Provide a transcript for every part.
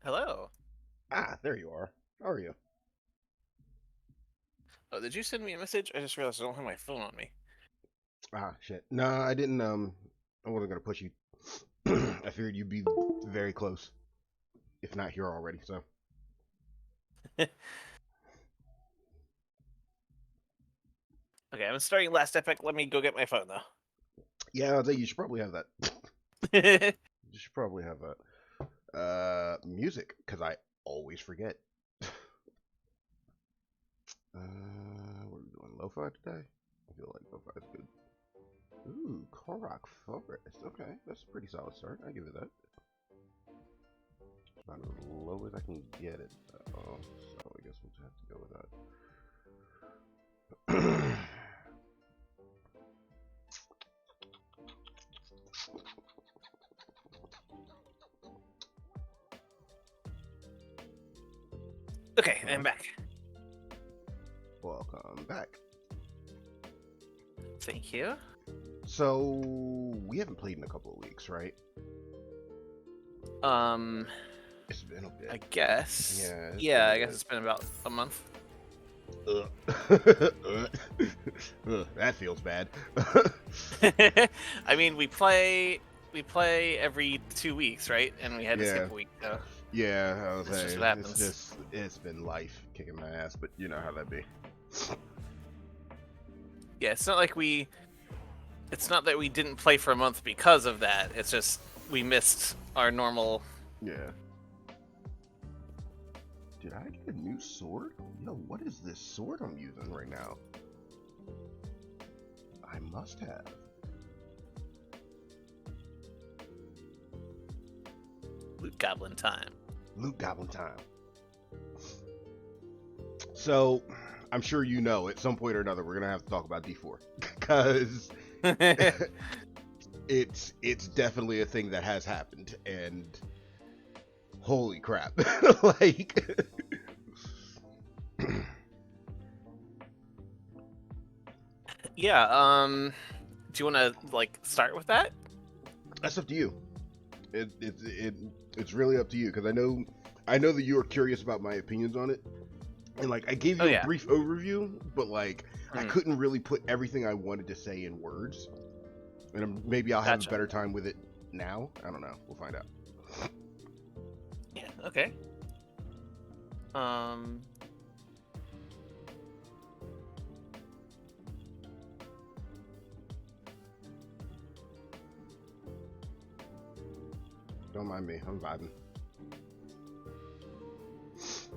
Hello. Ah, there you are. How are you? Oh, did you send me a message? I just realized I don't have my phone on me. Ah, shit. No, I didn't. I wasn't gonna push you. I figured you'd be very close, if not here already. So, Okay, I'm starting Last Epic. Let me go get my phone yeah, I'll say you should probably have that. though. You should probably have that. Music, because I always forget. What are we doing? Lo-fi today? I feel like lo-fi is good. Ooh, Korok Forest. Okay, that's a pretty solid start. I give it that. It's about as low as I can get it. So I guess we'll have to go with that. Okay, I'm Okay. back. Welcome back. Thank you. So we haven't played in a couple of weeks, right? Um, It's been a I bit. guess. Yeah, it's been Yeah, a I guess bit. it's been about a month. Ugh. Ugh, that feels bad. I mean, we play every 2 weeks, right? And we had to Yeah, skip a week, so yeah. I was that's just saying what it's happens. just it's been life kicking my ass, but you know how that be. Yeah, it's not that we didn't play for a month because of that. It's just we missed our normal. Yeah. Did I get a new sword? Yo, what is this sword I'm using right now? I must have. Loot Goblin time. Loot Goblin time. So, I'm sure you know at some point or another we're gonna have to talk about D4 because it's definitely a thing that has happened, and holy crap, like Yeah. Do you want to start with that? that's up to you. It it's really up to you because I know that you are curious about my opinions on it, and like I gave Oh you a yeah. brief overview, but like I Hmm. couldn't really put everything I wanted to say in words, and maybe I'll have a Gotcha. better time with it now. I don't know. We'll find out. Yeah. Okay. Um. Don't mind me. I'm vibing.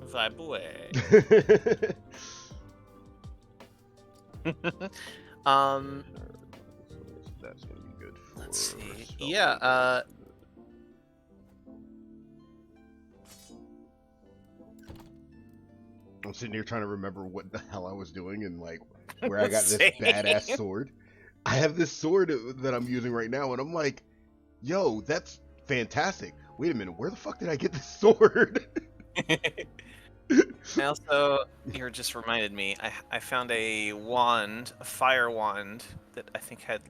Vibe away. um. That's gonna be good Let's for see. spell Yeah. damage. I'm sitting here trying to remember what the hell I was doing and like where I got this Same. badass sword. I have this sword that I'm using right now, and I'm like, yo, that's fantastic. Wait a minute, where the fuck did I get this sword? I also, you just reminded me. I found a wand, a fire wand that I think had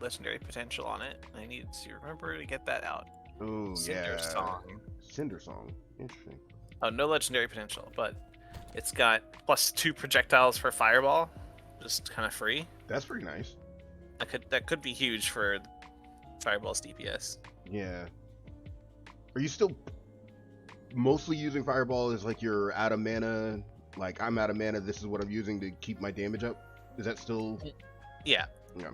legendary potential on it. I need to remember to get that out. Oh Cinder yeah, Song. Cinder Song. Interesting. Oh, no legendary potential, but it's got +2 projectiles for fireball, just kind of free. That's pretty nice. That could be huge for fireball's DPS. Yeah. Are you still mostly using Fireball as like your out of mana? Like I'm out of mana. This is what I'm using to keep my damage up. Is that still? Yeah, Yeah.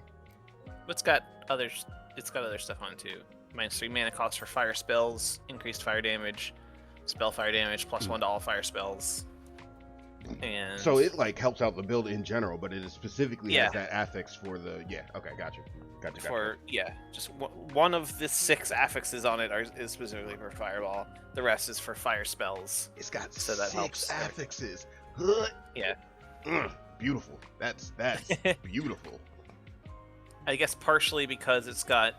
but it's got other stuff on it too. -3 mana cost for fire spells, increased fire damage, spell fire damage +1 to all fire spells, So and it like helps out the build in general, but it specifically yeah, has that affix for the yeah. Okay, gotcha. just one of the 6 affixes on it is specifically for fireball. The rest is for fire spells, It's got so that 6 helps everything. affixes. Yeah. Beautiful. That's beautiful. I guess partially because it's got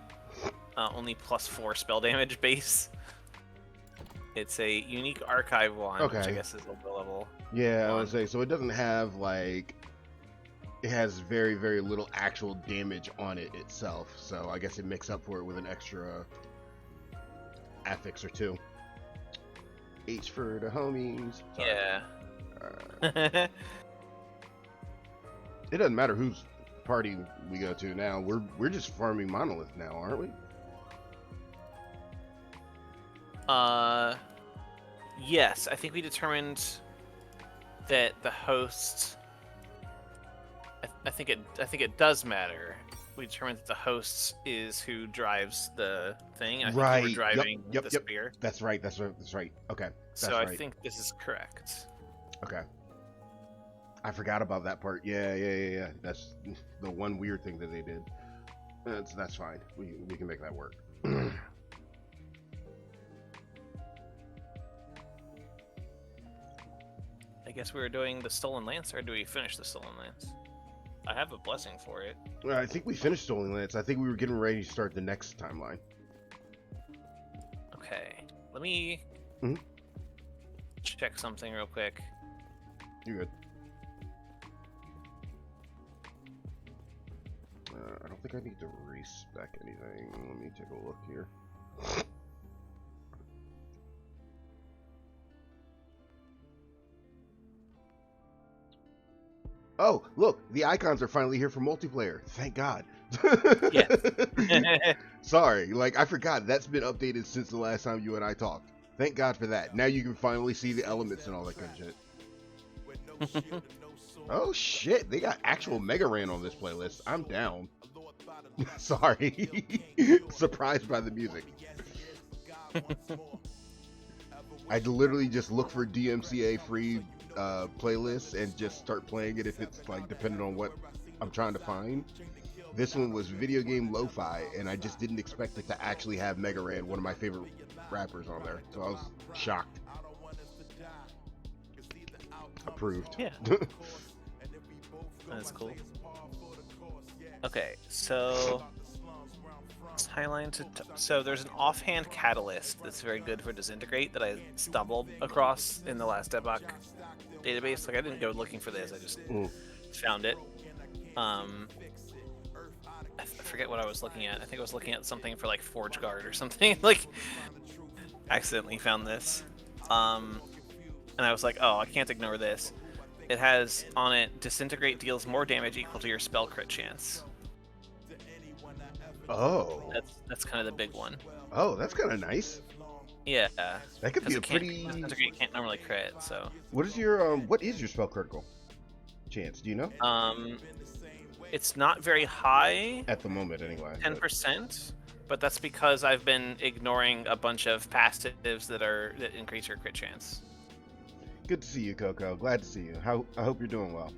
only +4 spell damage base. It's a unique archive wand, which I Okay. guess is a low level Yeah, I would wand. say so. It doesn't have like it has very very little actual damage on it itself. So I guess it makes up for it with an extra affix or two. H for the homies. Sorry. Yeah. It doesn't matter whose party we go to now. We're just farming monolith now, aren't we? Yes, I think we determined that the host. I think it does matter. We determined that the host is who drives the thing. I think you were Right. driving Yep. the Yep. spear. That's right. That's right. That's right. Okay. That's So I right. think this is correct. Okay. I forgot about that part. Yeah. That's the one weird thing that they did. That's fine. We can make that work. I guess we were doing the Stolen Lance, or do we finish the Stolen Lance? I have a blessing for it. I think we finished Stolen Lance. I think we were getting ready to start the next timeline. Okay, let me check something real quick. You're good. I don't think I need to respec anything. Let me take a look here. Oh, look, the icons are finally here for multiplayer. Thank God. Yes. Sorry, like I forgot. That's been updated since the last time you and I talked. Thank God for that. Now you can finally see the elements and all that good shit. Oh shit, they got actual Mega Ran on this playlist. I'm down. Sorry. Surprised by the music. I literally just look for DMCA free playlists and just start playing it if it's like depending on what I'm trying to find. This one was video game lo-fi, and I just didn't expect it to actually have Mega Ran, one of my favorite rappers, on there. So I was shocked. Approved. Yeah. That's cool. Okay, so so there's an offhand catalyst that's very good for disintegrate that I stumbled across in the last debug database. Like I didn't go looking for this, I just found it. I forget what I was looking at. I think I was looking at something for like Forge Guard or something. Like accidentally found this. And I was like, oh, I can't ignore this. It has on it, disintegrate deals more damage equal to your spell crit chance. Oh. That's kind of the big one. Oh, that's kind of nice. Yeah. That could be a pretty. Disintegrate can't normally crit, so. What is your spell critical chance? Do you know? It's not very high. At the moment, anyway. 10%, but that's because I've been ignoring a bunch of passives that increase your crit chance. Good to see you, Coco. Glad to see you. I hope you're doing well.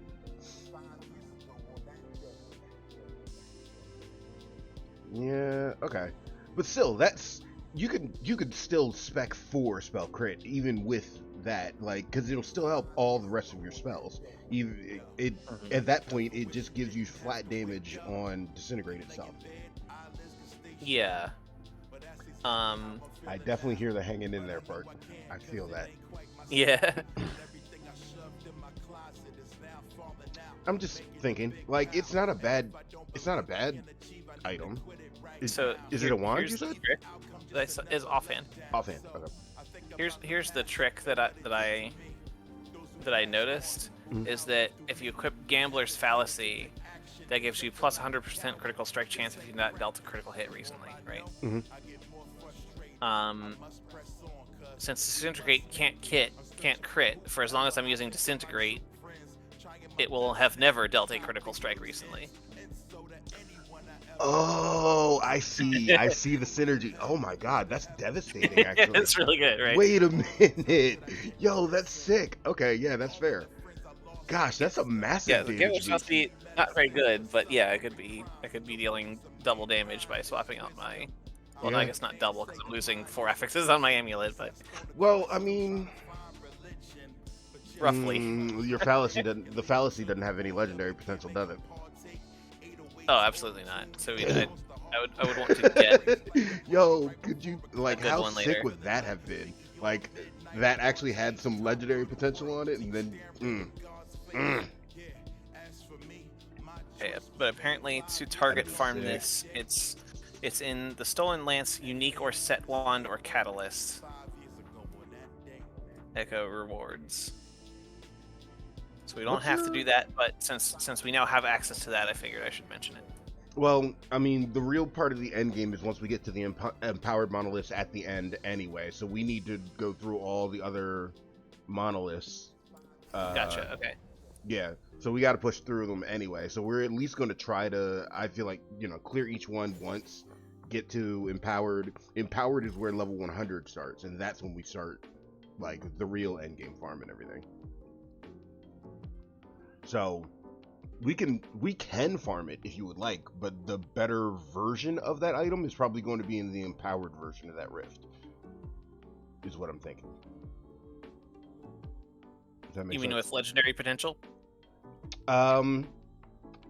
Yeah, okay. But still, that's you could still spec 4 spell crit even with that, like, because it'll still help all the rest of your spells. Even at that point, it just gives you flat damage on disintegrate itself. Yeah. I definitely hear the hanging in there part. I feel that. Yeah. I'm just thinking, like, it's not a bad item. Is it a wand? You said? Is offhand. Offhand. Okay. Here's the trick that I noticed is that if you equip Gambler's Fallacy, that gives you plus 100% critical strike chance if you've not dealt a critical hit recently, right? Since Disintegrate can't crit, for as long as I'm using Disintegrate, it will have never dealt a critical strike recently. Oh, I see. I see the synergy. Oh my god, that's devastating, actually. It's really good, right? Wait a minute. Yo, that's sick. Okay, yeah, that's fair. Gosh, that's a massive the damage. Gambler's Fallacy, not very good, but yeah, I could be dealing double damage by swapping out my... Well, Yeah. no, I guess not double, because I'm losing 4 affixes on my amulet, but... Well, I mean... Roughly. The fallacy doesn't have any legendary potential, does it? Oh, absolutely not. So I would want to get... Yo, could you, like, how one sick later. would that have been? Like, that actually had some legendary potential on it, and then... Okay, but apparently to target That'd be farm sick. this, it's in the Stolen Lance, Unique or Set Wand or Catalyst. Echo rewards. So we don't What's have to do that, but since we now have access to that, I figured I should mention it. Well, I mean, the real part of the end game is once we get to the empowered monoliths at the end anyway, so we need to go through all the other monoliths. Gotcha, okay. Yeah, so we got to push through them anyway, so we're at least going to try to, I feel like, clear each one once, get to empowered. Empowered is where level 100 starts, and that's when we start, like, the real end game farm and everything. So we can farm it if you would like, but the better version of that item is probably going to be in the empowered version of that rift, is what I'm thinking. Does that make You sense? mean with legendary potential?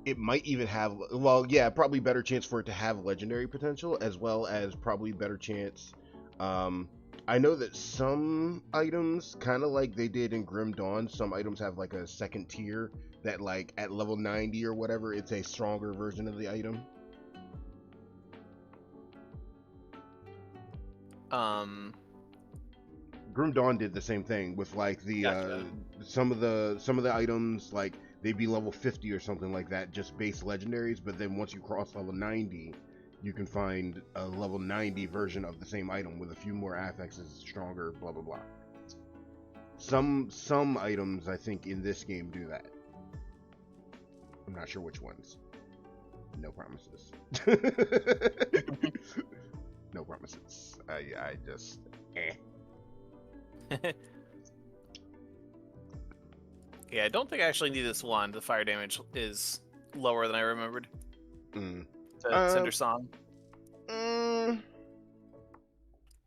It might even have, well, yeah, probably better chance for it to have legendary potential, as well as probably better chance. I know that some items, kind of like they did in Grim Dawn, some items have like a second tier that, like, at level 90 or whatever, it's a stronger version of the item. Grim Dawn did the same thing with, like, the Gotcha. some of the items, like, they'd be level 50 or something like that, just base legendaries, but then once you cross level 90, you can find a level 90 version of the same item with a few more affixes, stronger, blah blah blah. Some items, I think, in this game do that. I'm not sure which ones. No promises. No promises. I just Yeah, I don't think I actually need this one. The fire damage is lower than I remembered. Cinder Song.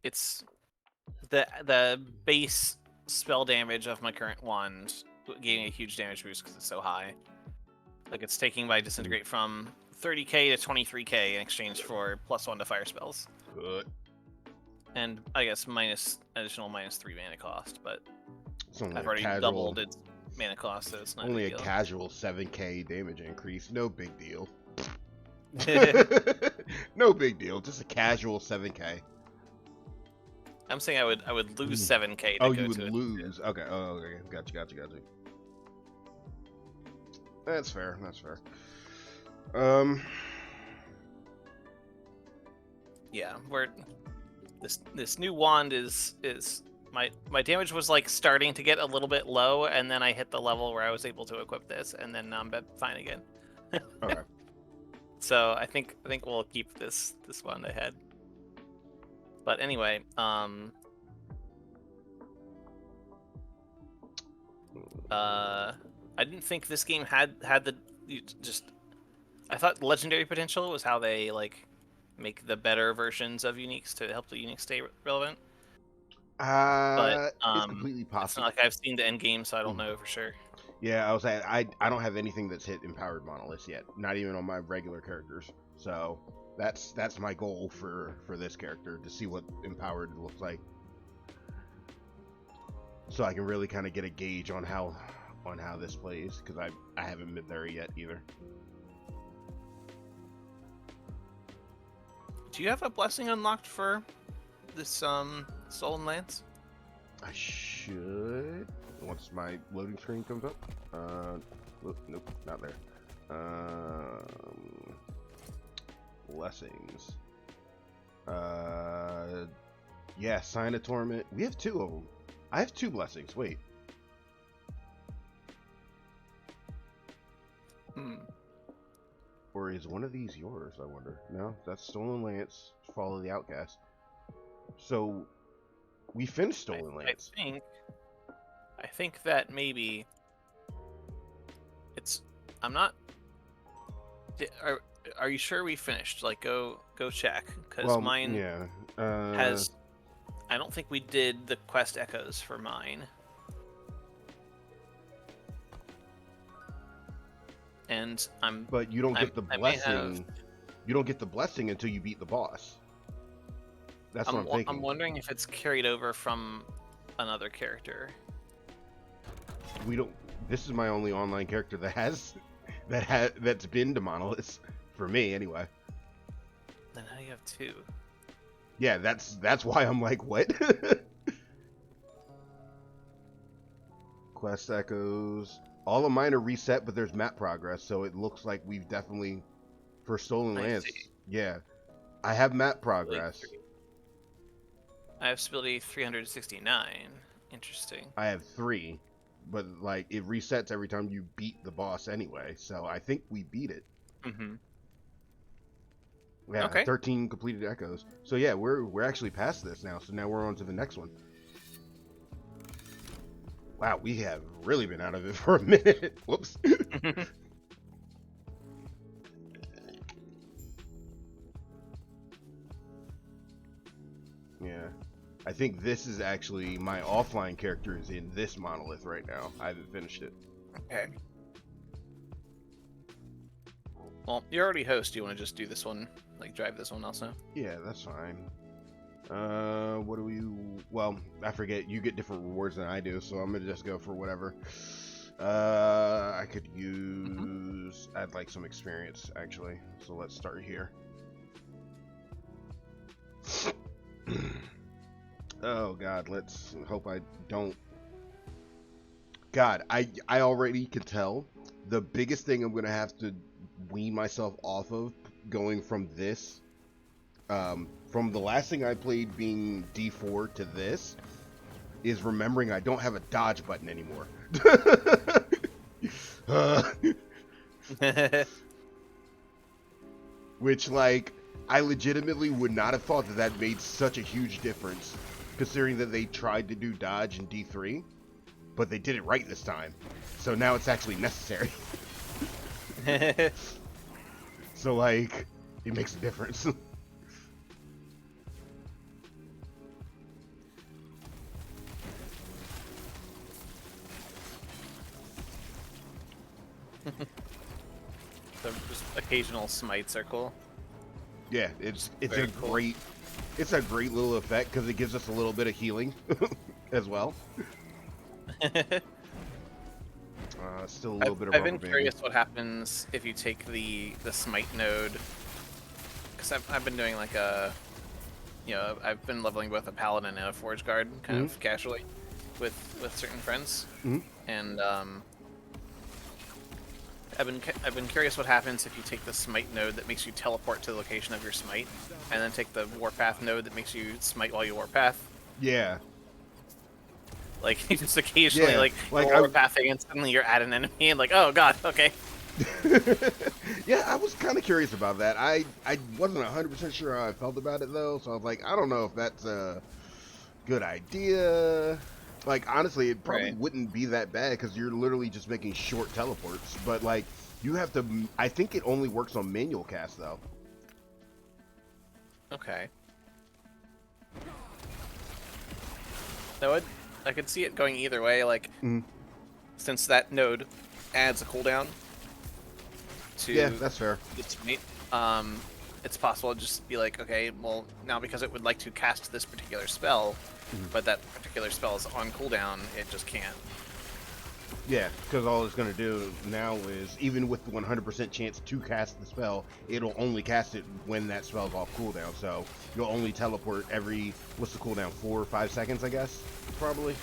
It's the base spell damage of my current wand getting a huge damage boost because it's so high. Like, it's taking my disintegrate from 30k to 23k in exchange for +1 to fire spells. Good. And I guess additional -3 mana cost, but I've already casual, doubled its mana cost, so it's not only a a big deal. casual 7k damage increase. No big deal. No big deal. Just a casual 7k. I'm saying I would lose 7k. Oh, you would lose. Okay. Oh, okay. Gotcha. That's fair. Yeah, where this new wand is my damage was, like, starting to get a little bit low, and then I hit the level where I was able to equip this, and then I'm fine again. Okay. So I think we'll keep this wand ahead. But anyway, I didn't think this game had the I thought legendary potential was how they, like, make the better versions of uniques to help the uniques stay relevant. But it's completely possible. It's not like I've seen the end game, so I don't know for sure. Yeah, I was saying I don't have anything that's hit empowered monoliths yet. Not even on my regular characters. So that's my goal for this character, to see what empowered looks like, so I can really kind of get a gauge on how this plays, because I haven't been there yet either. Do you have a blessing unlocked for this Stolen Lance? I should, once my loading screen comes up. Nope, not there. Blessings. Yeah, Sign of Torment. We have 2 of them. I have 2 blessings. Wait. Or is one of these yours, I wonder? No, that's Stolen Lance. Follow the Outcast. So we finished Stolen Lance. I think that maybe it's. I'm not. Are you sure we finished? Like, go check, because mine has. I don't think we did the quest echoes for mine. And But you don't get the blessing. You don't get the blessing until you beat the boss. That's what I'm thinking. I'm wondering if it's carried over from another character. We don't. This is my only online character that has that's been to monoliths for me anyway. Then how do you have 2? Yeah, that's why I'm like, what? Quest echoes. All of mine are reset, but there's map progress, so it looks like we've definitely, for Stolen I Lands, see. yeah. I have map Like, progress. I have stability 369. Interesting. I have 3, but like it resets every time you beat the boss anyway, so I think we beat it. Mm-hmm. Yeah, Okay. 13 completed echoes. So yeah, we're actually past this now, so now we're on to the next one. Wow, we have really been out of it for a minute. Whoops. Yeah. I think this is actually my offline character is in this monolith right now. I haven't finished it. Okay. Well, you're already host. Do you want to just do this one? Like, drive this one also? Yeah, that's fine. What do we... Well, I forget. You get different rewards than I do, so I'm gonna just go for whatever. I could use... I'd like some experience, actually. So let's start here. Oh, God. Let's hope I don't... God, I already can tell the biggest thing I'm gonna have to wean myself off of going from this... from the last thing I played being D4 to this is remembering I don't have a dodge button anymore. Which, like, I legitimately would not have thought that that made such a huge difference, considering that they tried to do dodge in D3, but they did it right this time. So now it's actually necessary. So, like, it makes a difference. So just occasional smites are cool. Yeah, it's Very a cool. great little effect because it gives us a little bit of healing as well. Still a little bit of I've been rubber banding. curious what happens if you take the smite node, because I've been doing like a, I've been leveling both a paladin and a forge guard kind of casually with certain friends, and I've been curious what happens if you take the smite node that makes you teleport to the location of your smite, and then take the warpath node that makes you smite while you warpath. Yeah. Like, you just occasionally, Yeah, like like you're warpathing and suddenly you're at an enemy and like, oh god, okay. Yeah, I was kind of curious about that. I wasn't 100% sure how I felt about it though, so I was like, I don't know if that's a good idea. Like, honestly, it probably Right. wouldn't be that bad because you're literally just making short teleports. But like, you have to. I think it only works on manual cast though. Okay. No, I could see it going either way. Like, since that node adds a cooldown to Yeah, that's fair. the smite, it's possible to just be like, okay, well, now because it would like to cast this particular spell, but that particular spell is on cooldown, it just can't. Yeah, because all it's going to do now is, even with the 100% chance to cast the spell, it'll only cast it when that spell's off cooldown. So you'll only teleport every, what's the cooldown, 4 or 5 seconds, I guess, probably.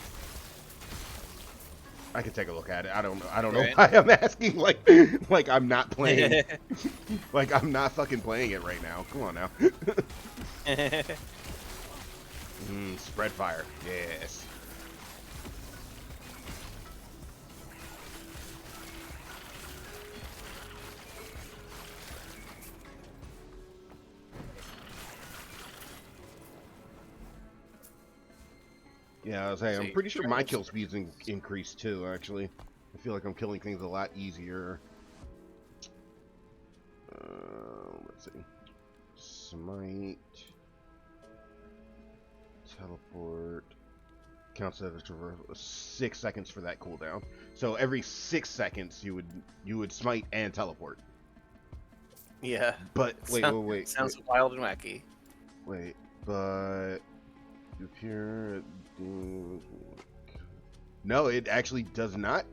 I can take a look at it. I don't know Right. why I'm asking. Like I'm not playing. Like I'm not fucking playing it right now. Come on now. Spread fire. Yes. Yeah, I was saying, I'm pretty sure my kill speed's increased too, actually. I feel like I'm killing things a lot easier. Let's see. Smite. Teleport. Counts as a traversal. 6 seconds for that cooldown. So every 6 seconds you would smite and teleport. Yeah. But wait. Sounds wild and wacky. Wait, but you appear. No, it actually does not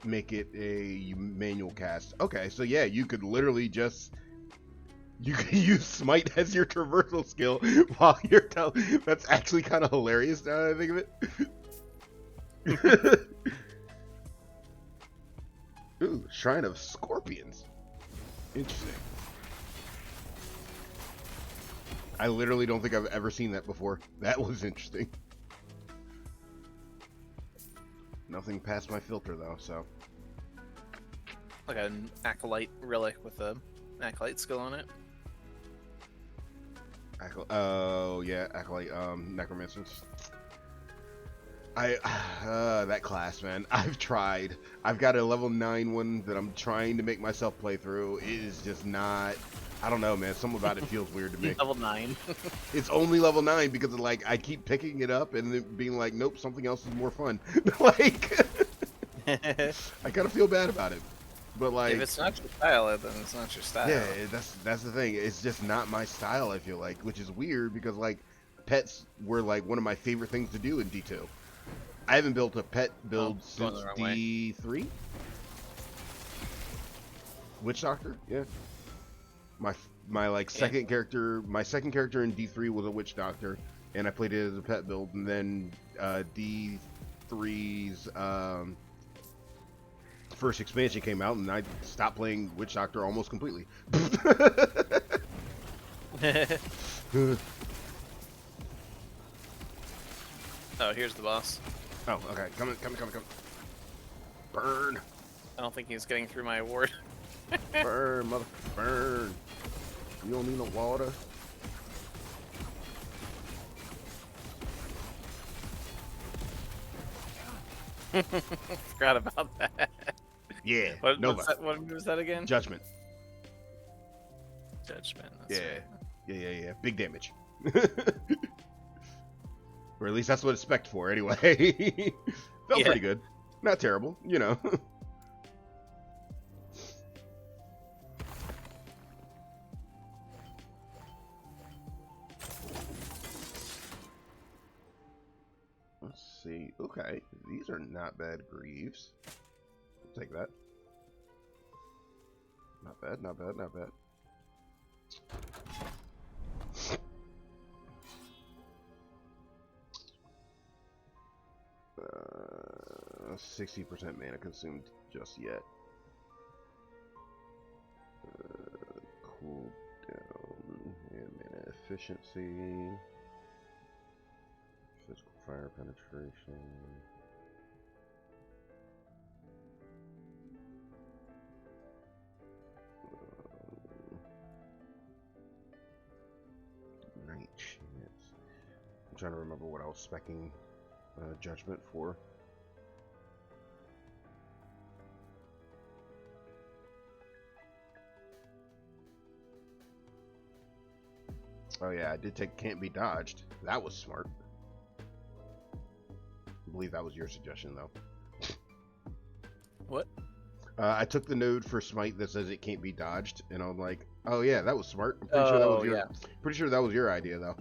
make it a manual cast. Okay, so yeah, you could literally just you could use smite as your traversal skill while you're that's actually kind of hilarious now that I think of it. Ooh, Shrine of Scorpions. Interesting. I literally don't think I've ever seen that before. That was interesting. Nothing passed my filter though, so. Like an acolyte relic with a acolyte skill on it. Oh yeah, acolyte, necromancers. That class, man. I've tried. I've got a level 9 one that I'm trying to make myself play through. It is just not. I don't know, man. Something about it feels weird to me. Level 9. It's only level 9 because like I keep picking it up and then being like, nope, something else is more fun. Like, I kind of feel bad about it. But like, if it's not your style, then it's not your style. yeah, that's the thing. It's just not my style. I feel like, which is weird because like, pets were like one of my favorite things to do in D2. I haven't built a pet build since D3. Witch Doctor, yeah. My like second character, my second character in D3 was a Witch Doctor, and I played it as a pet build. And then D3's first expansion came out, and I stopped playing Witch Doctor almost completely. Oh, here's the boss. Oh, okay. Come. Burn. I don't think he's getting through my award. Burn, mother. Burn. You don't need no water. Forgot about that. Yeah. What Nova. was that again? Judgment. Judgment. That's Yeah. right. Yeah. Big damage. Or at least that's what it's spec'd for, anyway. Felt pretty good. Not terrible, you know. Let's see. Okay, these are not bad greaves. I'll take that. Not bad. 60% mana consumed just yet. Cool down and mana efficiency. Physical fire penetration. Night chance. I'm trying to remember what I was specking Judgment for. Oh yeah, I did take Can't Be Dodged. That was smart. I believe that was your suggestion, though. What? I took the node for Smite that says it can't be dodged, and I'm like, oh yeah, that was smart. I'm pretty sure that was your. Pretty sure that was your idea, though.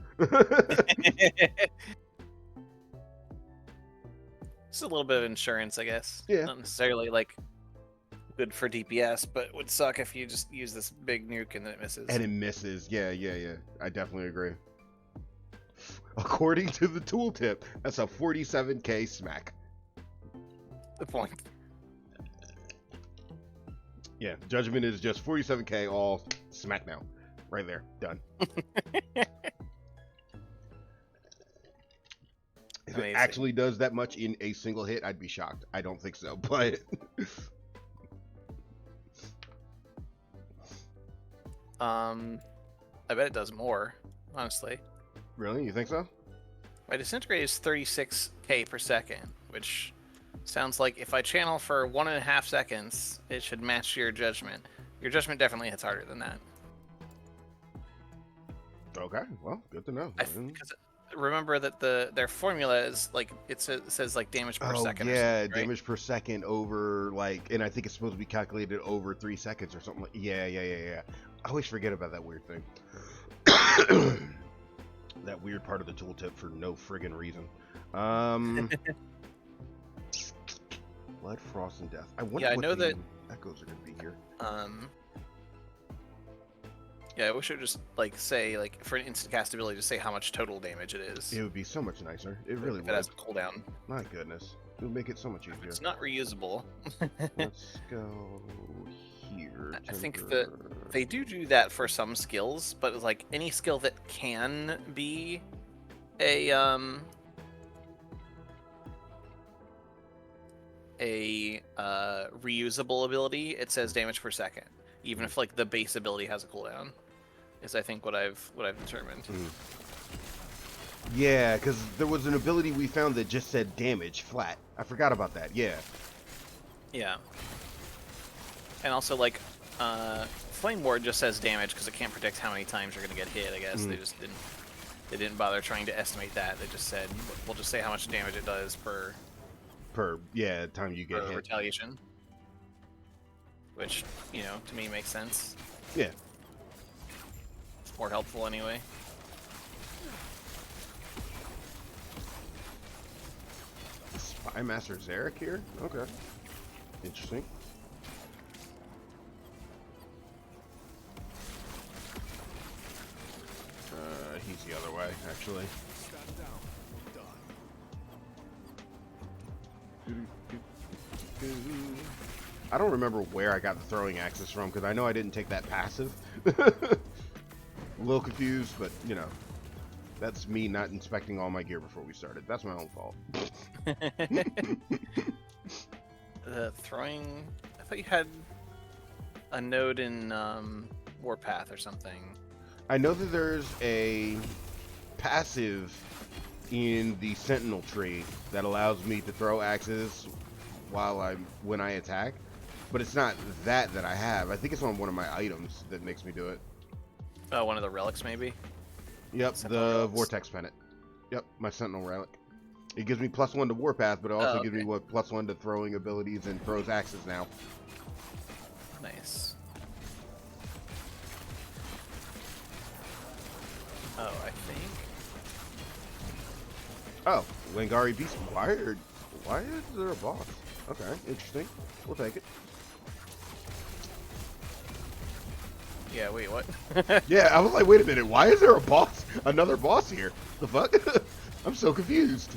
It's a little bit of insurance, I guess. Yeah. Not necessarily like good for DPS, but it would suck if you just use this big nuke and then it misses. And it misses. Yeah. I definitely agree. According to the tooltip, that's a 47k smack. The point. Yeah, Judgment is just 47k all smack now. Right there. Done. If it actually does that much in a single hit, I'd be shocked. I don't think so, but... I bet it does more, honestly. Really? You think so? My disintegrate is 36k per second, which sounds like if I channel for 1.5 seconds, it should match your judgment. Your judgment definitely hits harder than that. Okay, well, good to know. Because remember that their formula is like it says like damage per second. Yeah, or something, right? damage per second over like, and I think it's supposed to be calculated over 3 seconds or something. Like, yeah. I always forget about that weird thing. That weird part of the tooltip for no friggin' reason. Blood, Frost, and Death. I wonder I what know the that echoes are going to be here. Yeah, I wish it would just like say like for an instant cast ability to say how much total damage it is. It would be so much nicer. It really would. If it has a cooldown. My goodness. It'll make it so much easier. It's not reusable. Let's go here. I think that they do that for some skills, but like any skill that can be a reusable ability, it says damage per second, even if like the base ability has a cooldown. Is I think what I've determined. Yeah, because there was an ability we found that just said damage flat. I forgot about that. Yeah. Yeah. And also like Flame Ward just says damage because it can't predict how many times you're gonna get hit. I guess they didn't bother trying to estimate that. They just said we'll just say how much damage it does per time you get hit. Retaliation. Which, you know, to me makes sense. Yeah. It's more helpful anyway. Spy Master Zarek here? Okay. Interesting. He's the other way, actually. I don't remember where I got the throwing axes from, because I know I didn't take that passive. A little confused, but, you know, that's me not inspecting all my gear before we started. That's my own fault. The throwing... I thought you had a node in Warpath or something. I know that there's a passive in the Sentinel tree that allows me to throw axes when I attack, but it's not that I have. I think it's on one of my items that makes me do it. Oh, one of the relics maybe? Yep, Sentinel the relics. Vortex Pennant. Yep, my Sentinel relic. It gives me +1 to Warpath, but it also gives me +1 to throwing abilities and throws axes now. Nice. Oh, I think. Oh, Lingari Beast. Why is there a boss? Okay, interesting. We'll take it. Yeah, wait, what? Yeah, I was like, wait a minute, why is there a boss? Another boss here? The fuck? I'm so confused.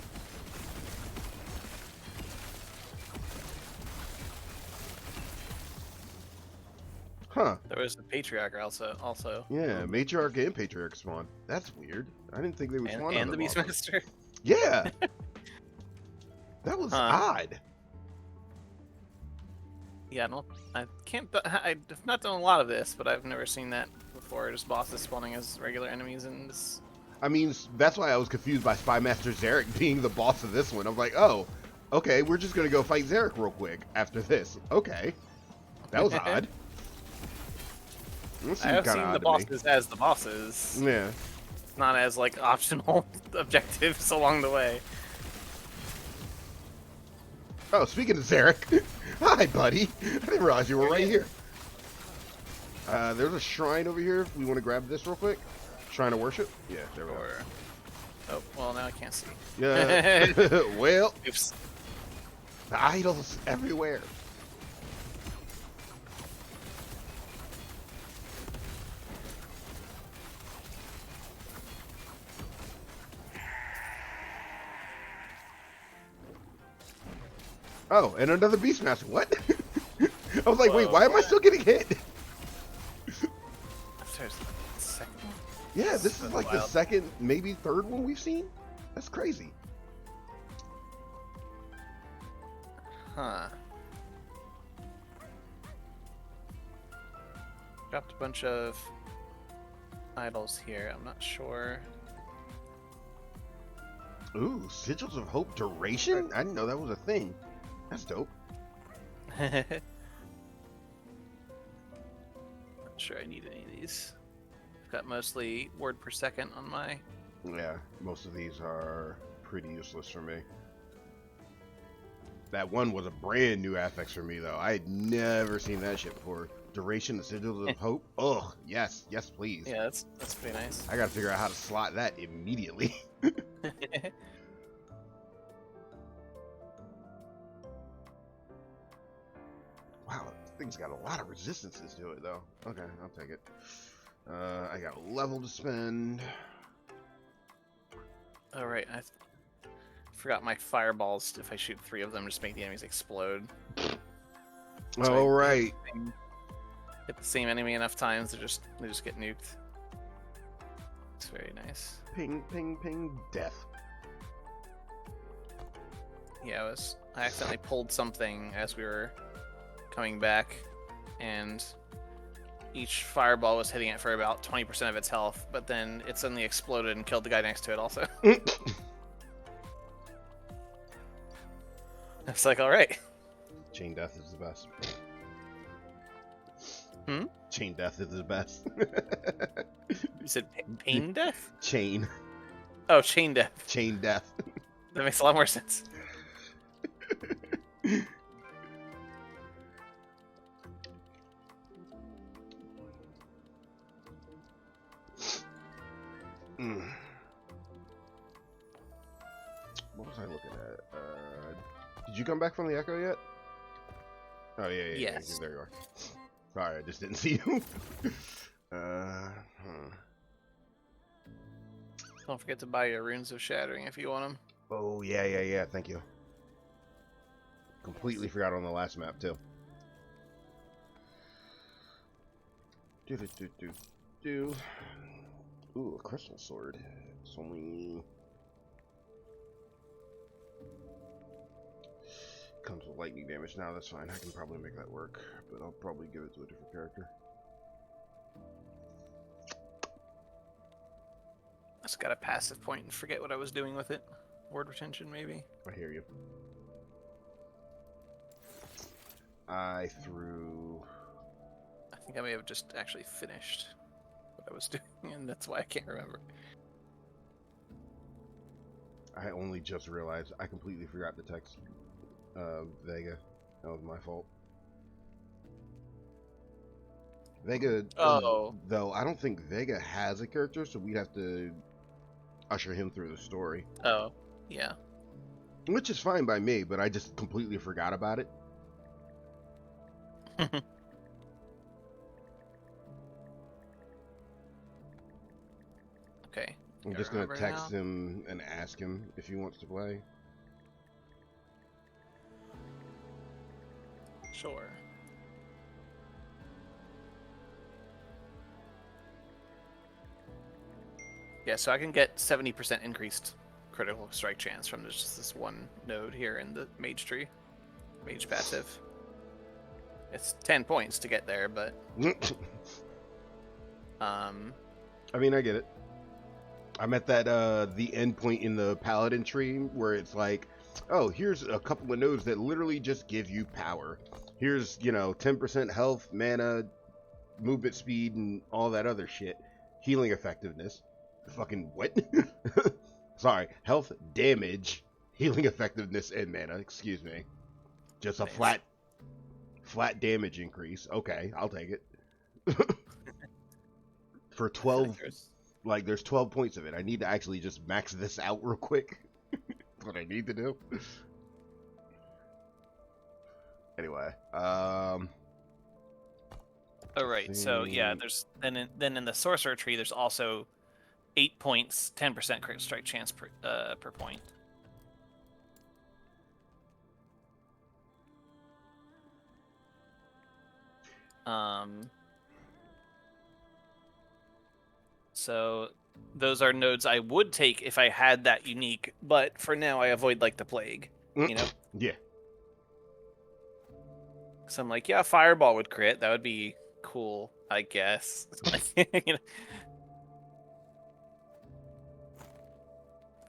Huh. There was the Patriarch also. Yeah, Matriarch and Patriarch spawn. That's weird. I didn't think they would spawn And on the Beastmaster. Yeah. That was odd. Yeah, I've not done a lot of this, but I've never seen that before. Just bosses spawning as regular enemies in this. I mean, that's why I was confused by Spy Master Zarek being the boss of this one. I'm like, oh, okay, we're just gonna go fight Zarek real quick after this. Okay. That was odd. I have seen the bosses as the bosses. Yeah. Not as, like, optional objectives along the way. Oh, speaking of Zarek. Hi, buddy. I didn't realize you were right here. There's a shrine over here if we want to grab this real quick. Shrine of Worship? Yeah, there we go. Oh, well, now I can't see. Yeah. Well, Oops. the idols everywhere. Oh, and another Beastmaster. What? I was like, wait, why am I still getting hit? Yeah, this is like the second, maybe third one we've seen. That's crazy. Huh. Dropped a bunch of idols here. I'm not sure. Ooh, Sigils of Hope duration? I didn't know that was a thing. That's dope. Not sure I need any of these. I've got mostly word per second on my... Yeah, most of these are pretty useless for me. That one was a brand new affix for me, though. I had never seen that shit before. Duration of Sigils of Hope? Ugh, yes, yes, please. Yeah, that's pretty nice. I gotta figure out how to slot that immediately. Wow, this thing's got a lot of resistances to it, though. Okay, I'll take it. I got a level to spend. All right, forgot my fireballs. If I shoot 3 of them, just make the enemies explode. All right. Hit the same enemy enough times, they just get nuked. It's very nice. Ping, ping, ping, death. Yeah, I accidentally pulled something as we were coming back, and each fireball was hitting it for about 20% of its health, but then it suddenly exploded and killed the guy next to it also. It's like, alright. Chain death is the best. Hmm? Chain death is the best. You said pain death? Chain. Oh, chain death. Chain death. That makes a lot more sense. What was I looking at? Did you come back from the Echo yet? Oh, yeah. Yes. There you are. Sorry, I just didn't see you. Don't forget to buy your Runes of Shattering if you want them. Oh, yeah. Thank you. Completely forgot on the last map, too. Ooh, a crystal sword. It's only... comes with lightning damage now, that's fine. I can probably make that work, but I'll probably give it to a different character. I just got a passive point and forget what I was doing with it. Word retention, maybe? I hear you. I threw... I think I may have just actually finished what I was doing, and that's why I can't remember. I only just realized I completely forgot to text Vega. That was my fault. Vega, though, I don't think Vega has a character, so we'd have to usher him through the story. Oh, yeah. Which is fine by me, but I just completely forgot about it. Okay. I'm just going to text him and ask him if he wants to play. Sure. Yeah, so I can get 70% increased critical strike chance from just this one node here in the mage tree. Mage passive. It's 10 points to get there, but... I mean, I get it. I'm at that, the end point in the paladin tree where it's like, oh, here's a couple of nodes that literally just give you power. Here's, 10% health, mana, movement speed, and all that other shit. Healing effectiveness. Fucking what? Sorry, health, damage, healing effectiveness, and mana. Excuse me. Just a flat damage increase. Okay, I'll take it. For 12, like, there's 12 points of it. I need to actually just max this out real quick. That's what I need to do. Anyway, Alright, so yeah, there's then in the sorcerer tree there's also 8 points, 10% crit strike chance per point. So those are nodes I would take if I had that unique, but for now I avoid like the plague, you know? Yeah. So I'm like, yeah, fireball would crit. That would be cool, I guess.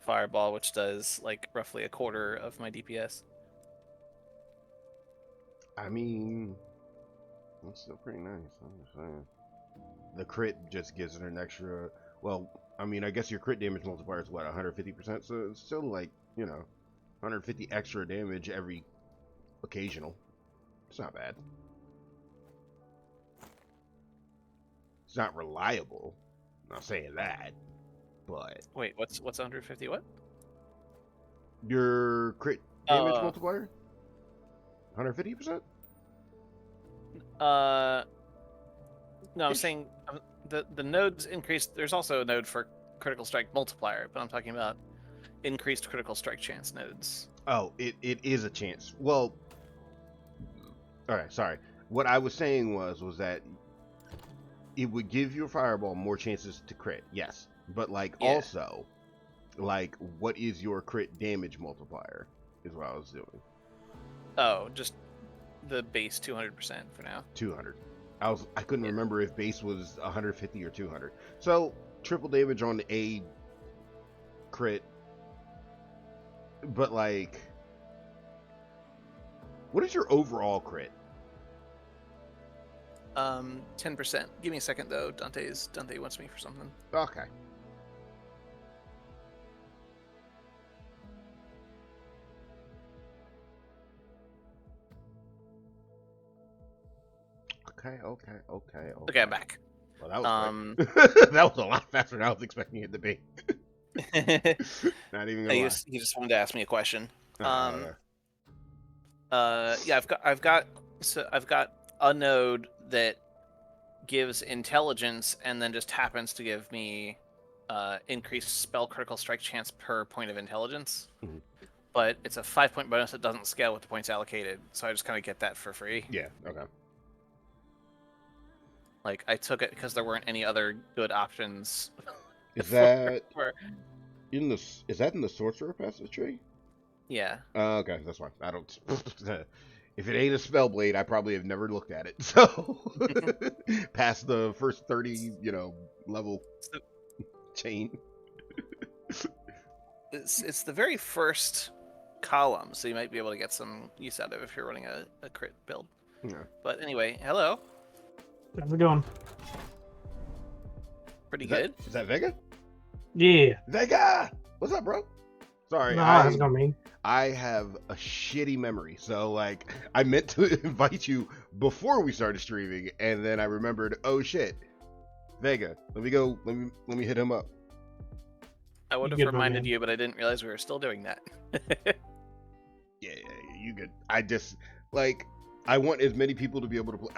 Fireball, which does like roughly a quarter of my DPS. I mean, that's still pretty nice. I'm just saying. The crit just gives it an extra. Well, I mean, I guess your crit damage multiplier is what, 150%. So it's still like 150 extra damage every occasional. It's not bad. It's not reliable. I'm not saying that, but wait, what's 150? What? Your crit damage multiplier? 150%? No, I'm saying the nodes increase. There's also a node for critical strike multiplier, but I'm talking about increased critical strike chance nodes. Oh, it is a chance. Well, all right, sorry. What I was saying was that it would give your fireball more chances to crit, yes. But like also, like what is your crit damage multiplier is what I was doing. Oh, just the base 200% for now. 200. I couldn't remember if base was 150 or 200. So triple damage on a crit, but like, what is your overall crit? 10%. Give me a second though. Dante wants me for something. Okay. Okay, I'm back. Well, that was quick. That was a lot faster than I was expecting it to be. Not even gonna lie. He just wanted to ask me a question. Okay. Yeah, I've got a node that gives intelligence and then just happens to give me increased spell critical strike chance per point of intelligence. Mhm. But it's a 5-point bonus that doesn't scale with the points allocated, so I just kind of get that for free. Yeah. Okay. Like I took it because there weren't any other good options. Is that for... in the? Is that in the sorcerer passage tree? Yeah. Okay, that's fine. I don't. If it ain't a spell blade, I probably have never looked at it. So past the first 30, level chain. It's the very first column, so you might be able to get some use out of it if you're running a crit build. Yeah. But anyway, hello. How's it going? Pretty good. Is that Vega? Yeah. Vega! What's up, bro? Sorry, How's it going, man? I have a shitty memory, so like I meant to invite you before we started streaming, and then I remembered, oh shit, Vega. Let me hit him up. I would have reminded you, but I didn't realize we were still doing that. Yeah, you good. I just like I want as many people to be able to play.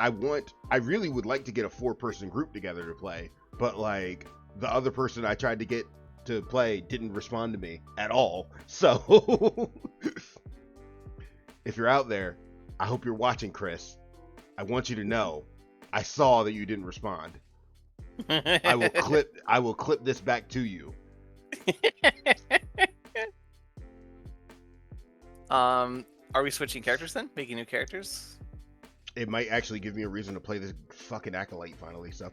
I really would like to get a 4-person group together to play, but like the other person I tried to get to play didn't respond to me at all. So if you're out there, I hope you're watching, Chris. I want you to know I saw that you didn't respond. I will clip this back to you. Are we switching characters then? Making new characters? It might actually give me a reason to play this fucking acolyte finally, so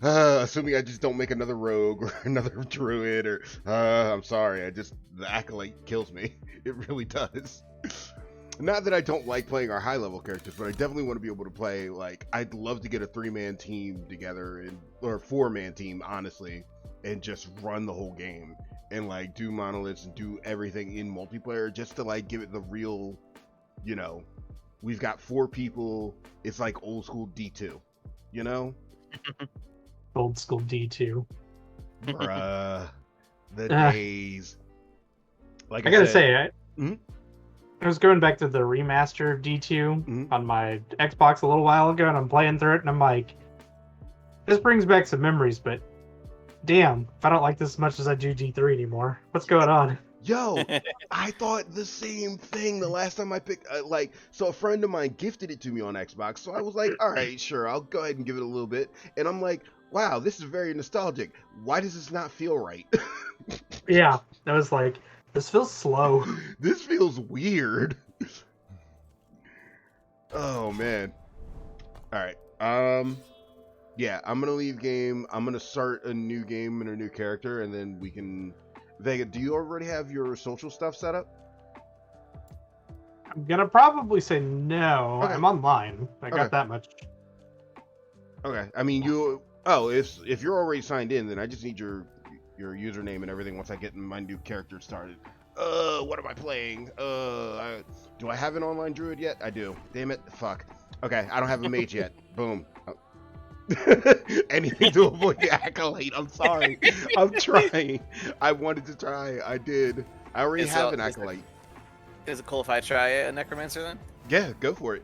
assuming I just don't make another rogue or another druid, or I'm sorry, the acolyte kills me. It really does. Not that I don't like playing our high level characters, but I definitely want to be able to play, like, I'd love to get a 3-man team together, or a 4-man team, honestly, and just run the whole game and like do monoliths and do everything in multiplayer, just to like give it the real, we've got 4 people. It's like old school D2, Old school D2. Bruh, the days. Like I gotta say, Mhm. I was going back to the remaster of D2 on my Xbox a little while ago, and I'm playing through it, and I'm like, this brings back some memories, but damn, if I don't like this as much as I do D3 anymore. What's going on? Yo, I thought the same thing the last time I picked, so a friend of mine gifted it to me on Xbox, so I was like, all right, sure, I'll go ahead and give it a little bit, and I'm like, wow, this is very nostalgic. Why does this not feel right? Yeah, I was like, this feels slow. This feels weird. Oh, man. All right, yeah, I'm gonna leave game. I'm gonna start a new game and a new character, and then we can. Vega, do you already have your social stuff set up? I'm gonna probably say no. Okay. I'm online. I got that much. Okay. I mean, if you're already signed in, then I just need your username and everything once I get my new character started. What am I playing? Do I have an online druid yet? I do. Damn it. Fuck. Okay, I don't have a mage yet. Boom. Oh. Anything to avoid the acolyte. I'm sorry. I'm trying. I wanted to try. I did. I already have an acolyte. Is it cool if I try a necromancer then? Yeah, go for it.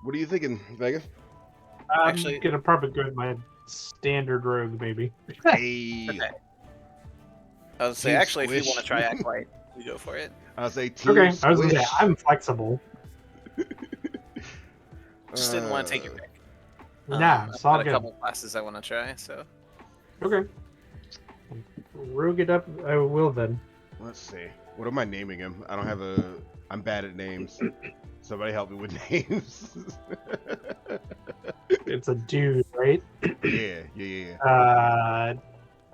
What are you thinking, Vega? I'm Actually, gonna probably go with my standard rogue, maybe. Hey, okay. I was say Team actually, if you want to Squish. try Acolyte, you go for it. I'll say Team Okay, Squish. I was gonna say I'm flexible. Just didn't want to take your pick. Nah, it's I've all got a good. couple classes I want to try, so. Okay. Rogue it up, I will then. Let's see. What am I naming him? I don't have a. I'm bad at names. Somebody help me with names. It's a dude, right? Yeah.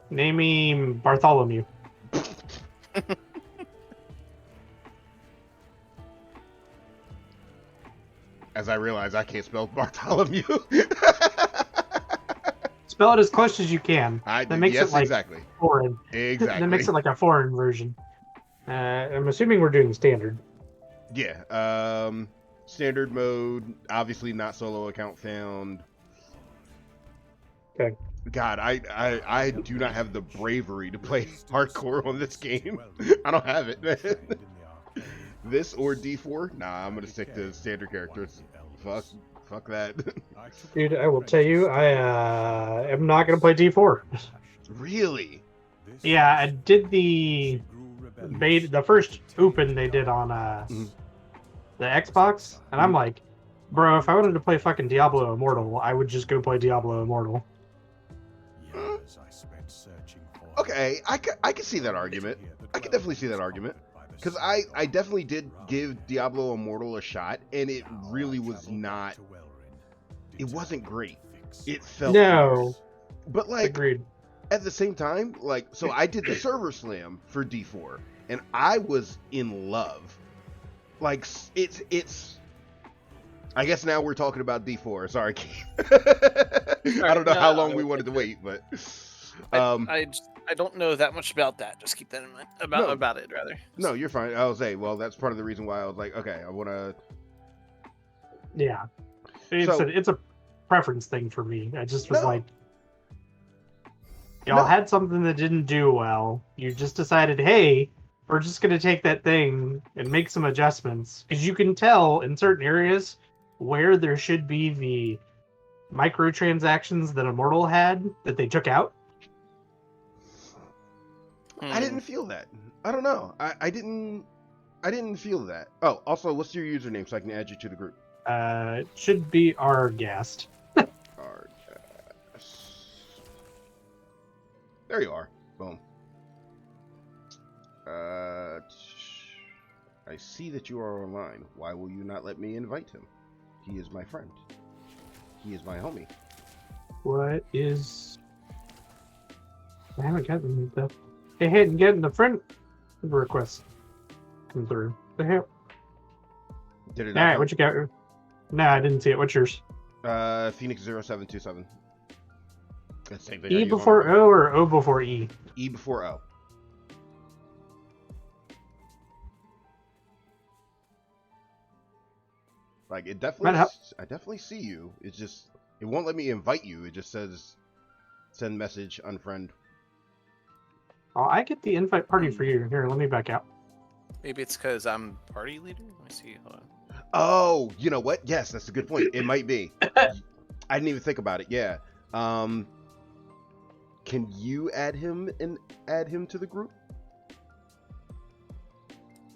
Name him Bartholomew. As I realize I can't spell Bartholomew. Spell it as close as you can. I That makes yes, it like exactly. foreign. Exactly. That makes it like a foreign version. I'm assuming we're doing standard. Yeah. Standard mode. Obviously not solo account found. Okay. God, I do not have the bravery to play hardcore on this game. I don't have it, man. This or D4? Nah, I'm gonna stick to standard characters. Fuck that. Dude, I will tell you, I am not gonna play D4. Really? Yeah, I did the beta, the first open they did on the Xbox, and I'm like, bro, if I wanted to play fucking Diablo Immortal, I would just go play Diablo Immortal. Okay, I can see that argument. I can definitely see that argument. Because I definitely did give Diablo Immortal a shot, and it really was not... It wasn't great. It felt... No. But, like, agreed. At the same time, like, so I did the server slam for D4, and I was in love. Like, it's... I guess now we're talking about D4. Sorry, Keith. I don't know how long we wanted to wait, but... I don't know that much about that. Just keep that in mind. About it, rather. No, you're fine. I was saying, well, that's part of the reason why I was like, okay, I want to... Yeah. It's a preference thing for me. I just was like... Y'all had something that didn't do well. You just decided, hey, we're just going to take that thing and make some adjustments. Because you can tell in certain areas where there should be the microtransactions that Immortal had that they took out. I didn't feel that. I don't know. I didn't feel that. Oh, also, what's your username so I can add you to the group? It should be our guest. There you are. Boom. I see that you are online. Why will you not let me invite him? He is my friend. He is my homie. What is... I haven't gotten the... I hadn't gotten the friend request come through. The hell? Did it? All right, what you got? No, I didn't see it. What's yours? Phoenix0727. Same thing. E before O or O before E? E before O. Like it definitely. I definitely see you. It's just it won't let me invite you. It just says send message unfriend. Oh, I get the invite party for you. Here, let me back out. Maybe it's because I'm party leader. Let me see. Hold on. Oh, you know what? Yes, that's a good point. It might be. I didn't even think about it. Yeah. Can you add him to the group?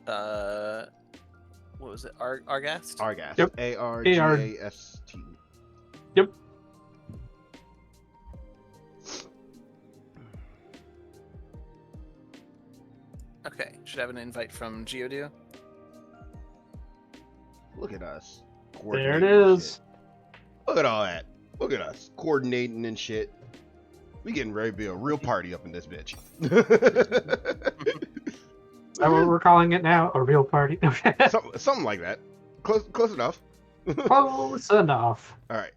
What was it? Argast? Argast. Yep. Argast. Yep. Okay. Should have an invite from Geodude. Look at us. There it is. Look at all that. Look at us coordinating and shit. We getting ready to be a real party up in this bitch. Is that what we're calling it now? A real party? something like that. Close enough. Close enough. All right.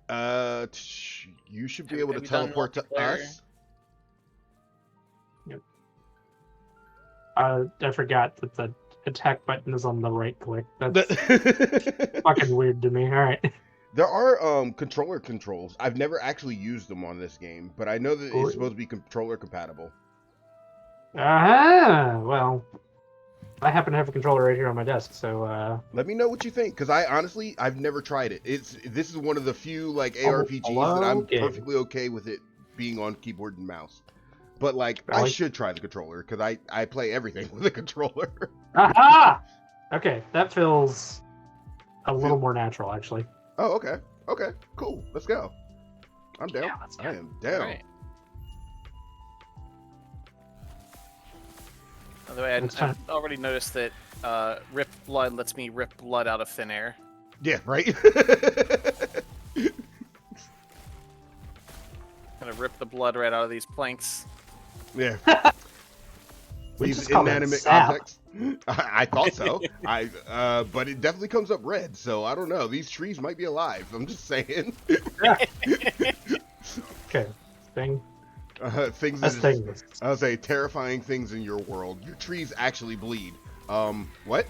You should be able to teleport to us. Yep. I forgot that the attack button is on the right click. That's fucking weird to me. All right. There are controller controls. I've never actually used them on this game, but I know that it's supposed to be controller compatible. Well, I happen to have a controller right here on my desk, so Let me know what you think, because I've never tried it. This is one of the few like ARPGs that I'm perfectly okay with it being on keyboard and mouse. But like, I should try the controller because I play everything with a controller. Aha! Okay, that feels a little more natural, actually. Oh, okay. Okay, cool. Let's go. I'm down. Yeah, let's go. I am down. Right. By the way, I've already noticed that Rip Blood lets me rip blood out of thin air. Yeah, right? Gonna rip the blood right out of these planks. Yeah. These inanimate objects. I thought so. But it definitely comes up red, so I don't know. These trees might be alive. I'm just saying. Okay, thing. Things I'll say terrifying things in your world. Your trees actually bleed. What?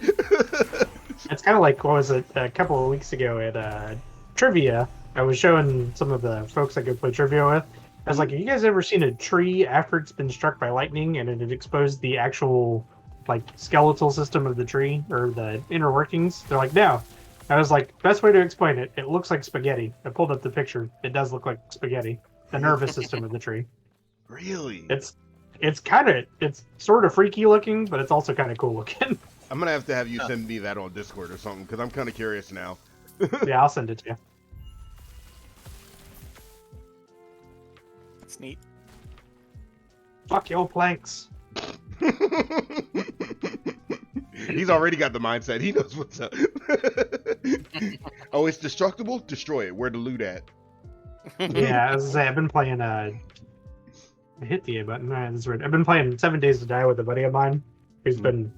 It's kind of like, what was it, a couple of weeks ago at trivia, I was showing some of the folks I could play trivia with. I was like, have you guys ever seen a tree after it's been struck by lightning and it had exposed the actual like skeletal system of the tree or the inner workings? They're like, no. I was like, best way to explain it, it looks like spaghetti. I pulled up the picture. It does look like spaghetti. The nervous system of the tree. Really? It's sort of freaky looking, but it's also kind of cool looking. I'm gonna have you send me that on Discord or something because I'm kind of curious now. Yeah, I'll send it to you. It's neat. Fuck your planks. He's already got the mindset. He knows what's up. Oh, it's destructible? Destroy it. Where the loot at? Yeah, as I say, I've been playing. I hit the A button. That's weird. I've been playing 7 Days to Die with a buddy of mine who's been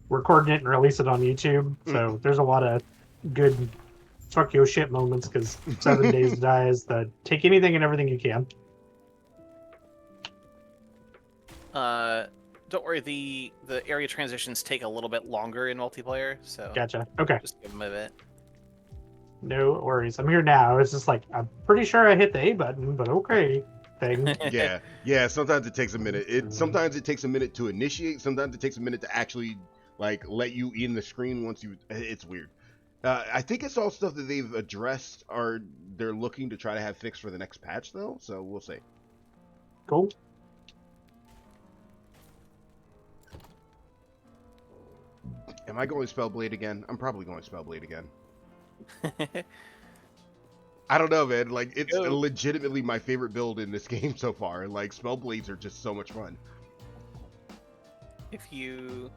recording it and releasing it on YouTube. So there's a lot of good fuck your shit moments because 7 Days to Die is the take anything and everything you can. Don't worry, the area transitions take a little bit longer in multiplayer, so Gotcha. Okay. just give them a bit. No worries. I'm here now. It's just like, I'm pretty sure I hit the A button, but okay. Thing. Yeah. Sometimes it takes a minute. Sometimes it takes a minute to initiate. Sometimes it takes a minute to actually like let you in the screen once you. It's weird. I think it's all stuff that they've addressed or they're looking to try to have fixed for the next patch, though. So we'll see. Cool. Am I going Spellblade again? I'm probably going Spellblade again. I don't know, man. Like, it's legitimately my favorite build in this game so far. Like, Spellblades are just so much fun. If you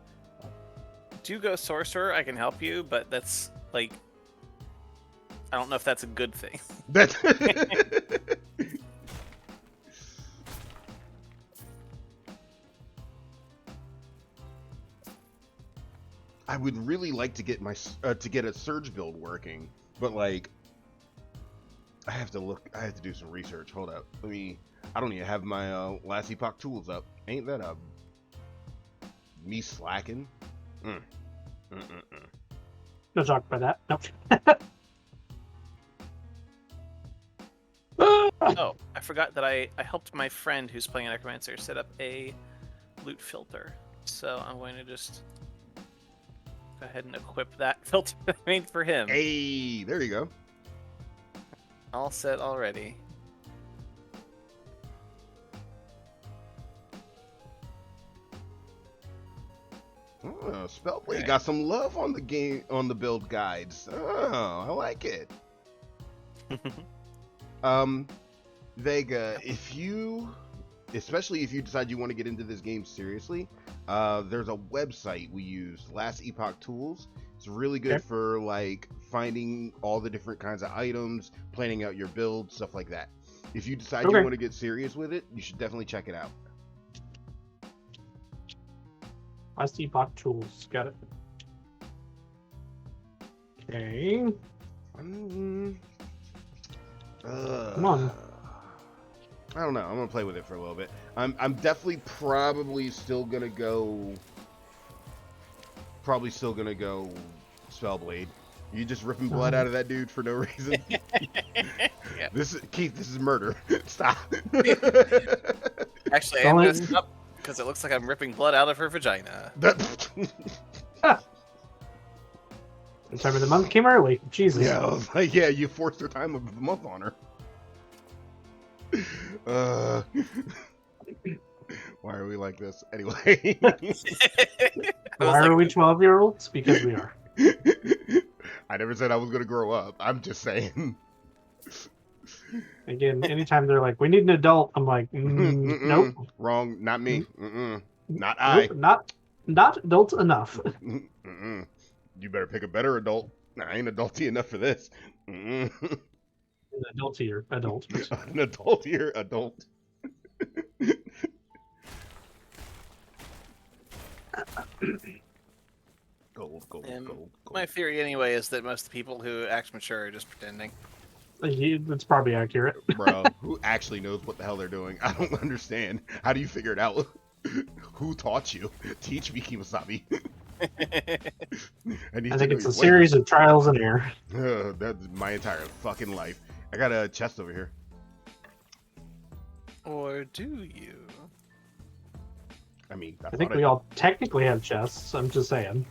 do go Sorcerer, I can help you, but that's, like... I don't know if that's a good thing. That's... I would really like to get my a surge build working, but like I have to do some research. Hold up. I don't even have my last epoch tools up. Ain't that a me slacking? No talk about that. Nope. Oh, I forgot that I helped my friend who's playing Necromancer set up a loot filter. So I'm going to just go ahead and equip that filter I made for him. Hey, there you go. All set already. Oh, Spellblade got some love on the build guides. Oh, I like it. Vega, especially if you decide you want to get into this game seriously, there's a website we use, Last Epoch Tools. It's really good for like finding all the different kinds of items, planning out your build, stuff like that. If you decide you want to get serious with it, you should definitely check it out. Last Epoch Tools. Got it. Okay. Come on. I don't know. I'm gonna play with it for a little bit. I'm definitely probably still gonna go Spellblade. You just ripping blood out of that dude for no reason. Yeah. This is murder. Stop. Actually, I messed up because it looks like I'm ripping blood out of her vagina. The time of the month came early. Jesus. Yeah, I was like, yeah, you forced the time of the month on her. Why are we like this? Anyway. Why are we 12-year-olds? Because we are. I never said I was going to grow up. I'm just saying. Again, anytime they're like, we need an adult, I'm like, nope. Wrong. Not me. Not I. Nope, not adult enough. You better pick a better adult. I ain't adulty enough for this. An adultier adult. An adultier adult. Gold. My theory, anyway, is that most of the people who act mature are just pretending. That's probably accurate. Bro, who actually knows what the hell they're doing? I don't understand. How do you figure it out? Who taught you? Teach me, Kimasabi. I think it's a series of trials and error. That's my entire fucking life. I got a chest over here. Or do you? I mean, I think we all technically have chests. I'm just saying.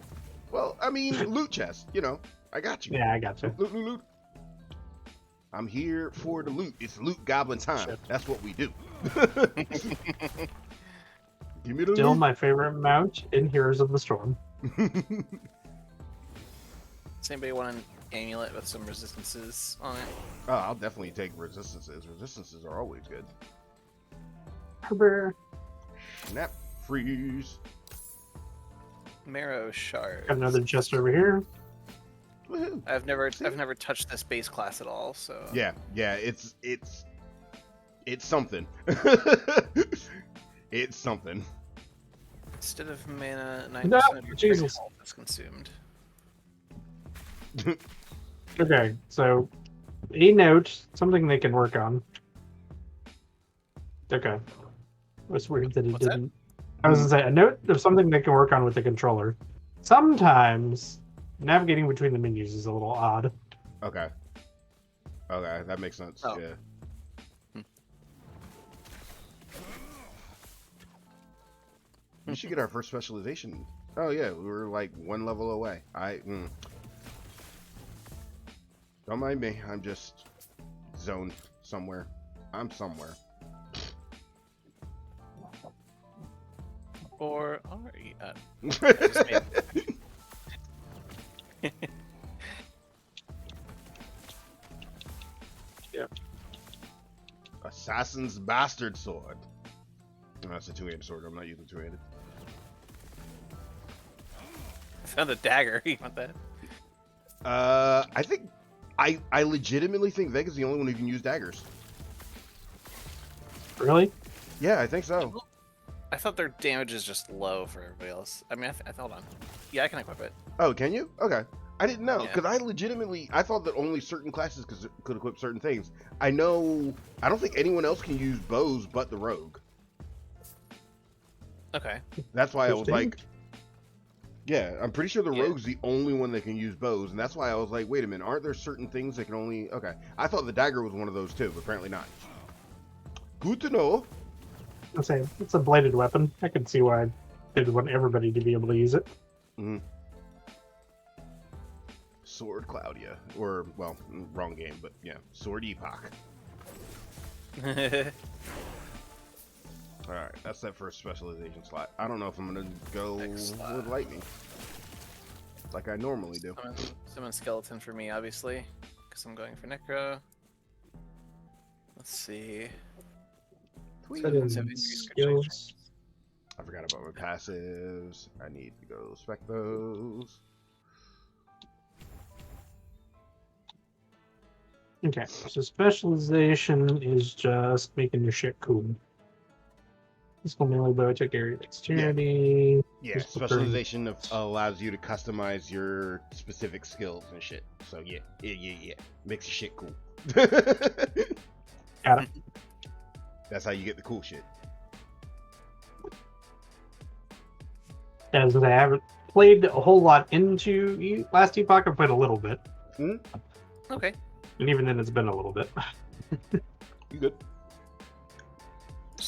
Well, I mean, loot chest. You know, I got you. Yeah, I got you. Loot. I'm here for the loot. It's loot goblin time. Shit. That's what we do. Give me the Still loot. my favorite mount in Heroes of the Storm. Does anybody want an amulet with some resistances on it? Oh, I'll definitely take resistances. Resistances are always good. Harbor. Snap. Freeze. Marrow shard. Got another chest over here. Woohoo. I've never touched this base class at all, so Yeah, it's something. It's something. Instead of mana, 9% No, of your Jesus. health is consumed. Okay, so a note, something they can work on. Okay. It's weird that it What's that? didn't. I was gonna say a note of something they can work on with the controller. Sometimes navigating between the menus is a little odd. Okay, that makes sense. Oh. Yeah. We should get our first specialization. Oh yeah, we were like one level away. Don't mind me. I'm just zoned somewhere. I'm somewhere. Or are you? Yeah. Assassin's Bastard Sword. Oh, that's a two-handed sword. I'm not using two-handed. I found a dagger. You want that? I think I legitimately think Vega's the only one who can use daggers. Really? Yeah, I think so. I thought their damage is just low for everybody else. I mean, hold on. Yeah, I can equip it. Oh, can you? Okay. I didn't know, Yeah. because I thought that only certain classes could equip certain things. I don't think anyone else can use bows but the rogue. Okay. That's why I was like, yeah, I'm pretty sure the Yeah. rogue's the only one that can use bows, and that's why I was like, wait a minute, aren't there certain things that can only, okay. I thought the dagger was one of those too, but apparently not. Good to know. I'm saying it's a bladed weapon. I can see why they'd want everybody to be able to use it. Mm-hmm. Sword Claudia, or, well, wrong game, but yeah, Sword Epoch. Alright, that's that first specialization slot. I don't know if I'm gonna go with lightning. Like I normally do. Summon skeleton for me, obviously. Because I'm going for Necro. Let's see. Set in 73 skills. I forgot about my passives. I need to go spec those. Okay, so specialization is just making your shit cool. This will melee bow, check area dexterity. Yeah, specialization allows you to customize your specific skills and shit. So yeah. Makes your shit cool. Got it. That's how you get the cool shit. As I haven't played a whole lot into Last Epoch, I've played a little bit. Okay. And even then, it's been a little bit. You good?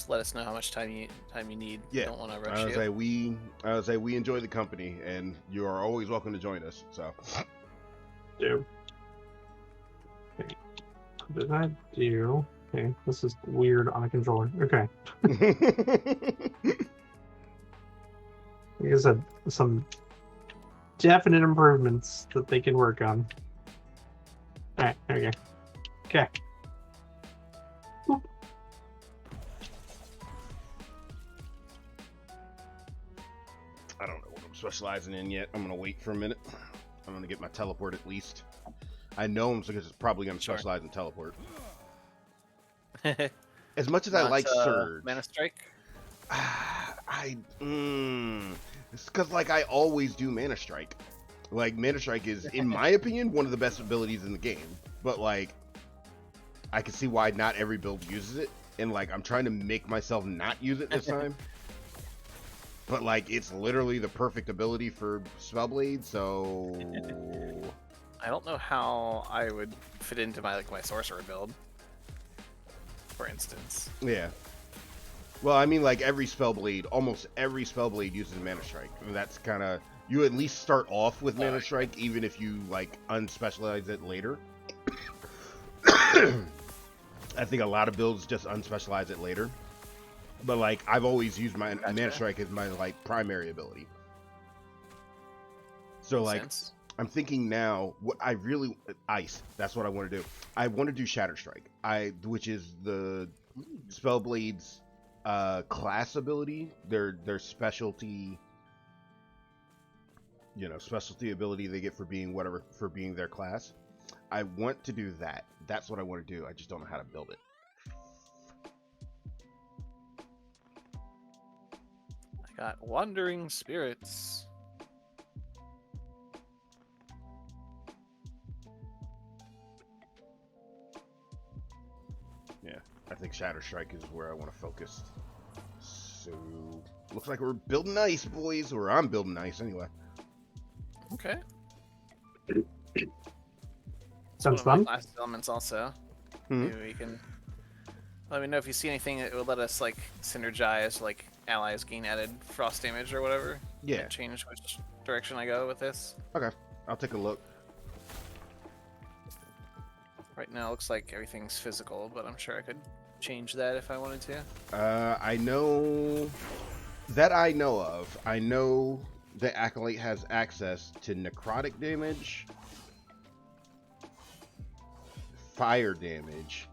just let us know how much time you need. Yeah, Don't want to rush I would you. say we enjoy the company, and you are always welcome to join us. So, Do. Okay. What did I do? Okay, this is weird on a controller. Okay. Like I said, some definite improvements that they can work on. Alright, there we go. Okay. Boop. I don't know what I'm specializing in yet. I'm gonna wait for a minute. I'm gonna get my teleport at least. I know I'm probably gonna specialize in teleport. As much as I like Surge, Mana Strike. it's because like I always do Mana Strike. Like Mana Strike is, in my opinion, one of the best abilities in the game. But like, I can see why not every build uses it, and like I'm trying to make myself not use it this time. But like, it's literally the perfect ability for Spellblade. So I don't know how I would fit into my sorcerer build, for instance. yeah. Well, I mean, like almost every Spellblade uses Mana Strike. That's kind of, you at least start off with Mana Strike, even if you like unspecialize it later. I think a lot of builds just unspecialize it later. But like, I've always used my Mana Strike as my like primary ability. So Makes like, sense. I'm thinking now, what I really Ice. That's what I want to do. I want to do Shatter Strike. Which is the Spellblade's class ability, their specialty, specialty ability they get for being their class. I want to do that. That's what I want to do. I just don't know how to build it. I got Wandering Spirits. Yeah, I think Shatter Strike is where I want to focus. So, looks like we're building nice, boys. Or I'm building nice, anyway. Okay. Sounds one of fun. my last elements also. Hmm. Maybe we can let me know if you see anything that would let us like synergize, like allies gain added frost damage or whatever. Yeah. And change which direction I go with this. Okay, I'll take a look. Right now it looks like everything's physical, but I'm sure I could change that if I wanted to. I know that I know of. I know the Acolyte has access to necrotic damage, fire damage,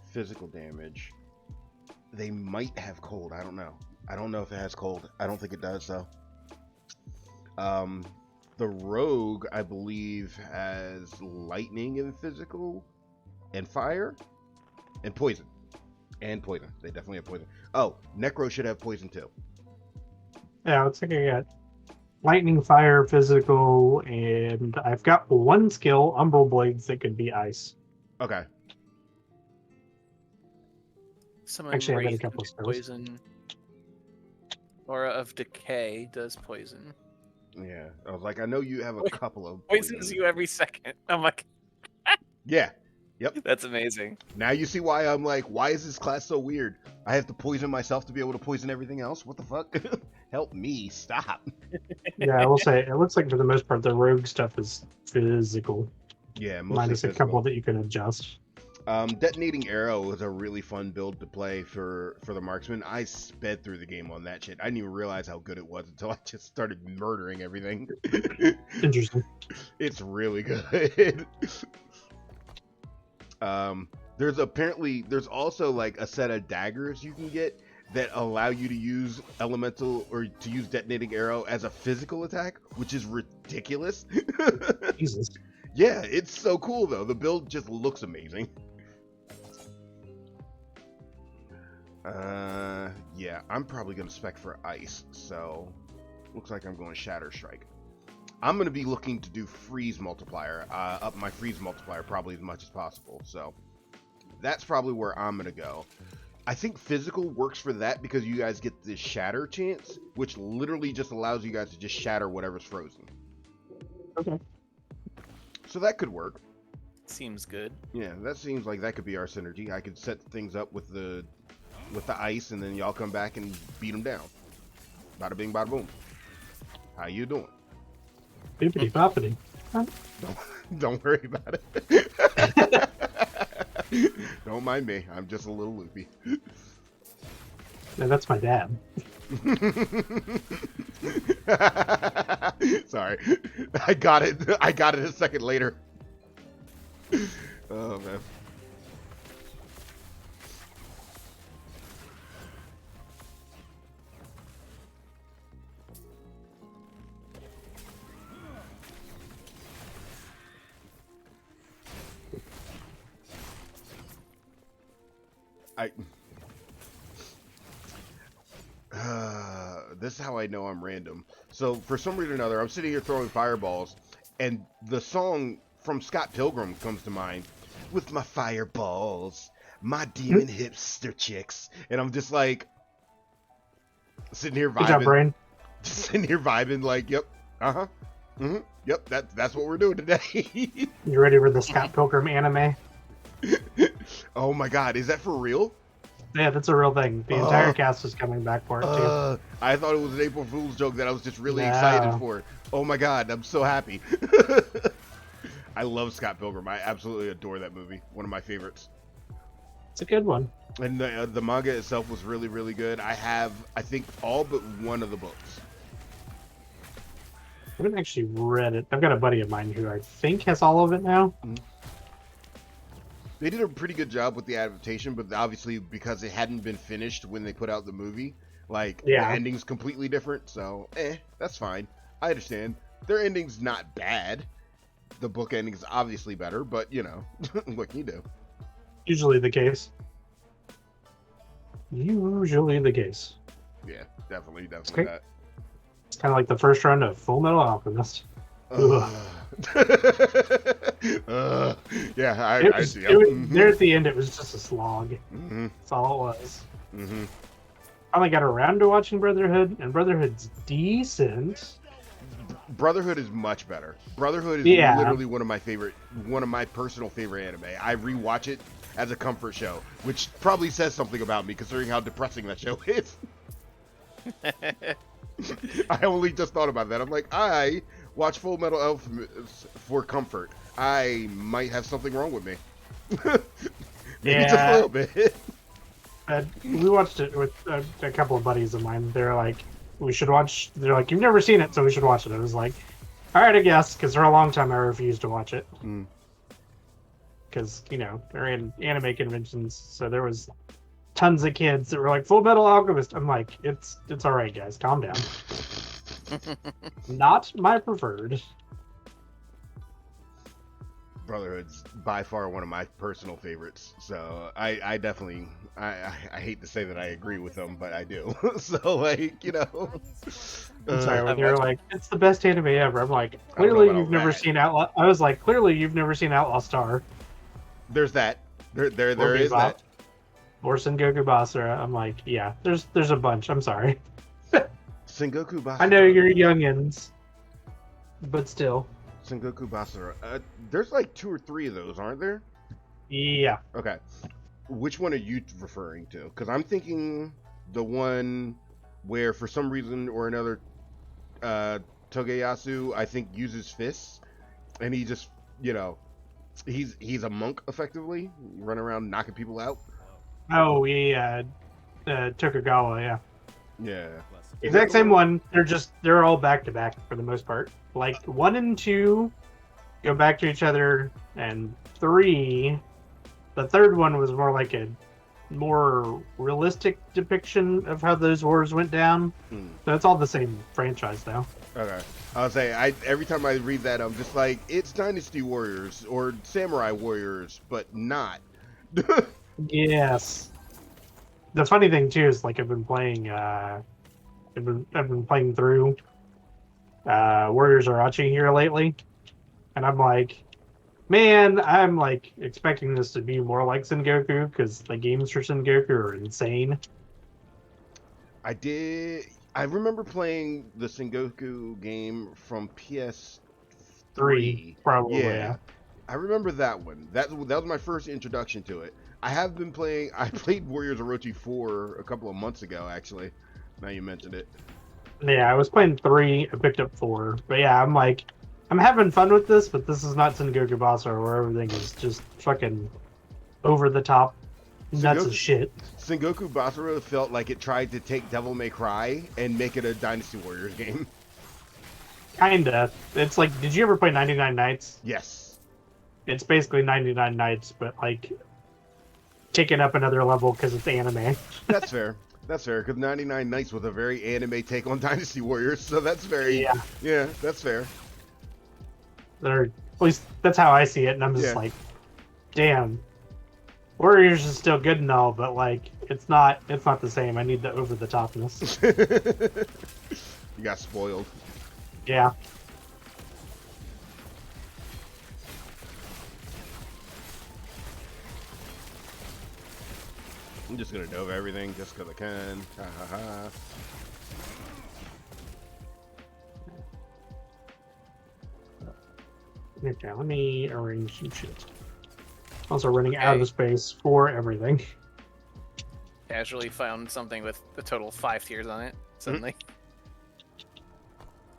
physical damage. They might have cold. I don't know. I don't know if it has cold. I don't think it does, though. The rogue, I believe, has lightning and physical, and fire, and poison. And poison. They definitely have poison. Oh, Necro should have poison too. Yeah, looks like I got lightning, fire, physical, and I've got one skill, Umbral Blades, that could be ice. Okay. Someone Actually, I got a Wraith couple can do spells. poison. Aura of Decay does poison. Yeah. I was like, I know you have a couple of Poisons poison. you every second. I'm like, Yeah. Yep. that's amazing. Now you see why I'm like, why is this class so weird? I have to poison myself to be able to poison everything else? What the fuck? Help me. Stop. Yeah, I will say, it looks like for the most part, the rogue stuff is physical. Yeah, mostly Minus a physical. couple that you can adjust. Detonating Arrow was a really fun build to play for the Marksman. I sped through the game on that shit. I didn't even realize how good it was until I just started murdering everything. Interesting. It's really good. There's also like a set of daggers you can get that allow you to use elemental or to use Detonating Arrow as a physical attack, which is ridiculous. Jesus. Yeah, it's so cool though. The build just looks amazing. Yeah, I'm probably gonna spec for ice, so looks like I'm going Shatter Strike. I'm gonna be looking to do freeze multiplier, up my freeze multiplier probably as much as possible. So that's probably where I'm gonna go. I think physical works for that because you guys get the shatter chance, which literally just allows you guys to just shatter whatever's frozen. Okay. So that could work. seems good. Yeah, that seems like that could be our synergy. I could set things up with the ice, and then y'all come back and beat them down. Bada bing, bada boom. How you doing? Bippity boppity. Don't worry about it. Don't mind me. I'm just a little loopy. Yeah, that's my dad. Sorry. I got it. I got it a second later. Oh, man. This is how I know I'm random. So for some reason or another, I'm sitting here throwing fireballs, and the song from Scott Pilgrim comes to mind. With my fireballs, my demon hipster chicks, and I'm just like sitting here vibing. Good job, Brain. Just sitting here vibing, like, yep, yep. That's what we're doing today. You ready for the Scott Pilgrim anime? Oh my God, is that for real? Yeah, that's a real thing. The entire cast is coming back for it too. I thought it was an April Fool's joke that I was just really No. excited for. Oh my God, I'm so happy. I love Scott Pilgrim. I absolutely adore that movie. One of my favorites. It's a good one. And the manga itself was really, really good. I have, I think, all but one of the books. I haven't actually read it. I've got a buddy of mine who I think has all of it now. They did a pretty good job with the adaptation, but obviously because it hadn't been finished when they put out the movie, like, the ending's completely different, so, that's fine. I understand. Their ending's not bad. The book ending's obviously better, but, you know, what can you do? Usually the case. Usually the case. Yeah, definitely Okay. that. It's kind of like the first run of Full Metal Alchemist. Yeah, I see. There at the end, it was just a slog. That's all it was. I only got around to watching Brotherhood, and Brotherhood's decent. Brotherhood is much better. Brotherhood is literally one of my personal favorite anime. I rewatch it as a comfort show, which probably says something about me considering how depressing that show is. I only just thought about that. I'm like, I watch Full Metal Alchemist for comfort. I might have something wrong with me. Maybe just a little bit. We watched it with a couple of buddies of mine. They're like, we should watch. They're like, you've never seen it, so we should watch it. I was like, all right, I guess, because for a long time I refused to watch it. Because, you know, they're in anime conventions, so there was tons of kids that were like, Full Metal Alchemist. I'm like, it's all right, guys, calm down. Not my preferred. Brotherhood's by far one of my personal favorites, so I definitely I hate to say that I agree with them, but I do. So, like, you know, I'm sorry, when you're like, it's the best anime ever. I'm like, clearly you've never seen Outlaw. I was like, clearly you've never seen Outlaw Star. There's that. There is that. Or Sengoku Basara. I'm like, yeah, there's a bunch. I'm sorry. Sengoku Basara. I know you're youngins, but still. Sengoku Basara. There's like 2 or 3 of those, aren't there? Yeah. Okay. Which one are you referring to? Because I'm thinking the one where, for some reason or another, Togeyasu, I think, uses fists, and he just, you know, he's a monk effectively, run around knocking people out. Oh yeah, Tokugawa. Yeah. Yeah. Exact same one. They're all back to back for the most part. Like 1 and 2 go back to each other, and 3, the third one was more like a more realistic depiction of how those wars went down. So it's all the same franchise though. Okay. I'll say, every time I read that, I'm just like, it's Dynasty Warriors or Samurai Warriors, but not. Yes. The funny thing too is, like, I've been playing through Warriors Arachi here lately, and I'm like, man, I'm like expecting this to be more like Sengoku because the games for Sengoku are insane. I remember playing the Sengoku game from PS3. Probably. Yeah. I remember that one. That was my first introduction to it. I have been playing. I played Warriors Orochi 4 a couple of months ago, actually. Now you mentioned it. Yeah, I was playing 3. I picked up 4. But yeah, I'm having fun with this, but this is not Sengoku Basara where everything is just fucking over the top nuts of shit. Sengoku Basara felt like it tried to take Devil May Cry and make it a Dynasty Warriors game. Kinda. It's like, did you ever play 99 Nights? Yes. It's basically 99 Nights, but like taken up another level because it's anime. That's fair. That's fair, because 99 Nights was a very anime take on Dynasty Warriors, so that's very... Yeah, that's fair. Or at least that's how I see it, and I'm just like, damn. Warriors is still good and all, but like it's not the same. I need the over the topness. You got spoiled. Yeah. I'm just gonna dove everything just because I can. Ha ha ha. Okay, let me arrange some shit. Also running out of space for everything. Casually found something with a total of 5 tiers on it, suddenly.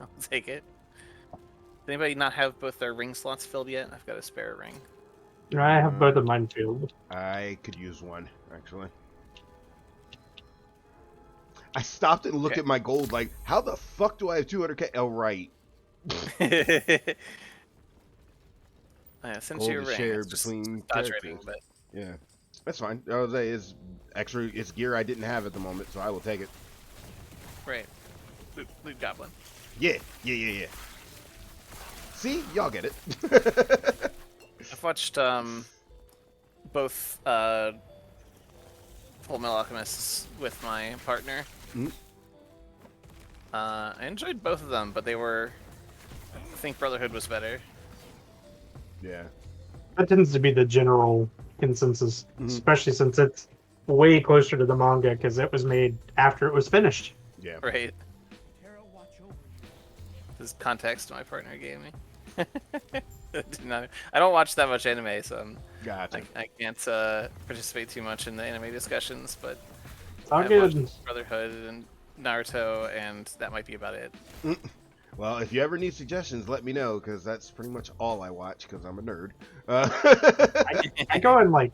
I'll take it. Does anybody not have both their ring slots filled yet? I've got a spare ring. I have both of mine filled. I could use one, actually. I stopped and looked at my gold like, how the fuck do I have 200k? Oh, right. Since you're shared between characters. But... Yeah, that's fine. I was say it's extra. It's gear I didn't have at the moment, so I will take it. Right, loot Goblin. Yeah. See, y'all get it. I've watched both Full Metal Alchemists with my partner. I enjoyed both of them, but they were. I think Brotherhood was better. Yeah. That tends to be the general consensus, especially since it's way closer to the manga because it was made after it was finished. Yeah. Right. This is context my partner gave me. I don't watch that much anime, so I can't participate too much in the anime discussions, but I've watched Brotherhood and Naruto, and that might be about it. Well, if you ever need suggestions, let me know, because that's pretty much all I watch, because I'm a nerd. I go in, like,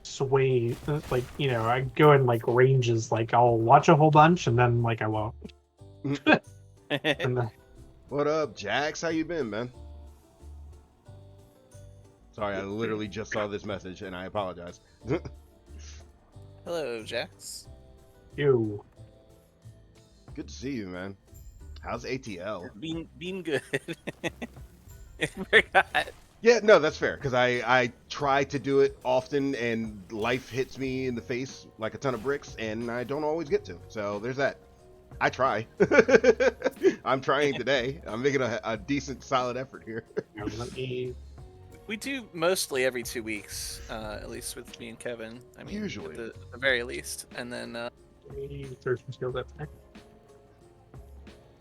sway, like, I go in, like, ranges. Like, I'll watch a whole bunch, and then, like, I won't. What up, Jax? How you been, man? Sorry, I literally just saw this message, and I apologize. Hello, Jax. Ew. Good to see you, man. How's ATL? Being good. Very hot. Yeah, no, that's fair, because I try to do it often, and life hits me in the face like a ton of bricks, and I don't always get to. So there's that. I try. I'm trying today. I'm making a decent, solid effort here. We do mostly every 2 weeks, at least with me and Kevin. I mean, usually. At the very least. And then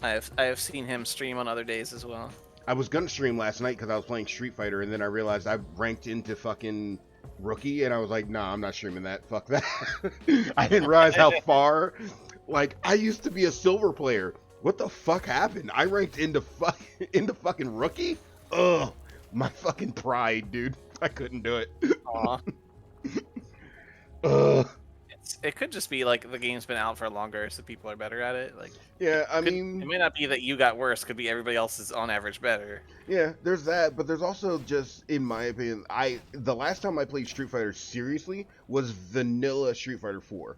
I have seen him stream on other days as well. I was gonna stream last night because I was playing Street Fighter, and then I realized I ranked into fucking rookie, and I was like, nah, I'm not streaming that. Fuck that. I didn't realize how far. Like, I used to be a silver player. What the fuck happened? I ranked into fucking rookie? Ugh, my fucking pride, dude. I couldn't do it. Aw. Ugh. It could just be like the game's been out for longer, so people are better at it. Like, yeah, I mean, it may not be that you got worse. Could be everybody else is on average better. Yeah, there's that, but there's also just, in my opinion, the last time I played Street Fighter seriously was vanilla Street Fighter 4.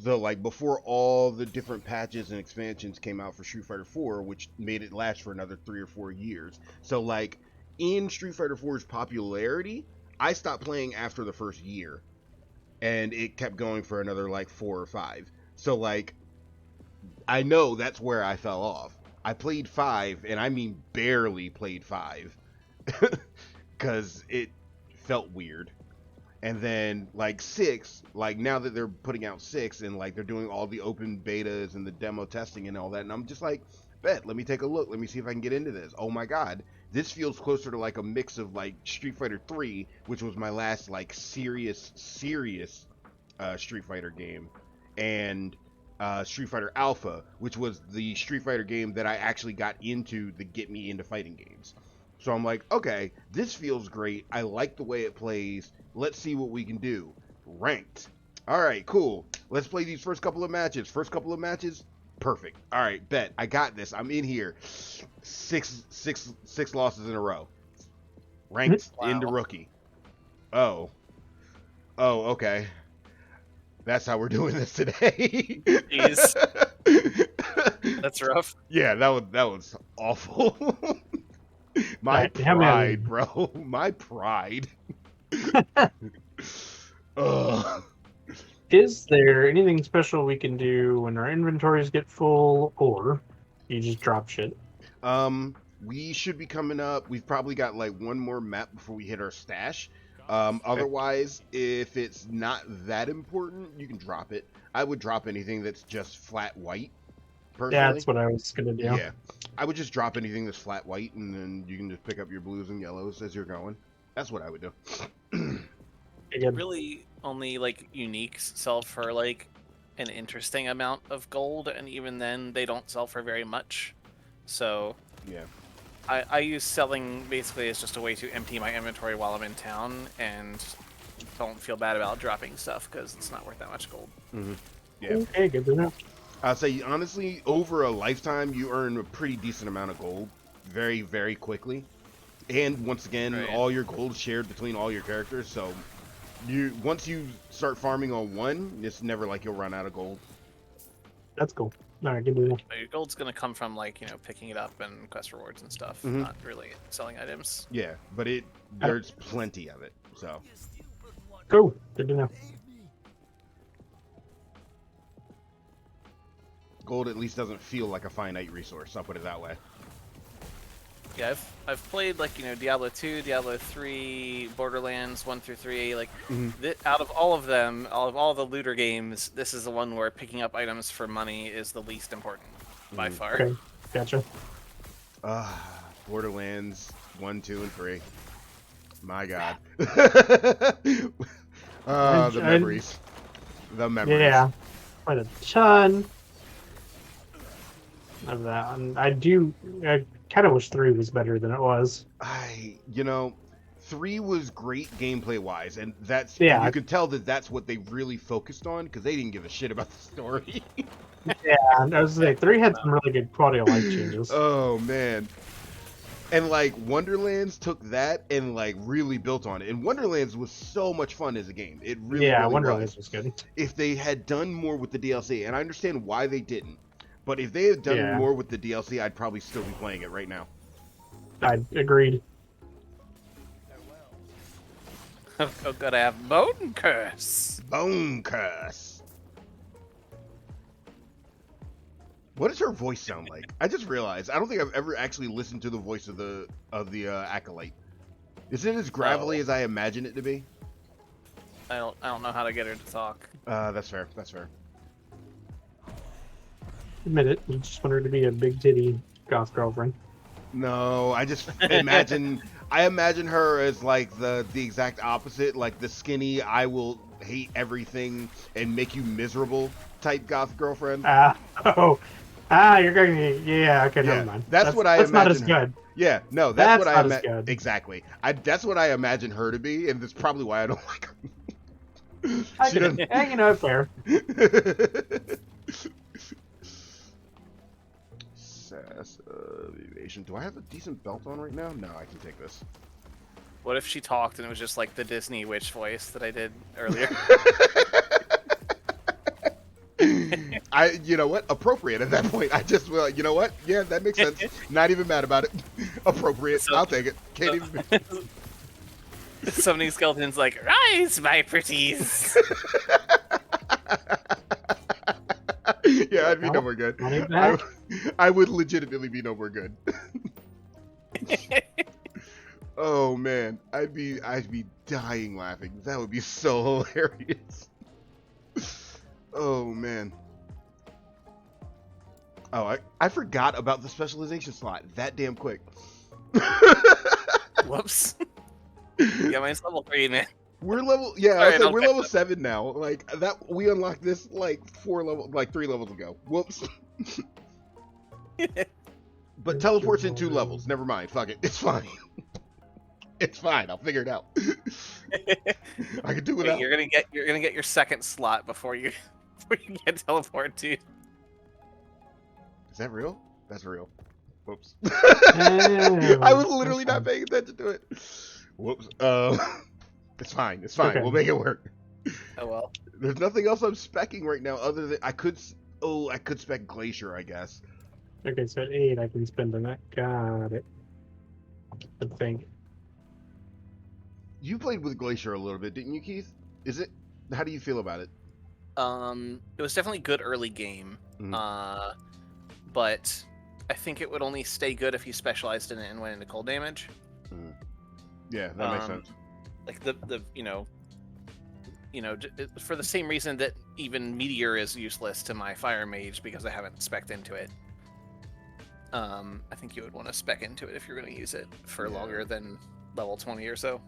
So like before all the different patches and expansions came out for Street Fighter 4, which made it last for another 3 or 4 years. So like in Street Fighter 4's popularity, I stopped playing after the first year. And it kept going for another like 4 or 5. So like, I know that's where I fell off. I played 5, and I mean barely played 5, because it felt weird. And then like 6, like now that they're putting out 6, and like they're doing all the open betas and the demo testing and all that, and I'm just like, bet, let me take a look, let me see if I can get into this. Oh my god, This feels closer to like a mix of like Street Fighter 3, which was my last like serious Street Fighter game, and Street Fighter Alpha, which was the Street Fighter game that I actually got into to get me into fighting games. So I'm like, okay, this feels great. I like the way it plays. Let's see what we can do. Ranked. All right, cool. Let's play these first couple of matches. First couple of matches, perfect. All right, bet. I got this. I'm in here. Six losses in a row. Ranked into rookie. Oh, okay. That's how we're doing this today. Jeez. That's rough. Yeah, that was awful. My Right, how many- pride, bro. My pride. Ugh. Is there anything special we can do when our inventories get full, or you just drop shit? We should be coming up. We've probably got like one more map before we hit our stash. Otherwise, if it's not that important, you can drop it. I would drop anything that's just flat white. Personally. Yeah, that's what I was gonna do. Yeah, I would just drop anything that's flat white, and then you can just pick up your blues and yellows as you're going. That's what I would do. Again, Really, only like uniques sell for like an interesting amount of gold, and even then, they don't sell for very much. So Yeah. I use selling basically as just a way to empty my inventory while I'm in town, and don't feel bad about dropping stuff because it's not worth that much gold. Mm-hmm. Yeah. okay, good to know. I'll say, honestly, over a lifetime, you earn a pretty decent amount of gold very, very quickly. And once again, Right. all your gold is shared between all your characters, so once you start farming on one, it's never like you'll run out of gold. That's cool. All right, good to know. Your gold's gonna come from like picking it up and quest rewards and stuff, Mhm. not really selling items. Yeah, but there's plenty of it, so. Cool, good to know. Gold at least doesn't feel like a finite resource, I'll put it that way. Yeah, I've played like Diablo 2, Diablo 3, Borderlands 1 through 3. Like out of all of them, out of all the looter games, this is the one where picking up items for money is the least important by far. Okay, gotcha. Borderlands 1, 2, and 3. My God. The memories. The memories. Yeah, quite a ton of that. And I kind of wish 3 was better than it was. 3 was great gameplay wise, and Yeah. you could tell that that's what they really focused on because they didn't give a shit about the story. Yeah, I was gonna say 3 had some really good quality of life changes. Oh man. And like Wonderlands took that and like really built on it. And Wonderlands was so much fun as a game. It really, yeah, really Wonderlands was good. If they had done more with the DLC, and I understand why they didn't, but if they had done more with the DLC, I'd probably still be playing it right now. I agreed. Oh, gotta have Bone Curse. Bone Curse. What does her voice sound like? I just realized I don't think I've ever actually listened to the voice of the acolyte. Is it as gravelly as I imagine it to be? I don't know how to get her to talk. That's fair. That's fair. Admit it. You just want her to be a big titty goth girlfriend. No, I just imagine her as like the exact opposite, like the skinny, I will hate everything and make you miserable type goth girlfriend. You're going to, yeah, okay, never mind. That's what I imagine. That's not as her. good. Yeah, no, that's what I imagine. Exactly. That's what I imagine her to be, and that's probably why I don't like her. Fair. Sass of evasion. Do I have a decent belt on right now? No, I can take this. What if she talked and it was just like the Disney witch voice that I did earlier? You know what? Appropriate at that point. I just will. You know what? Yeah, that makes sense. Not even mad about it. Appropriate. I'll take it. Can't even. Summoning skeletons like, rise, my pretties. Yeah, I'd be no more good. I would legitimately be no more good. Oh man, I'd be dying laughing. That would be so hilarious. Oh man. Oh, I forgot about the specialization slot that damn quick. Whoops. Yeah, mine's level 3, man. We're level, yeah, Sorry, I'll say don't we're catch level up. 7 now. Like that, we unlocked this like 3 levels ago. Whoops. But teleports in 2 levels. Never mind. Fuck it. It's fine. It's fine. I'll figure it out. I can do Wait, without. you're gonna get your second slot before you get teleported to. Is that real? That's real. Whoops. Damn, I was literally okay. not paying attention to it. Whoops. It's fine. It's fine. Okay. We'll make it work. Oh well. There's nothing else I'm specking right now other than I could. I could spec Glacier, I guess. Okay, so at 8 I can spend on that. Got it. I think. You played with Glacier a little bit, didn't you, Keith? Is it? How do you feel about it? It was definitely good early game. Mhm. But I think it would only stay good if you specialized in it and went into cold damage. Yeah, that makes sense. Like the for the same reason that even Meteor is useless to my Fire Mage because I haven't spec'd into it. I think you would want to spec into it if you're going to use it for longer than level 20 or so.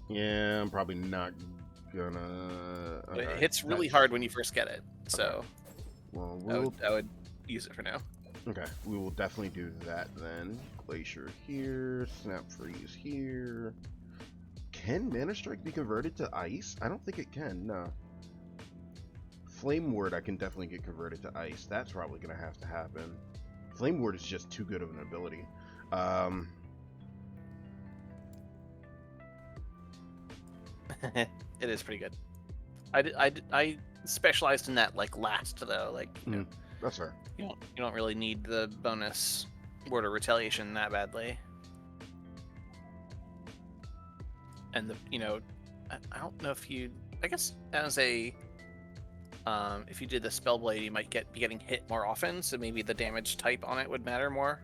Yeah, I'm probably not gonna. It hits really hard when you first get it, so well, I would use it for now. Okay, we will definitely do that then. Glacier here, Snap Freeze here. Can Mana Strike be converted to ice? I don't think it can, no. Flame Ward I can definitely get converted to ice. That's probably going to have to happen. Flame Ward is just too good of an ability. It is pretty good. I specialized in that like last though, like that's fair. You don't really need the bonus Word of Retaliation that badly. And I don't know if you. I guess as a if you did the Spellblade, you might be getting hit more often, so maybe the damage type on it would matter more.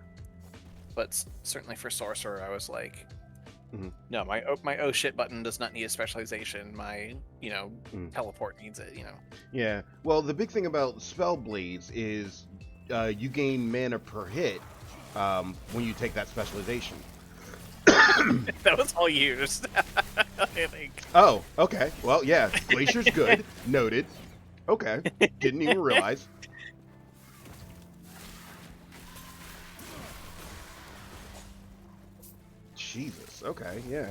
But certainly for Sorcerer, I was like, no, my oh shit button does not need a specialization. My teleport needs it. Yeah. Well, the big thing about Spellblades is you gain mana per hit when you take that specialization. That was all used. I think. Oh, okay. Well, yeah. Glacier's good. Noted. Okay. Didn't even realize. Jesus. Okay. Yeah.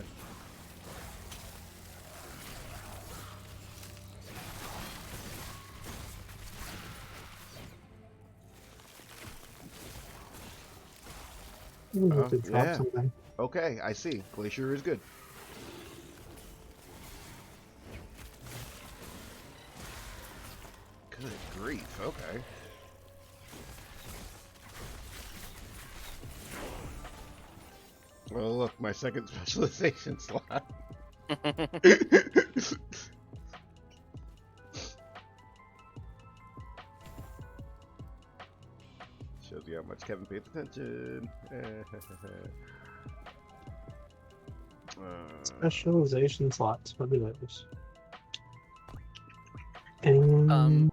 Yeah. Something. Okay, I see. Glacier is good. Good grief. Okay. Well, look, my second specialization slot. Shows you how much Kevin pays attention. Specialization slots. What are those?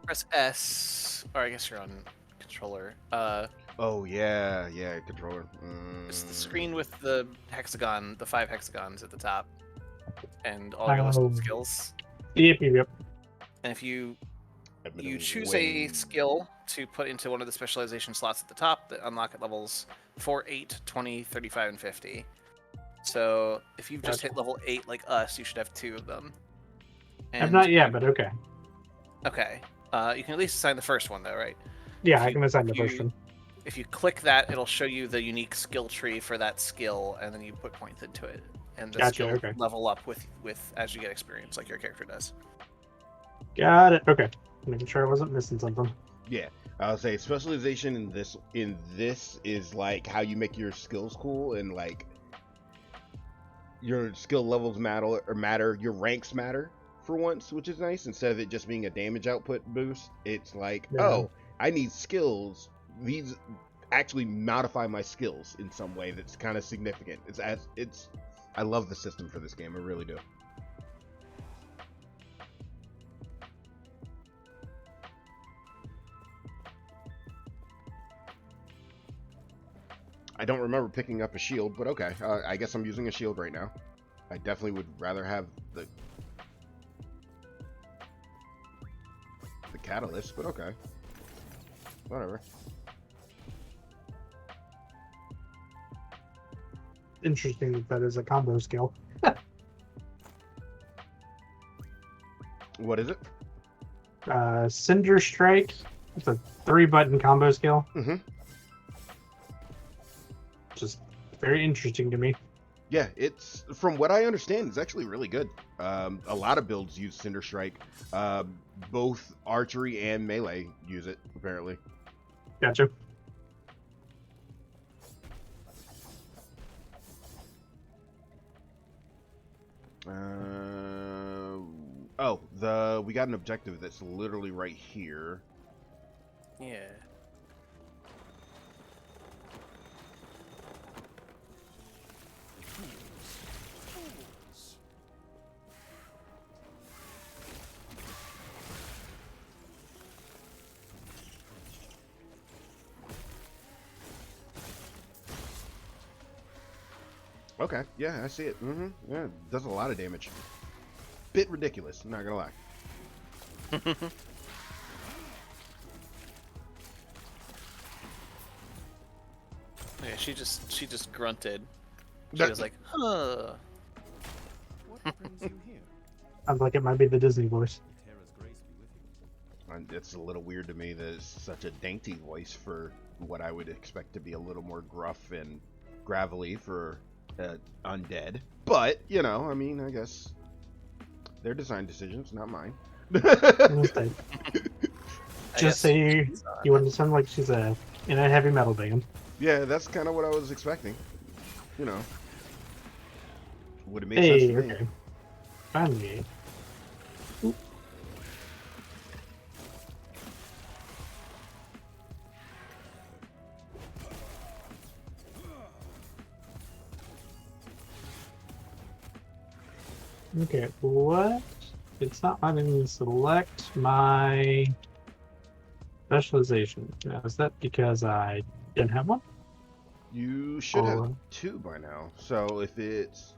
Press S, or I guess you're on controller. Oh yeah, controller. It's the screen with the hexagon, the 5 hexagons at the top, and all your list of skills. Yep. And if you choose a skill to put into one of the specialization slots at the top that unlock at levels 4, 8, 20, 35, and 50. So if you've just hit level 8 like us, you should have 2 of them. I've not yet, but okay. Okay. You can at least assign the first one though, right? Yeah, I can assign the first one. If you click that, it'll show you the unique skill tree for that skill, and then you put points into it. And the skill level up with as you get experience, like your character does. Got it. Okay. Making sure I wasn't missing something. Yeah. I'll say specialization in this is like how you make your skills cool, and like your skill levels matter, your ranks matter for once, which is nice. Instead of it just being a damage output boost, it's like, oh, I need skills. These actually modify my skills in some way that's kind of significant. I love the system for this game. I really do. I don't remember picking up a shield, but okay. I guess I'm using a shield right now. I definitely would rather have the catalyst, but okay. Whatever. Interesting that is a combo skill. What is it? Cinder Strike. It's a 3-button combo skill. Mm-hmm. Just very interesting to me. Yeah, it's, from what I understand, it's actually really good. A lot of builds use Cinder Strike. Both archery and melee use it, apparently. Gotcha. We got an objective that's literally right here. Yeah. Okay, yeah, I see it. Mm-hmm. Yeah, it does a lot of damage. Bit ridiculous, I'm not gonna lie. Yeah, she just grunted. She was like, huh. What brings you here? Sounds like it might be the Disney voice. Terra's grace be with you. And it's a little weird to me that it's such a dainty voice for what I would expect to be a little more gruff and gravelly for undead. But, you know, I mean, I guess they're design decisions, not mine. Just say you wouldn't sound like she's in a heavy metal band. Yeah, that's kind of what I was expecting. You know, would have made sense to me. Okay. Finally. Oop. Okay, what? It's not letting me select my specialization. Now, is that because I didn't have one? You should have 2 by now. So if it's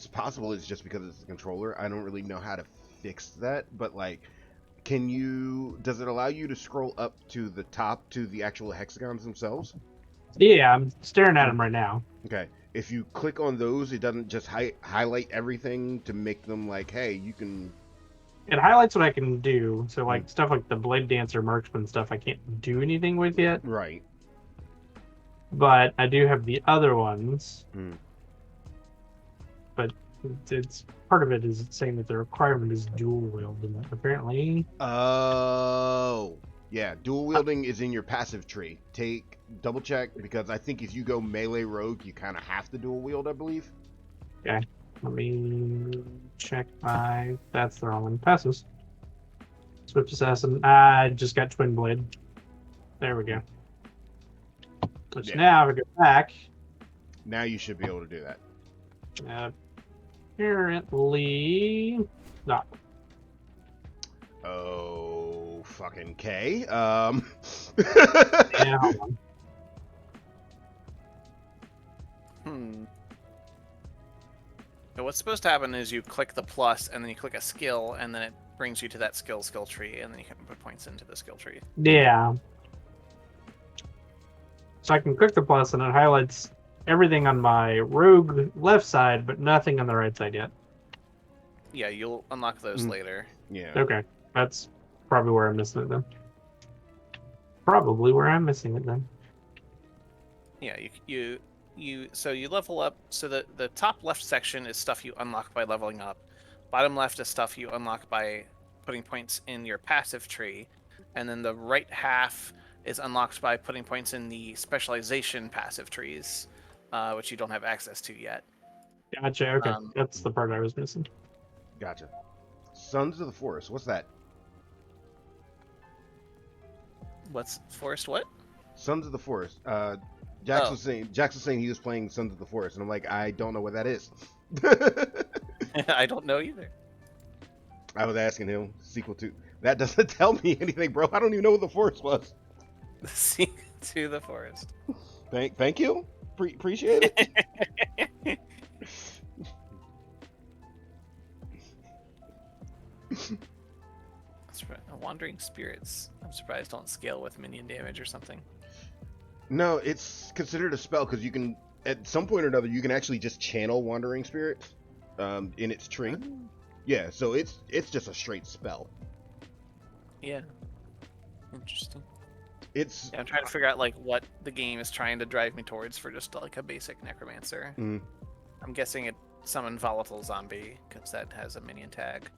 possible it's just because it's the controller. I don't really know how to fix that, but like, does it allow you to scroll up to the top to the actual hexagons themselves? Yeah, I'm staring at them right now. Okay. If you click on those, it doesn't just highlight everything to make them like, hey, you can... It highlights what I can do. So like stuff like the Blade Dancer Marksman stuff I can't do anything with yet. Right. But I do have the other ones. But it's part of it is saying that the requirement is dual wielding, apparently. Oh, yeah. Dual wielding is in your passive tree. Double check, because I think if you go melee rogue, you kind of have to dual wield, I believe. Okay. Let me check my... That's the wrong one. Passives. Swift Assassin. I just got Twin Blade. There we go. Which now we go back. Now you should be able to do that. Apparently not. Oh, fucking K. Yeah, hold on. So what's supposed to happen is you click the plus, and then you click a skill, and then it brings you to that skill tree, and then you can put points into the skill tree. Yeah. So I can click the plus, and it highlights everything on my rogue left side, but nothing on the right side yet. Yeah, you'll unlock those later. Yeah. Okay, that's probably where I'm missing it then. Probably where I'm missing it then. Yeah, so you level up. So the top left section is stuff you unlock by leveling up. Bottom left is stuff you unlock by putting points in your passive tree, and then the right half is unlocked by putting points in the specialization passive trees, which you don't have access to yet. Gotcha. Okay, that's the part I was missing. Gotcha. Sons of the Forest. What's that? What's Forest? What? Sons of the Forest. Jax was saying he was playing Sons of the Forest, and I'm like, I don't know what that is. I don't know either. I was asking him, sequel to... That doesn't tell me anything, bro. I don't even know what the forest was. The sequel to the Forest. Thank you. Appreciate it. Wandering spirits. I'm surprised don't scale with minion damage or something. No, it's considered a spell because you can, at some point or another, you can actually just channel wandering spirits in its tree. Yeah, so it's just a straight spell. Yeah. Interesting. It's. Yeah, I'm trying to figure out like what the game is trying to drive me towards for just like a basic necromancer. I'm guessing it summon volatile zombie because that has a minion tag,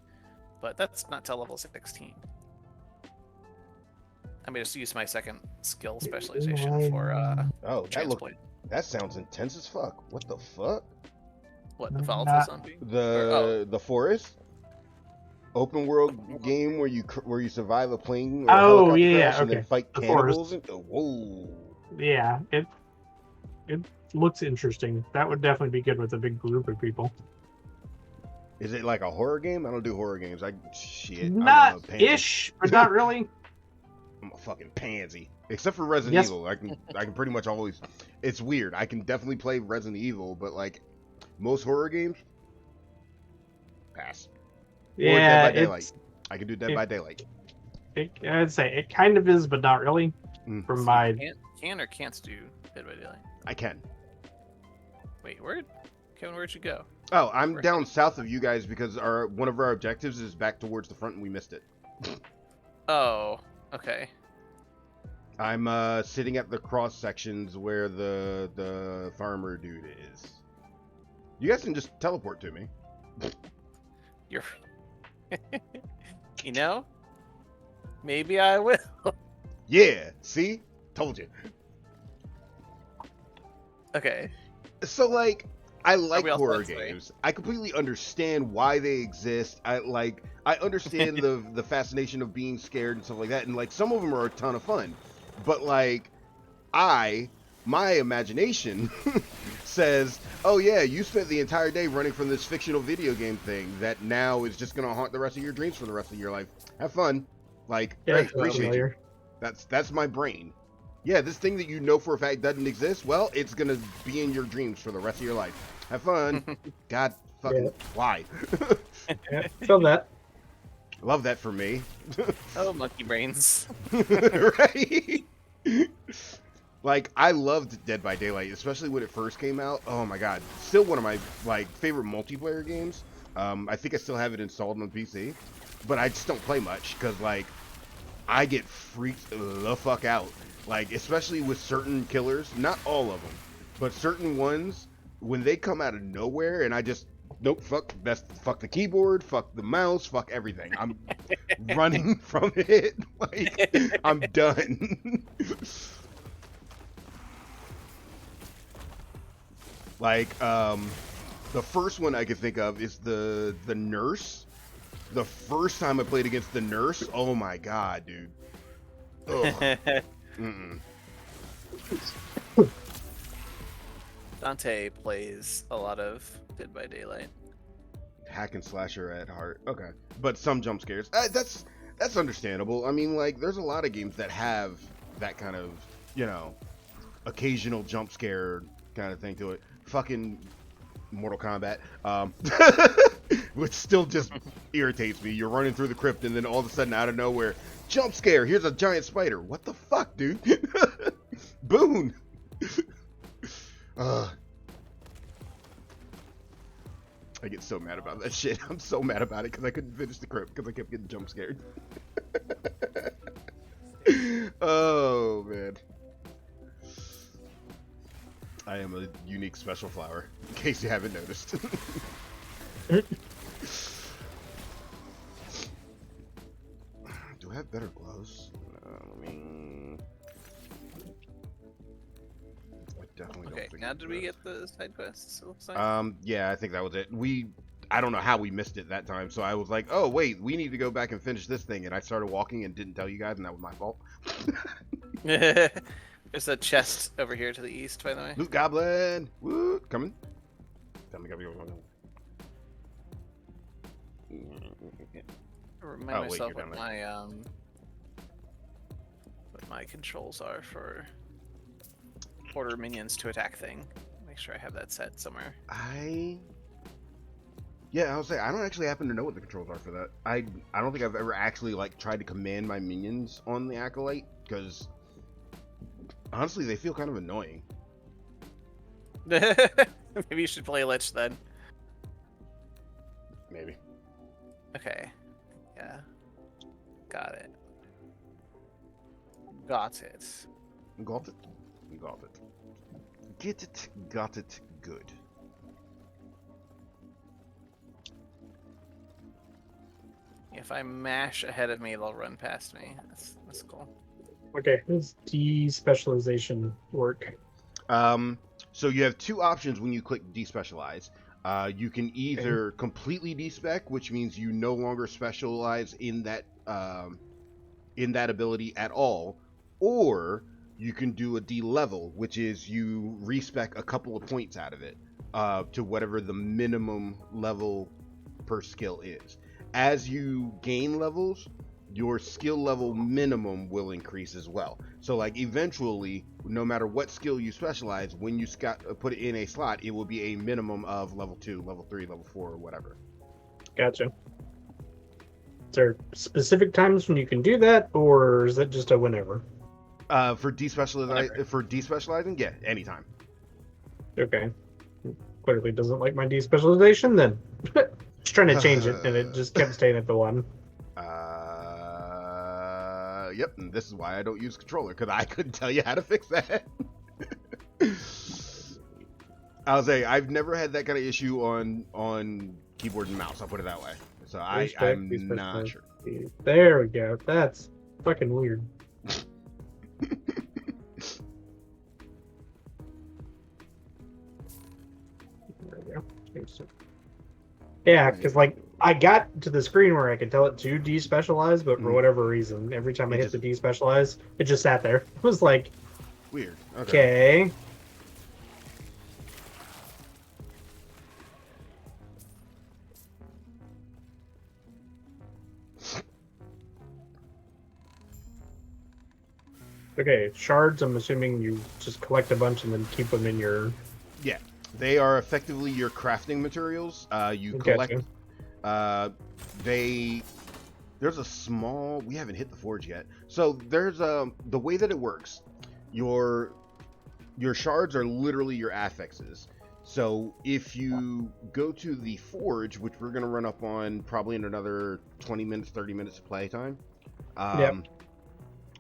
but that's not till level 16. I'm gonna just use my second skill specialization for Oh, transplant. that sounds intense as fuck. What the fuck? What, the volatile zombie? The forest open world game where you survive a plane or Oh, helicopter yeah, crash and okay. then fight The cannibals. forest. Whoa. Yeah, it looks interesting. That would definitely be good with a big group of people. Is it like a horror game? I don't do horror games. Shit. Not I'm a pansy. ish, but not really. I'm a fucking pansy. Except for Resident Yes. Evil. I can pretty much always. It's weird. I can definitely play Resident Evil, but like most horror games, pass. Or Yeah, Dead by Daylight. I can do Dead by Daylight. I'd say it kind of is, but not really. From So my you can or can't do Dead by Daylight. I can. Wait, Kevin, where'd you go? Oh, I'm Where- down south of you guys because one of our objectives is back towards the front and we missed it. Oh, okay. I'm sitting at the cross sections where the farmer dude is. You guys can just teleport to me. You're. You know, maybe I will. Yeah, see? Told you. Okay. So like I like we all horror friends, right? games. I completely understand why they exist. I understand the fascination of being scared and stuff like that, and like some of them are a ton of fun. But like my imagination says, "Oh yeah, you spent the entire day running from this fictional video game thing that now is just going to haunt the rest of your dreams for the rest of your life. Have fun." Like, yeah, great, that's appreciate you. familiar. That's my brain. Yeah, this thing that you know for a fact doesn't exist, well, it's gonna be in your dreams for the rest of your life. Have fun. God fucking why? Yeah, feel that. Love that for me. Oh, monkey brains. Right? Like, I loved Dead by Daylight, especially when it first came out. Oh my god. Still one of my like favorite multiplayer games. I think I still have it installed on PC. But I just don't play much because like I get freaked the fuck out. Like, especially with certain killers, not all of them, but certain ones, when they come out of nowhere and I just, nope, fuck the keyboard, fuck the mouse, fuck everything. I'm running from it. Like, I'm done. Like, the first one I could think of is the nurse. The first time I played against the nurse, oh my god, dude. Ugh. Mm-mm. Dante plays a lot of Dead by Daylight. Hack and slasher at heart. Okay, but some jump scares. That's understandable. I mean, like, there's a lot of games that have that kind of, you know, occasional jump scare kind of thing to it. Fucking Mortal Kombat, which still just irritates me. You're running through the crypt and then all of a sudden out of nowhere, jump scare, here's a giant spider. What the fuck, dude? Boone. I get so mad about that shit. I'm so mad about it because I couldn't finish the crypt because I kept getting jump scared. Oh man, I am a unique special flower, in case you haven't noticed. Do I have better gloves? I mean, I definitely don't Okay, think now I did do. we get the side quests? It looks like? Yeah, I think that was it. I don't know how we missed it that time, so I was like, oh wait, we need to go back and finish this thing, and I started walking and didn't tell you guys, and that was my fault. There's a chest over here to the east, by the way. Loot Goblin! Woo! Coming. Tell me, Remind Oh, wait, myself you're what down my controls are for order minions to attack thing. Make sure I have that set somewhere. Yeah, I'll say I don't actually happen to know what the controls are for that. I don't think I've ever actually like tried to command my minions on the Acolyte because honestly they feel kind of annoying. Maybe you should play Lich then. Maybe. Okay. Yeah. Got it. Got it. Got it. Got it. Get it. Got it. Good. If I mash ahead of me, they'll run past me. That's cool. Okay, how does despecialization work? So you have two options when you click despecialize. You can either completely despec, which means you no longer specialize in that ability at all, or you can do a D-level, which is you respec a couple of points out of it to whatever the minimum level per skill is. As you gain levels, your skill level minimum will increase as well. So like eventually, no matter what skill you specialize, when you put it in a slot, it will be a minimum of level 2, level 3, level 4, or whatever. Gotcha. Is there specific times when you can do that, or is that just a whenever? For despecializing, yeah, anytime. Okay. Clearly doesn't like my despecialization then. Just trying to change it, and it just kept staying at the one. Yep, and this is why I don't use controller, because I couldn't tell you how to fix that. I'll say, I've never had that kind of issue on keyboard and mouse, I'll put it that way. So I'm not sure. There we go. That's fucking weird. There we go. Yeah, because like I got to the screen where I could tell it to despecialize, but for whatever reason, every time I hit the despecialize, it just sat there. It was like weird. Okay. Okay, shards, I'm assuming you just collect a bunch and then keep them in your... Yeah, they are effectively your crafting materials. You collect... There's a small... We haven't hit the forge yet. So there's the way that it works. Your shards are literally your affixes. So if you go to the forge, which we're going to run up on probably in another 20 minutes, 30 minutes of playtime,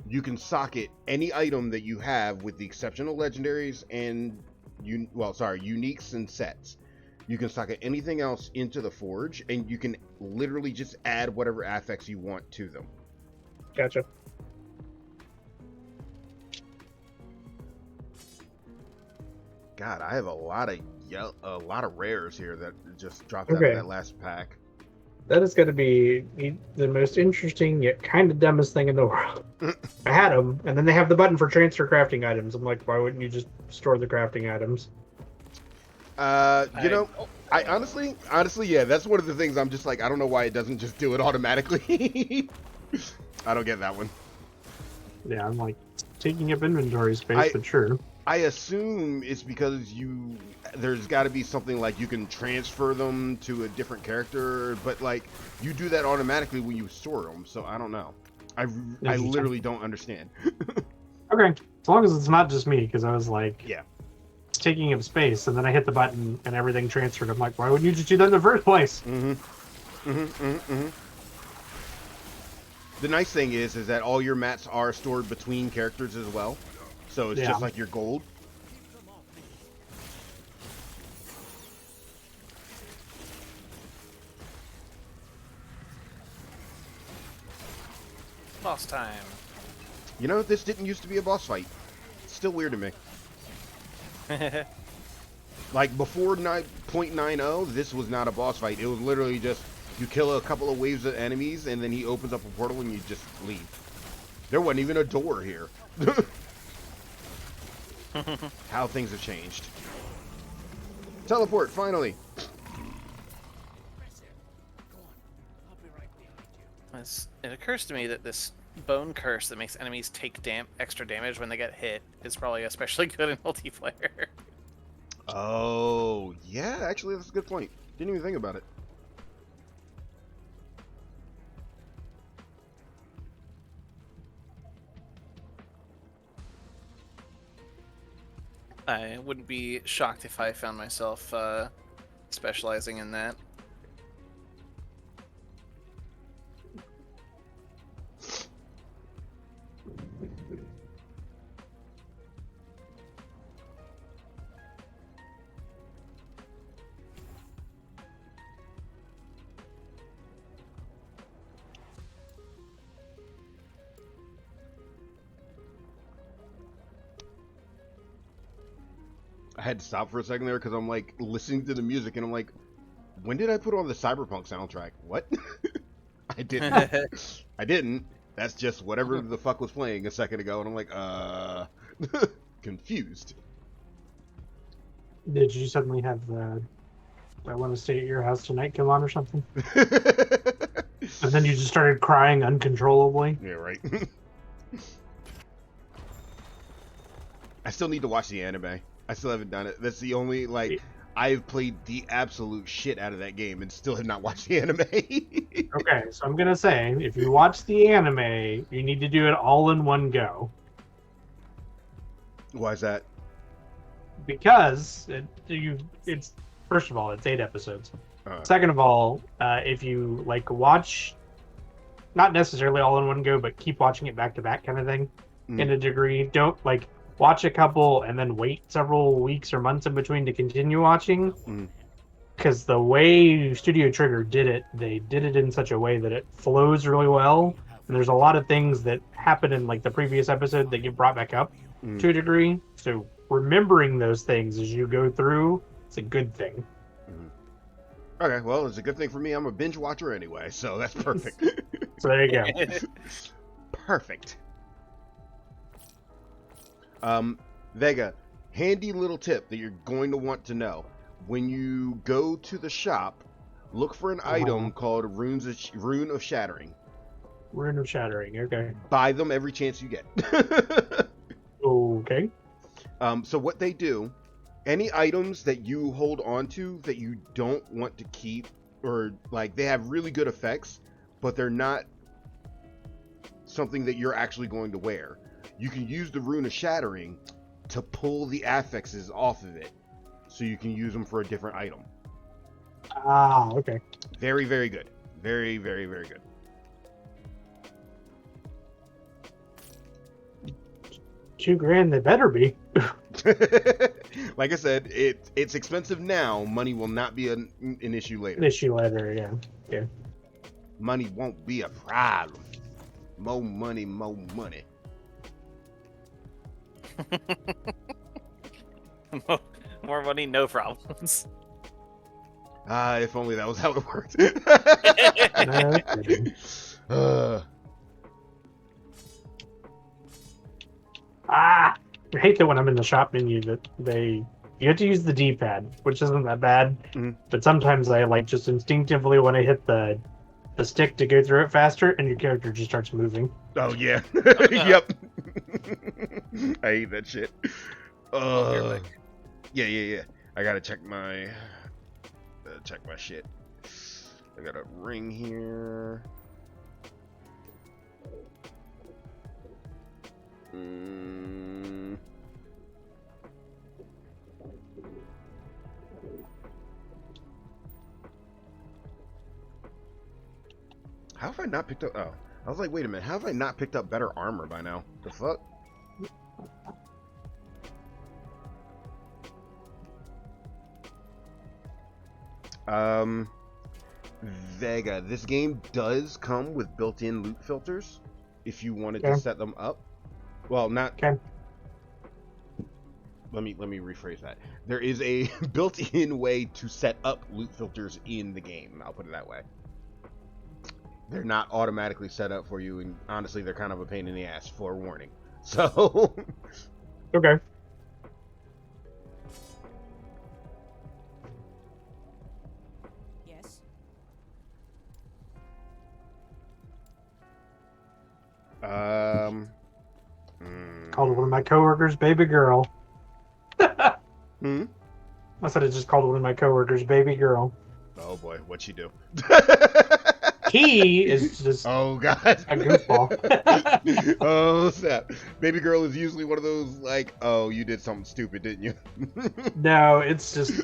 you can socket any item that you have with the exception of legendaries and uniques and sets. You can socket anything else into the forge, and you can literally just add whatever affix you want to them. Gotcha. God, I have a lot of rares here that just dropped out of that last pack. That is going to be the most interesting yet kind of dumbest thing in the world. I had them, and then they have the button for transfer crafting items. I'm like, why wouldn't you just store the crafting items? I honestly, yeah, that's one of the things I'm just like, I don't know why it doesn't just do it automatically. I don't get that one. Yeah, I'm like, taking up inventory space, but sure. I assume it's because there's got to be something like you can transfer them to a different character, but like you do that automatically when you store them. So I don't know. I literally don't understand. Okay, as long as it's not just me, because I was like, yeah, it's taking up space, and then I hit the button and everything transferred. I'm like, why wouldn't you just do that in the first place? The nice thing is that all your mats are stored between characters as well. So it's just like your gold. Boss time. You know, this didn't used to be a boss fight. It's still weird to me. Like before 9.90, this was not a boss fight. It was literally just you kill a couple of waves of enemies and then he opens up a portal and you just leave. There wasn't even a door here. How things have changed. Teleport, finally. It occurs to me that this Bone Curse that makes enemies take extra damage when they get hit is probably especially good in multiplayer. Oh, yeah, actually, that's a good point. Didn't even think about it. I wouldn't be shocked if I found myself specializing in that. I had to stop for a second there because I'm like listening to the music and I'm like, when did I put on the Cyberpunk soundtrack? What? I didn't. I didn't. That's just whatever the fuck was playing a second ago, and I'm like, confused. Did you suddenly have the I want to stay at your house tonight come on or something? And then you just started crying uncontrollably? Yeah, right. I still need to watch the anime. I still haven't done it. That's the only, like, I've played the absolute shit out of that game and still have not watched the anime. Okay, so I'm going to say, if you watch the anime, you need to do it all in one go. Why is that? Because it's first of all, it's 8 episodes. Second of all, if you like watch, not necessarily all in one go, but keep watching it back to back kind of thing, in a degree. Don't like watch a couple and then wait several weeks or months in between to continue watching. Because the way Studio Trigger did it, they did it in such a way that it flows really well. And there's a lot of things that happen in like the previous episode that get brought back up to a degree. So remembering those things as you go through, it's a good thing. Okay, well, it's a good thing for me. I'm a binge watcher anyway, so that's perfect. So there you go. Perfect. Vega, handy little tip that you're going to want to know. When you go to the shop, look for an item called Rune of Shattering. Rune of Shattering, okay. Buy them every chance you get. Okay. So what they do, any items that you hold on to that you don't want to keep, or like they have really good effects, but they're not something that you're actually going to wear, you can use the Rune of Shattering to pull the affixes off of it, so you can use them for a different item. Ah, okay. Very, very good. Very, very, very good. $2,000, they better be. Like I said, it's expensive now. Money will not be an issue later. An issue later, yeah. Yeah. Money won't be a problem. More money, more money. More money, no problems. If only that was how it worked. I hate that when I'm in the shop menu that you have to use the D-pad, which isn't that bad. But sometimes I like just instinctively want to hit the stick to go through it faster, and your character just starts moving. Oh yeah. Oh, no. Yep. I hate that shit. Yeah. I gotta check my shit. I got a ring here. How have I not picked up? Oh, I was like, wait a minute. How have I not picked up better armor by now? The fuck? Vega, this game does come with built-in loot filters if you wanted to set them up. Well, not. Okay. Let me rephrase that. There is a built-in way to set up loot filters in the game. I'll put it that way. They're not automatically set up for you, and honestly, they're kind of a pain in the ass. Forewarning. So. Okay. Called one of my coworkers baby girl. Hmm? I said I just called one of my coworkers baby girl. Oh boy, what'd she do? He is just Oh god. a goofball. Oh snap. Baby girl is usually one of those like, oh, you did something stupid, didn't you? No, it's just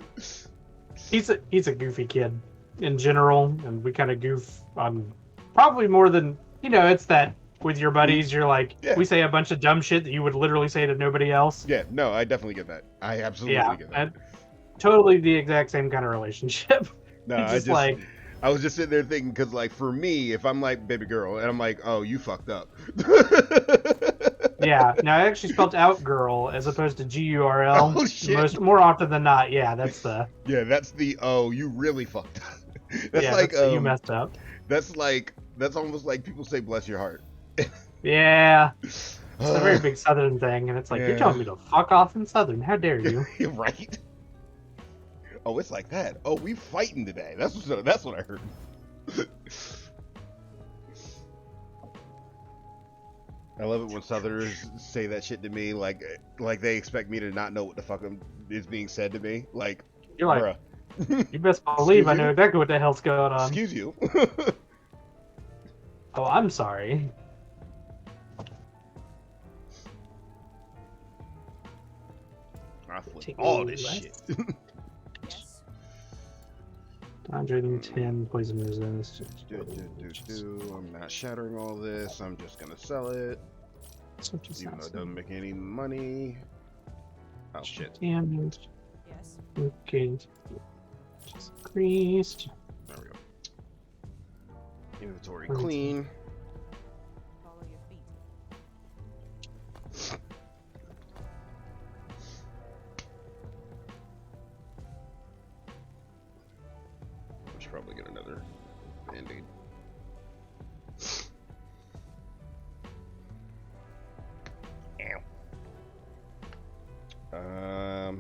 he's a goofy kid in general, and we kind of goof on probably more than it's that with your buddies, you're like Yeah. we say a bunch of dumb shit that you would literally say to nobody else. Yeah, no, I definitely get that. I absolutely get that. And totally the exact same kind of relationship. No, It's just I was just sitting there thinking, because like for me, if I'm like baby girl and I'm like, oh, you fucked up. yeah. Now I actually spelled out girl as opposed to GURL. Oh shit. More often than not, yeah, that's the that's the oh, you really fucked up. That's yeah, like that's the you messed up. That's almost like people say bless your heart. Yeah. It's a very big Southern thing, and it's like, Yeah. you're telling me to fuck off in Southern. How dare you? Right? Oh, it's like that. Oh, we fighting today. That's what I heard. I love it when Southerners say that shit to me, like they expect me to not know what the fuck is being said to me. Like, You're like, bruh. you best believe I Excuse know you? exactly what the hell's going on. Excuse you. Oh, I'm sorry. I flip Take all me this less. shit. Yes. 110 poison resist. I'm not shattering all this. I'm just gonna sell it, even though it doesn't make any money. Oh shit. Damage. Yes. Okay. Just increased. There we go. Inventory Where is it? clean. Follow your feet. I should probably get another band-aid. Ow.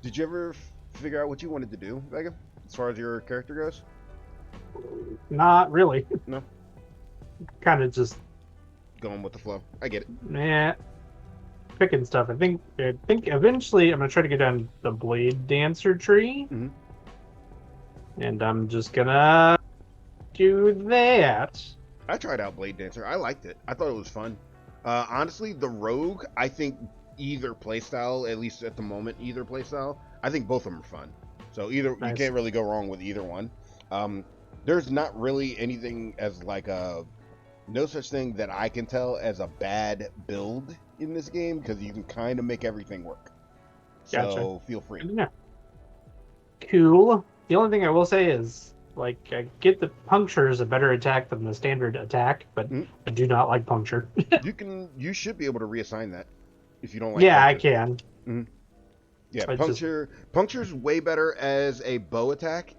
Did you ever figure out what you wanted to do, Vega, as far as your character goes? Not really. No. Kind of just Going with the flow. I get it. picking stuff. I think eventually I'm gonna try to get down the blade dancer tree, Mhm. and I'm just gonna do that. I tried out Blade Dancer. I liked it. I thought it was fun. Honestly, the Rogue, I think either playstyle, at least at the moment, either playstyle, I think both of them are fun. So you Nice. can't really go wrong with either one. There's not really anything as like no such thing that I can tell as a bad build in this game, because you can kind of make everything work. Gotcha. So feel free. Yeah. Cool. The only thing I will say is, like, I get that puncture is a better attack than the standard attack, but Mhm. I do not like puncture. You should be able to reassign that if you don't like. Yeah, puncture. I can. Yeah, I just- puncture's way better as a bow attack,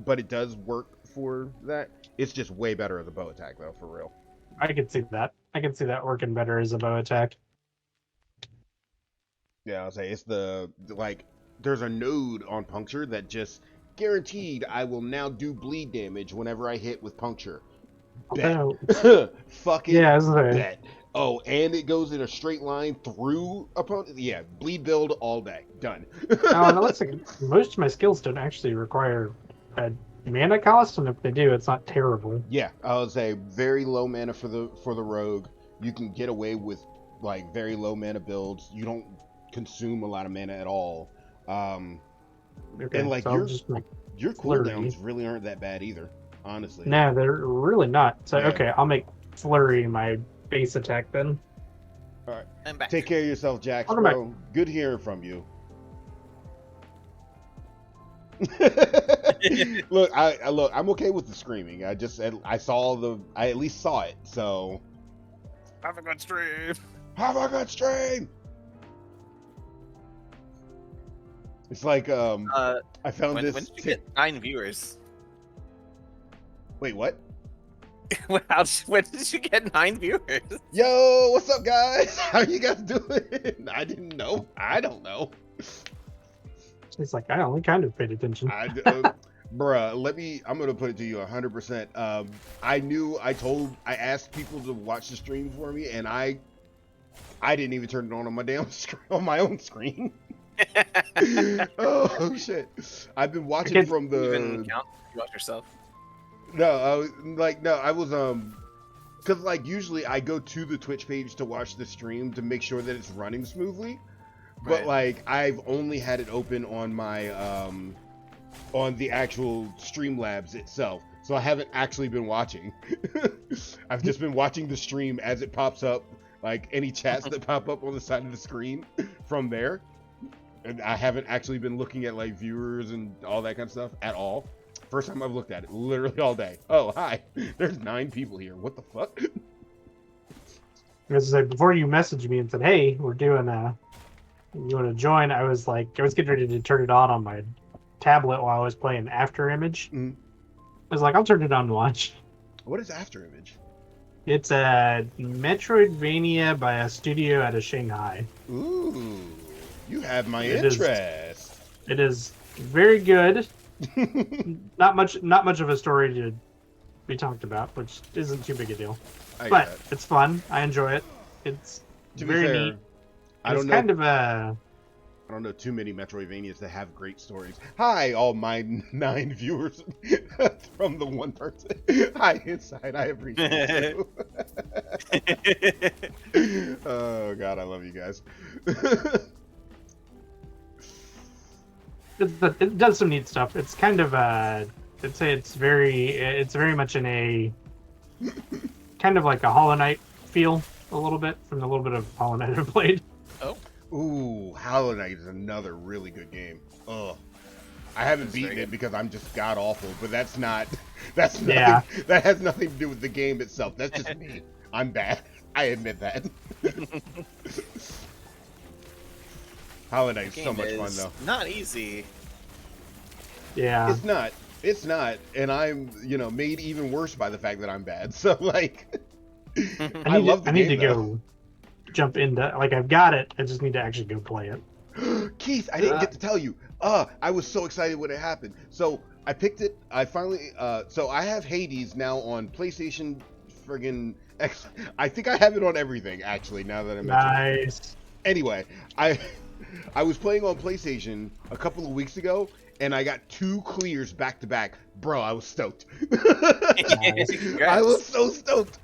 but it does work for that. It's just way better as a bow attack, though, for real. I can see that. I can see that working better as a bow attack. Yeah, I'll say it's there's a node on puncture that just guaranteed I will now do bleed damage whenever I hit with puncture. Bet. Although, Fucking yeah, I was gonna say, bet. Oh, and it goes in a straight line through opponent. Yeah, bleed build all day. Done. oh, and it looks like most of my skills don't actually require a mana cost, and if they do, it's not terrible. Yeah, I would say very low mana for the rogue. You can get away with like very low mana builds. You don't consume a lot of mana at all. Okay, And like so I'll just make your flurry. cooldowns really aren't that bad either, honestly. No, they're really not. So Yeah. okay, I'll make flurry my base attack then. I'm back. Take care of yourself, Jax, Welcome bro. Good hearing from you. Look, I'm okay with the screaming. I at least saw it, so Have a good stream. have a good stream. It's like I found When this. did you get 9 viewers? Wait, what? When did you get 9 viewers? Yo, what's up, guys? How you guys doing? I didn't know. I don't know. It's like I only kind of paid attention. Bruh, I'm gonna put it to you 100%. I asked people to watch the stream for me, and I didn't even turn it on my damn screen, on my own screen. Oh shit! I've been watching from You even the. count? You watch yourself? No, I was because like usually I go to the Twitch page to watch the stream to make sure that it's running smoothly, but Right. like I've only had it open on my on the actual Streamlabs itself, so I haven't actually been watching. I've just been watching the stream as it pops up, like any chats that pop up on the side of the screen from there, and I haven't actually been looking at like viewers and all that kind of stuff at all. First time I've looked at it, literally all day. Oh, hi. There's 9 people here. What the fuck? As I say, before you messaged me and said, "Hey, we're doing you want to join?" I was getting ready to turn it on my tablet while I was playing After Image. Mhm. I was like, "I'll turn it on to watch." What is After Image? It's a Metroidvania by a studio out of Shanghai. Ooh, you have my It is- interest. It is very good. Not much of a story to be talked about, which isn't too big a deal. I But get that. it's fun. I enjoy it. It's To be very fair, neat. I It's don't know. kind of a I don't know too many Metroidvanias that have great stories. Hi, all my 9 viewers from the one person. Hi, Inside. I appreciate you. Oh God, I love you guys. it does some neat stuff. It's kind of I'd say it's very much in a kind of like a Hollow Knight feel a little bit from the little bit of Hollow Knight I've played. Ooh, Hollow Knight is another really good game. Ugh. I haven't It's beaten very it good. because I'm just god awful, but that's nothing, Yeah. that has nothing to do with the game itself. That's just me. I'm bad. I admit that. Hollow Knight is so Game much fun is though. Not easy. Yeah. It's not. It's not. And I'm, made even worse by the fact that I'm bad. So like I love the I need game to though. go jump into I've got it. I just need to actually go play it. Keith, I didn't get to tell you. I was so excited when it happened. So I picked it. I finally. So I have Hades now on PlayStation. Friggin' X. I think I have it on everything actually. Now that I mention it. Nice. Anyway, I was playing on PlayStation a couple of weeks ago, and I got 2 clears back to back. Bro, I was stoked. I Congrats. was so stoked.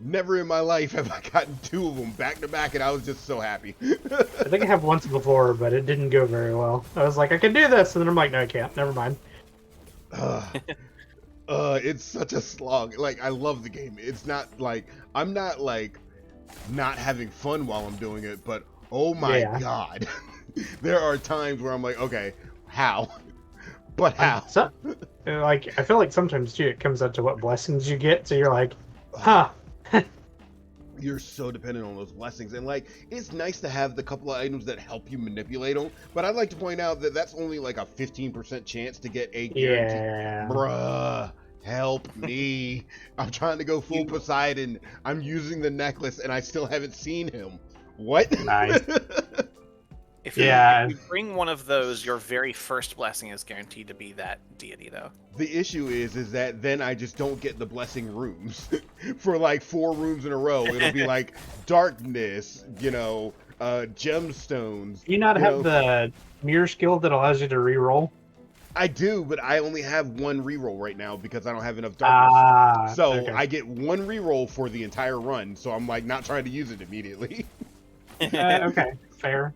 Never in my life have I gotten 2 of them back to back, and I was just so happy. I think I have once before, but it didn't go very well. I was like, I can do this, and then I'm like, no, I can't. Never mind. It's such a slog. Like, I love the game. It's not like I'm not like not having fun while I'm doing it, but oh my Yeah. god, there are times where I'm like, okay, how? But how? So, I feel like sometimes too, it comes out to what blessings you get. So you're like, huh. You're so dependent on those blessings, and like it's nice to have the couple of items that help you manipulate them, but I'd like to point out that that's only like a 15% chance to get a guaranteed. Yeah. Bruh, help me. I'm trying to go full Poseidon. I'm using the necklace and I still haven't seen him. What? Nice. If Yeah. you bring one of those, your very first blessing is guaranteed to be that deity, though. The issue is that then I just don't get the blessing rooms. For like 4 rooms in a row, it'll be like darkness, gemstones. Do you not you have know. the mirror skill that allows you to re-roll? I do, but I only have 1 reroll right now because I don't have enough darkness. Ah. So okay. I get 1 reroll for the entire run, so I'm like not trying to use it immediately. Okay. Fair.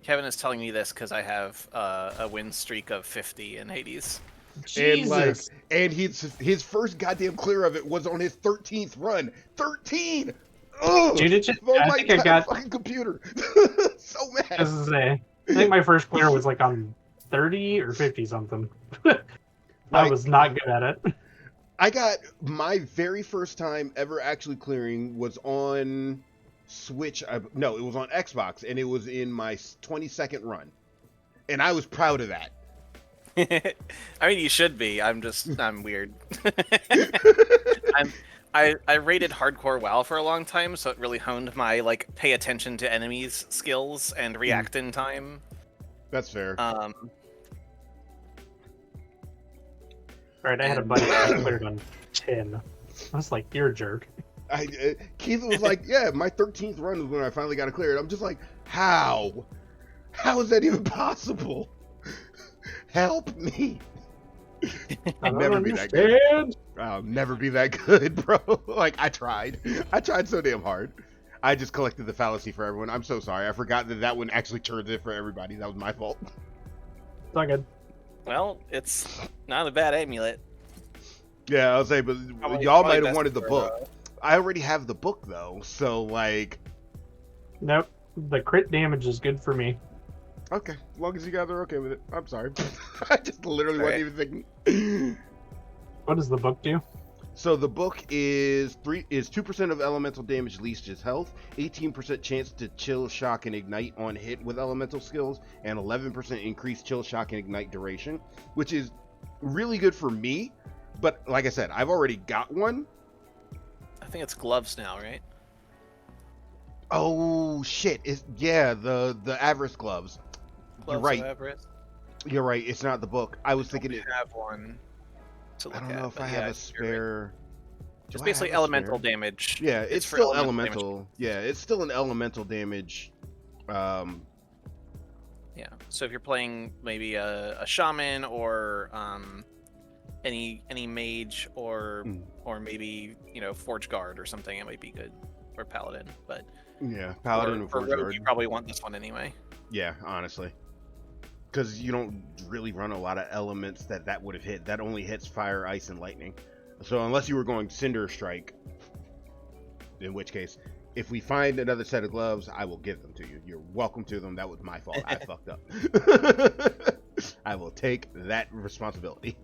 Kevin is telling me this because I have a win streak of 50 in Hades. Jesus. And his first goddamn clear of it was on his 13th run. 13. Ugh! Dude, Oh I my think I god, got. fucking computer. So mad. This is I think my first clear was like on 30 or 50 something. I Like- was not good at it. I got my very first time ever actually clearing was on Switch. No, it was on Xbox, and it was in my 22nd run, and I was proud of that. I mean, you should be. I'm weird. I rated hardcore WoW for a long time, so it really honed my pay attention to enemies skills and react in time. That's fair. Um, Right, I had a And, buddy that cleared on 10. I was like, you're a jerk. Keith was like, yeah, my 13th run was when I finally got it cleared. I'm just like, how? How is that even possible? Help me. I I'll don't never be that good. understand. I'll never be that good, bro. Like, I tried so damn hard. I just collected the fallacy for everyone. I'm so sorry. I forgot that one actually turned it for everybody. That was my fault. It's not good. well, it's not a bad amulet. Yeah, I'll say, but Probably- y'all probably might have best wanted the for, book. I already have the book, though. So, like, Nope. The crit damage is good for me. okay. As long as you guys are okay with it. I'm sorry. I just literally Right. wasn't even thinking. What does the book do? So the book is 2% of elemental damage leaches health, 18% chance to chill, shock, and ignite on hit with elemental skills, and 11% increased chill, shock, and ignite duration, which is really good for me. But like I said, I've already got one. I think it's gloves now, right? Oh shit! The Avarice gloves. Gloves of right. Avarice. You're right. It's not the book. I was thinking it. I have one to look I at. don't know if but I yeah, have a you're right. spare. Just Do I basically have a elemental spare? damage. Yeah, it's for still damage. elemental. Yeah, it's still an elemental damage. Yeah. So if you're playing maybe a shaman or any mage or Mm. or maybe forge guard or something, it might be good. Or paladin, but Yeah, paladin and for forge rogue, guard. you probably want this one anyway. Yeah, honestly, because you don't really run a lot of elements that would have hit. That only hits fire, ice, and lightning. So unless you were going cinder strike, in which case, if we find another set of gloves, I will give them to you. You're welcome to them. That was my fault. I fucked up. I will take that responsibility.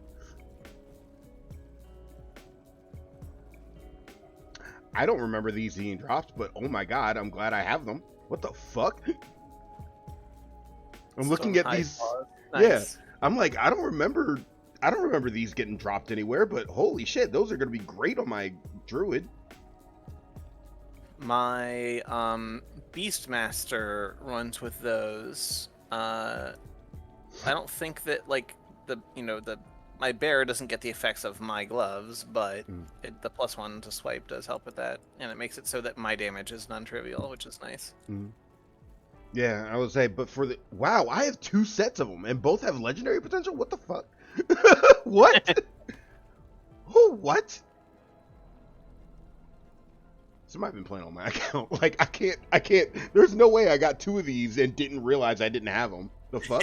I don't remember these being dropped, but oh my god, I'm glad I have them. What the fuck? I'm looking Stone at high these. claws. Yeah. Nice. I'm like, I don't remember these getting dropped anywhere, but holy shit, those are gonna be great on my druid. My Beastmaster runs with those. I don't think that like the my bear doesn't get the effects of my gloves, but the +1 to swipe does help with that, and it makes it so that my damage is non-trivial, which is nice. Yeah, I would say, but for the wow, I have 2 sets of them, and both have legendary potential. What the fuck? What? Oh, what? Somebody been playing on my account. Like, I can't. There's no way I got 2 of these and didn't realize I didn't have them. The fuck?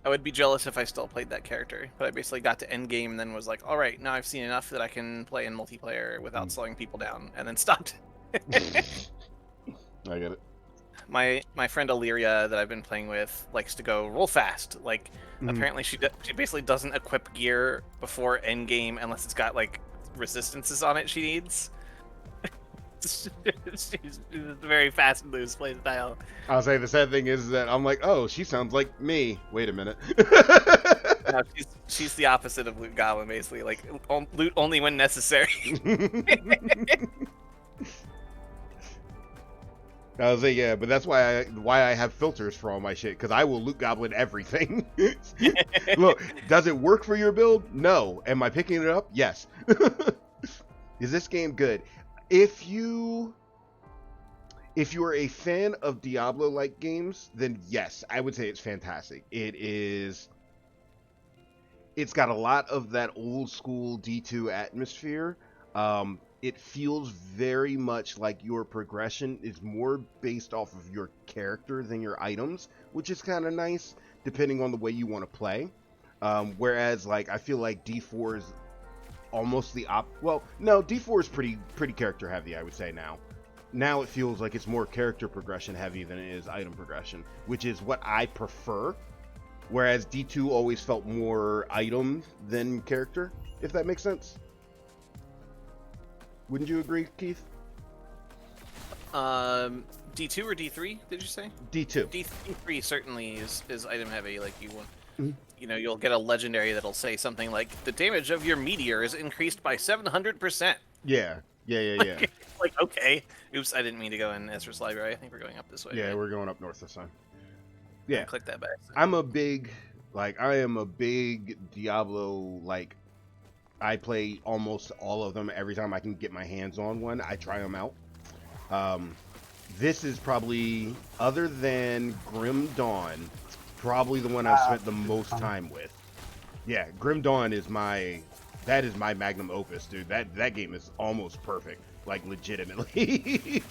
I would be jealous if I still played that character, but I basically got to endgame and then was like, all right, now I've seen enough that I can play in multiplayer without slowing people down, and then stopped. I get it. My friend Illyria that I've been playing with likes to go real fast. Like, apparently she basically doesn't equip gear before endgame unless it's got like resistances on it she needs. She's a very fast and loose play style. I'll say the sad thing is that I'm like, oh, she sounds like me. Wait a minute. No, she's the opposite of Loot Goblin, basically. Like, loot only when necessary. I was like, yeah, but that's why I have filters for all my shit, because I will loot goblin everything. Look, does it work for your build? No. Am I picking it up? Yes. Is this game good? If you are a fan of Diablo-like games, then yes, I would say it's fantastic. It's got a lot of that old school D2 atmosphere. It feels very much like your progression is more based off of your character than your items, which is kind of nice, depending on the way you want to play. Whereas, like, I feel like D4 is almost the well, no, D4 is pretty character heavy, I would say now. Now it feels like it's more character progression heavy than it is item progression, which is what I prefer. Whereas D2 always felt more item than character, if that makes sense. Wouldn't you agree, Keith? D2 or D3, did you say? D2. D3 certainly is item heavy. Like, you want, you'll get a legendary that'll say something like, the damage of your meteor is increased by 700%. Yeah. Like, okay. Oops, I didn't mean to go in Ezra's library. I think we're going up this way. Yeah, right? we're going up north this time. Yeah. Click that back. I am a big Diablo, like, I play almost all of them. Every time I can get my hands on one, I try them out. This is probably, other than Grim Dawn, probably the one I've spent the most time with. Yeah, Grim Dawn is my magnum opus, dude. That game is almost perfect, like legitimately.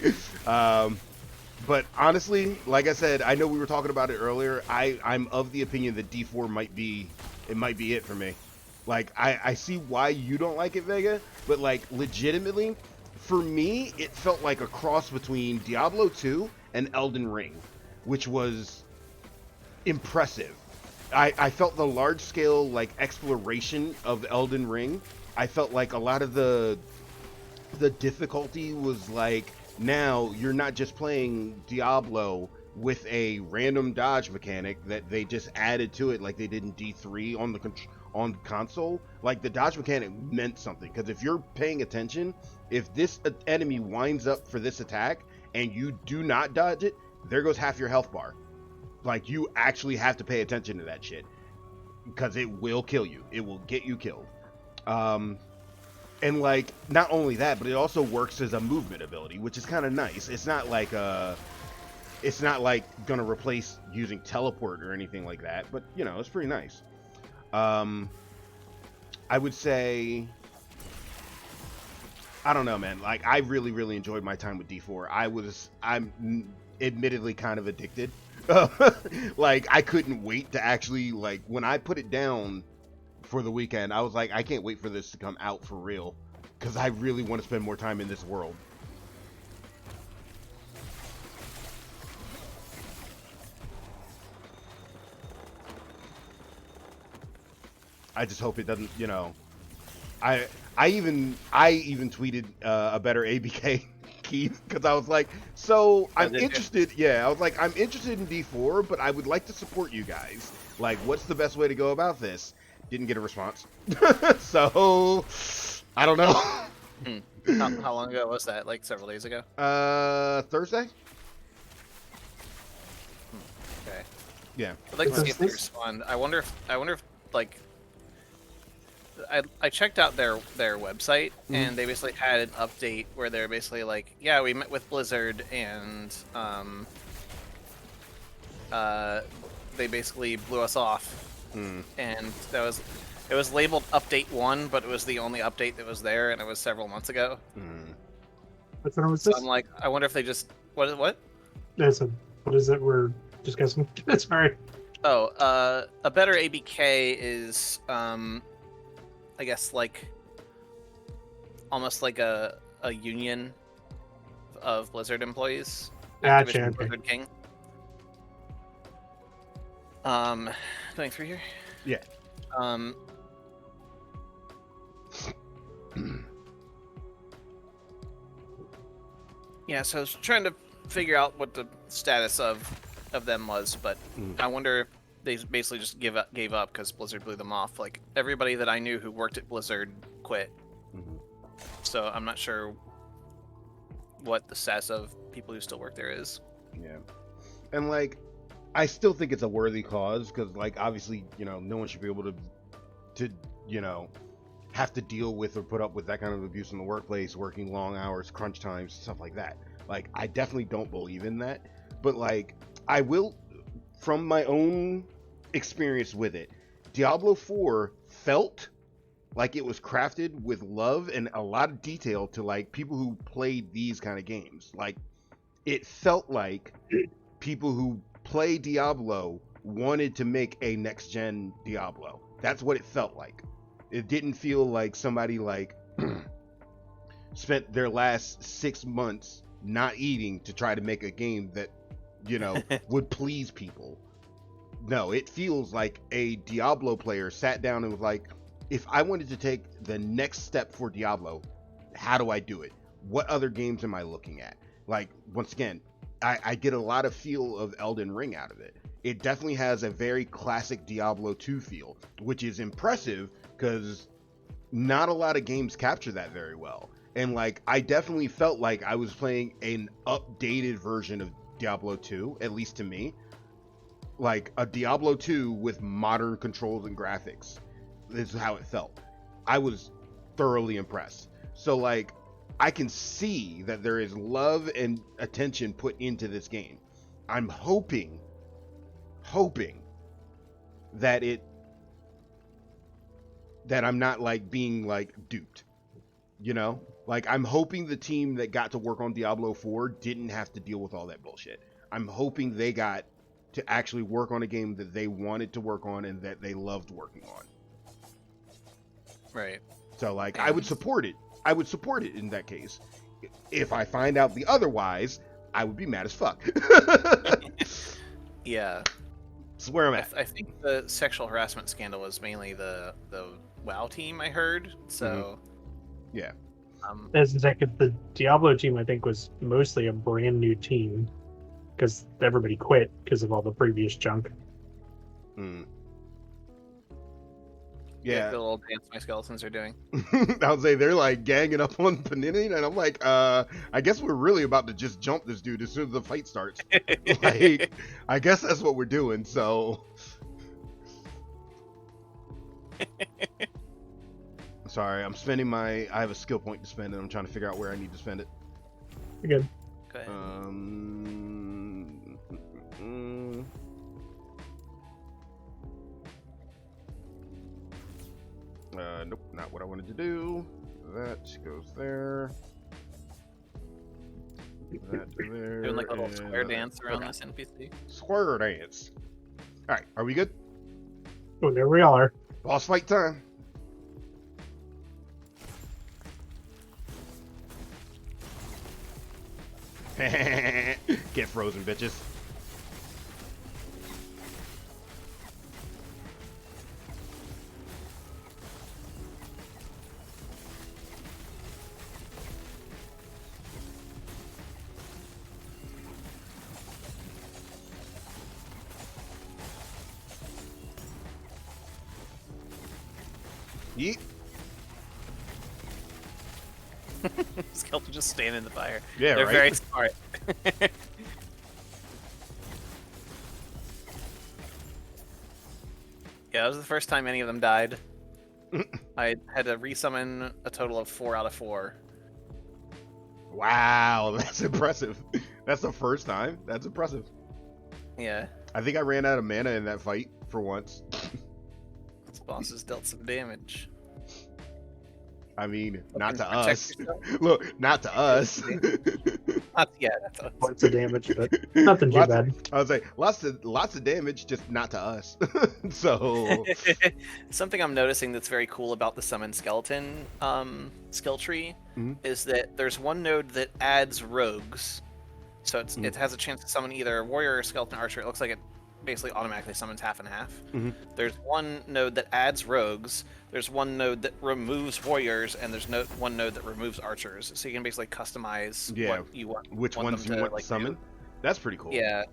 But honestly, like I said, I know we were talking about it earlier. I'm of the opinion that D4 might be it for me. Like, I see why you don't like it, Vega, but like legitimately, for me, it felt like a cross between Diablo 2 and Elden Ring, which was impressive. I felt the large scale like exploration of Elden Ring. I felt like a lot of the difficulty was like, now you're not just playing Diablo with a random dodge mechanic that they just added to it like they did in D3 on console. Like, the dodge mechanic meant something, because if you're paying attention, if this enemy winds up for this attack and you do not dodge it, there goes half your health bar. Like, you actually have to pay attention to that shit, because it will kill you. It will get you killed. And like, not only that, but it also works as a movement ability, which is kind of nice. It's not like gonna replace using teleport or anything like that, but you know, it's pretty nice. I would say, I don't know, man. Like, I really, really enjoyed my time with D4. I'm admittedly kind of addicted. Like, I couldn't wait to actually, like, when I put it down for the weekend, I was like, I can't wait for this to come out for real, because I really want to spend more time in this world. I just hope it doesn't, you know. I even tweeted a better ABK, Keith, because I was like, so I'm interested. Yeah, I was like, I'm interested in D4, but I would like to support you guys. Like, what's the best way to go about this? Didn't get a response. So I don't know. How long ago was that? Like several days ago? Thursday? Okay. Yeah. I'd like to see if they respond. I wonder if like, I checked out their website, and they basically had an update where they're basically like, yeah, we met with Blizzard, and they basically blew us off. And it was labeled update 1, but it was the only update that was there, and it was several months ago. Which one was So this? I'm like, I wonder if they just what? There's what is it? We're just guessing. Sorry. Oh, a better ABK is I guess like almost like a union of Blizzard employees. Gotcha. Activision Okay. Blizzard King. Going through here? Yeah. Yeah, so I was trying to figure out what the status of them was, but I wonder if they basically just gave up because Blizzard blew them off. Like, everybody that I knew who worked at Blizzard quit. So I'm not sure what the status of people who still work there is. Yeah. And like, I still think it's a worthy cause, because like, obviously, you know, no one should be able to you know, have to deal with or put up with that kind of abuse in the workplace, working long hours, crunch times, stuff like that. Like, I definitely don't believe in that, but like, I will, from my own experience with it, Diablo 4 felt like it was crafted with love and a lot of detail to like people who played these kind of games. Like, it felt like people who play Diablo wanted to make a next gen Diablo. That's what it felt like. It didn't feel like somebody like spent their last 6 months not eating to try to make a game that, you know, would please people. No, it feels like a Diablo player sat down and was like, if I wanted to take the next step for Diablo, how do I do it? What other games am I looking at? Like, once again, I get a lot of feel of Elden Ring out of it. It definitely has a very classic Diablo 2 feel, which is impressive because not a lot of games capture that very well. And like, I definitely felt like I was playing an updated version of Diablo 2, at least to me. like a Diablo 2 with modern controls and graphics. This is how it felt. I was thoroughly impressed. So like I can see that there is love and attention put into this game. I'm hoping that I'm not like being like duped. You know? Like I'm hoping the team that got to work on Diablo 4 didn't have to deal with all that bullshit. I'm hoping they got to actually work on a game that they wanted to work on and that they loved working on. Right. So like I would support it. I would support it in that case. If I find out the otherwise, I would be mad as fuck. Yeah. That's where I'm at. I think the sexual harassment scandal was mainly the WoW team, I heard. So Yeah. As a second, the Diablo team I think was mostly a brand new team because everybody quit because of all the previous junk. Mm. yeah, Yeah. the little dance my skeletons are doing. I would say they're like ganging up on Panini, and I'm like, I guess we're really about to just jump this dude as soon as the fight starts. Like, I guess that's what we're doing. So, sorry, I'm spending I have a skill point to spend, and I'm trying to figure out where I need to spend it. You're good. Go ahead. Nope, not what I wanted to do. That goes there. That there. Doing like a little and square that. dance around Okay. this NPC. Square dance. All right, are we good? Oh, there we are. Boss fight time. Get frozen, bitches. Yeet. Skeleton just stand in the fire. Yeah, They're right? very smart. Yeah, that was the first time any of them died. I had to resummon a total of 4 out of 4. Wow, that's impressive. That's the first time. That's impressive. Yeah, I think I ran out of mana in that fight for once. this boss has dealt some damage. I mean, not to Protect us. yourself. Look, not to us. Yeah, that's us. Points of damage, but nothing too Lots bad. I was like, lots of damage, just not to us. So Something I'm noticing that's very cool about the summon skeleton skill tree Mhm. is that there's one node that adds rogues, so Mhm. it has a chance to summon either a warrior or skeleton archer. It looks like it basically automatically summons half and half. Mhm. There's one node that adds rogues. There's one node that removes warriors, and there's one node that removes archers. So you can basically customize Yeah, what you want. which want ones them you want like, to summon? do. That's pretty cool. Yeah.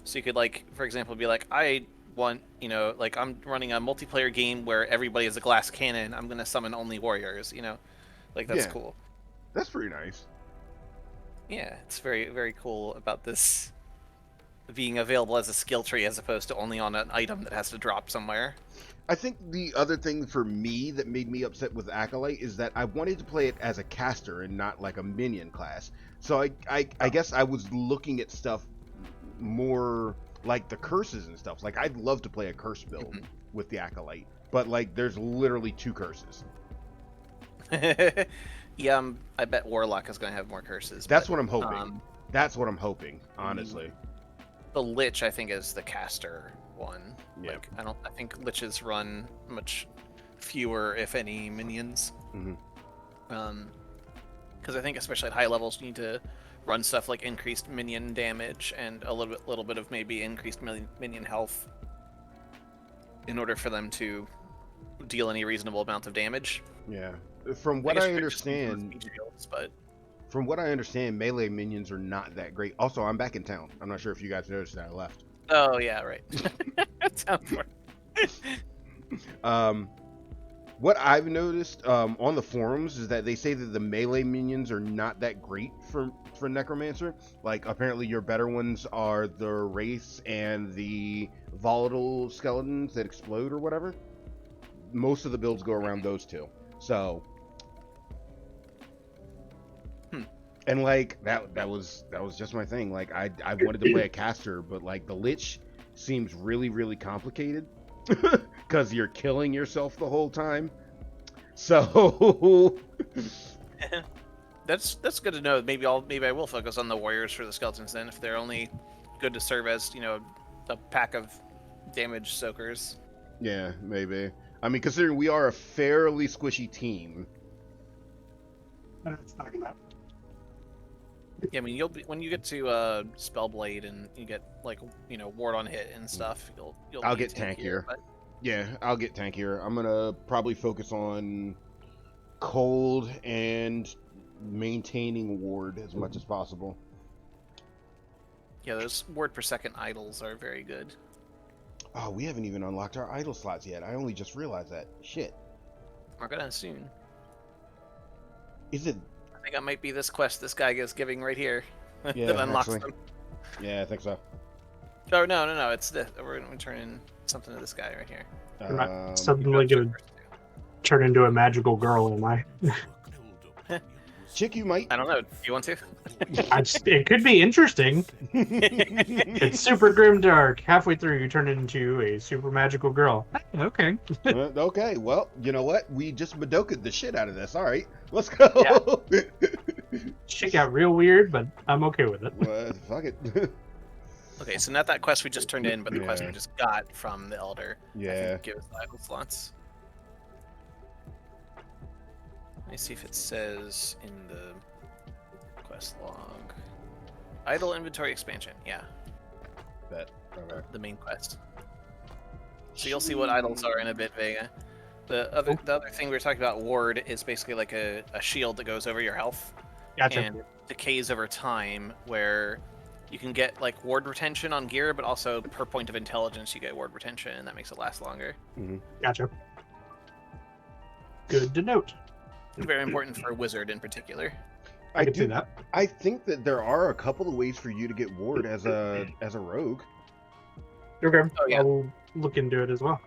So you could, like, for example, be like, I want, like, I'm running a multiplayer game where everybody is a glass cannon. I'm going to summon only warriors, Like, that's Yeah. cool. That's pretty nice. Yeah, it's very, very cool about this being available as a skill tree as opposed to only on an item that has to drop somewhere. I think the other thing for me that made me upset with Acolyte is that I wanted to play it as a caster and not like a minion class. So I guess I was looking at stuff more like the curses and stuff. Like I'd love to play a curse build with the Acolyte, but like there's literally 2 curses. Yeah, I bet Warlock is going to have more curses. That's but, what I'm hoping. That's what I'm hoping, honestly. The Lich, I think, is the caster one. Yeah. Like, I think Liches run much fewer, if any, minions. Mhm. Because I think, especially at high levels, you need to run stuff like increased minion damage and a little bit of maybe increased minion health in order for them to deal any reasonable amount of damage. Yeah. From what guess I you could just use understand, speed shields, but from what I understand, melee minions are not that great. Also, I'm back in town. I'm not sure if you guys noticed that I left. oh yeah, right. That sounds more. What I've noticed on the forums is that they say that the melee minions are not that great for Necromancer. Like, apparently your better ones are the Wraiths and the volatile skeletons that explode or whatever. Most of the builds go around those two. So, and like that was just my thing. Like I wanted to play a caster, but like the Lich seems really complicated because you're killing yourself the whole time. So That's good to know. Maybe I will focus on the warriors for the skeletons then, if they're only good to serve as, you know, a pack of damage soakers. yeah, maybe. I mean, considering we are a fairly squishy team. I know what it's talking about. Yeah, I mean, when you get to Spellblade and you get like, you know, ward on hit and stuff, you'll I'll be get tankier. But Yeah, I'll get tankier. I'm gonna probably focus on cold and maintaining ward as much as possible. yeah, those ward per second idols are very good. Oh, we haven't even unlocked our idle slots yet. I only just realized that. Shit. We're gonna soon. Is it? I think that might be this quest this guy is giving right here Yeah, that unlocks actually. them. Yeah, I think so. Oh no! It's this. We're gonna turn in something to this guy right here. I'm not Um, suddenly gonna turn into a magical girl, am I? chick, you might. I don't know. Do you want to? It could be interesting. It's super grim dark. Halfway through, you turn into a super magical girl. Okay. Okay, well, you know what? We just Madoka the shit out of this. All right, let's go. Shit got real weird, but I'm okay with it. Well, fuck it. Okay, so not that quest we just turned in, but the quest Yeah. we just got from the Elder. I Yeah. think give us the idle slots. Let me see if it says in the quest log. Idle inventory expansion. Yeah, That. Okay. the main quest. So you'll see what idols are in a bit, Vega. The other thing we were talking about, ward, is basically like a shield that goes over your health. Gotcha. And decays over time, where you can get like ward retention on gear, but also per point of intelligence you get ward retention, and that makes it last longer. Gotcha. Good to note. Very important for a wizard in particular. I can see that. I think that there are a couple of ways for you to get ward as a rogue. Okay. Oh, yeah. I'll look into it as well.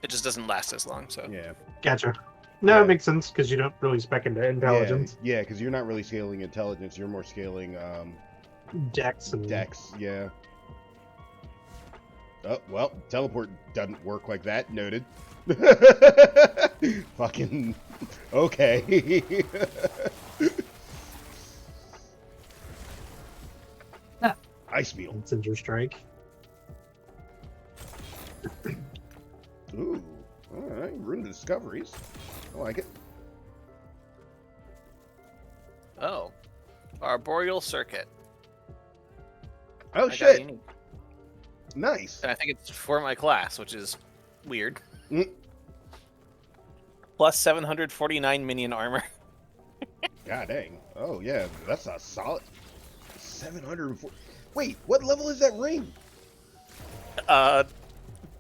It just doesn't last as long, so Yeah. Gotcha. No, Yeah. it makes sense because you don't really spec into intelligence, Yeah, because you're not really scaling intelligence. You're more scaling dex, and dex. Yeah. Oh well, teleport doesn't work like that. Noted. Fucking okay. Ice meal. Cinder strike. Ooh. All right. Rune of discoveries. I like it. oh, arboreal circuit. Oh I got shit. unique. Nice. And I think it's for my class, which is weird. Mm. Plus 749 minion armor. God dang. Oh yeah, that's a solid 704. Wait, what level is that ring?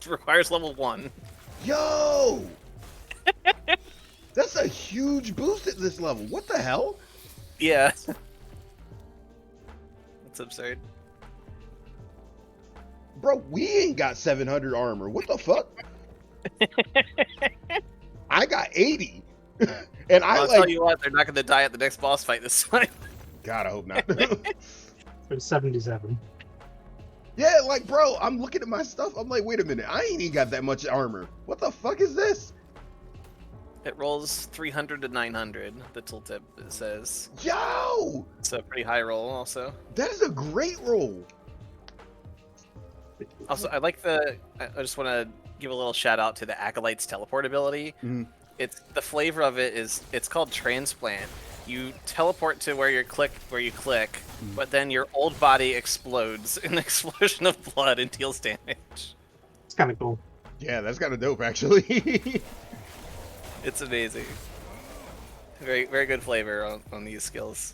Requires level 1. Yo! That's a huge boost at this level. What the hell? Yeah. That's absurd. Bro, we ain't got 700 armor. What the fuck? I got 80. And I'll tell you what, they're not going to die at the next boss fight this time. God, I hope not. It's 77. Yeah, like, bro, I'm looking at my stuff. I'm like, wait a minute. I ain't even got that much armor. What the fuck is this? It rolls 300 to 900, the tooltip it says. Yo! It's a pretty high roll also. That is a great roll. Also, I just want to give a little shout out to the Acolyte's teleport ability. Mhm. It's the flavor of it is it's called transplant. You teleport to where you click, but then your old body explodes in an explosion of blood and deals damage. It's kind of cool. Yeah, that's kind of dope, actually. It's amazing. Very, very good flavor on these skills.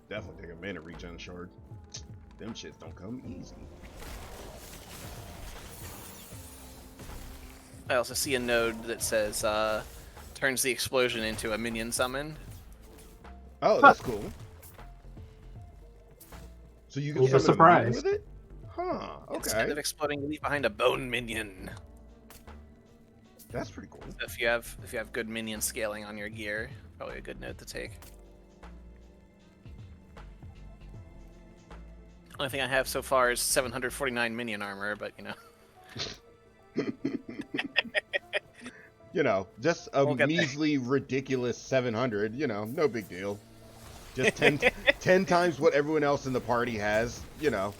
Definitely take a minute regen shard. Them shits don't come easy. I also see a node that says turns the explosion into a minion summon. Oh, that's cool. So you can Leave a summon a minion surprise. with it? Huh, Instead okay. of exploding, you leave behind a bone minion. That's pretty cool. So if you have good minion scaling on your gear, probably a good note to take. Only thing I have so far is 749 minion armor, but you know. You know, just a We'll get there. measly, ridiculous 700, you know, no big deal. Just 10 times what everyone else in the party has, you know.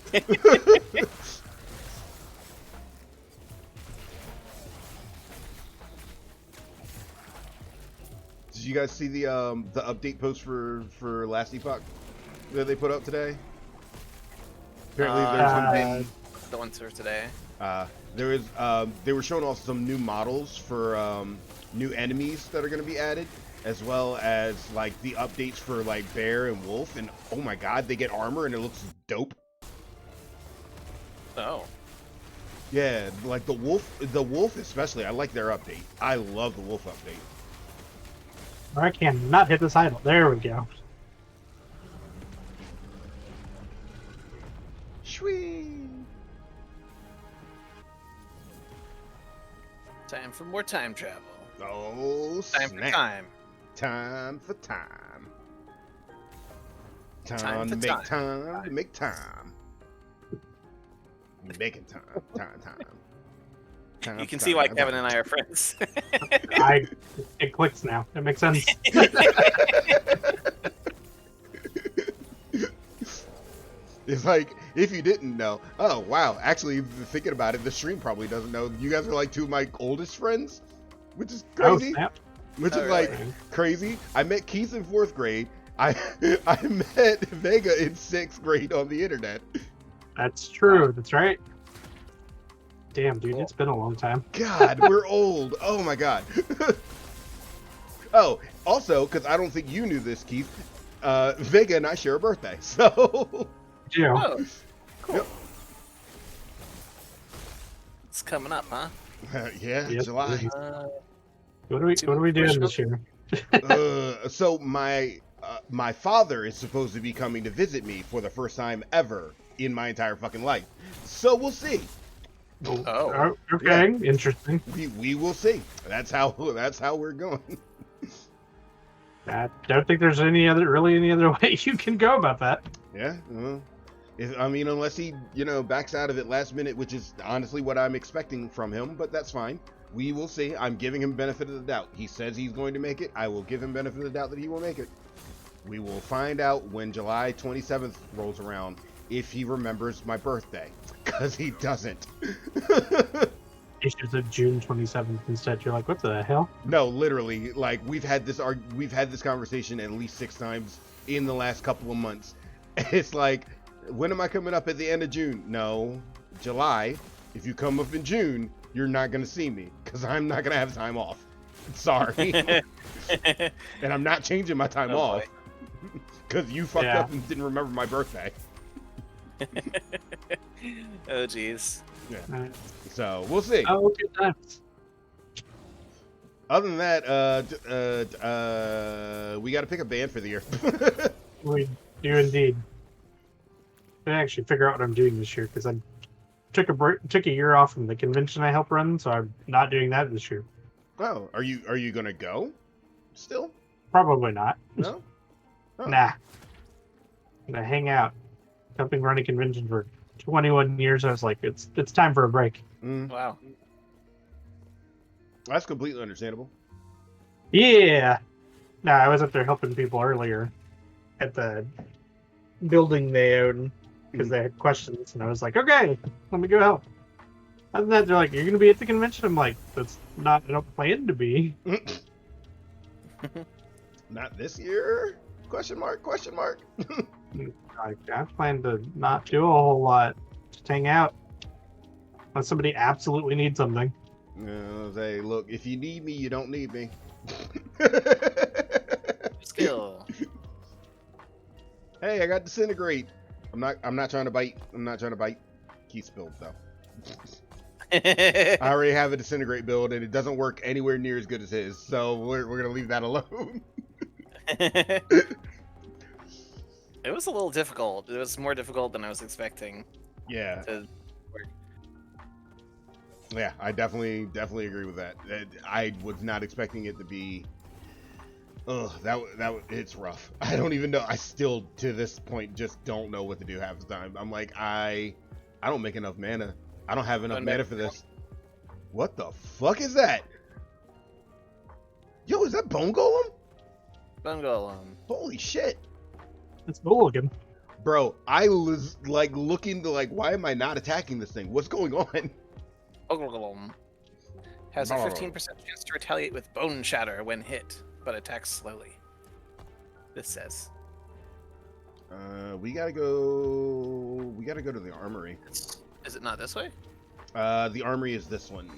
Did you guys see the update post for Last Epoch that they put up today? Apparently there's The ones for today. there is they were showing off some new models for new enemies that are going to be added, as well as like the updates for like bear and wolf, and oh my god, they get armor and it looks dope. Oh. Yeah, like the wolf especially, I like their update. I love the wolf update. I cannot hit this idol. There we go. Shwee. Time for more time travel. Oh, Time snap. for time. Time for time. Time Time for to make time. time to make time. Making time. Time You can for see why time. Kevin and I are friends. It clicks now. It makes sense. It's like, if you didn't know, oh wow, actually thinking about it, the stream probably doesn't know. You guys are like two of my oldest friends, which is Oh, crazy. snap. Which Oh, is like really? crazy. I met Keith in 4th grade. I met Vega in 6th grade on the internet. That's true. That's right. Damn, dude, Cool. it's been a long time. God, we're old. Oh my god. Oh, also, because I don't think you knew this, Keith, Vega and I share a birthday, so Joe. Oh, cool. Yep. It's coming up, huh? yeah, Yes, July. it is. What Too are we doing much this year? So my father is supposed to be coming to visit me for the first time ever in my entire fucking life. So we'll see. Oh. Okay, interesting. We will see. That's how we're going. I don't think there's any other way you can go about that. Yeah. Unless he, backs out of it last minute, which is honestly what I'm expecting from him, but that's fine. We will see. I'm giving him benefit of the doubt. He says he's going to make it. I will give him benefit of the doubt that he will make it. We will find out when July 27th rolls around if he remembers my birthday, because he doesn't. Issues of June 27th instead. You're like, what the hell? No, literally, like we've had this conversation at least 6 times in the last couple of months. It's like, when am I coming up at the end of June? No, July. If you come up in June, you're not gonna see me because I'm not gonna have time off. Sorry, and I'm not changing my time Oh, off because you fucked Yeah. up and didn't remember my birthday. Oh, jeez. So we'll see. Oh, good times. Other than that, we got to pick a band for the year. We do indeed. I actually figure out what I'm doing this year because I took a year off from the convention I help run, so I'm not doing that this year. Oh, are you gonna go? Still? Probably not. No. Oh. Nah. I'm gonna hang out. Helping run a convention for 21 years, I was like, it's time for a break. Wow. That's completely understandable. Yeah. No, I was up there helping people earlier at the building they own because they had questions, and I was like, okay, let me go help. Other than that, they're like, you're going to be at the convention? I'm like, that's not, I don't plan to be. Not this year? Question mark? I plan to not do a whole lot. Just hang out. Unless somebody absolutely needs something. Say, look, if you need me, you don't need me. Skill. Hey, I got disintegrate. I'm not trying to bite. Keith spilled though. I already have a disintegrate build and it doesn't work anywhere near as good as his, so we're gonna leave that alone. It was a little difficult. It was more difficult than I was expecting Yeah, to work. yeah, I definitely agree with that. I was not expecting it to be. Ugh, it's rough. I don't even know. I still to this point just don't know what to do half the time. I'm like I don't make enough mana. I don't have enough Going mana back for to this. What the fuck is that? Yo, is that Bone Golem? Bungle. Holy shit. It's cool looking. Bro, I was like looking to like, why am I not attacking this thing? What's going on? Bungle has a 15% chance to retaliate with Bone Shatter when hit, but attacks slowly. This says. We gotta go. We gotta go to the armory. Is it not this way? The armory is this one.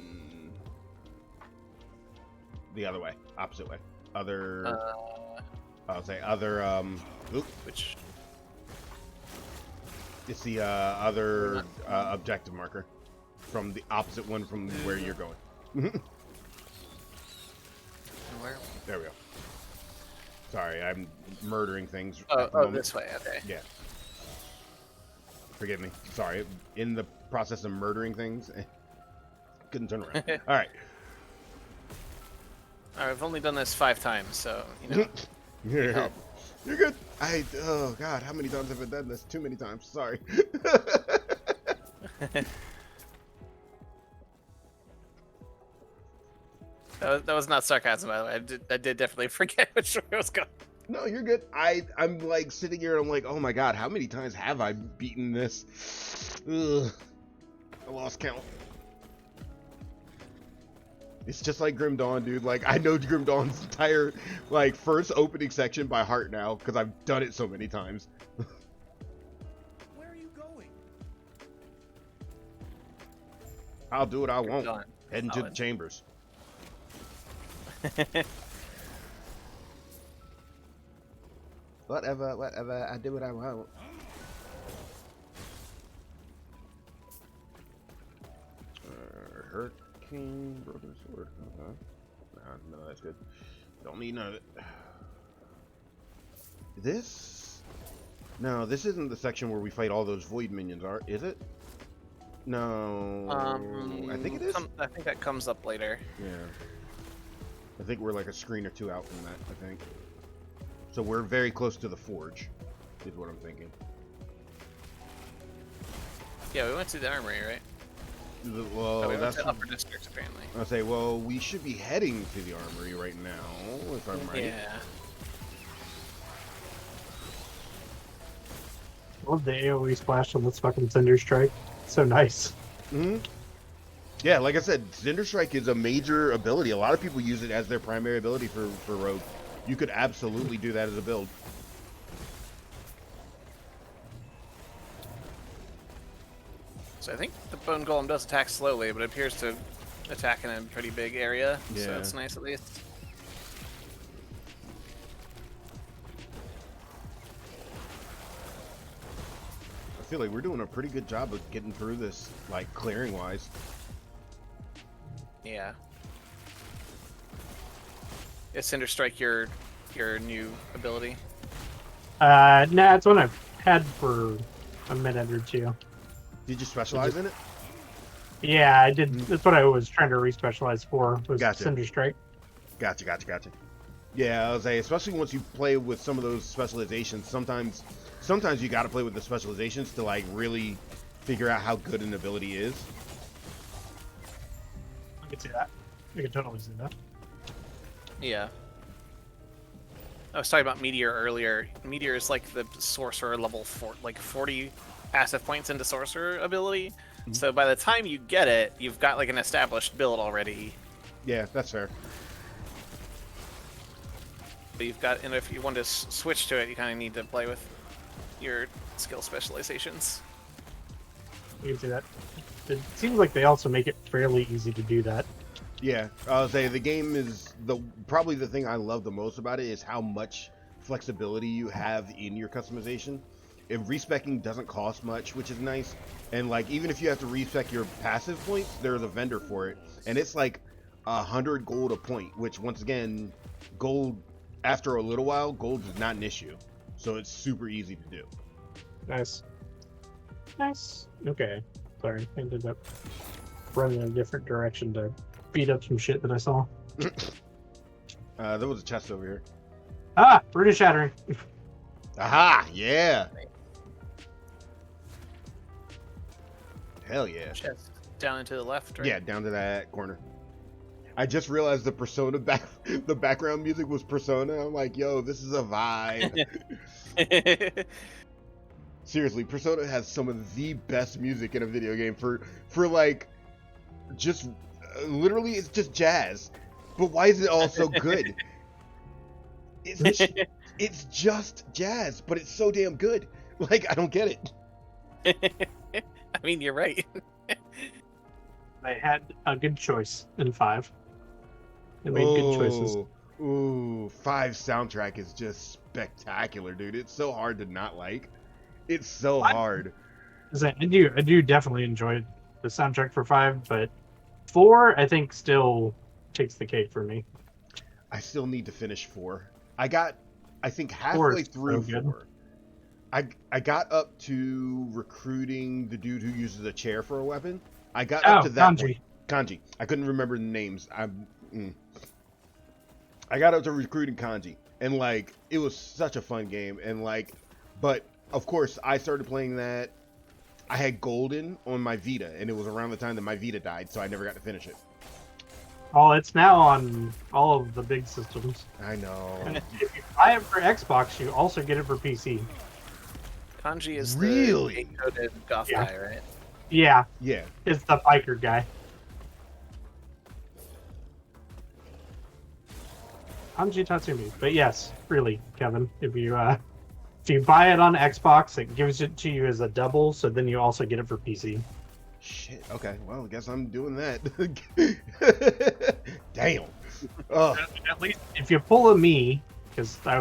The other way, opposite way. Other. I'll say other. Oop. Which? It's the other objective marker from the opposite one from where you're going. Where? There we go. Sorry, I'm murdering things. Oh, at the moment. this way. Okay. Yeah. Forgive me. Sorry. In the process of murdering things, couldn't turn around. All right. I've only done this 5 times, so you know. You're, help. you're good. Oh god, how many times have I done this? Too many times. Sorry. That was not sarcasm, by the way. I did definitely forget which way I was going. No, you're good. I'm like sitting here and I'm like, oh my god, how many times have I beaten this? Ugh. I lost count. It's just like Grim Dawn, dude. Like, I know Grim Dawn's entire, like, first opening section by heart now, because I've done it so many times. Where are you going? I'll do what I want. Dawn. Heading to the Solid. chambers. Whatever, I do what I want. Hurricane Broken Sword. Okay. No, that's good. Don't need none of it. This? No, this isn't the section where we fight all those void minions, is it? No. I think it is. I think that comes up later. Yeah. I think we're like a screen or two out from that, I think. So we're very close to the forge, is what I'm thinking. Yeah, we went to the armory, right? Well, Oh, we went that's to upper districts, apparently. I'll say, well, we should be heading to the armory right now, if I'm right. Yeah. I love the AoE splash on this fucking Cinder Strike. So nice. Hmm. Yeah, like I said, Cinder Strike is a major ability. A lot of people use it as their primary ability for Rogue. You could absolutely do that as a build. So I think the Bone Golem does attack slowly, but it appears to attack in a pretty big area. Yeah. So that's nice at least. I feel like we're doing a pretty good job of getting through this, like, clearing-wise. Yeah. Is Cinder Strike your new ability? Nah, it's one I've had for a minute or two. Did you specialize in it? Yeah, I did. That's what I was trying to re-specialize for, was Gotcha. Cinder Strike. Gotcha. Yeah, I was say, especially once you play with some of those specializations, sometimes you got to play with the specializations to like really figure out how good an ability is. I can see that. I can totally see that. Yeah. I was talking about Meteor earlier. Meteor is like the sorcerer level 40 passive points into sorcerer ability. Mm-hmm. So by the time you get it, you've got like an established build already. Yeah, that's fair. But you've got, and if you want to switch to it, you kind of need to play with your skill specializations. I can see that. It seems like they also make it fairly easy to do that. Yeah, I'll say the game is probably the thing I love the most about it is how much flexibility you have in your customization. If respeccing doesn't cost much, which is nice, and like even if you have to respec your passive points, there's a vendor for it, and it's like 100 gold a point, which once again, gold after a little while, gold is not an issue. so it's super easy to do. Nice. Nice. Okay. Sorry, I ended up running in a different direction to beat up some shit that I saw. There was a chest over here. Ah, British shattering. Aha! Yeah. Hell yeah. Chest down and to the left, right? Yeah, down to that corner. I just realized the Persona the background music was Persona. I'm like, yo, this is a vibe. Seriously, Persona has some of the best music in a video game for like just literally it's just jazz. But why is it all so good? It's just jazz, but it's so damn good. Like I don't get it. I mean, you're right. They had a good choice in 5. They made good choices. Ooh, 5 soundtrack is just spectacular, dude. It's so hard to not like. It's so hard. I do definitely enjoy the soundtrack for 5, but 4 I think still takes the cake for me. I still need to finish 4. I think 4 halfway is through so good. 4. I got up to recruiting the dude who uses a chair for a weapon. I got up to that point. Kanji. I couldn't remember the names. I got up to recruiting Kanji, and like it was such a fun game, and like, but of course I started playing that. I had Golden on my Vita, and it was around the time that my Vita died, so I never got to finish it. Oh, it's now on all of the big systems. I know. And if you buy it for Xbox, you also get it for PC. Kanji is Really? the coded goth Yeah. guy, right? Yeah, Yeah. it's the biker guy. Anji Tatsumi. But yes, really, Kevin, if you buy it on Xbox, it gives it to you as a double, so then you also get it for PC. Shit. Okay. Well, I guess I'm doing that. Damn. Oh. At least if you pull a me, because I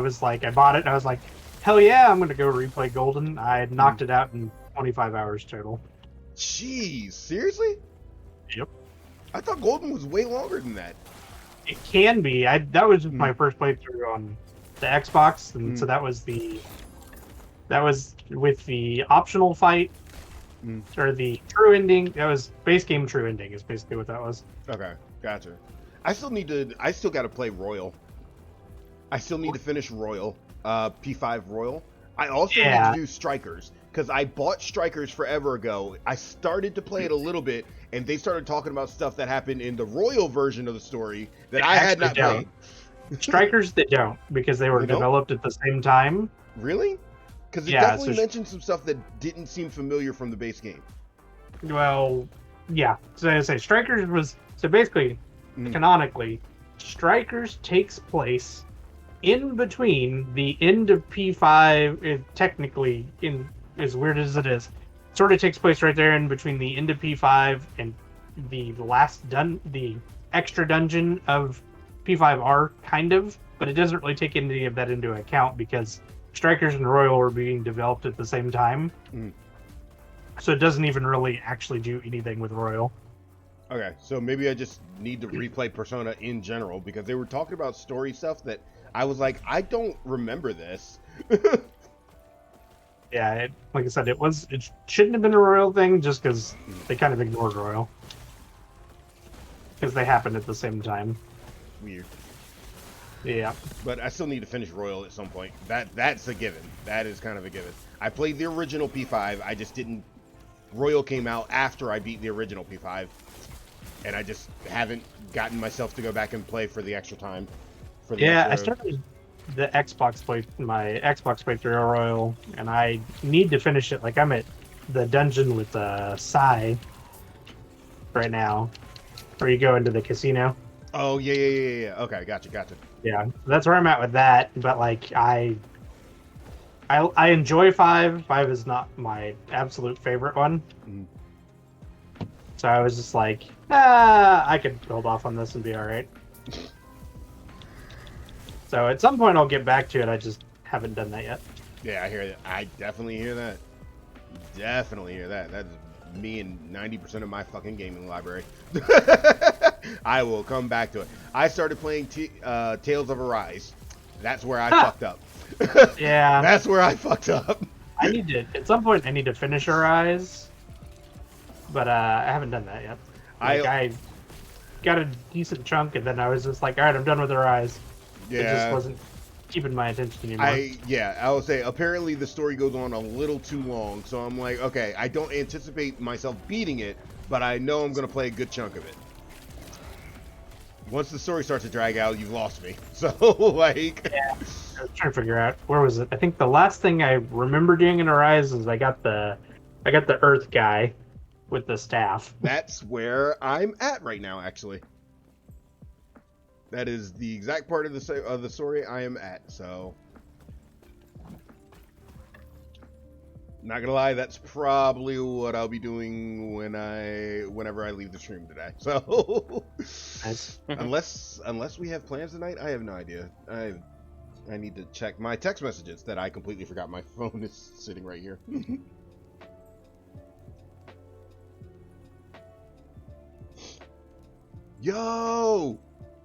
bought it and I was like, hell yeah, I'm gonna go replay Golden. I had knocked it out in 25 hours total. Jeez. Seriously? Yep. I thought Golden was way longer than that. It can be. That was just my first playthrough on the Xbox, and so that was with the optional fight or the true ending. That was base game true ending is basically what that was. Okay, gotcha. I still got to play Royal. I still need to finish Royal, P5 Royal. I also need to do Strikers because I bought Strikers forever ago. I started to play it a little bit, and they started talking about stuff that happened in the Royal version of the story that I had not played. Strikers, they don't, because they were developed at the same time. Really? Because it definitely mentioned some stuff that didn't seem familiar from the base game. Well, yeah. So I say Strikers was basically canonically, Strikers takes place in between the end of P5. Technically, in as weird as it is, sort of takes place right there in between the end of P5 and the the extra dungeon of P5R, kind of. But it doesn't really take any of that into account because Strikers and Royal were being developed at the same time. So it doesn't even really actually do anything with Royal. Okay, so maybe I just need to replay Persona in general because they were talking about story stuff that I was like, I don't remember this. Yeah, like I said, it shouldn't have been a Royal thing just because they kind of ignored Royal. Because they happened at the same time. Weird. Yeah. But I still need to finish Royal at some point. That's a given. That is kind of a given. I played the original P5. I just didn't... Royal came out after I beat the original P5. And I just haven't gotten myself to go back and play for the extra time. I started my Xbox playthrough of Royal, and I need to finish it. Like, I'm at the dungeon with Sai right now, where you go into the casino. Oh, yeah. Okay, gotcha. Yeah, that's where I'm at with that. But like, I enjoy 5. 5 is not my absolute favorite one. So I was just like, I could build off on this and be all right. So at some point I'll get back to it. I just haven't done that yet. Yeah, I hear that. I definitely hear that. Definitely hear that. That's me and 90% of my fucking gaming library. I will come back to it. I started playing Tales of Arise. That's where I fucked up. Yeah. That's where I fucked up. I need to, at some point, I need to finish Arise. But I haven't done that yet. Like, I got a decent chunk, and then I was just like, alright, I'm done with Arise. Yeah. It just wasn't keeping my attention anymore. I will say, apparently the story goes on a little too long, so I'm like, okay, I don't anticipate myself beating it, but I know I'm going to play a good chunk of it. Once the story starts to drag out, you've lost me. So, like... Yeah. I was trying to figure out, where was it? I think the last thing I remember doing in Arise is I got the Earth guy with the staff. That's where I'm at right now, actually. That is the exact part of the story I am at, so... Not gonna lie, that's probably what I'll be doing whenever I leave the stream today. So, Nice. unless we have plans tonight, I have no idea. I need to check my text messages that I completely forgot. My phone is sitting right here. Yo,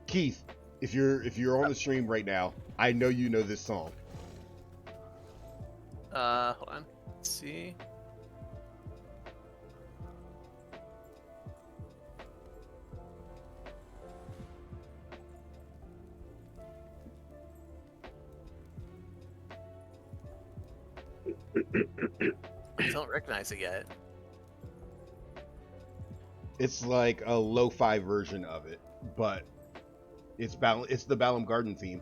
Keith, if you're on the stream right now, I know you know this song. Hold on. Let's see. I don't recognize it yet. It's like a lo-fi version of it, but it's the Balam Garden theme.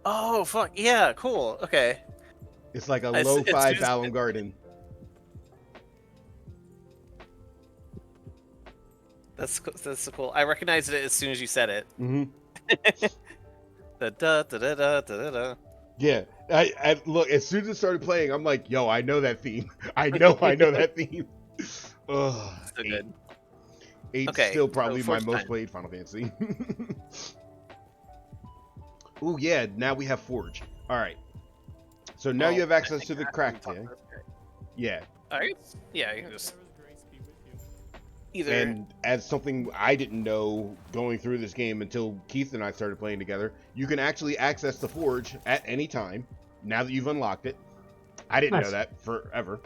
Oh fuck yeah, cool. Okay. It's like a It's lo-fi just- Balam Garden. That's so cool. I recognized it as soon as you said it. Mm-hmm. Da da da da da da da. Yeah, I look, as soon as it started playing, I'm like, yo, I know that theme. I know that theme. Ugh, So good. Eight's Okay, still so probably my fourth most time. played Final Fantasy. Oh yeah, now we have Forge. All right, so now you have access to the crack tank. Yeah, Alright. Yeah, you can just either. and as something I didn't know going through this game until Keith and I started playing together, you can actually access the Forge at any time. Now that you've unlocked it, I didn't know Nice. that forever.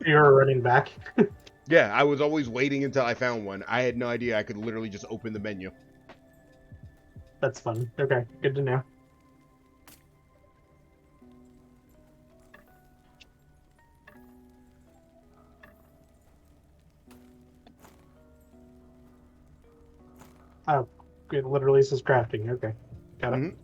You're running back. Yeah, I was always waiting until I found one. I had no idea I could literally just open the menu. That's fun. Okay, good to know. Oh, it literally says crafting. Okay, got it. Mhm.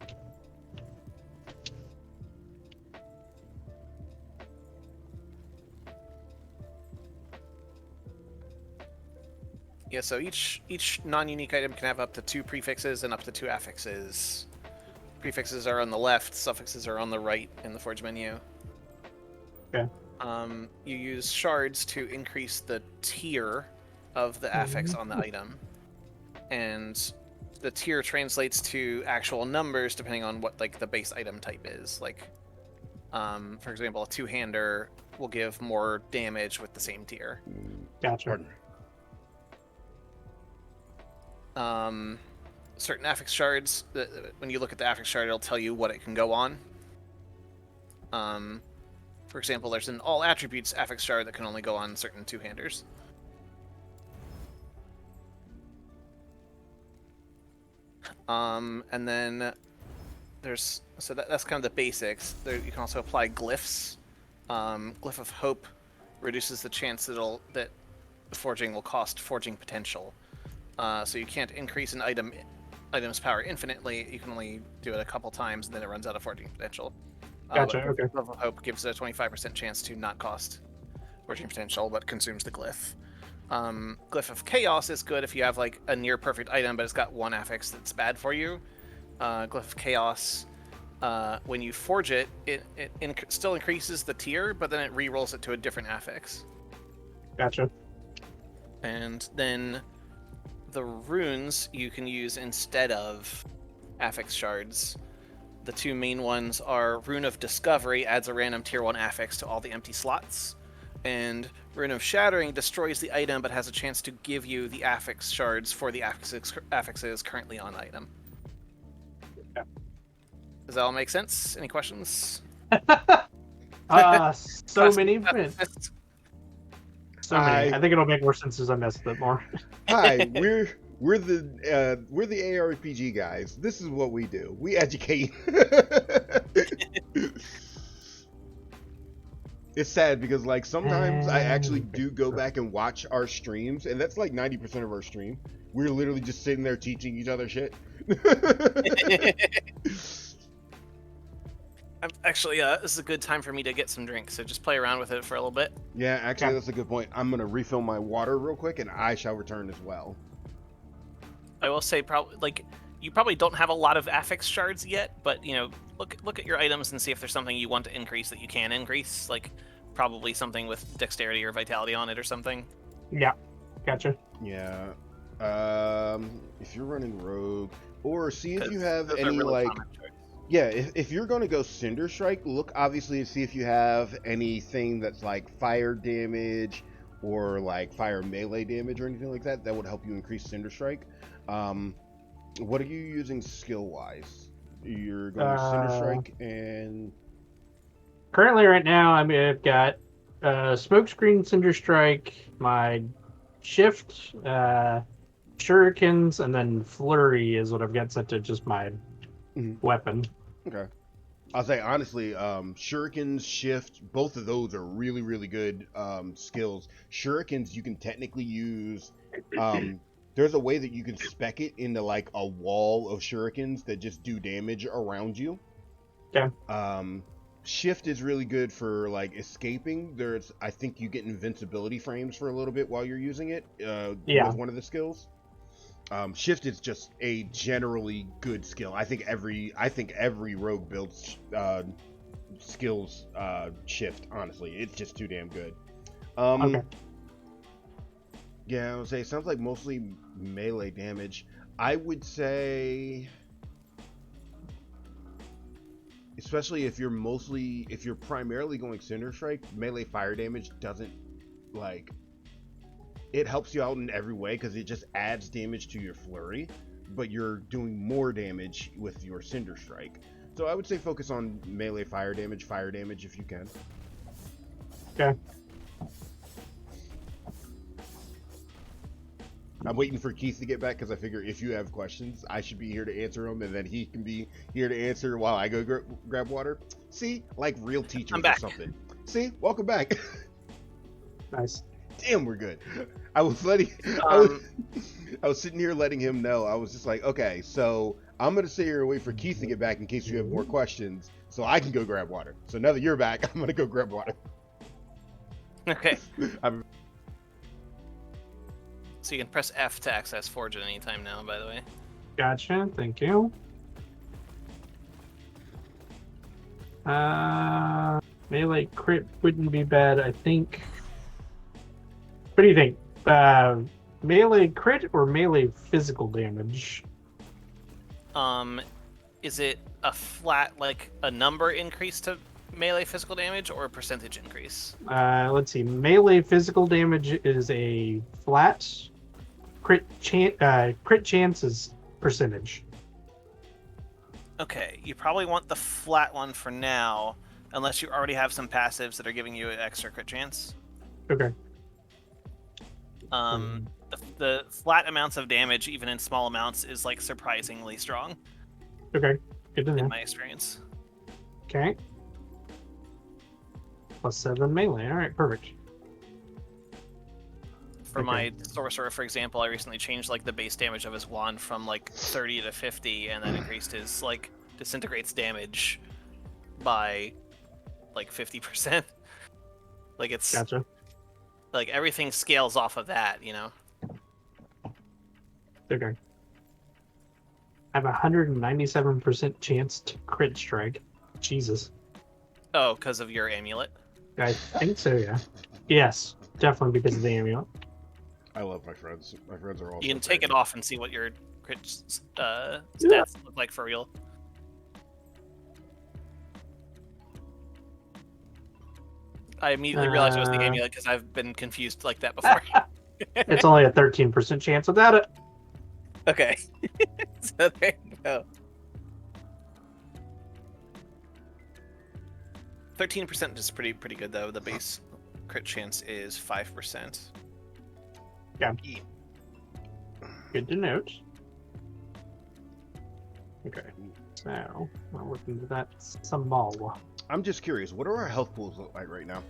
Yeah, so each non-unique item can have up to 2 prefixes and up to 2 affixes. Prefixes are on the left, suffixes are on the right in the Forge menu. Okay. You use shards to increase the tier of the affix on the item. And the tier translates to actual numbers depending on what like the base item type is. Like, for example, a 2-hander will give more damage with the same tier. Gotcha. Pardon. Certain affix shards, when you look at the affix shard, it'll tell you what it can go on. For example, there's an all attributes affix shard that can only go on certain 2-handers. And then there's that's kind of the basics. There, you can also apply glyphs. Glyph of Hope reduces the chance that forging will cost forging potential. So you can't increase an item's power infinitely. You can only do it a couple times, and then it runs out of forging potential. Gotcha. But Okay. Glyph of Hope gives it a 25% chance to not cost forging potential, but consumes the glyph. Glyph of Chaos is good if you have like a near perfect item, but it's got one affix that's bad for you. Glyph of Chaos, when you forge it, it still increases the tier, but then it re-rolls it to a different affix. Gotcha. And then the runes you can use instead of affix shards. The 2 main ones are Rune of Discovery, adds a random tier 1 affix to all the empty slots, and Rune of Shattering destroys the item but has a chance to give you the affix shards for the affixes currently on the item. Does that all make sense? Any questions? So many. Pacifist? So many. Hi. I think it'll make more sense as I mess with it more. Hi, we're the ARPG guys. This is what we do. We educate. It's sad because like sometimes I actually do go back and watch our streams, and that's like 90% of our stream. We're literally just sitting there teaching each other shit. Actually, this is a good time for me to get some drinks, so just play around with it for a little bit. Yeah, actually, that's a good point. I'm gonna refill my water real quick, and I shall return as well. I will say, probably you probably don't have a lot of affix shards yet, but look at your items and see if there's something you want to increase that you can increase, like probably something with dexterity or vitality on it or something. Yeah, gotcha. Yeah. If you're running rogue, or see if you have Those are any really like. common choices. Yeah, if you're going to go Cinder Strike, look obviously to see if you have anything that's like fire damage or like fire melee damage or anything like that. That would help you increase Cinder Strike. What are you using skill wise? You're going Cinder Strike and. Currently, right now, I've got Smokescreen, Cinder Strike, my Shift, Shurikens, and then Flurry is what I've got set to just my weapon. Okay. I'll say honestly, Shurikens, Shift, both of those are really, really good skills. Shurikens you can technically use. There's a way that you can spec it into like a wall of shurikens that just do damage around you. Yeah. Shift is really good for like escaping. I think you get invincibility frames for a little bit while you're using it. With one of the skills. Shift is just a generally good skill. I think every rogue builds skills Shift. Honestly, it's just too damn good. Okay. Yeah, I would say it sounds like mostly melee damage. I would say, especially if you're primarily going Cinder Strike, melee fire damage doesn't like. It helps you out in every way because it just adds damage to your flurry, but you're doing more damage with your Cinder Strike. So I would say focus on melee fire damage if you can. Okay. I'm waiting for Keith to get back because I figure if you have questions, I should be here to answer them, and then he can be here to answer while I go grab water. See, like real teachers or something. See, welcome back. Nice. Damn, we're good. I was sitting here letting him know. I was just like, okay, so I'm gonna sit here and wait for Keith to get back in case you have more questions, so I can go grab water. So now that you're back, I'm gonna go grab water. Okay. So you can press F to access Forge at any time now, by the way. Gotcha. Thank you. Melee crit wouldn't be bad, I think. What do you think? Melee crit or melee physical damage? Is it a flat, like a number increase to melee physical damage or a percentage increase? Let's see. Melee physical damage is a flat. Crit chance is percentage. Okay, you probably want the flat one for now, unless you already have some passives that are giving you an extra crit chance. Okay. The flat amounts of damage, even in small amounts, is like surprisingly strong. Okay, good to know. In my experience. Okay. +7 melee. All right, perfect. For my sorcerer, for example, I recently changed like the base damage of his wand from like 30 to 50, and then increased his like disintegrates damage by like 50%. Like it's Gotcha. like everything scales off of that, you know. Okay. I have a 197% chance to crit strike. Jesus. Oh, because of your amulet. I think so, yeah. Yes, definitely because of the amulet. I love my friends. My friends are all. You can take it off and see what your crit stats look like for real. I immediately realized it was the amulet because I've been confused like that before. It's only a 13% chance without it. Okay. So there you go. 13% is pretty good though. The base crit chance is 5%. Good to note. Okay, so I'll look into that some more. I'm just curious, what do our health pools look like right now?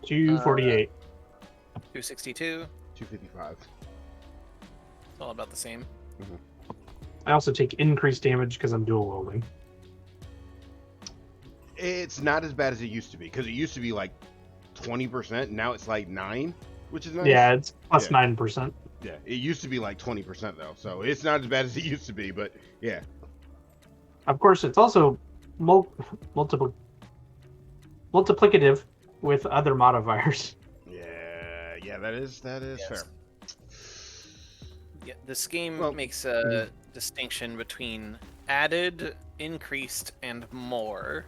248. 262. 255. It's all about the same. I also take increased damage because I'm dual wielding. It's not as bad as it used to be, because it used to be like 20%, now it's like 9, which is nice. Yeah, it's plus Yeah. 9%. Yeah, it used to be like 20% though, so it's not as bad as it used to be, but yeah. Of course, it's also multiplicative with other modifiers. Yeah, that is Yes. fair. Yeah, this game Well, makes a distinction between added, increased, and more.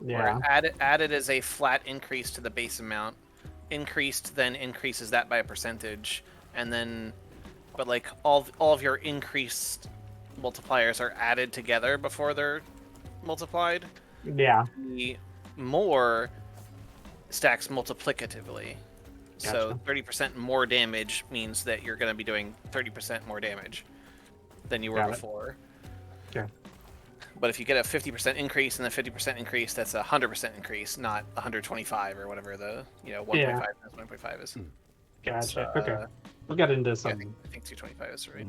Yeah, Where added is a flat increase to the base amount. Increased then increases that by a percentage, and then, but like all of your increased multipliers are added together before they're multiplied. yeah. The more stacks multiplicatively. So Gotcha. 30% more damage means that you're going to be doing 30% more damage than you were Got it. before. Okay. But if you get a 50% increase and a 50% increase, that's a 100% increase, not 125 or whatever the 1.5 Yeah. times 1.5 is. Gotcha. It's, Okay. We'll get into Yeah, some I think 225 is right.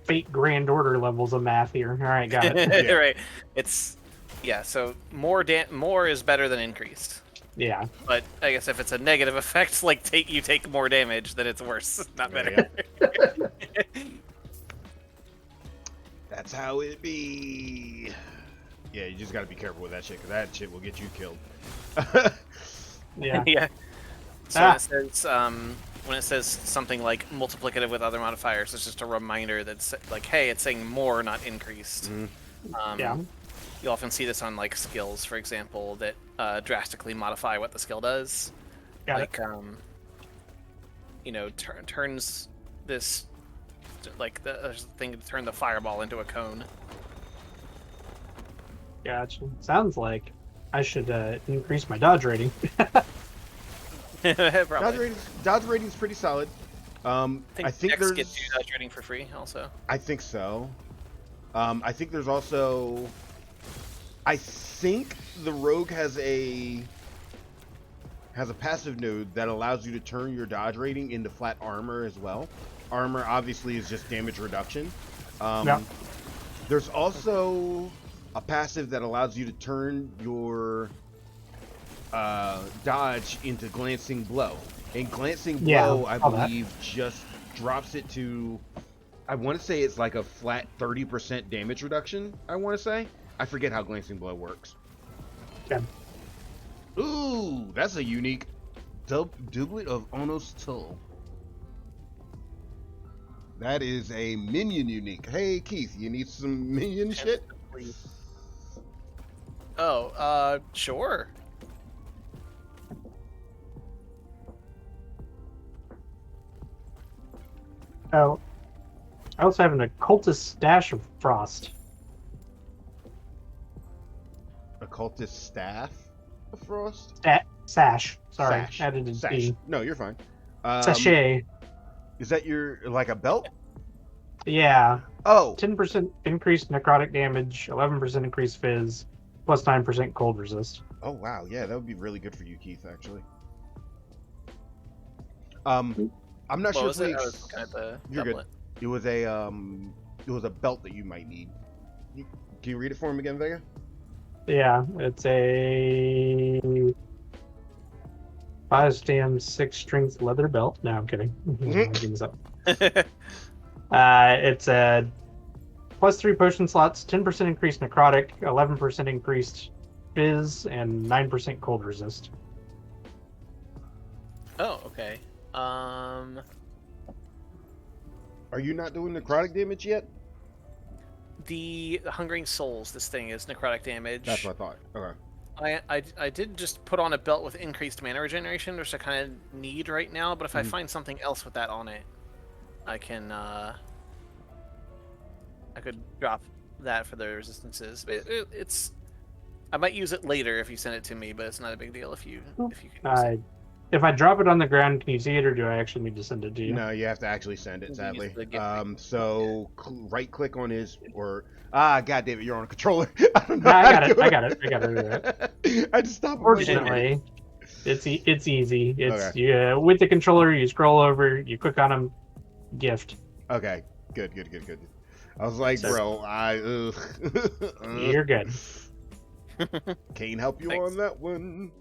fate grand order levels of math here. All right, got it. Yeah. Right. It's so more is better than increased. Yeah. But I guess if it's a negative effect, like you take more damage, then it's worse, not There better. That's how it be. Yeah, you just gotta be careful with that shit, because that shit will get you killed. Yeah. Yeah. So Ah. when it says something like multiplicative with other modifiers, it's just a reminder that's like, hey, it's saying more, not increased. Yeah. You often see this on like skills, for example, that drastically modify what the skill does. Got Like, turns this like the thing to turn the fireball into a cone. Gotcha. Sounds like I should increase my dodge rating. Probably. Dodge rating's pretty solid. I think Dex there's. gets you dodge rating for free, also. I think so. I think there's also. I think the rogue has a passive node that allows you to turn your dodge rating into flat armor as well. Armor obviously is just damage reduction. Yeah. There's also a passive that allows you to turn your dodge into glancing blow. And glancing blow, I believe, just drops it to, I want to say it's like a flat 30% damage reduction, I want to say. I forget how glancing blow works. Yeah. Ooh, that's a unique doublet of Ono's Toll. That is a minion unique. Hey, Keith, you need some minion shit? Oh, sure. Oh, I also have an occultist stash of frost. Occultist staff of frost? Sash. Sorry, Sash. added a Sash. D. No, you're fine. Sachet. Is that your like a belt? Yeah. Oh, 10% increased necrotic damage, 11% increased fizz, plus 9% cold resist. oh wow, yeah, that would be really good for you, Keith. Actually. I'm not What sure was if it? I was looking at the You're good. doublet. it was a belt that you might need. Can you read it for him again, Vega? Yeah, it's a 5 stem 6 strength leather belt. No, I'm kidding. I'm making this up. It's a plus 3 potion slots, 10% increased necrotic, 11% increased fizz, and 9% cold resist. Oh, okay. Are you not doing necrotic damage yet? The Hungering Souls, this thing is necrotic damage. That's what I thought. Okay. I did just put on a belt with increased mana regeneration, which I kind of need right now, but if I find something else with that on it, I can, I could drop that for the resistances. It's I might use it later if you send it to me, but it's not a big deal if you can use it. If I drop it on the ground, can you see it, or do I actually need to send it to you? No, you have to actually send it, Use sadly. the gift So right click on his god damn it, you're on a controller. I don't know No, I how got to it. do I got it. I just stopped. Fortunately, it's easy. It's Okay. with the controller. You scroll over, you click on them, gift. Okay, good. I was like, So- bro, You're good. can't help you Thanks. on that one.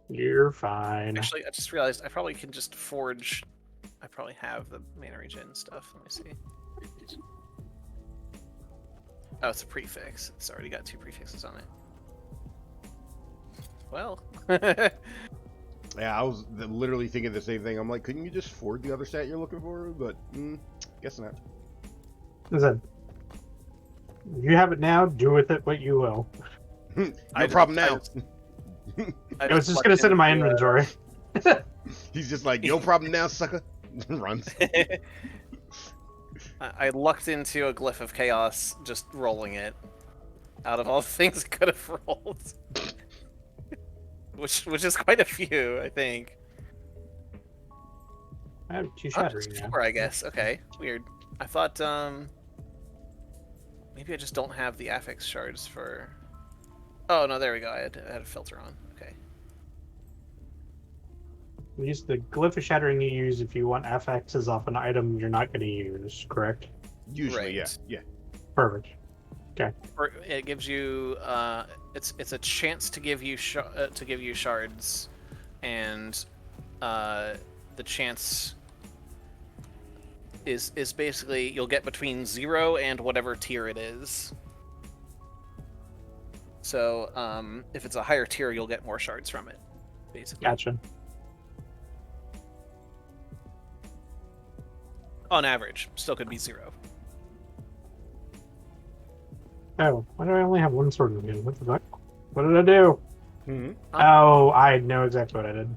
You're fine. Actually, I just realized I probably can just forge. I probably have the mana regen stuff. Let me see. Oh, it's a prefix. It's already got 2 prefixes on it. Well. Yeah, I was literally thinking the same thing. I'm like, couldn't you just forward the other stat you're looking for? But guess not. Listen, you have it now. Do with it what you will. No problem now. I was just gonna sit in my inventory. He's just like, no problem now, sucker. Runs. I lucked into a glyph of chaos, just rolling it. Out of all the things I could have rolled, which is quite a few, I think. I have 2 Oh, shattering just now. 4, I guess. Okay, weird. I thought maybe I just don't have the affix shards for. Oh no, there we go. I had a filter on. Okay. Use the glyph of shattering you use if you want affixes off an item you're not going to use, correct? Usually, Right. yeah. Perfect. Or it gives you it's a chance to give you shards, and the chance is basically you'll get between 0 and whatever tier it is. So if it's a higher tier, you'll get more shards from it, basically. Gotcha. On average, still could be 0. Oh, why do I only have 1 sword again? What the fuck? What did I do? Mm-hmm. Oh, I know exactly what I did.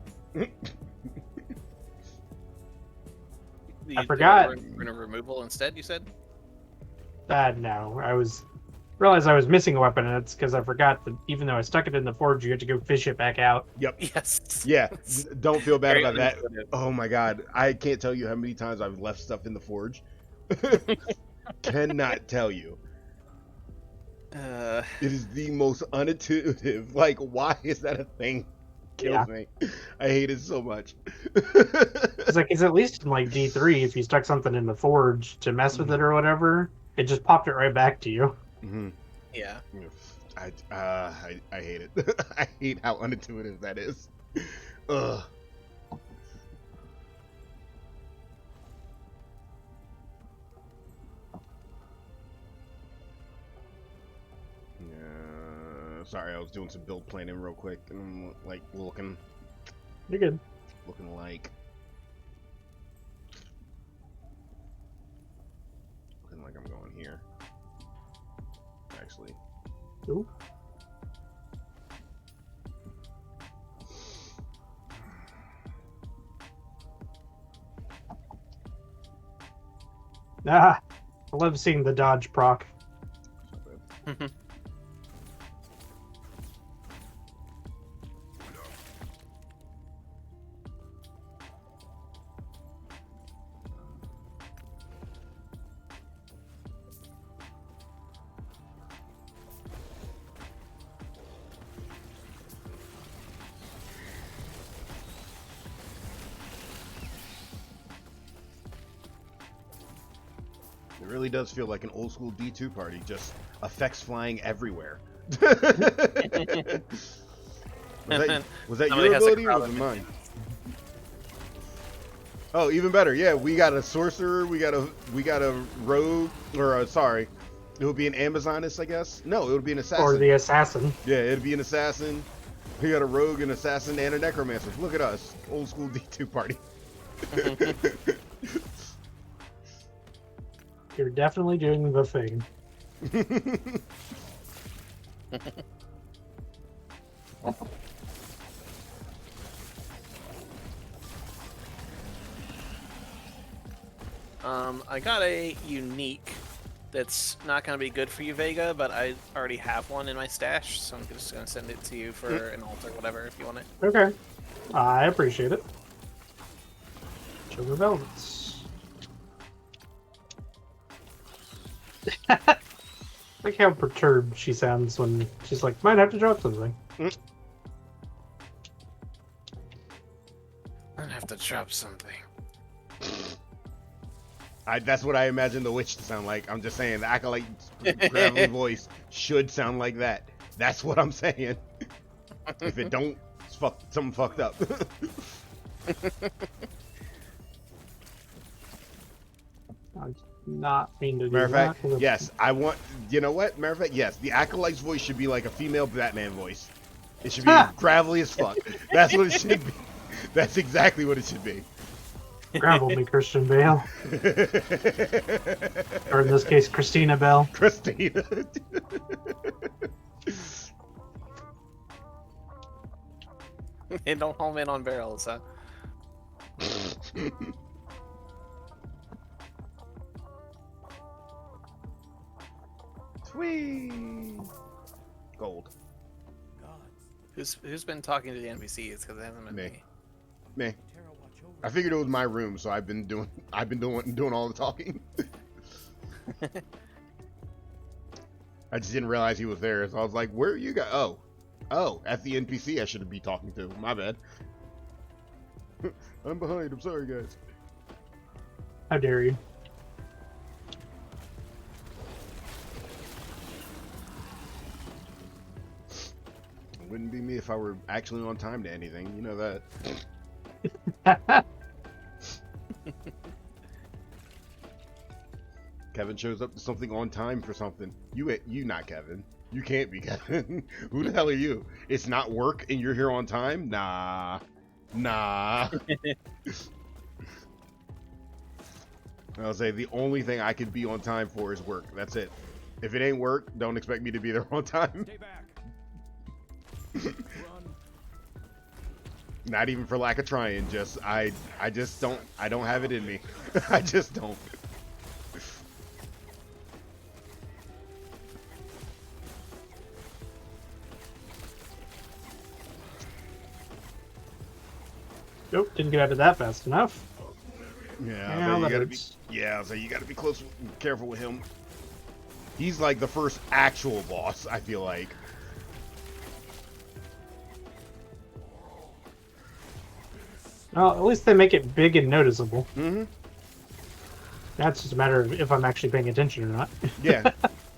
I forgot. Rune of removal instead, you said? No, realized I was missing a weapon, and it's because I forgot that even though I stuck it in the forge, you had to go fish it back out. Yep. Yes. Yeah. Don't feel bad Very about that. unintuitive. Oh my god. I can't tell you how many times I've left stuff in the forge. Cannot tell you. It is the most unintuitive. Like, why is that a thing? Kills me. I hate it so much. It's at least in like D3, if you stuck something in the forge to mess with it or whatever, it just popped it right back to you. Mm-hmm. Yeah. I hate it. I hate how unintuitive that is. Ugh. Sorry, I was doing some build planning real quick, and I'm like looking You're good. like I'm going here. Actually. Ooh. I love seeing the dodge proc. It really does feel like an old school D2 party, just effects flying everywhere. was that Somebody your has a ability or crowd was it of mine? Oh, even better. Yeah, we got a sorcerer, we got a rogue, or sorry, it would be an Amazoness, I guess. No, it would be an assassin. Or the assassin. Yeah, it'd be an assassin. We got a rogue, an assassin, and a necromancer. Look at us, old school D2 party. You're definitely doing the thing. I got a unique that's not going to be good for you, Vega, but I already have one in my stash, so I'm just going to send it to you for an alt or whatever if you want it. Okay. I appreciate it. Sugar velvets. Like how perturbed she sounds when she's like, might have to drop something. I have to drop something. That's what I imagine the witch to sound like. I'm just saying the acolyte gravelly voice should sound like that. That's what I'm saying. If it don't, it's something fucked up. I did not mean to do Matter of that. fact, yes, I want. You know what? Matter of fact, yes, the acolyte's voice should be like a female Batman voice. It should be gravelly as fuck. That's what it should be. That's exactly what it should be. Gravel me, Christian Bale. Or in this case, Christina Bell. Christina. They don't home in on barrels, huh? Sweet. Gold. Who's been talking to the NPCs? Because it hasn't been me. Me. I figured it was my room, so I've been doing all the talking. I just didn't realize he was there, so I was like, "Where are you guys?" Oh, at the NPC I should be talking to. My bad. I'm behind. I'm sorry, guys. How dare you? Wouldn't be me if I were actually on time to anything. You know that. Kevin shows up to something on time for something. You not Kevin. You can't be Kevin. Who the hell are you? It's not work and you're here on time? Nah. I'll say the only thing I could be on time for is work. That's it. If it ain't work, don't expect me to be there on time. Stay back. Not even for lack of trying, just I don't have it in me. I just don't. Nope, didn't get out of that fast enough. Yeah, you that gotta be. hurts. Yeah, so you gotta be close, careful with him. He's like the first actual boss, I feel like. Well, at least they make it big and noticeable. Mm-hmm. That's just a matter of if I'm actually paying attention or not. Yeah,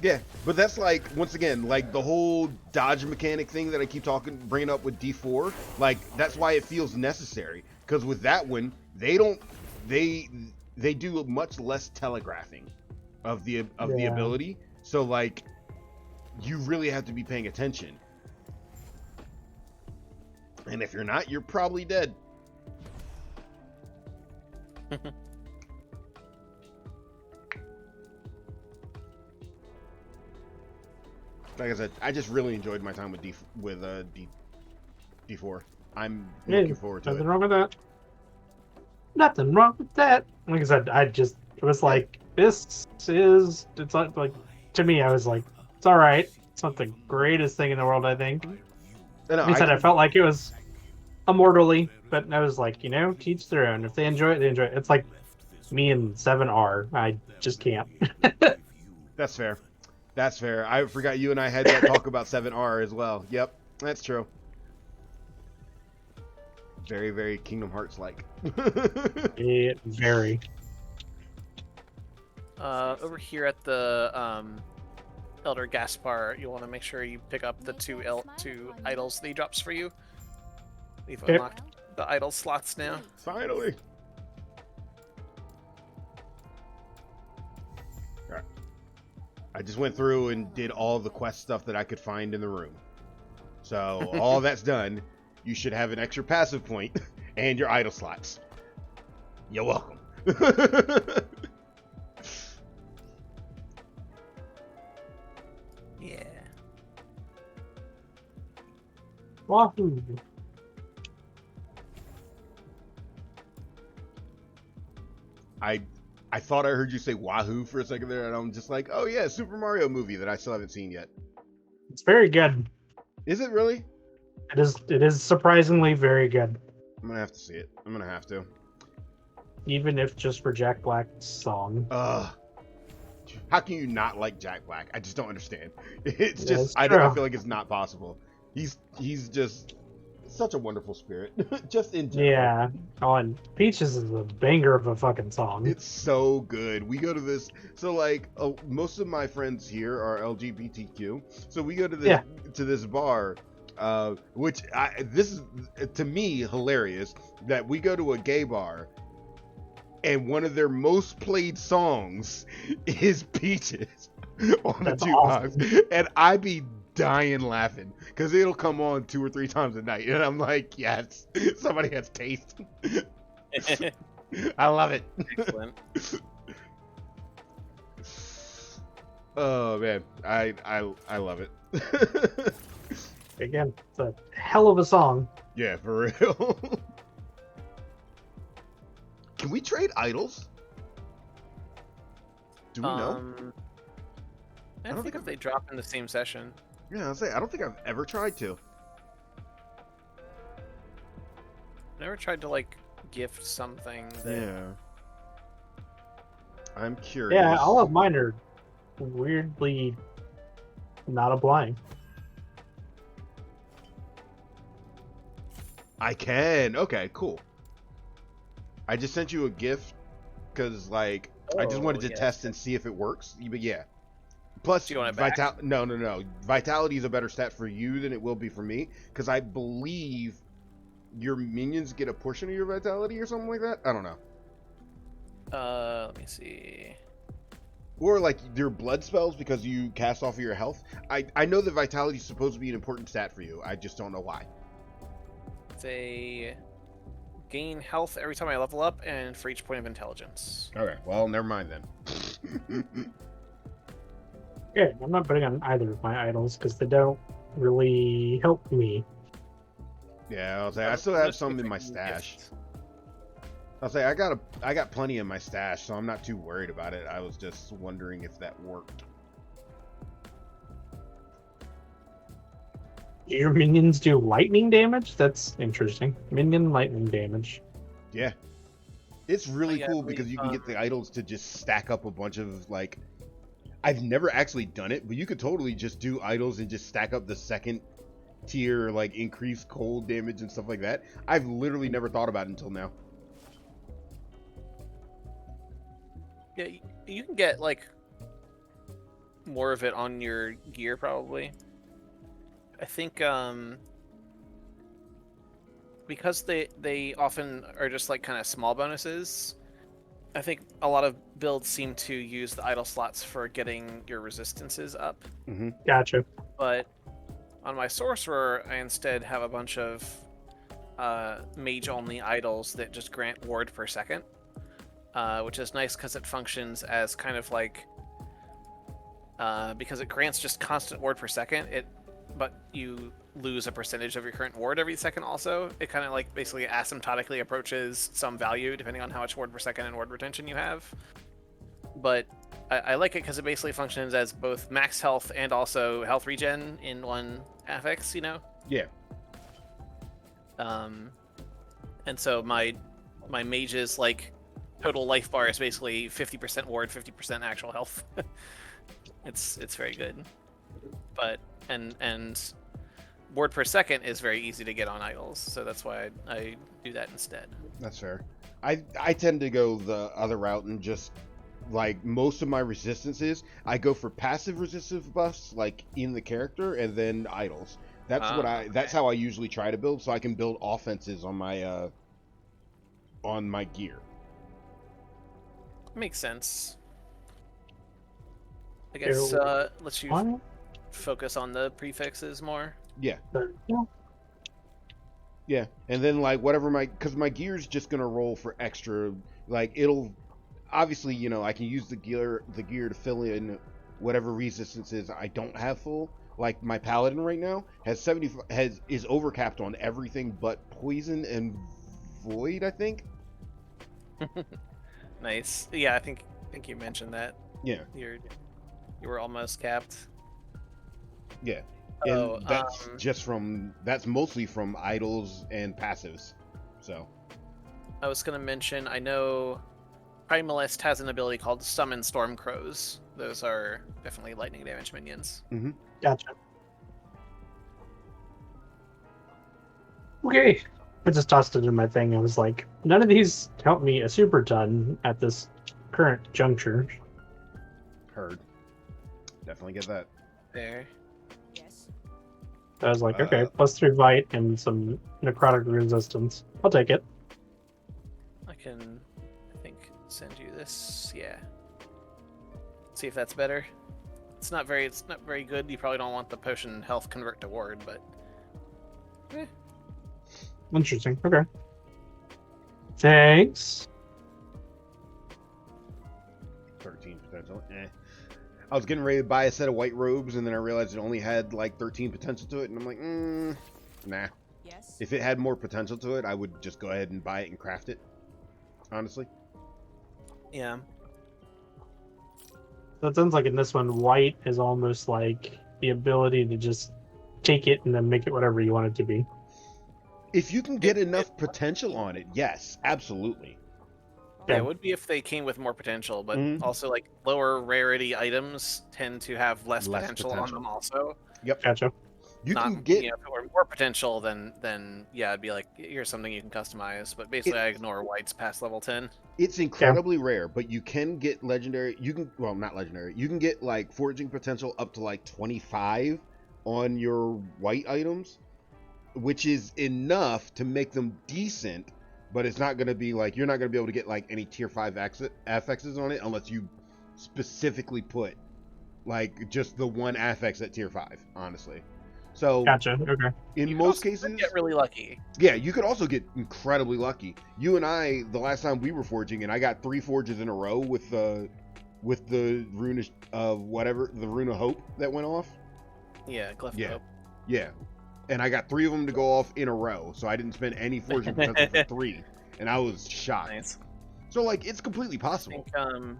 yeah. But that's like, once again, like the whole dodge mechanic thing that I keep bringing up with D4. Like that's why it feels necessary. Because with that one, they do much less telegraphing of the ability. So like, you really have to be paying attention. And if you're not, you're probably dead. Like I said, I just really enjoyed my time with D4. I'm looking forward to Nothing it. wrong with that. Nothing wrong with that. Like I said, it was like, it's not like, to me, I was like, it's all right. It's not the greatest thing in the world, I think. No, I said I felt like it was immortally, but I was like, teach their own. If they enjoy it, they enjoy it. It's like me and 7R. I just can't. That's fair. That's fair. I forgot you and I had that talk about 7R as well. Yep, that's true. Very, very Kingdom Hearts like. Very. Over here at the Elder Gaspar, you want to make sure you pick up the two idols that he drops for you. We've unlocked the idol slots now. Finally. Alright. I just went through and did all the quest stuff that I could find in the room. So all that's done. You should have an extra passive point and your idol slots. You're welcome. Yeah. Wahoo. I thought I heard you say Wahoo for a second there, and I'm just like, oh yeah, Super Mario movie that I still haven't seen yet. It's very good. Is it really? It is surprisingly very good. I'm gonna have to see it. I'm gonna have to. Even if just for Jack Black's song. How can you not like Jack Black? I just don't understand. It's Yeah, just it's I true. feel like it's not possible. He's just such a wonderful spirit, just in general. Yeah. Oh, and Peaches is a banger of a fucking song. It's so good. We go to this. So like, most of my friends here are LGBTQ. So we go to this bar, which this is to me hilarious that we go to a gay bar, and one of their most played songs is Peaches on the That's jukebox, awesome. and I be dying laughing because it'll come on 2 or 3 times a night, and I'm like, yes, somebody has taste. I love it. Excellent. Oh man, I love it. Again, it's a hell of a song. Yeah, for real. Can we trade idols? Do we know? I don't think think if they drop in the same session. Yeah, I'll say I don't think I've ever tried to. Never tried to like gift something. That... Yeah. I'm curious. Yeah, all of mine are weirdly not applying. I can. Okay, cool. I just sent you a gift because, like, I just wanted to test and see if it works. But yeah. Plus, Do you want it back? No. Vitality is a better stat for you than it will be for me because I believe your minions get a portion of your vitality or something like that. I don't know. Let me see. Or like your blood spells because you cast off of your health. I know that vitality is supposed to be an important stat for you. I just don't know why. They gain health every time I level up and for each point of intelligence. Okay, well, never mind then. Yeah, I'm not putting on either of my idols because they don't really help me. Yeah, I'll say I still have some in my stash. I'll say I got plenty in my stash, so I'm not too worried about it. I was just wondering if that worked. Your minions do lightning damage? That's interesting. Minion lightning damage. Yeah. It's really yeah, cool because you can get the idols to just stack up a bunch of, like... I've never actually done it, but you could totally just do idols and just stack up the second tier, like, increased cold damage and stuff like that. I've literally never thought about it until now. Yeah, you can get like more of it on your gear probably. I think because they often are just like kind of small bonuses. I think a lot of builds seem to use the idle slots for getting your resistances up. Mm-hmm. Gotcha. But on my sorcerer, I instead have a bunch of mage-only idols that just grant ward per second, which is nice because it functions as kind of like because it grants just constant ward per second. But you lose a percentage of your current ward every second also. It kind of like basically asymptotically approaches some value depending on how much ward per second and ward retention you have. But I like it because it basically functions as both max health and also health regen in one affix, you know? Yeah. And so my mage's like total life bar is basically 50% ward, 50% actual health. It's very good. But and ward per second is very easy to get on idols, so that's why I do that instead. That's fair. I tend to go the other route and just, like, most of my resistances, I go for passive resistive buffs, like, in the character, and then idols. That's that's how I usually try to build, so I can build offenses on my gear. Makes sense. I guess let's you focus on the prefixes more. Yeah. Yeah. Yeah, and then like whatever because my gear's just gonna roll for extra, like it'll obviously, you know, I can use the gear to fill in whatever resistances I don't have full. Like my paladin right now is overcapped on everything but poison and void, I think. Nice. Yeah, I think you mentioned that. Yeah, You were almost capped. yeah. And Oh, that's mostly from idols and passives. So I was gonna mention. I know Primalist has an ability called Summon Storm Crows. Those are definitely lightning damage minions. Gotcha. Okay. I just tossed it in my thing. I was like, none of these help me a super ton at this current juncture. heard. Definitely get that. There. Yes. I was like, okay, +3 bite and some necrotic resistance. I'll take it. I can, I think, send you this. Yeah. See if that's better. It's not very good. You probably don't want the potion health convert to ward, but. Interesting. Okay. Thanks. 13 potential. I was getting ready to buy a set of white robes, and then I realized it only had like 13 potential to it, and I'm like, nah. Yes. If it had more potential to it, I would just go ahead and buy it and craft it. Honestly. Yeah. So it sounds like in this one, white is almost like the ability to just take it and then make it whatever you want it to be. If you can get enough potential on it, yes, absolutely. Yeah, Yeah. it would be if they came with more potential, but Mhm. also like lower rarity items tend to have less Less potential on potential. them. Also, Gotcha. You not can get if it were more potential, then yeah, it'd be like here's something you can customize. But basically, I ignore whites past level 10. it's incredibly rare, but you can get legendary. You can not legendary. You can get like foraging potential up to like 25 on your white items, which is enough to make them decent. But it's not going to be like you're not going to be able to get like any tier 5 affixes on it unless you specifically put like just the one affix at tier 5. Honestly, so Gotcha. Okay. in You most could cases, get really lucky. yeah, you could also get incredibly lucky. You and I, the last time we were forging, and I got 3 forges in a row with the rune of whatever, the rune of hope that went off. Yeah, Glyph Yeah. Hope. Yeah, and I got 3 of them to go off in a row, so I didn't spend any forging potential for 3, and I was shocked. Nice. So like, it's completely I possible. think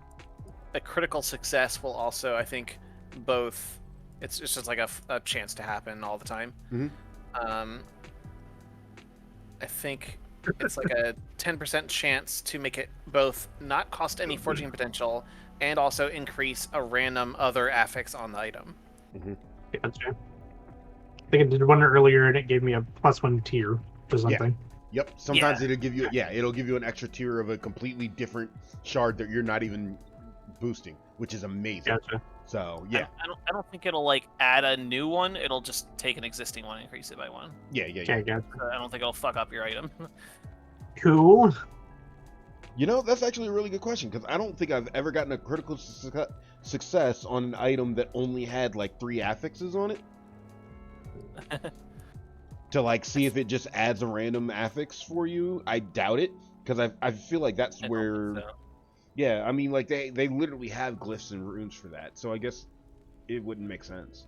a critical success will also, I think, both. It's just like a chance to happen all the time. Mhm. I think it's like a 10% chance to make it both not cost any forging potential and also increase a random other affix on the item. Gotcha. I think I did one earlier and it gave me a +1 tier or something. Yep. Sometimes it'll give you an extra tier of a completely different shard that you're not even boosting, which is amazing. Gotcha. So yeah, I don't think it'll like add a new one. It'll just take an existing one and increase it by 1. yeah. Okay, gotcha. I don't think it'll fuck up your item. Cool. You know, that's actually a really good question because I don't think I've ever gotten a critical success on an item that only had like 3 affixes on it. To like see if it just adds a random affix for you. I doubt it because I feel like that's I don't where. think so. Yeah, I mean, like they literally have glyphs and runes for that, so I guess it wouldn't make sense.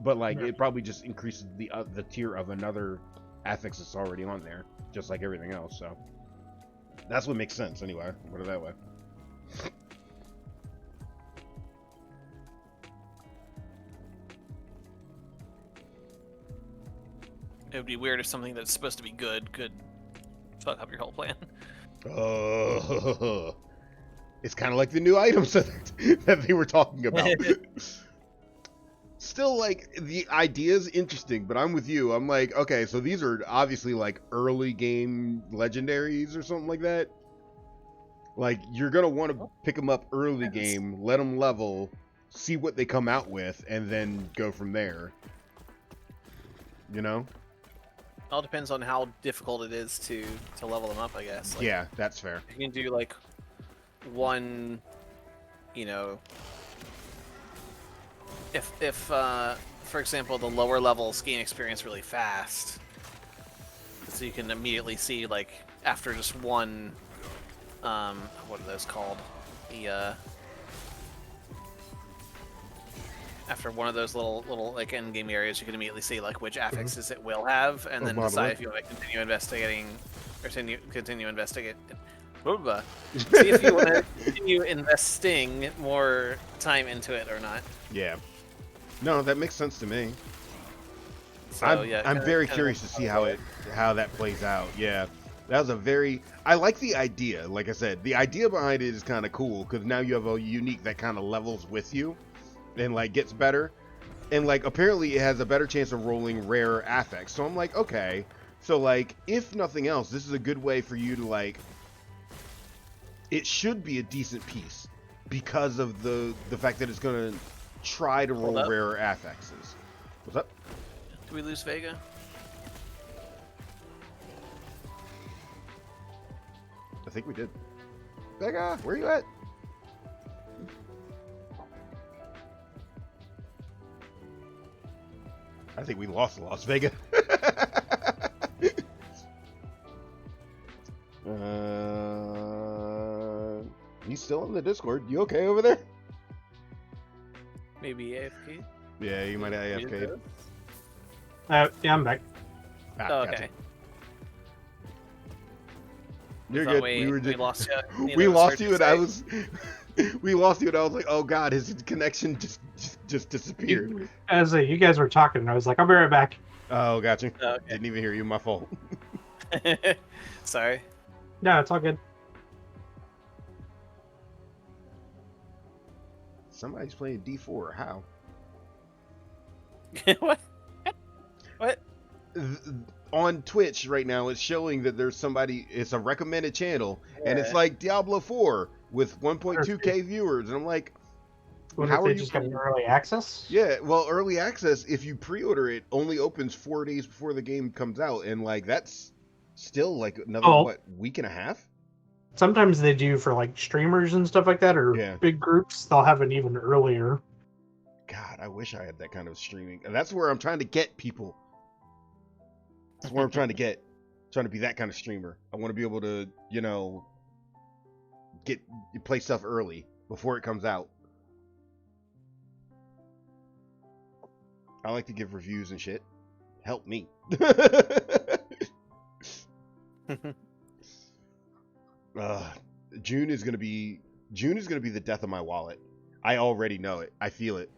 But like, Yeah. it probably just increases the tier of another affix that's already on there, just like everything else. So that's what makes sense, anyway. Put it that way. It would be weird if something that's supposed to be good could fuck up your whole plan. Oh, it's kind of like the new items that they were talking about. Still, like, the idea is interesting, but I'm with you. I'm like, okay, so these are obviously like early game legendaries or something like that. Like, you're gonna want to pick them up early game, let them level, see what they come out with, and then go from there. You know? All depends on how difficult it is to level them up, I guess. Like, Yeah, that's fair. you can do like one, you know, if for example the lower levels gain experience really fast, so you can immediately see like after just one, what are those called? The after one of those little like end game areas, you can immediately see like which affixes it will have, and then by the decide way. if you want to continue investigating or continue investigate Booba. See if you want to continue investing more time into it or not. Yeah. No, that makes sense to me. So I'm very curious to see how that plays out. Yeah, that was a very. I like the idea. Like I said, the idea behind it is kind of cool because now you have a unique that kind of levels with you, and like gets better, and like apparently it has a better chance of rolling rare affects. So I'm like, okay, so like if nothing else, this is a good way for you to like. It should be a decent piece because of the fact that it's gonna try to roll rarer affects. What's up? Did we lose Vega? I think we did. Vega, where you at? I think we lost Las Vegas. He's still in the Discord. You okay over there? Maybe AFK? Yeah, you might have AFK'd. Yeah, I'm back. Ah, Oh, okay. gotcha. You're Thought good. We lost you. We lost you, and I was. We lost you, and I was like, "Oh God, his connection just disappeared." As you guys were talking, I was like, "I'll be right back." Oh, gotcha. Oh, okay. Didn't even hear you. My fault. Sorry. No, it's all good. Somebody's playing D4. How? What? What? On Twitch right now, it's showing that there's somebody. It's a recommended channel, and it's like Diablo 4 with 1.2k viewers, and I'm like, What how if are they you? just got an early access? Yeah, well, early access, if you pre-order it, only opens 4 days before the game comes out, and like that's still like another week and a half. Sometimes they do for like streamers and stuff like that, or big groups. They'll have it even earlier. God, I wish I had that kind of streaming, and that's where I'm trying to get people. That's where I'm trying to be that kind of streamer. I want to be able to, you know, play stuff early before it comes out. I like to give reviews and shit. Help me. June is gonna be the death of my wallet. I already know it. I feel it.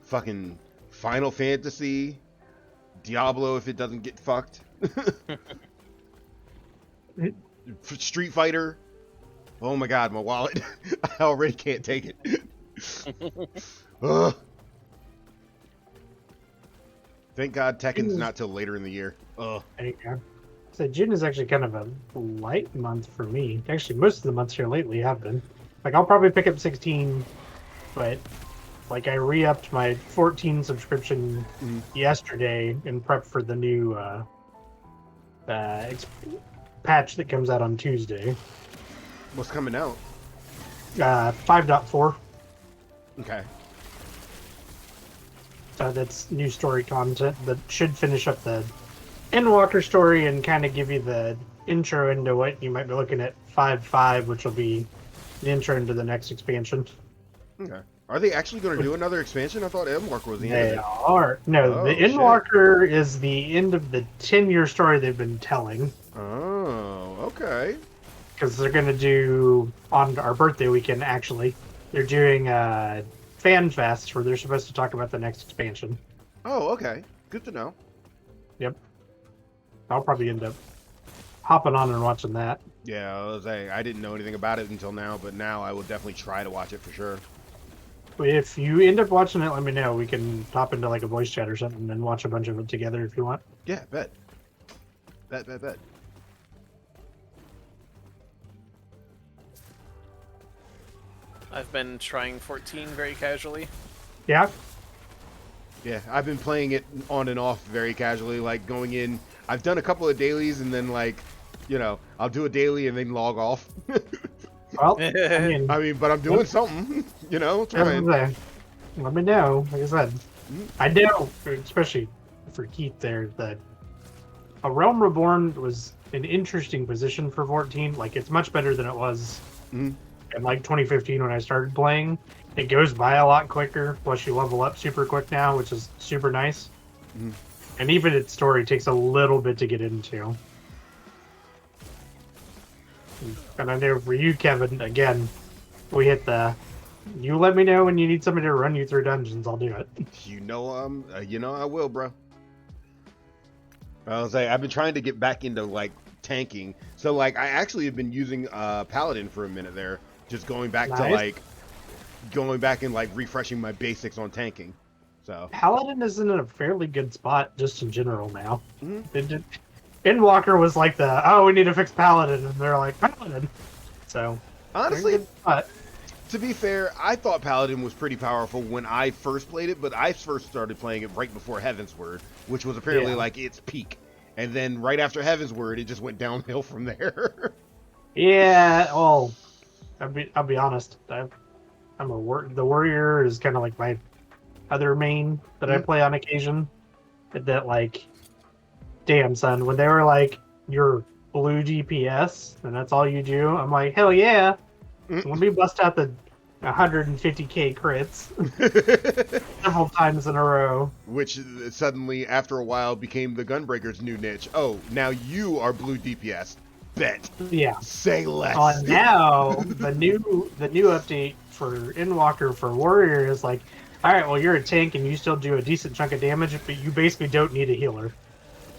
Fucking Final Fantasy, Diablo if it doesn't get fucked. Street Fighter. Oh my God, my wallet. I already can't take it. Ugh. Thank God Tekken's not till later in the year. Ugh. There you go. So June is actually kind of a light month for me. Actually, most of the months here lately have been. Like, I'll probably pick up 16, but like I re-upped my 14 subscription yesterday in prep for the new patch that comes out on Tuesday. What's coming out? 5.4. Okay. So that's new story content that should finish up the Endwalker story and kind of give you the intro into what you might be looking at 5.5, which will be the intro into the next expansion. Okay. Are they actually going to do another expansion? I thought Endwalker was the end of it. They are. No, the Endwalker is the end of the 10-year story they've been telling. Oh, okay. Because they're going to do, on our birthday weekend, actually, they're doing Fan Fest where they're supposed to talk about the next expansion. Oh, okay. Good to know. Yep. I'll probably end up hopping on and watching that. Yeah, I was saying, I didn't know anything about it until now, but now I will definitely try to watch it for sure. If you end up watching it, let me know. We can hop into like a voice chat or something and watch a bunch of it together if you want. Yeah, bet. Bet. I've been trying 14 very casually. Yeah? Yeah, I've been playing it on and off very casually, like going in. I've done a couple of dailies and then like, you know, I'll do a daily and then log off. Well, I mean, but I'm doing something, you know, trying. Let me know. Like I said, I know, especially for Keith there, that A Realm Reborn was an interesting position for 14. Like, it's much better than it was in like 2015 when I started playing. It goes by a lot quicker, plus you level up super quick now, which is super nice. And even its story takes a little bit to get into. And I know for you, Kevin, again, we hit the. You let me know when you need somebody to run you through dungeons. I'll do it. You know I will, bro. I was like, I've been trying to get back into like tanking. So like, I actually have been using Paladin for a minute there, just going back to Nice. like, going back and like refreshing my basics on tanking. So Paladin is in a fairly good spot just in general now. Mhm. Endwalker was like we need to fix Paladin, and they're like Paladin. So they're in a honestly, good spot. to be fair, I thought Paladin was pretty powerful when I first played it, but I first started playing it right before Heaven's Word, which was apparently Yeah. like its peak. And then right after Heaven's Word, it just went downhill from there. Yeah, well, I'll be honest. The warrior is kind of like my other main that I Mhm. play on occasion. That like, damn son, when they were like your blue DPS and that's all you do, I'm like hell yeah. Mhm. Let me bust out the 150k crits several times in a row. Which suddenly, after a while, became the Gunbreaker's new niche. Oh, now you are blue DPS. Bet. Yeah. Say less. And now the new update for Endwalker for Warrior is like, all right, well you're a tank and you still do a decent chunk of damage, but you basically don't need a healer.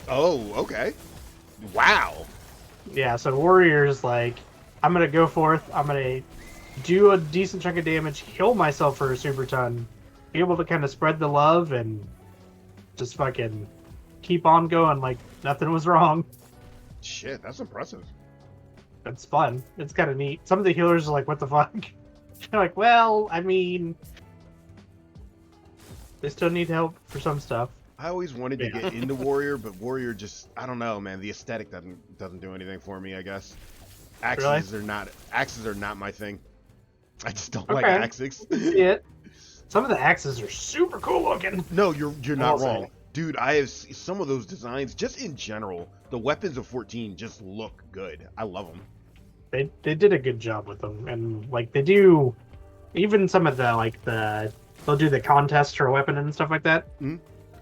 Oh, okay. Wow. Yeah, so Warrior is like, I'm gonna go forth, I'm gonna do a decent chunk of damage, heal myself for a super ton, be able to kind of spread the love and just fucking keep on going like nothing was wrong. Shit, that's impressive. It's fun. It's kind of neat. Some of the healers are like, what the fuck? They're like, well, I mean, they still need help for some stuff. I always wanted to Yeah. get into Warrior, but Warrior just, I don't know, man. The aesthetic doesn't do anything for me, I guess. Axes are not my thing. I just don't like Okay. axes. See it. Some of the axes are super cool looking. No, you're not I'll say. wrong. Dude, I have some of those designs, just in general, the weapons of 14 just look good. I love them. They did a good job with them, and like they do, even some of the they'll do the contests for a weapon and stuff like that Mhm.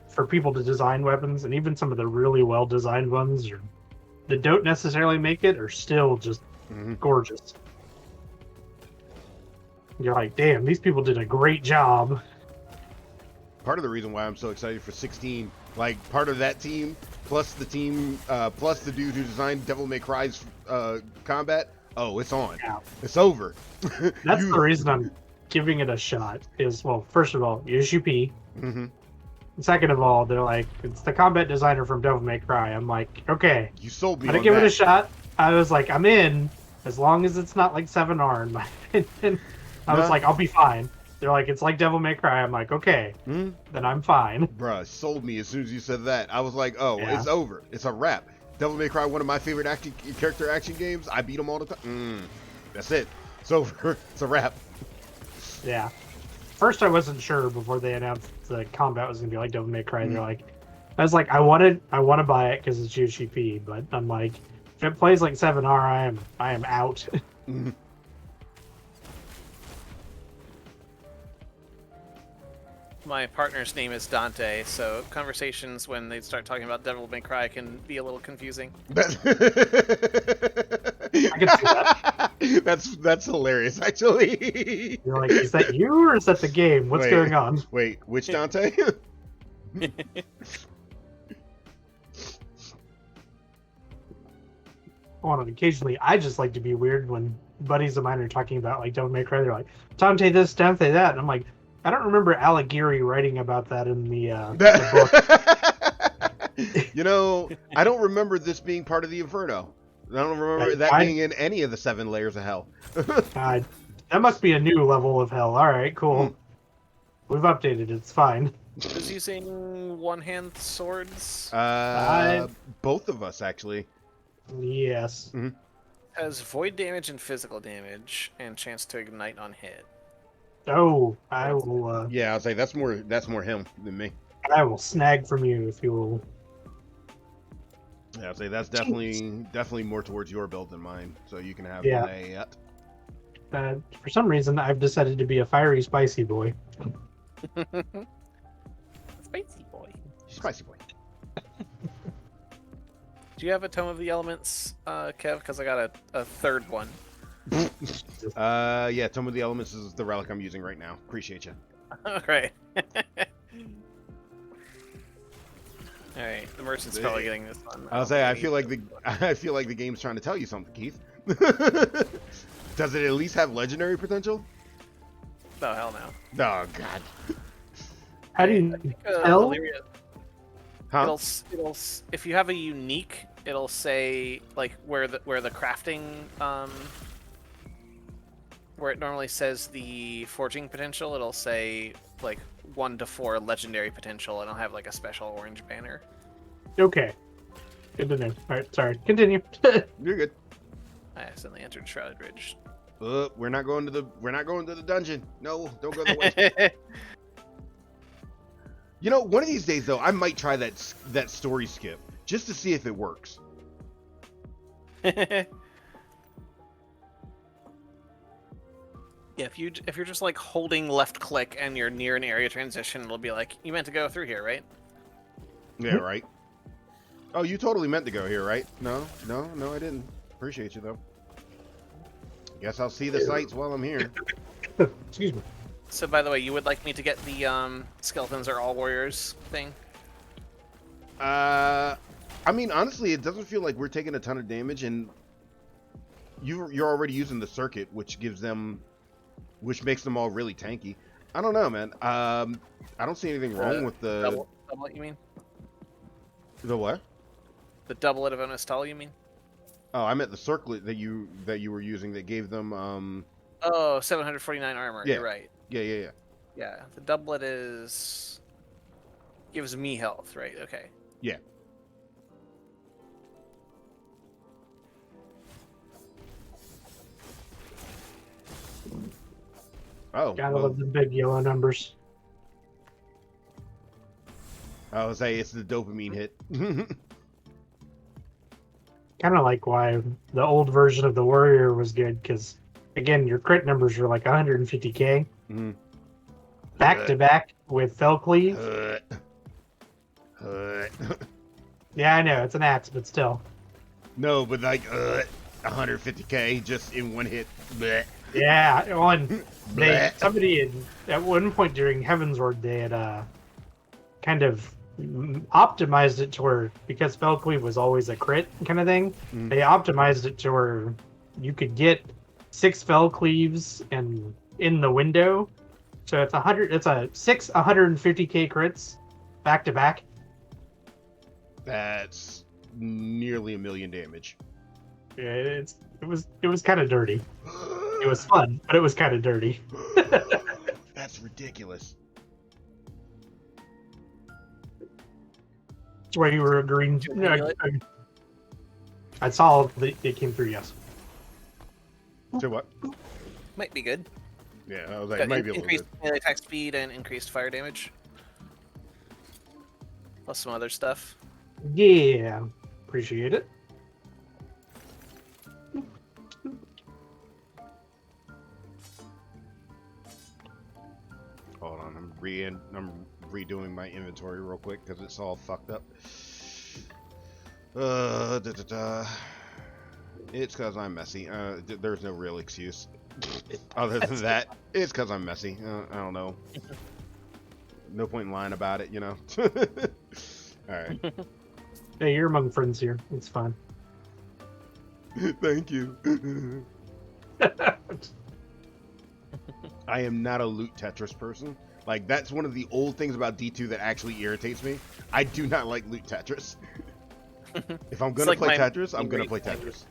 for people to design weapons, and even some of the really well designed ones that don't necessarily make it are still just Mhm. gorgeous. You're like, damn, these people did a great job. Part of the reason why I'm so excited for 16, like part of that team, plus the team, plus the dude who designed Devil May Cry's combat. Oh, it's on. Yeah. It's over. That's the reason I'm giving it a shot. Is well, first of all, use UP. hmm Second of all, they're like, it's the combat designer from Devil May Cry. I'm like, okay, You sold me I'm gonna on give that. it a shot. I was like, I'm in, as long as it's not like 7R in my opinion. I was Nah. like, I'll be fine. They're like, it's like Devil May Cry. I'm like, okay, Mhm. then I'm fine. Bruh, sold me as soon as you said that. I was like, oh, Yeah. it's over. It's a wrap. Devil May Cry, one of my favorite character action games. I beat them all the time. That's it. It's over. It's a wrap. Yeah. First, I wasn't sure before they announced the combat was gonna be like Devil May Cry. They're like, I was like, I want to buy it because it's UGP, but I'm like, if it plays like 7R, I am out. Mhm. My partner's name is Dante, so conversations when they start talking about Devil May Cry can be a little confusing. I can see that. That's hilarious, actually. You're like, is that you or is that the game? What's Wait. going on? Wait, which Dante? On occasionally, I just like to be weird when buddies of mine are talking about like Devil May Cry. They're like, Dante this, Dante that, and I'm like, I don't remember Alighieri writing about that in the book. You know, I don't remember this being part of the Inferno. I don't remember that being in any of the 7 layers of hell. That must be a new level of hell. All right, cool. We've updated it. It's fine. Who's using one-hand swords? Both of us, actually. Yes. Has void damage and physical damage, and chance to ignite on hit. Oh, I will. Yeah, I'll say that's more him than me. I will snag from you if you will. Yeah, I'll say that's definitely more towards your build than mine. So you can have Yeah. that. For some reason, I've decided to be a fiery, spicy boy. Spicy boy. Spicy boy. Do you have a Tome of the Elements, Kev? Because I got a third one. Yeah, Tome of the Elements is the relic I'm using right now. Appreciate you. Alright. Alright, the merchant's probably getting this one. I'll say I feel like the game's trying to tell you something, Keith. Does it at least have legendary potential? No, hell no. Oh god. How do you tell? Illyria, Huh? it'll if you have a unique, it'll say like where the crafting where it normally says the forging potential, it'll say like 1 to 4 legendary potential, and it'll have like a special orange banner. Okay. Good to know. All right, sorry. Continue. You're good. I accidentally entered Shrouded Ridge. We're not going to the dungeon. No, don't go that way. You know, one of these days though, I might try that story skip just to see if it works. Yeah, if you're just like holding left click and you're near an area transition, it'll be like, you meant to go through here, right? Yeah, right. Oh, you totally meant to go here, right? No, I didn't. Appreciate you though. Guess I'll see the sights while I'm here. Excuse me. So, by the way, you would like me to get the skeletons are all warriors thing? I mean, honestly, it doesn't feel like we're taking a ton of damage, and you're already using the circuit, which makes them all really tanky. I don't know, man. I don't see anything wrong with the doublet, you mean? The what? The doublet of Onestall, you mean? Oh, I meant the circlet that you were using that gave them Oh, 749 armor. Yeah. You're right. Yeah. Yeah, the doublet gives me health, right? Okay. Yeah. Oh, Gotta well, love the big yellow numbers. I would say it's the dopamine hit. Kind of like why the old version of the warrior was good, because again, your crit numbers were like 150k Mhm. back to back with fell cleave. Yeah, I know it's an axe, but still. No, but like 150k just in one hit. Bleh. Yeah, one. Bleh. Somebody at one point during Heavensward, they had kind of optimized it to where, because fell cleave was always a crit kind of thing, they optimized it to where you could get 6 fell cleaves and in the window. So it's 6 150k crits back to back. That's nearly 1,000,000 damage. Yeah, it was kind of dirty. It was fun, but it was kind of dirty. That's ridiculous. That's why you were agreeing. I saw they came through. Yes. So what? Might be good. Yeah, I was like, Got maybe a little increased bit. melee attack speed and increased fire damage. Plus some other stuff. Yeah, appreciate it. Hold on, I'm redoing my inventory real quick because it's all fucked up. It's because I'm messy. There's no real excuse. Other than that, it's because I'm messy. I don't know. No point in lying about it, you know. Alright. Hey, you're among friends here. It's fine. Thank you. I am not a loot Tetris person. Like, that's one of the old things about D2 that actually irritates me. I do not like loot Tetris. If I'm gonna play Tetris, I'm gonna play Tetris.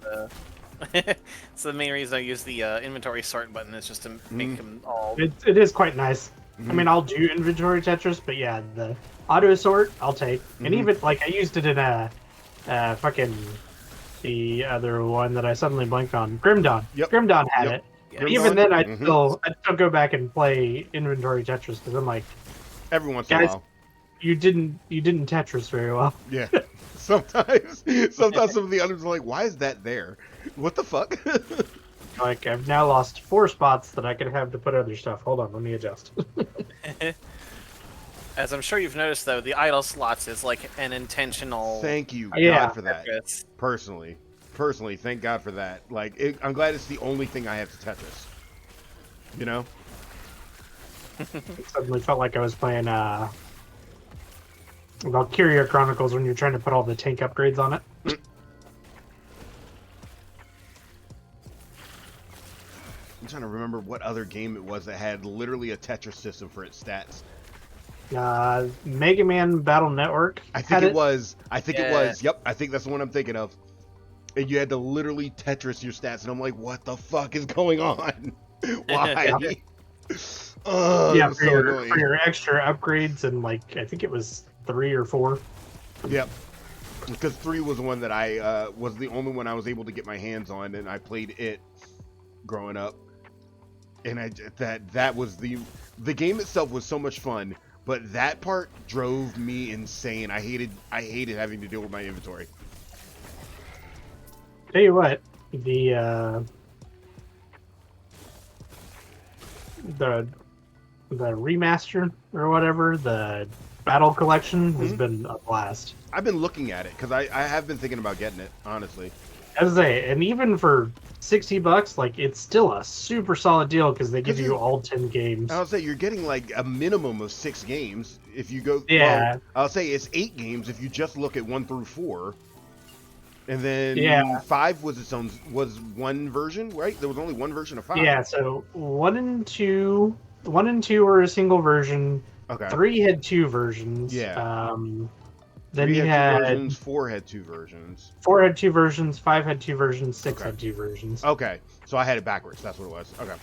So the main reason I use the inventory sort button is just to make them all. It is quite nice. I mean, I'll do inventory Tetris, but yeah, the auto sort I'll take. And even like I used it in fucking the other one that I suddenly blanked on, Grim Dawn. Yep. Grim Dawn had it. Yeah, But even then, I'd still go back and play inventory Tetris because I'm like, every once in a guys, while. you didn't Tetris very well. Yeah. Sometimes some of the others are like, why is that there? What the fuck? Like, I've now lost 4 spots that I could have to put other stuff. Hold on, let me adjust. As I'm sure you've noticed, though, the idle slots is like an intentional. Thank you, Yeah. God, for that. purpose. Personally, thank God for that. Like, I'm glad it's the only thing I have to Tetris. You know? It suddenly felt like I was playing Valkyria Chronicles when you're trying to put all the tank upgrades on it. I'm trying to remember what other game it was that had literally a Tetris system for its stats. Mega Man Battle Network. I think had it was. I think it Yeah. was. Yep, I think that's the one I'm thinking of. And you had to literally Tetris your stats, and I'm like, what the fuck is going on? Why? Oh, Yeah, it was so annoying. for your extra upgrades, and like I think it was 3 or 4. Yep. Because 3 was the one that I was the only one I was able to get my hands on, and I played it growing up. And that was the game itself was so much fun, but that part drove me insane. I hated having to deal with my inventory. Tell you what, the remaster or whatever, the battle collection has been a blast. I've been looking at it because I have been thinking about getting it, honestly. As I say, and even for $60, like it's still a super solid deal because they give 'Cause you you- all 10 games. I'll say you're getting like a minimum of 6 games if you go. Yeah. Well, I'll say it's 8 games if you just look at 1 through 4. And then Yeah. 5 was one version, right? There was only one version of 5. Yeah, so 1 and 2 were a single version. Okay. 3 had 2 versions. Yeah. Then 3 you had 2 had versions. 4 had 2 versions. 4 had 2 versions. 5 had 2 versions. 6 Okay. had 2 versions. Okay, so I had it backwards. That's what it was. Okay.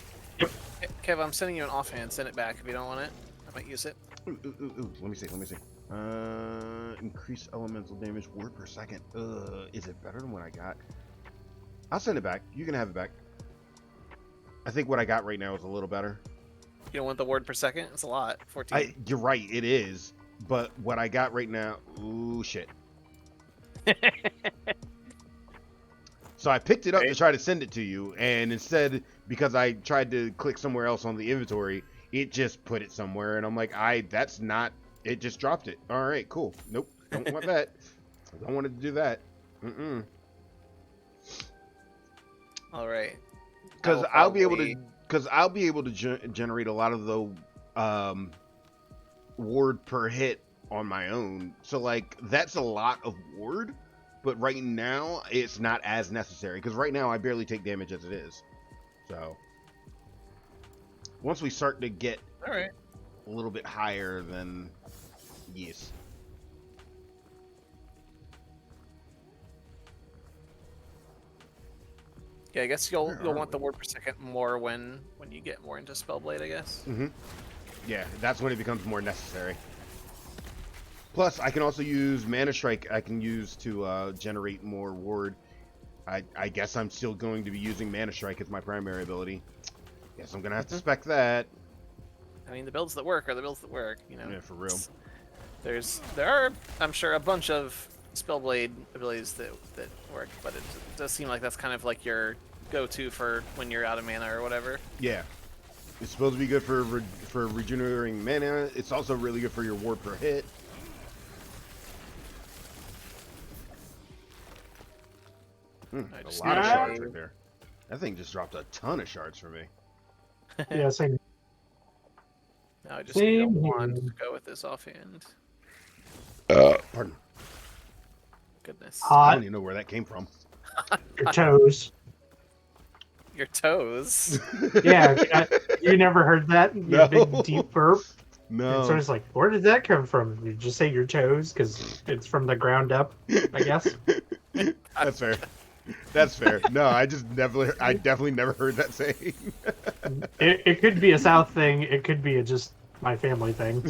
Kev, I'm sending you an offhand. Send it back if you don't want it. I might use it. Ooh. Let me see. Increase elemental damage word per second. Is it better than what I got? I'll send it back. You can have it back. I think what I got right now is a little better. You don't want the word per second? It's a lot. 14. You're right. It is. But what I got right now, ooh, shit. So I picked it up to try to send it to you, and instead, because I tried to click somewhere else on the inventory, it just put it somewhere, and I'm like, that's not, it just dropped it. All right, cool. Nope, don't want that. I don't want it to do that. All right. Because I'll be able to generate a lot of the ward per hit on my own. So like that's a lot of ward, but right now it's not as necessary because right now I barely take damage as it is. So once we start to get All right. a little bit higher, then yes. Yeah, I guess you'll want the word per second more when you get more into Spellblade, I guess. Yeah, that's when it becomes more necessary. Plus, I can also use Mana Strike. I can use to generate more ward. I guess I'm still going to be using Mana Strike as my primary ability. Guess I'm gonna have to spec that. I mean, the builds that work are the builds that work. You know. Yeah, for real. There are, I'm sure, a bunch of Spellblade abilities that work, but it does seem like that's kind of like your go-to for when you're out of mana or whatever. Yeah, it's supposed to be good for regenerating mana. It's also really good for your ward per hit. A just lot of need shards a- right there. That thing just dropped a ton of shards for me. Yeah, same. Now I just need a Same wand here. to go with this offhand. Pardon. Goodness. I Hot. don't even know where that came from. Your toes. Your toes. Yeah, you never heard that? You No. big deep burp. No. And so it's like, where did that come from? You just say your toes because it's from the ground up, I guess. That's fair. That's fair. No, I definitely never heard that saying. It could be a South thing. It could be just my family thing.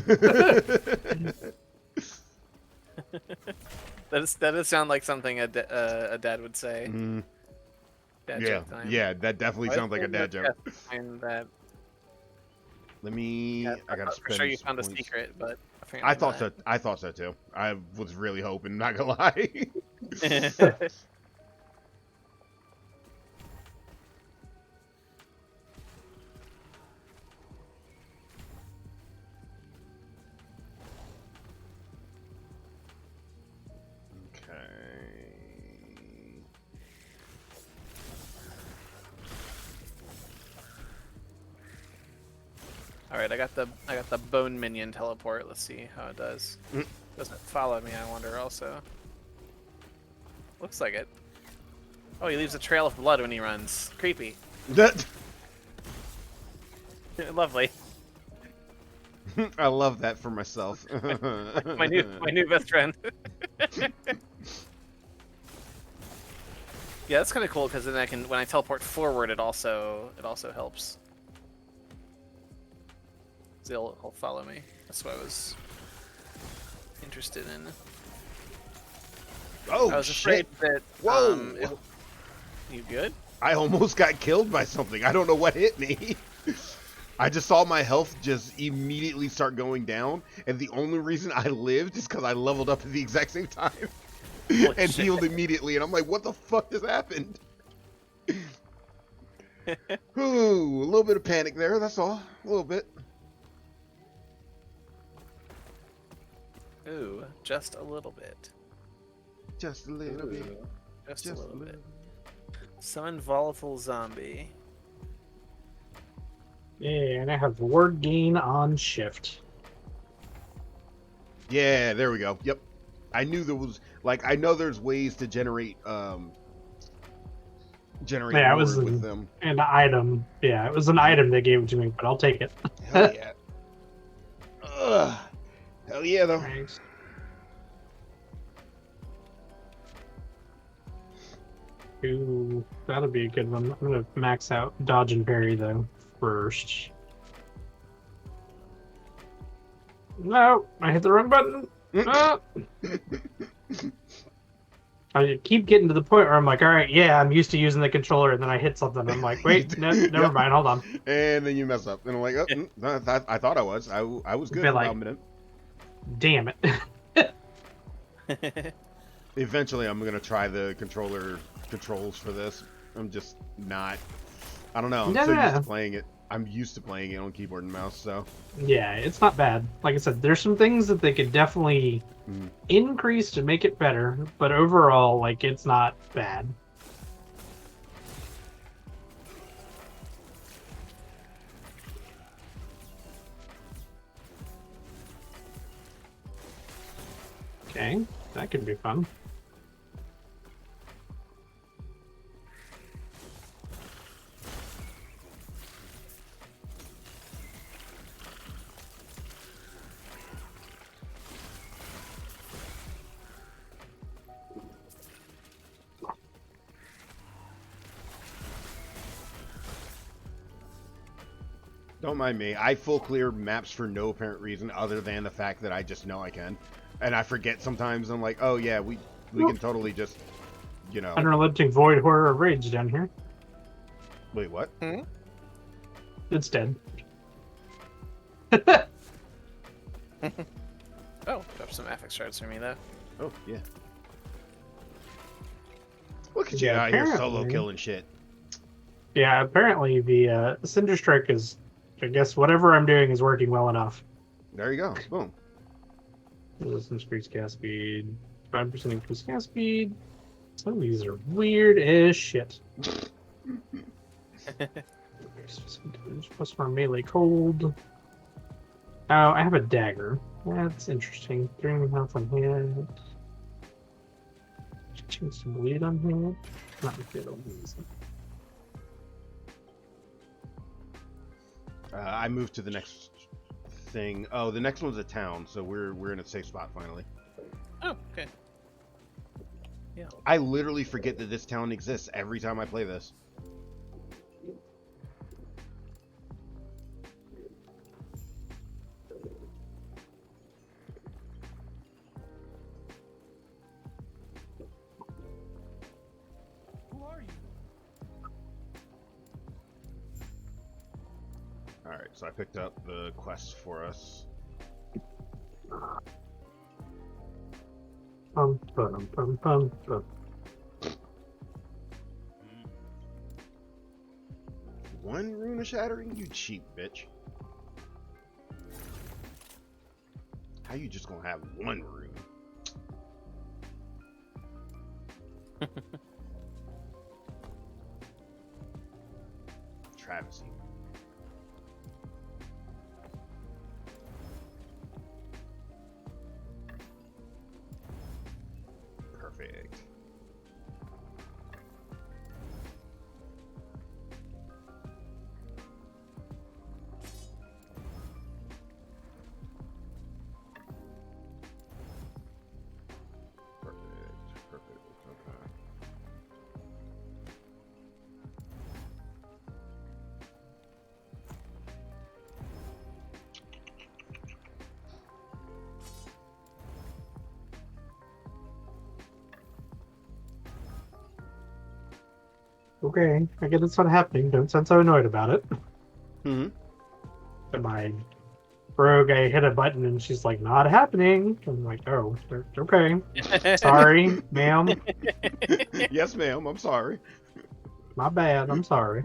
That does sound like something a dad would say. Dad Yeah, joke time. yeah, that definitely sounds like a dad joke. And that, Let me. yeah, I gotta for spend sure you some found a points. secret, but apparently I thought not. so. I thought so too. I was really hoping. Not gonna lie. All right, I got the bone minion teleport. Let's see how it does. Doesn't it follow me? I wonder. Also, looks like it. Oh, he leaves a trail of blood when he runs. Creepy. That Lovely. I love that for myself. My new best friend. Yeah, that's kind of cool because then I can, when I teleport forward, it also helps. So he'll follow me. That's what I was interested in. Oh I was shit! afraid that. Whoa! You good? I almost got killed by something. I don't know what hit me. I just saw my health just immediately start going down, and the only reason I lived is because I leveled up at the exact same time and shit. healed immediately. And I'm like, what the fuck just happened? Ooh, a little bit of panic there. That's all. A little bit. Ooh, just a little bit. Just a little bit. Just a little bit. Summon volatile zombie. Yeah, and I have word gain on shift. Yeah, there we go. Yep. I knew there was, like, I know there's ways to generate Yeah, it was word with them. an item. Yeah, it was an item they gave it to me, but I'll take it. Hell yeah. Ugh. Hell yeah, though. Thanks. Ooh, that'll be a good one. I'm gonna max out dodge and parry though first. No, I hit the wrong button. Ah. I keep getting to the point where I'm like, all right, yeah, I'm used to using the controller, and then I hit something. I'm like, wait, no, never Yep. mind, hold on. And then you mess up, and I'm like, oh, I thought I was. I was good Been for like- about a minute. Damn it. Eventually, I'm gonna try the controls for this. I'm just not. I don't know. I'm so used to playing it. I'm used to playing it on keyboard and mouse. So Yeah, it's not bad. Like I said, there's some things that they could definitely increase to make it better, but overall, like, it's not bad. Okay, that could be fun. don't mind me. I full clear maps for no apparent reason other than the fact that I just know I can, and I forget sometimes. I'm like, oh yeah, we can totally just, you know. Unrelenting Void Horror Rage down here. Wait, what? It's dead. Oh, drop some affix shards for me though. Oh yeah. Look at Yeah, you out here solo apparently. killing shit. Yeah, apparently the Cinder Strike is, I guess, whatever I'm doing is working well enough. There you go. Boom. Resistance increase cast speed, 5% increase cast speed. Some of these are weird as shit. Plus more melee cold. Oh, I have a dagger. That's interesting. 3 health on hand. Chance to bleed on hand. Not good. I moved to the next thing. Oh, the next one's a town, so we're in a safe spot finally. Oh, okay. Yeah. I literally forget that this town exists every time I play this. Who are you? Alright, so I picked up the quest for us. Pum, pum, pum, pum, pum. One rune of shattering? You cheap bitch. How you just gonna have one rune? Travesty. okay, I get it's not happening. Don't sound so annoyed about it. Mm-hmm. And my rogue, I hit a button and she's like, not happening. I'm like, oh, okay. Sorry, ma'am. Yes, ma'am. I'm sorry. My bad. I'm sorry.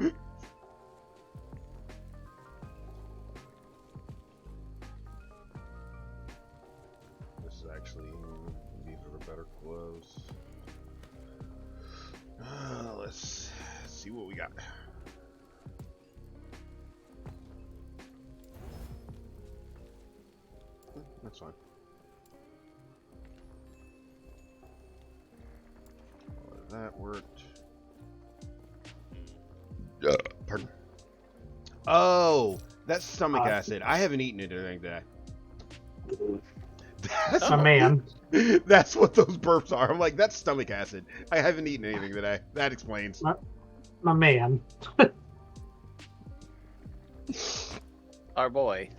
This is actually these are better gloves. Let's see what we got. That's fine. That worked. Pardon. Oh, that's stomach acid. I haven't eaten anything today. That's, My man. that's what those burps are. I'm like, that's stomach acid. I haven't eaten anything today. That explains. My man. Our boy.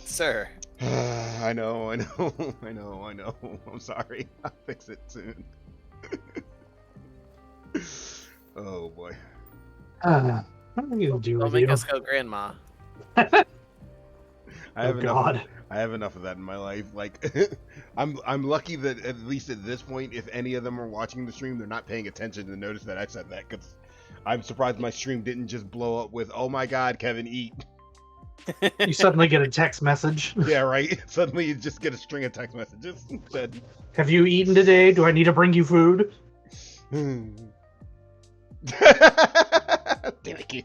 Sir. I know. I'm sorry. I'll fix it soon. Oh boy. What am I gonna do Don't with make you? us go grandma. I Oh have enough. God. I have enough of that in my life. Like, I'm lucky that at least at this point, if any of them are watching the stream, they're not paying attention to notice that I said that. Because I'm surprised my stream didn't just blow up with, "Oh my God, Kevin, eat." You suddenly get a text message. Yeah, right. Suddenly you just get a string of text messages that. Have you eaten today? Do I need to bring you food? Damn it.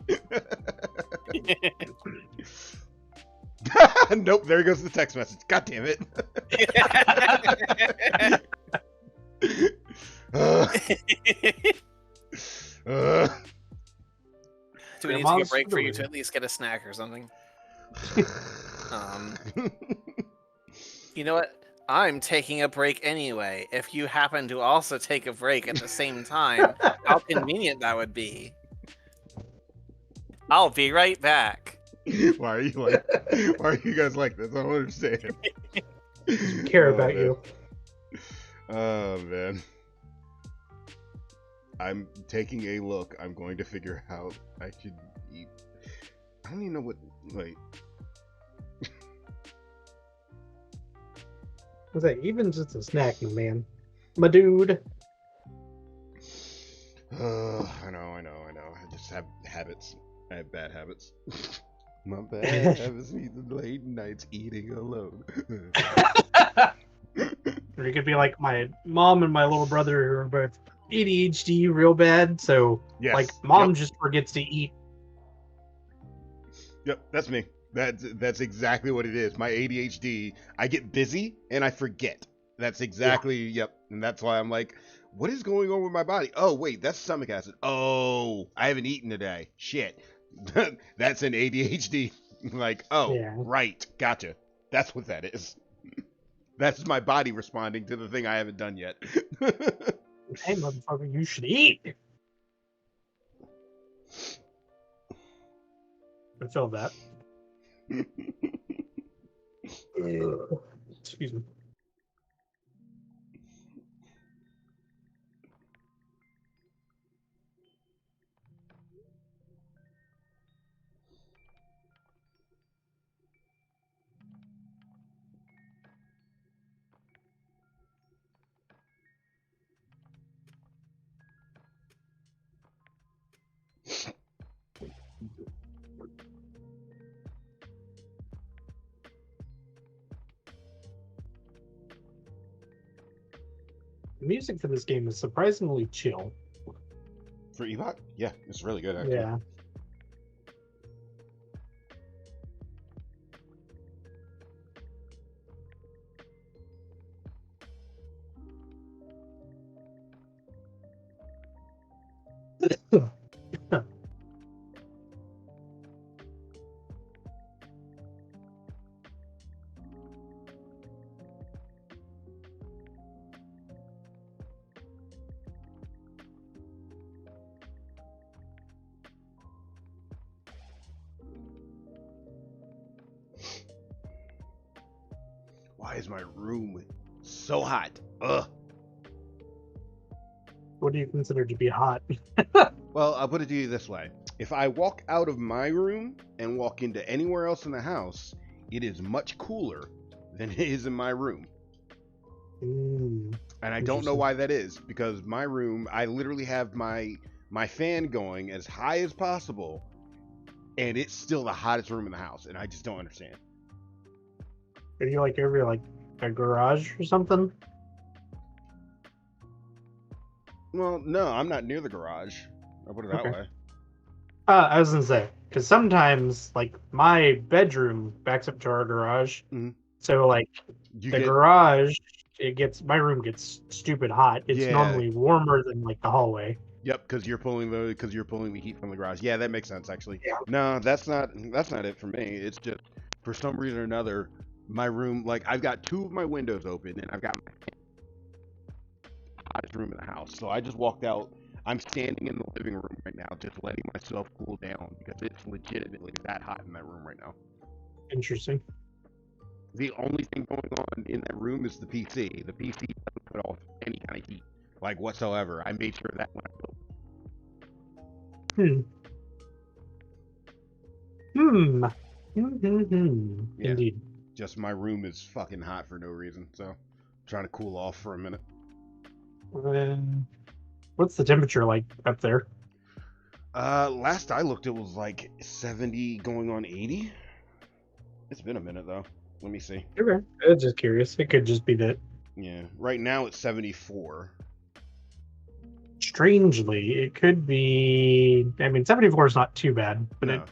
Nope, there goes the text message. God damn it. Do we need to take a break for you to at least get a snack or something? You know what? I'm taking a break anyway. If you happen to also take a break at the same time, how convenient that would be. I'll be right back. Why are you guys like this? I don't understand. Care about you. Oh man. I'm taking a look. I'm going to figure out I should eat. I don't even know what I say, even just a snack, my man. My dude. I know. I just have habits. I have bad habits. My bad habits need the late nights eating alone. Or you could be like my mom and my little brother who are both ADHD real bad, so Yes. like mom just forgets to eat. Yep, that's me. That's exactly what it is. My ADHD, I get busy and I forget. That's exactly, yep. And that's why I'm like, what is going on with my body? Oh, wait, that's stomach acid. Oh, I haven't eaten today. Shit. That's an ADHD. Like, oh, Yeah. right. Gotcha. That's what that is. That's my body responding to the thing I haven't done yet. Hey, motherfucker, you should eat. I feel that. Excuse me. The music for this game is surprisingly chill. For Ewok? Yeah, it's really good, actually. Yeah. Why is my room so hot? Ugh. what do you consider to be hot? Well, I'll put it to you this way. If I walk out of my room and walk into anywhere else in the house, it is much cooler than it is in my room. Mm, And I don't know why that is, because my room, I literally have my fan going as high as possible, and it's still the hottest room in the house, and I just don't understand. are you like over like a garage or something? Well, no, I'm not near the garage. I'll put it that Okay. way. I was gonna say, because sometimes like my bedroom backs up to our garage, Mhm. so like You the get, garage, my room gets stupid hot. It's Yeah. normally warmer than like the hallway. yep, because you're pulling the heat from the garage. Yeah, that makes sense actually. Yeah. No, that's not it for me. It's just for some reason or another, my room, like I've got two of my windows open, and I've got my hottest room in the house. So I just walked out. I'm standing in the living room right now, just letting myself cool down because it's legitimately that hot in that room right now. Interesting. The only thing going on in that room is the PC. The PC doesn't put off any kind of heat, like whatsoever. I made sure of that when I built. Yeah. Indeed. Just my room is fucking hot for no reason, so I'm trying to cool off for a minute. What's the temperature like up there? Last I looked, it was like 70 going on 80. It's been a minute though. Let me see. Okay, I was just curious. It could just be that. Yeah, right now it's 74. Strangely, it could be. I mean, 74 is not too bad, but No. it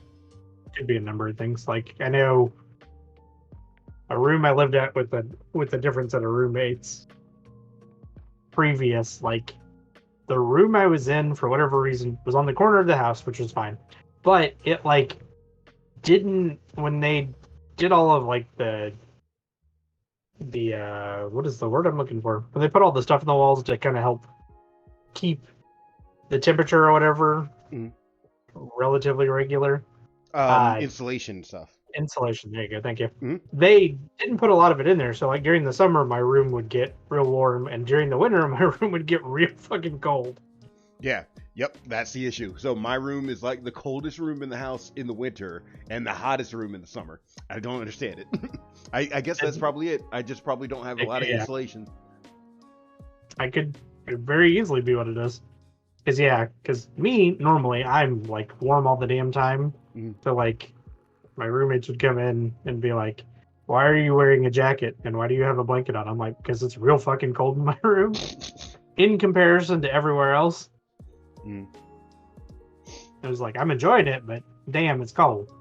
could be a number of things. Like I know a room I lived at with a different set of roommates. Previous, like the room I was in for whatever reason was on the corner of the house, which was fine, but it like didn't when they did all of like the what is the word I'm looking for? When they put all the stuff in the walls to kind of help keep the temperature or whatever Mhm. relatively regular. Insulation stuff. Insulation. There you go. Thank you. Mhm. They didn't put a lot of it in there, so like during the summer, my room would get real warm, and during the winter, my room would get real fucking cold. Yeah, yep, that's the issue. So my room is like the coldest room in the house in the winter and the hottest room in the summer. I don't understand it. I guess that's probably it. I just probably don't have a lot of Yeah. insulation. I could very easily be what it is. Because me, normally, I'm like warm all the damn time. Mhm. So like, my roommates would come in and be like, why are you wearing a jacket? And why do you have a blanket on? I'm like, because it's real fucking cold in my room. In comparison to everywhere else. Mm. It was like, I'm enjoying it, but damn, it's cold.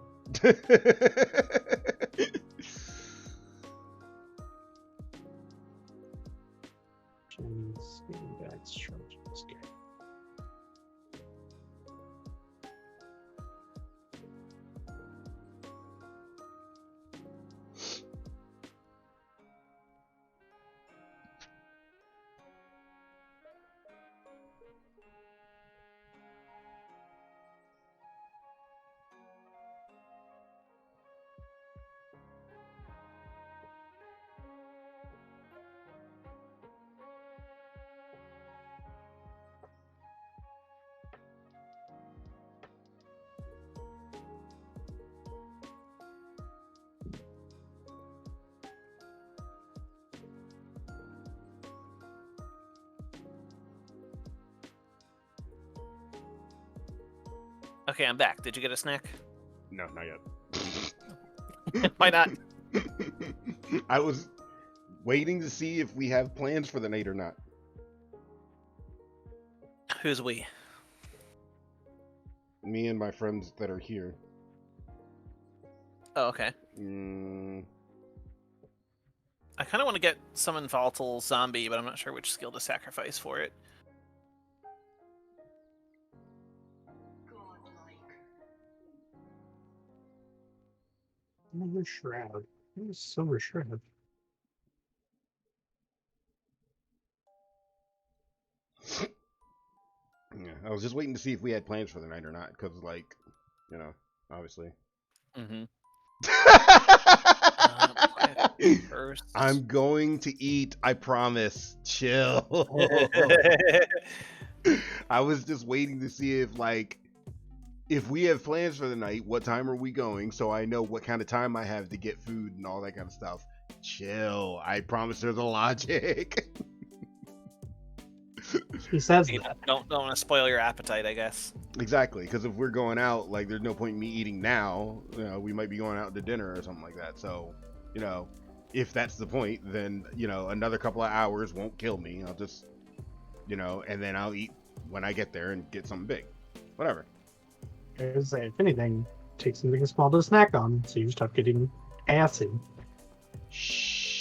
Okay, I'm back. Did you get a snack? No, not yet. Why not? I was waiting to see if we have plans for the night or not. Who's we? Me and my friends that are here. Oh, okay. I kind of want to get summon volatile zombie, but I'm not sure which skill to sacrifice for it. Silver Shroud. What is Silver Shroud? Yeah, I was just waiting to see if we had plans for the night or not, because, like, you know, obviously. Mm-hmm. First. I'm going to eat. I promise. Chill. I was just waiting to see if if we have plans for the night, what time are we going, so I know what kind of time I have to get food and all that kind of stuff. Chill. I promise there's a logic. He says You that. don't want to spoil your appetite, I guess. Exactly, because if we're going out, like, there's no point in me eating now. You know, we might be going out to dinner or something like that. So, you know, if that's the point, then, you know, another couple of hours won't kill me. I'll just, you know, and then I'll eat when I get there and get something big. Whatever. If anything, take something small to snack on, so you stop getting acid. Shh.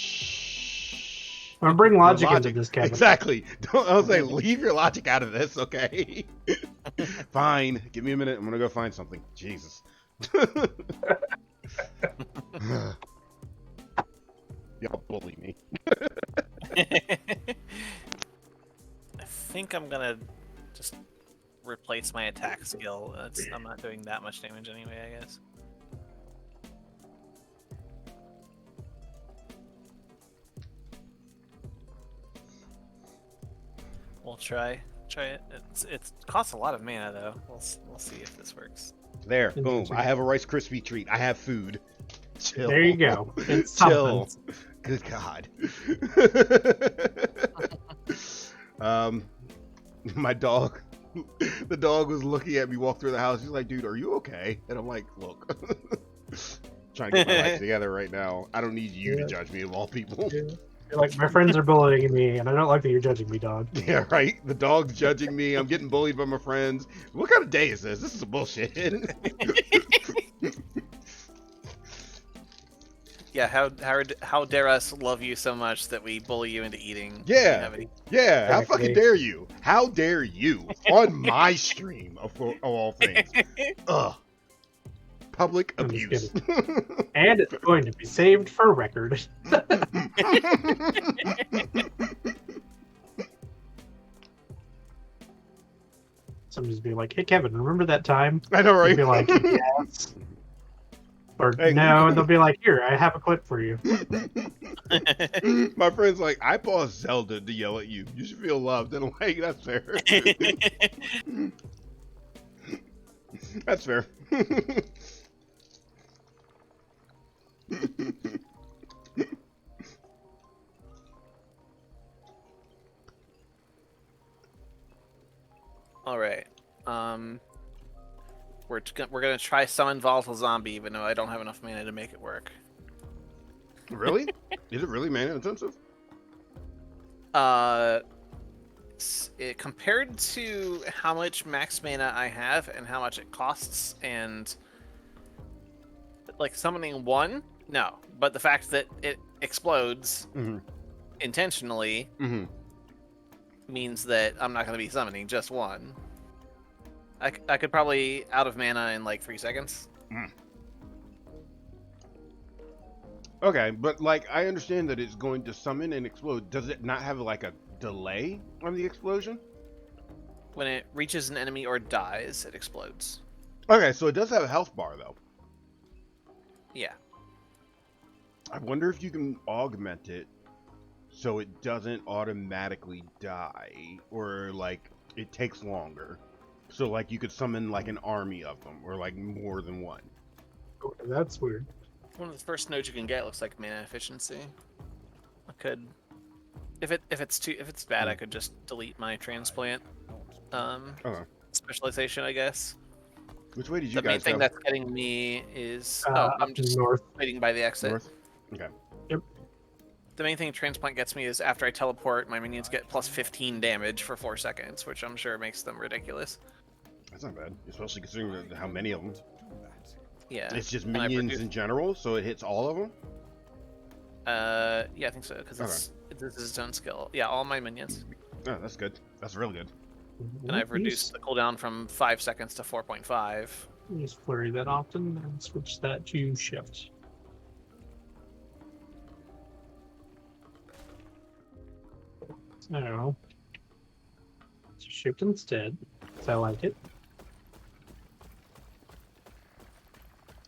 I'm gonna bring Your logic into this, Kevin. Exactly. I was like, leave your logic out of this, okay? Fine. Give me a minute. I'm gonna go find something. Jesus. Y'all bully me. I think I'm gonna just replace my attack skill. I'm not doing that much damage anyway, I guess. We'll try it. It costs a lot of mana though. We'll see if this works. There, boom. I have a Rice Krispie treat. I have food. Chill. There you go. It's Chill. something. Good God. My dog. The dog was looking at me walk through the house. He's like, dude, are you okay? And I'm like, look. Trying to get my life together right now. I don't need you to judge me of all people. Yeah. You're like, my friends are bullying me, and I don't like that you're judging me, dog. Yeah, right? The dog's judging me. I'm getting bullied by my friends. What kind of day is this? This is some bullshit. Yeah, how dare us love you so much that we bully you into eating? Yeah. You have any- Yeah, how Exactly. fucking dare you? How dare you? On my stream, of all things. Ugh. Public I'm just abuse. And it's going to be saved for record. Somebody's be like, hey, Kevin, remember that time? I know, right? You'd be like, yes. Or Hey. no, and they'll be like, here, I have a clip for you. My friend's like, I paused Zelda to yell at you. You should feel loved. And I'm like, that's fair. That's fair. All right. We're gonna try summon volatile zombie, even though I don't have enough mana to make it work. Really? Is it really mana intensive? Compared to how much max mana I have and how much it costs, and like summoning one, no. But the fact that it explodes intentionally means that I'm not going to be summoning just one. I could probably out of mana in like 3 seconds. Okay, but like I understand that it's going to summon and explode. Does it not have like a delay on the explosion? When it reaches an enemy or dies, it explodes. Okay, so it does have a health bar though. Yeah. I wonder if you can augment it so it doesn't automatically die, or like it takes longer. So like you could summon like an army of them, or like more than one. Okay, that's weird. One of the first nodes you can get looks like mana efficiency. I could, if it's bad, I could just delete my transplant specialization, I guess. Which way did you The main guys thing go? that's getting me is Up I'm just north. waiting by the exit. North? Okay. The main thing transplant gets me is after I teleport, my minions get plus 15 damage for 4 seconds, which I'm sure makes them ridiculous. That's not bad, especially considering how many of them. Yeah. It's just And I minions reduce- in general, so it hits all of them? Yeah, I think so, because this is its own skill. Yeah, all my minions. Oh, that's good. That's really good. And I've reduced the cooldown from 5 seconds to 4.5. Use flurry that often and switch that to shift. So, shift instead, because I like it.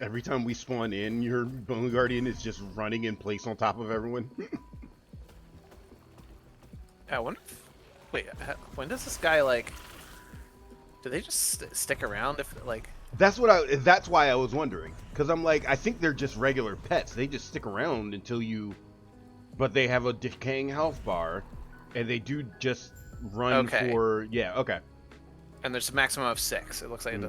Every time we spawn in, your Bone Guardian is just running in place on top of everyone. I wonder if Wait, when does this guy like? Do they just stick around if like? That's why I was wondering, because I'm like, I think they're just regular pets. They just stick around until you, but they have a decaying health bar, and they do just run Okay. for Okay. And there's a maximum of 6. It looks like Mm.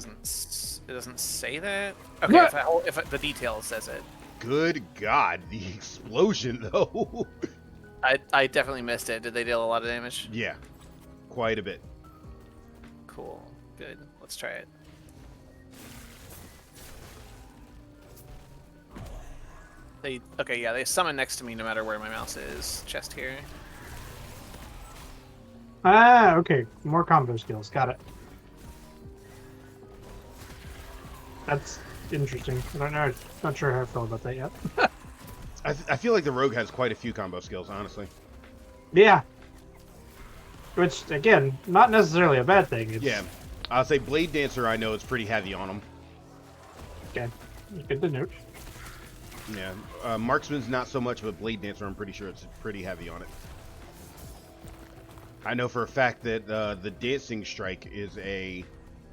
it doesn't say that. Okay, What? if the detail says it, Good God, the explosion though. I definitely missed it. Did they deal a lot of damage? Yeah, quite a bit. Cool, good. Let's try it. They summon next to me no matter where my mouse is. Chest here. Ah, okay. More combo skills. Got it. That's interesting. I don't know. Not sure how I feel about that yet. I feel like the rogue has quite a few combo skills, honestly. Yeah. Which, again, not necessarily a bad thing. It's, Yeah, I'll say Blade Dancer. I know it's pretty heavy on him. Okay. Good to note. Yeah, Marksman's not so much, but Blade Dancer, I'm pretty sure it's pretty heavy on it. I know for a fact that the Dancing Strike is a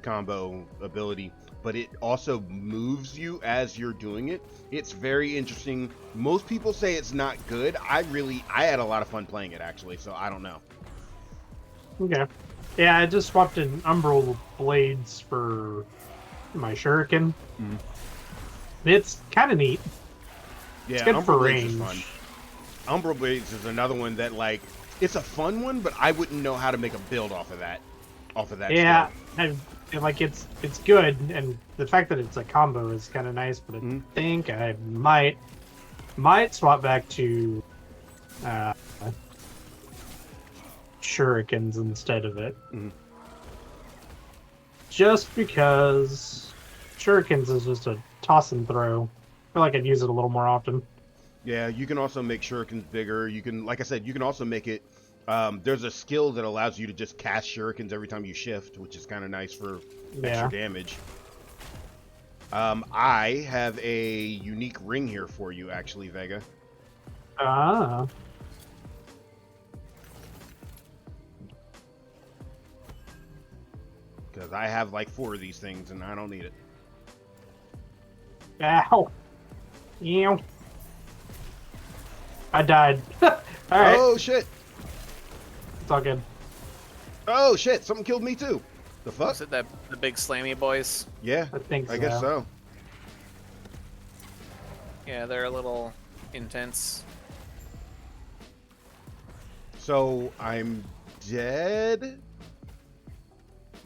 combo ability, but it also moves you as you're doing it. It's very interesting. Most people say it's not good. I had a lot of fun playing it, actually, so I don't know. Okay. Yeah, I just swapped in Umbral Blades for my Shuriken. Mhm. It's kind of neat. Yeah, good Umbral for Blades is range. fun. Umbral Blades is another one that, like, it's a fun one, but I wouldn't know how to make a build off of that. Yeah, skill. like it's good, and the fact that it's a combo is kind of nice. But I Mhm. think I might swap back to Shurikens instead of it, Mhm. just because Shurikens is just a toss and throw. I feel like I'd use it a little more often. Yeah, you can also make shurikens bigger. You can, like I said, you can also make it. There's a skill that allows you to just cast shurikens every time you shift, which is kind of nice for extra damage. I have a unique ring here for you, actually, Vega. Ah, Because I have like 4 of these things, and I don't need it. ow, ew. I died. All right, Oh shit! it's all good. Oh shit! Something killed me too. The fuck? Was it the big slammy boys? Yeah, I think I guess so. Yeah, they're a little intense. So I'm dead,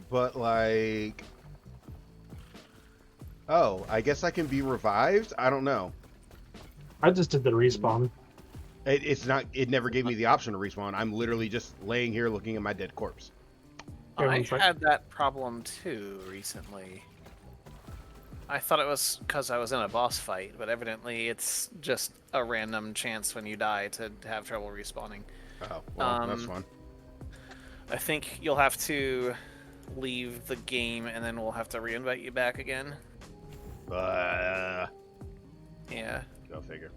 but like, oh, I guess I can be revived. I don't know. I just did the respawn. It's not. It never gave me the option to respawn. I'm literally just laying here looking at my dead corpse. Yeah, I one sec. had that problem too recently. I thought it was because I was in a boss fight, but evidently it's just a random chance when you die to have trouble respawning. Oh, well, that's Um, fun. I think you'll have to leave the game and then we'll have to reinvite you back again. Yeah. Go figure.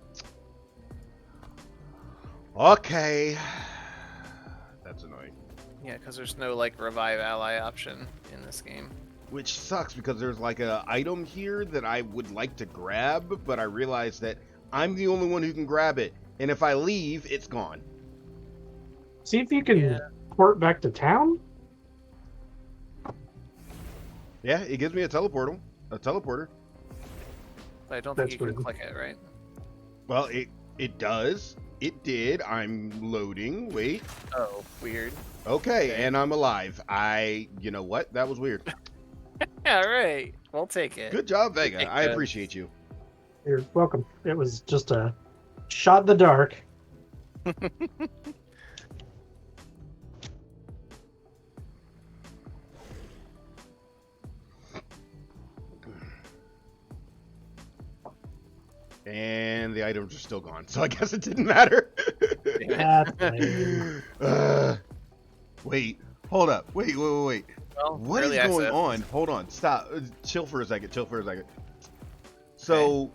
Okay. That's annoying. Yeah, because there's no like revive ally option in this game. Which sucks because there's like a item here that I would like to grab, but I realize that I'm the only one who can grab it, and if I leave, it's gone. See if you can Yeah. port back to town. Yeah, it gives me a teleporter. But I don't That's think you can weird. click it, right? Well, it does. It did. I'm loading. Wait. Oh, weird. Okay, and I'm alive. You know what? That was weird. Yeah, right. We'll take it. Good job, Vega. Take I that. appreciate you. You're welcome. It was just a shot in the dark. And the items are still gone, so I guess it didn't matter. That's lame. Wait, hold up. Wait. Well, What is early going access. on? Hold on. Stop. Chill for a second. So,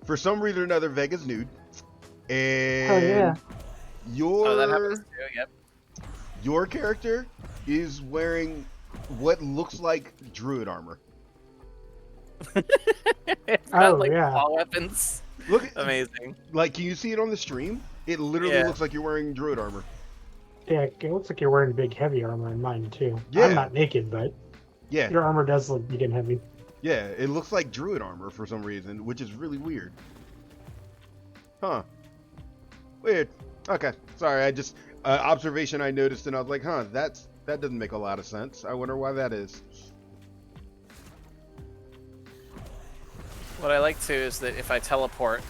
for some reason or another, Vega's nude. And Oh, yeah. your Oh, that happens too. Yep. Your character is wearing what looks like druid armor. It's got Oh, like yeah. claw weapons. Look, at, Amazing. like, can you see it on the stream? It literally Yeah. looks like you're wearing druid armor. Yeah, it looks like you're wearing big heavy armor in mine too. Yeah. I'm not naked, but Yeah, your armor does look big and heavy. yeah, it looks like druid armor for some reason, which is really weird. Huh. Weird. Okay, sorry, I just, observation I noticed and I was like, huh, that doesn't make a lot of sense. I wonder why that is. What I like too is that if I teleport,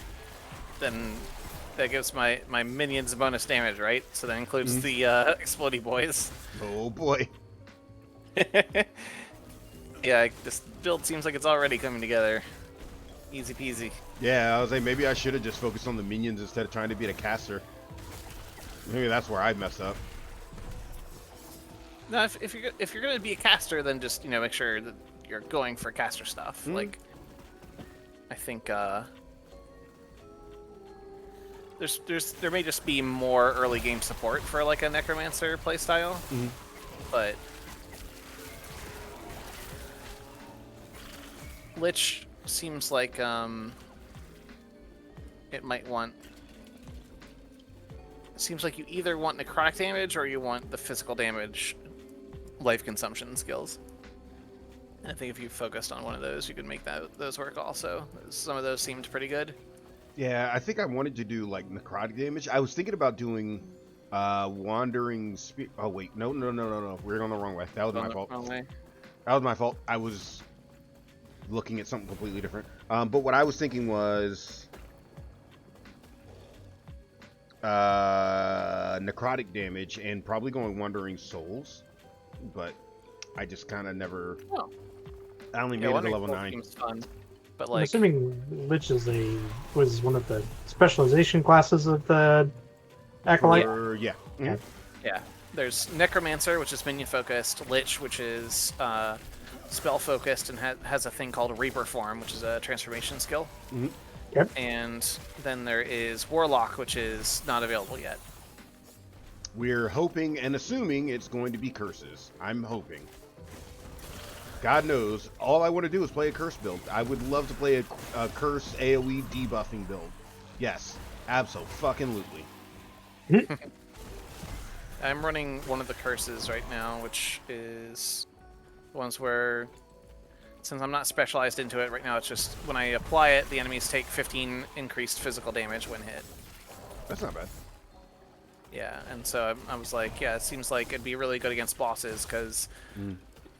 then that gives my minions bonus damage, right? So that includes the explodey boys. Oh boy. Yeah, this build seems like it's already coming together. Easy peasy. Yeah, I was like, maybe I should have just focused on the minions instead of trying to beat a caster. Maybe that's where I messed up. No, if you're gonna be a caster, then just make sure that you're going for caster stuff. Like, I think there may just be more early game support for like a necromancer playstyle, but Lich seems like it might want. It seems like you either want necrotic damage or you want the physical damage, life consumption skills. And I think if you focused on one of those, you could make those work also. Some of those seemed pretty good. Yeah, I think I wanted to do like necrotic damage. I was thinking about doing wandering spirit. Oh wait, no. We're going the wrong way. That was my fault. Wrong way. That was my fault. I was looking at something completely different. But what I was thinking was necrotic damage and probably going wandering souls. But I just kind of never. Oh. I only made it to Wandering level Soul 9. seems fun, but I'm like, assuming Lich was one of the specialization classes of the Acolyte. Yeah. Mhm. yeah, there's Necromancer, which is minion focused, Lich, which is spell focused and has a thing called Reaper Form, which is a transformation skill. Mhm. Yep. And then there is Warlock, which is not available yet. We're hoping and assuming it's going to be curses. I'm hoping. God knows, all I want to do is play a curse build. I would love to play a curse AoE debuffing build. Yes, abso-fucking-lutely. I'm running one of the curses right now, which is ones where, since I'm not specialized into it right now, it's just when I apply it, the enemies take 15 increased physical damage when hit. That's not bad. Yeah, and so I was like, yeah, it seems like it'd be really good against bosses, because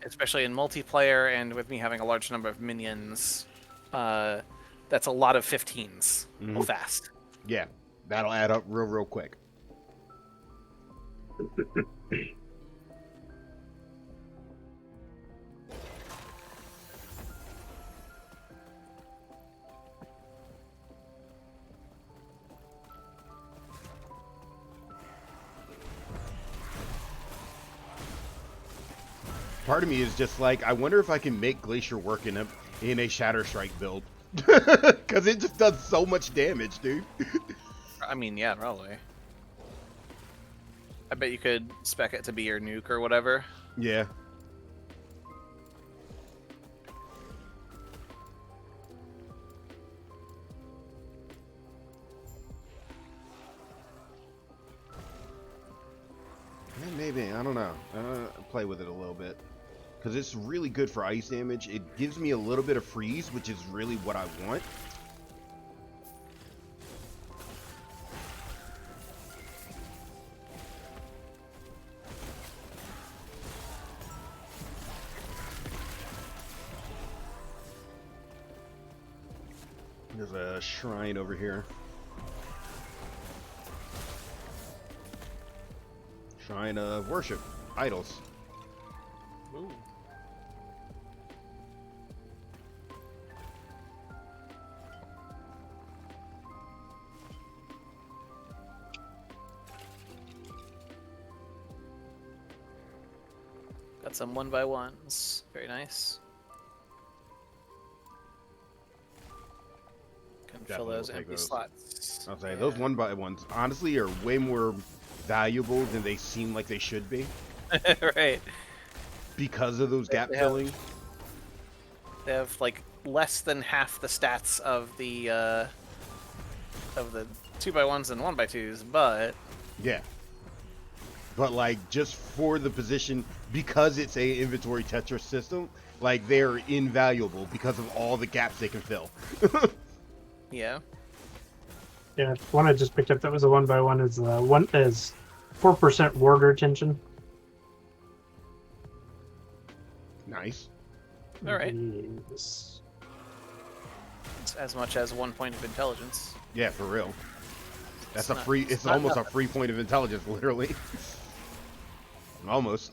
especially in multiplayer and with me having a large number of minions, that's a lot of 15s real fast. Yeah, that'll add up real quick. Part of me is just like, I wonder if I can make Glacier work in a Shatter Strike build. Because it just does so much damage, dude. I mean, yeah, probably. I bet you could spec it to be your nuke or whatever. Yeah. Yeah, maybe, I don't know. Play with it a little bit. Because it's really good for ice damage. It gives me a little bit of freeze, which is really what I want. There's a shrine over here. Shrine of worship. Idols. Ooh. Got some 1x1s. Very nice. Can fill Definitely those will take empty those. slots. I'll say those 1x1s honestly are way more valuable than they seem like they should be Right. because of those gap They have- filling. They have like less than half the stats of the 2x1s and 1x2s, but Yeah. But like just for the position, because it's a inventory Tetris system, like they're invaluable because of all the gaps they can fill. yeah. Yeah, one I just picked up that was a 1x1 is 4% ward retention. Nice. All right. Yes. It's as much as 1 point of intelligence. Yeah, for real. That's It's a not- free. it's It's not almost a nothing. free point of intelligence, literally. Almost.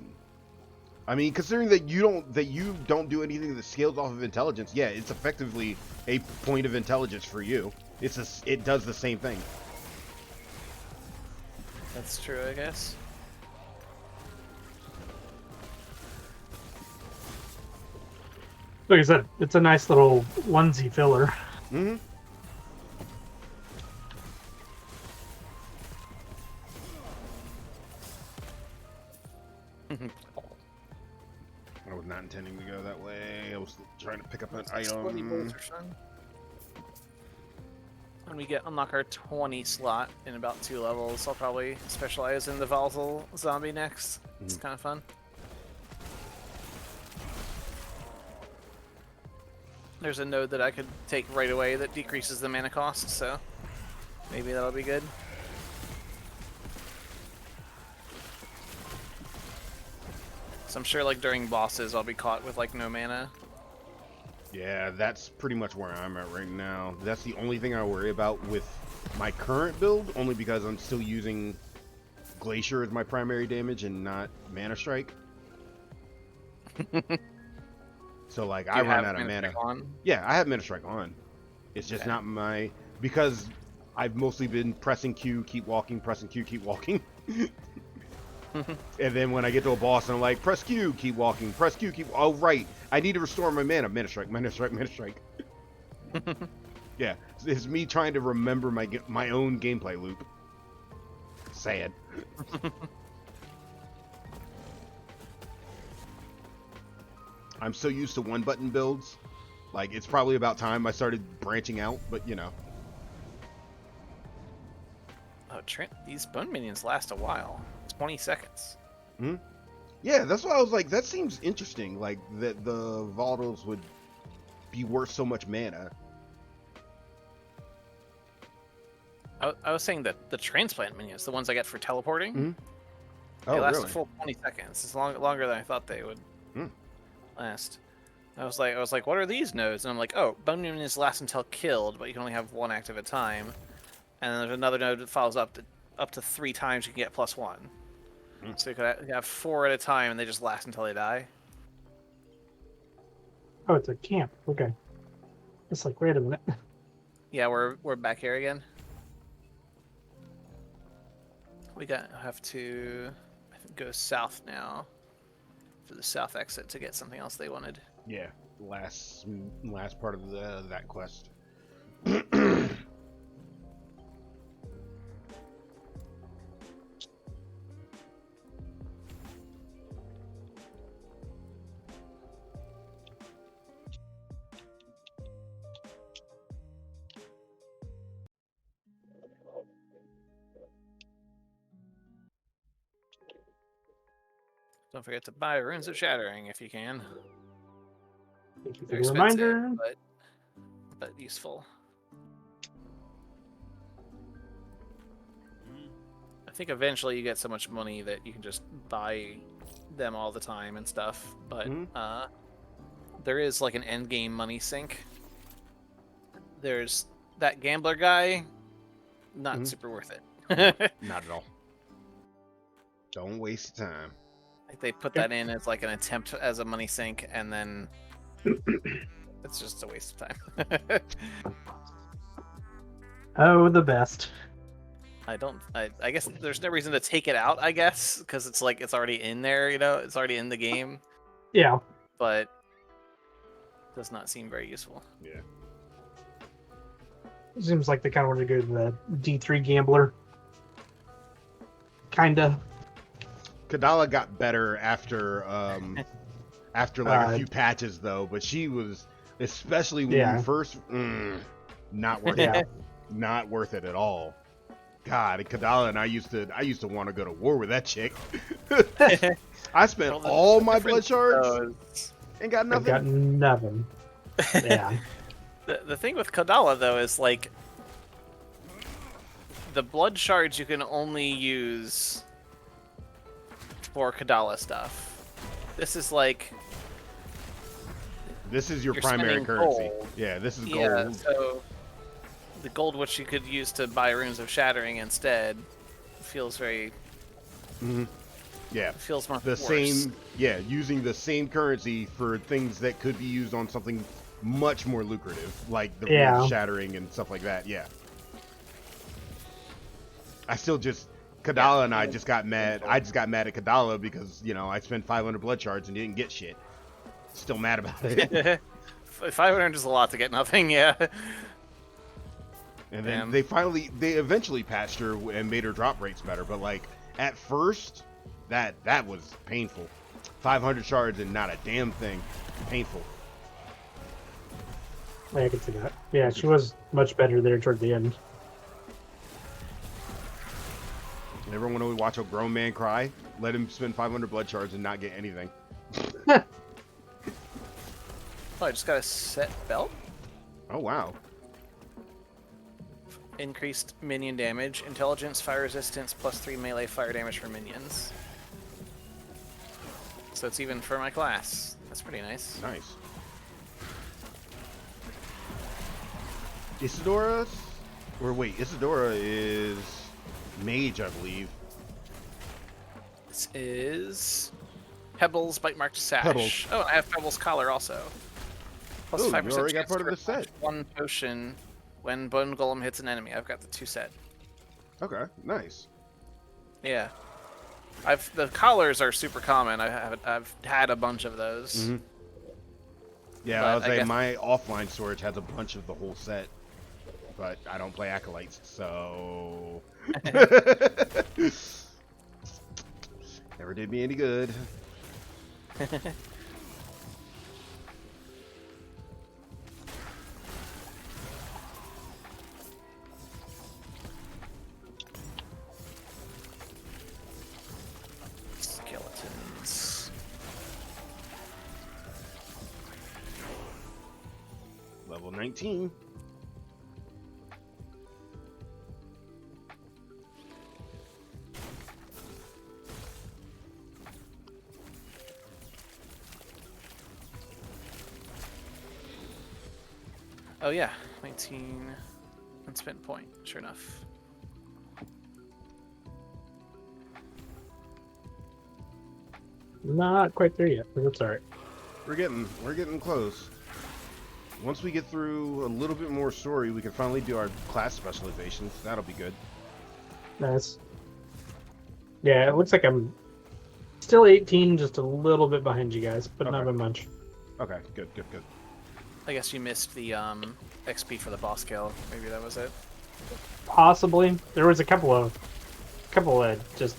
I mean, considering that you don't do anything that scales off of intelligence, yeah, it's effectively a point of intelligence for you. It does the same thing. That's true, I guess. Like I said, it's a nice little onesie filler. Mm-hmm. I was not intending to go that way. I was trying to pick up an Sweaty item. bolts are fun. When we unlock our 20 slot in about 2 levels, I'll probably specialize in the volatile zombie next. It's kind of fun. There's a node that I could take right away that decreases the mana cost, so maybe that'll be good. So I'm sure like during bosses I'll be caught with like no mana. Yeah, that's pretty much where I'm at right now. That's the only thing I worry about with my current build, only because I'm still using Glacier as my primary damage and not Mana Strike. So like Do I you run have out of mana. Strike on? Yeah, I have Mana Strike on. It's just Okay. not my, because I've mostly been pressing Q, keep walking, pressing Q, keep walking. And then when I get to a boss and I'm like, press Q, keep walking, press Q, keep. Oh right, I need to restore my mana. Mana Strike, Mana Strike, Mana Strike. Yeah, it's me trying to remember my own gameplay loop. Sad. I'm so used to one button builds. Like, it's probably about time I started branching out, but you know. Oh, these bone minions last a while. 20 seconds. Yeah, that's why I was like, that seems interesting. Like, that the volatiles would be worth so much mana. I was saying that the transplant minions, the ones I get for teleporting, Mhm. they Oh, last really? a full 20 seconds. It's longer than I thought they would last. I was like, what are these nodes? And I'm like, oh, bone minions last until killed, but you can only have one active at a time. And then there's another node that follows up to 3 times you can get +1. So you could have 4 at a time, and they just last until they die. Oh, it's a camp. Okay. It's like, wait a minute. Yeah, we're back here again. Have to I think go south now for the south exit to get something else they wanted. Yeah, last part of that quest. Don't forget to buy Runes of Shattering if you can. Thank you for They're the expensive, reminder. but useful. I think eventually you get so much money that you can just buy them all the time and stuff. But there is like an end game money sink. There's that gambler guy, not super worth it. Not at all. Don't waste time. Like they put that in as like an attempt as a money sink, and then it's just a waste of time. Oh, the best. I guess there's no reason to take it out, I guess, because it's like it's already in there, it's already in the game, Yeah. but does not seem very useful. Yeah. Seems like they kind of want to go to the D3 gambler. kinda. Kadala got better after like a Uh, few patches though, but she was, especially when Yeah. you first, not worth Yeah. it, not worth it at all. God, Kadala and I used to want to go to war with that chick. I spent Well, all the my blood difference, shards though, is- and got I've nothing. got nothing. Yeah. the thing with Kadala though is like the blood shards you can only use for Kadala stuff. This is like This is your you're primary spending currency. gold. Yeah, this is Yeah, gold. so the gold which you could use to buy runes of shattering instead feels very Yeah, feels more the worse. same. Yeah, using the same currency for things that could be used on something much more lucrative, like the Yeah. runes of shattering and stuff like that. Yeah. I still just Kadala and I just got mad. I just got mad at Kadala because I spent 500 blood shards and didn't get shit. Still mad about it. 500 is a lot to get nothing. Yeah. And then Damn. they eventually patched her and made her drop rates better. But like at first, that was painful. 500 shards and not a damn thing. Painful. I can see that. Yeah, she was much better there toward the end. Everyone want to watch a grown man cry? Let him spend 500 blood shards and not get anything. Oh, I just got a set belt. Oh wow. Increased minion damage, intelligence, fire resistance, +3 melee fire damage for minions. So it's even for my class. That's pretty nice. Nice. Isadora? Or wait, Isadora is mage, I believe. This is Pebbles Bite Marked Sash. Pebbles. Oh, I have Pebbles Collar also. Plus Ooh, 5% you already got chance part to of the set. refresh one potion when Bone Golem hits an enemy. I've got the 2 set. Okay, nice. Yeah. The collars are super common. I've had a bunch of those. Mhm. Yeah, But I was I saying guess- my offline storage has a bunch of the whole set, but I don't play acolytes, so never did me any good. Skeletons. Level 19. Oh yeah, 19 unspent point. Sure enough. Not quite there yet, but that's alright. We're getting close. Once we get through a little bit more story, we can finally do our class specializations. That'll be good. Nice. Yeah, it looks like I'm still 18, just a little bit behind you guys, but not Okay. by much. Okay, good. I guess you missed the XP for the boss kill. Maybe that was it. Possibly. There was a couple of just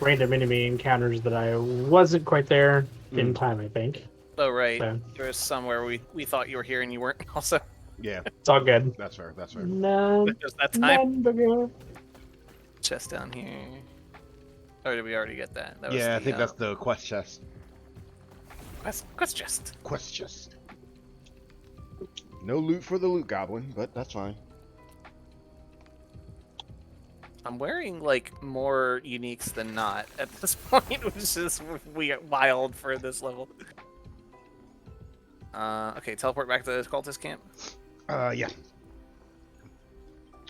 random enemy encounters that I wasn't quite there in time, I think. Oh right. So, There was somewhere we thought you were here and you weren't. Also, Yeah, it's all good. that's fair. None, just that time. none bigger. Chest down here. Or did we already get that? That Yeah, I the, think that's the quest chest. quest chest. Quest chest. No loot for the loot goblin, but that's fine. I'm wearing like more uniques than not at this point, which is wild for this level. Okay, teleport back to the cultist camp. Yeah.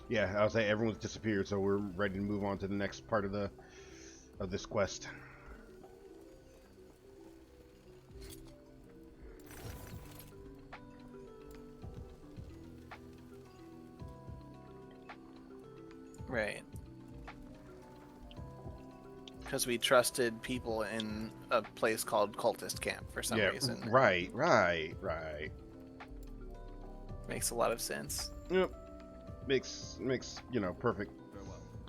Yeah, I was saying everyone's disappeared, so we're ready to move on to the next part of this quest. Right. Because we trusted people in a place called cultist camp for some Yeah, reason. right. Makes a lot of sense. Yep. Makes perfect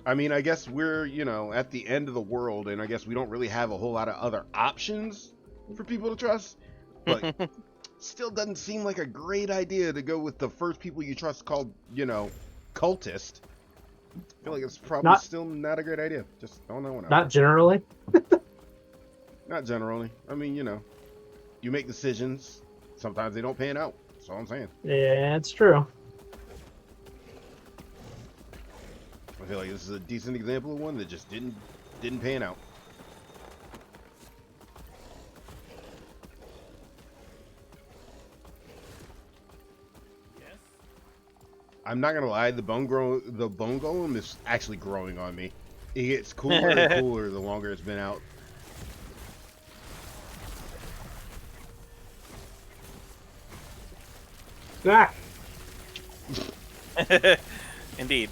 I mean, I guess we're, at the end of the world, and I guess we don't really have a whole lot of other options for people to trust. But still doesn't seem like a great idea to go with the first people you trust called, cultist. I feel like it's probably still not a great idea. Just throwing that one out. Not generally. Not generally. I mean, you make decisions. Sometimes they don't pan out. That's all I'm saying. Yeah, it's true. I feel like this is a decent example of one that just didn't pan out. Yes. I'm not gonna lie, the bone golem is actually growing on me. It gets cooler and cooler the longer it's been out. Ah, Indeed.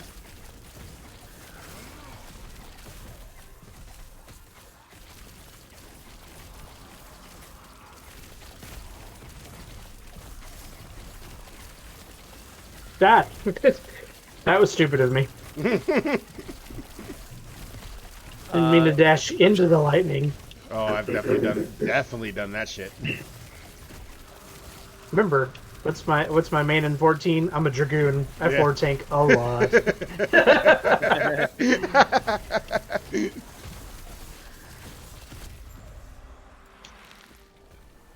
that. That was stupid of me. Didn't mean to dash into the lightning. Oh, I've definitely done that shit. Remember, what's my main in 14? I'm a dragoon. I Yeah. forward tank a lot.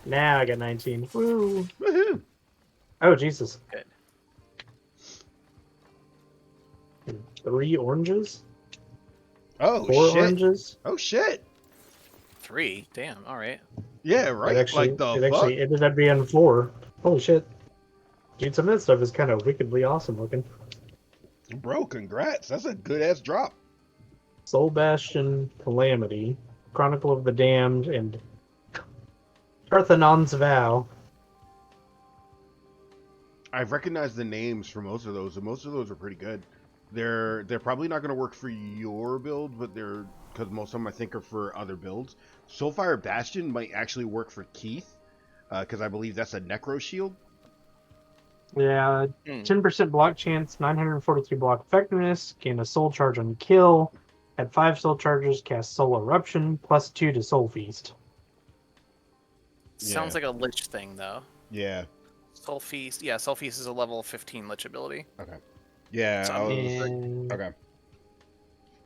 Now I got 19. Woo. Woohoo! Oh Jesus. Good. 3 oranges? Oh 4 shit! oranges? Oh shit! 3. Damn. All right. Yeah, right. It Like actually it ended up being 4. Holy shit. Dude, some of that stuff is kind of wickedly awesome looking. Bro, congrats. That's a good ass drop. Soul Bastion, Calamity, Chronicle of the Damned, and Parthenon's Vow. I've recognized the names for most of those, and most of those are pretty good. They're probably not going to work for your build, but they're because most of them I think are for other builds. Soulfire Bastion might actually work for Keith, because I believe that's a Necro Shield. Yeah, Hmm. 10% block chance, 943 block effectiveness, gain a soul charge on kill, at 5 soul charges, cast Soul Eruption, +2 to Soul Feast. Sounds Yeah. like a lich thing, though. Yeah. Soul Feast. Yeah, Soul Feast is a level 15 lich ability. Okay. Yeah. So I was, And okay.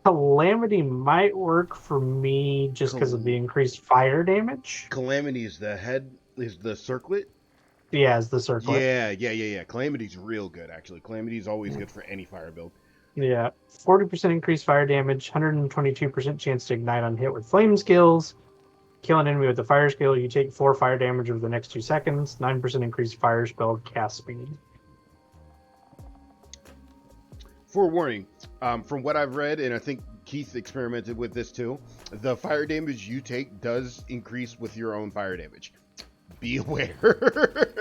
Calamity might work for me just because of the increased fire damage. Calamity is the circlet. Yeah, as the circlet. Yeah. Calamity's real good, actually. Calamity's always good for any fire build. Yeah, 40% increased fire damage, 122% chance to ignite on hit with flame skills. Kill an enemy with the fire skill, you take 4 fire damage over the next 2 seconds. 9% increased fire spell cast speed. Forewarning, from what I've read, and I think Keith experimented with this too, the fire damage you take does increase with your own fire damage. Be aware.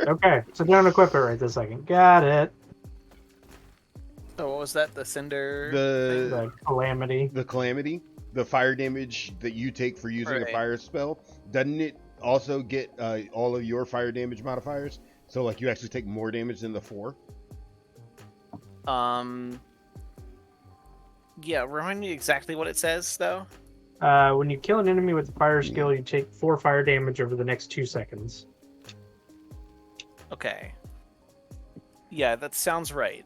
Okay, so don't equip it right this second. Got it. So what was that? The Cinder? The Calamity. The Calamity, the fire damage that you take for using a Right. fire spell, doesn't it also get all of your fire damage modifiers? So like you actually take more damage than the 4? Yeah, remind me exactly what it says, though. When you kill an enemy with the fire skill, you take 4 fire damage over the next 2 seconds. Okay. Yeah, that sounds right.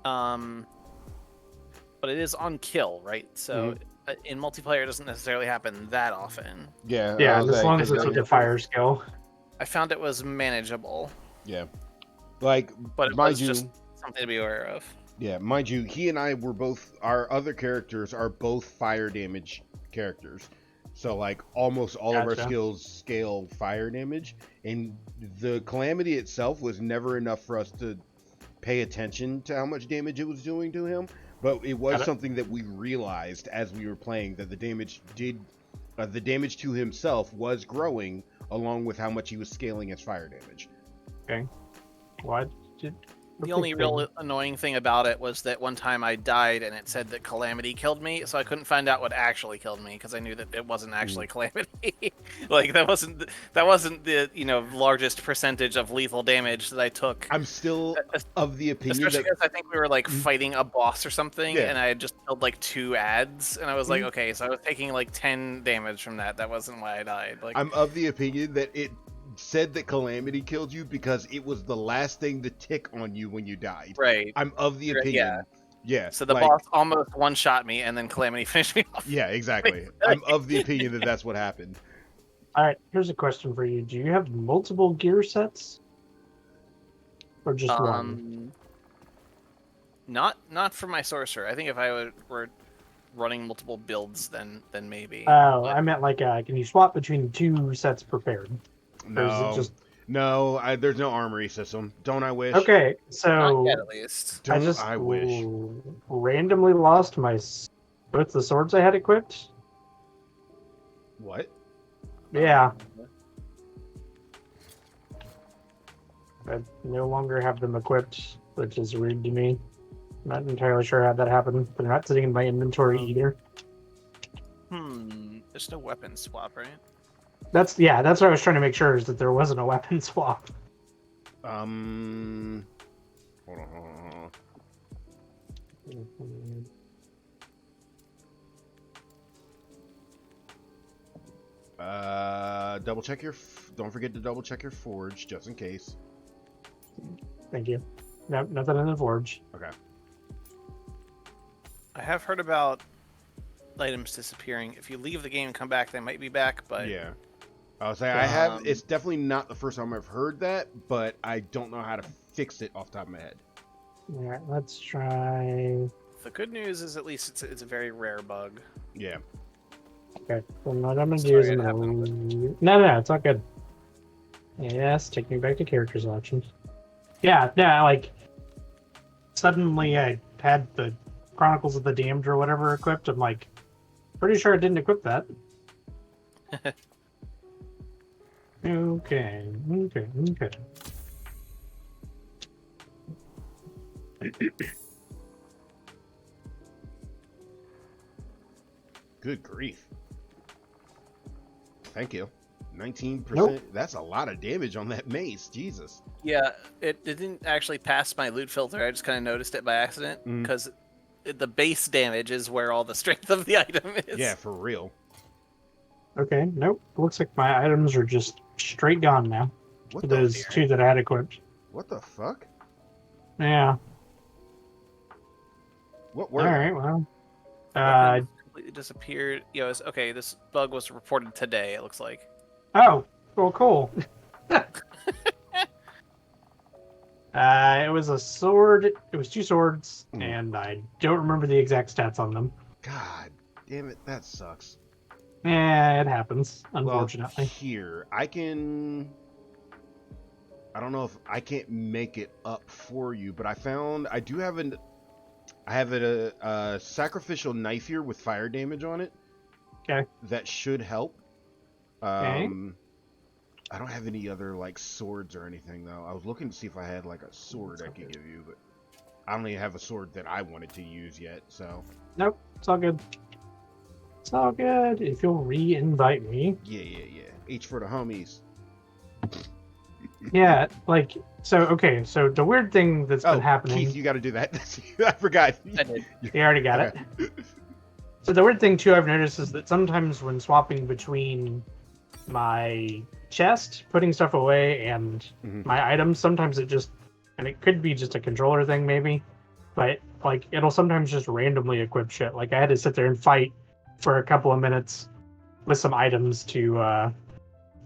But it is on kill, right? So in multiplayer, it doesn't necessarily happen that often. Yeah. Yeah, and as long as it's with the fire skill. I found it was manageable, Yeah. Like, but it mind was you, just something to be aware of. yeah, mind you, he and I were both, our other characters are both fire damage characters. So, like, almost all of our Gotcha. skills scale fire damage. And the Calamity itself was never enough for us to pay attention to how much damage it was doing to him. But it was Got it. something that we realized as we were playing, that the damage to himself was growing along with how much he was scaling his fire damage. Okay. What? The only real annoying thing about it was that one time I died and it said that Calamity killed me, so I couldn't find out what actually killed me because I knew that it wasn't actually Calamity. Like that wasn't the largest percentage of lethal damage that I took. I'm still of the opinion Especially that because I think we were like fighting a boss or something, Yeah. and I had just killed like 2 ads, and I was like, okay, so I was taking like 10 damage from that. That wasn't why I died. Like I'm of the opinion that it said that Calamity killed you because it was the last thing to tick on you when you died. right. I'm of the opinion. Yeah. So the like, boss almost one-shot me, and then Calamity finished me off. Yeah, exactly. I'm of the opinion that that's what happened. All right, here's a question for you. Do you have multiple gear sets? Or just one? Not for my sorcerer. I think if I were running multiple builds, then maybe. Oh, But- I meant like, can you swap between 2 sets prepared? Or is it No. just... No, there's no armory system. Don't I wish? Okay, Not so yet, at least. I Don't just I wish? randomly lost both the swords I had equipped. What? Yeah. I no longer have them equipped, which is weird to me. Not entirely sure how that happened. They're not sitting in my inventory either. There's no weapon swap, right? That's what I was trying to make sure, is that there wasn't a weapon swap. Hold on. Double check your. Don't forget to double check your forge just in case. Thank you. No, nothing in the forge. Okay. I have heard about items disappearing. If you leave the game and come back, they might be back, but Yeah. I was saying I have. It's definitely not the first time I've heard that, but I don't know how to fix it off the top of my head. Alright, let's try... the good news is at least it's a very rare bug. Yeah. Okay, well, what I'm gonna do Sorry is it I'm gonna... happened. No, it's all good. Yes, take me back to character selections. Yeah, like... Suddenly I had the Chronicles of the Damned or whatever equipped. I'm like, pretty sure I didn't equip that. Okay. Good grief. Thank you. 19%. Nope. That's a lot of damage on that mace. Jesus. Yeah, it didn't actually pass my loot filter. I just kind of noticed it by accident Mm. because the base damage is where all the strength of the item is. Yeah, for real. Okay, nope. Looks like my items are just straight gone now. What For the? those 2 that I had equipped. What the fuck? Yeah. What were? Alright, well. Weapon completely disappeared. Okay. This bug was reported today. It looks like. Oh, well, cool. It was a sword. It was 2 swords, and I don't remember the exact stats on them. God damn it, that sucks. Yeah, it happens, unfortunately. Well, here, I don't know if I can't make it up for you, but I have a sacrificial knife here with fire damage on it. Okay. That should help. Okay. I don't have any other like swords or anything though. I was looking to see if I had like a sword I could give you, but I don't even have a sword that I wanted to use yet, so. Nope, it's all good. It's all good. If you'll re-invite me. Yeah. H for the homies. Yeah, like, so the weird thing that's been happening... Keith, you gotta do that. I forgot. I did. You already got it. So the weird thing, too, I've noticed is that sometimes when swapping between my chest, putting stuff away, and my items, sometimes it just... And it could be just a controller thing, maybe. But, like, it'll sometimes just randomly equip shit. Like, I had to sit there and fight for a couple of minutes with some items to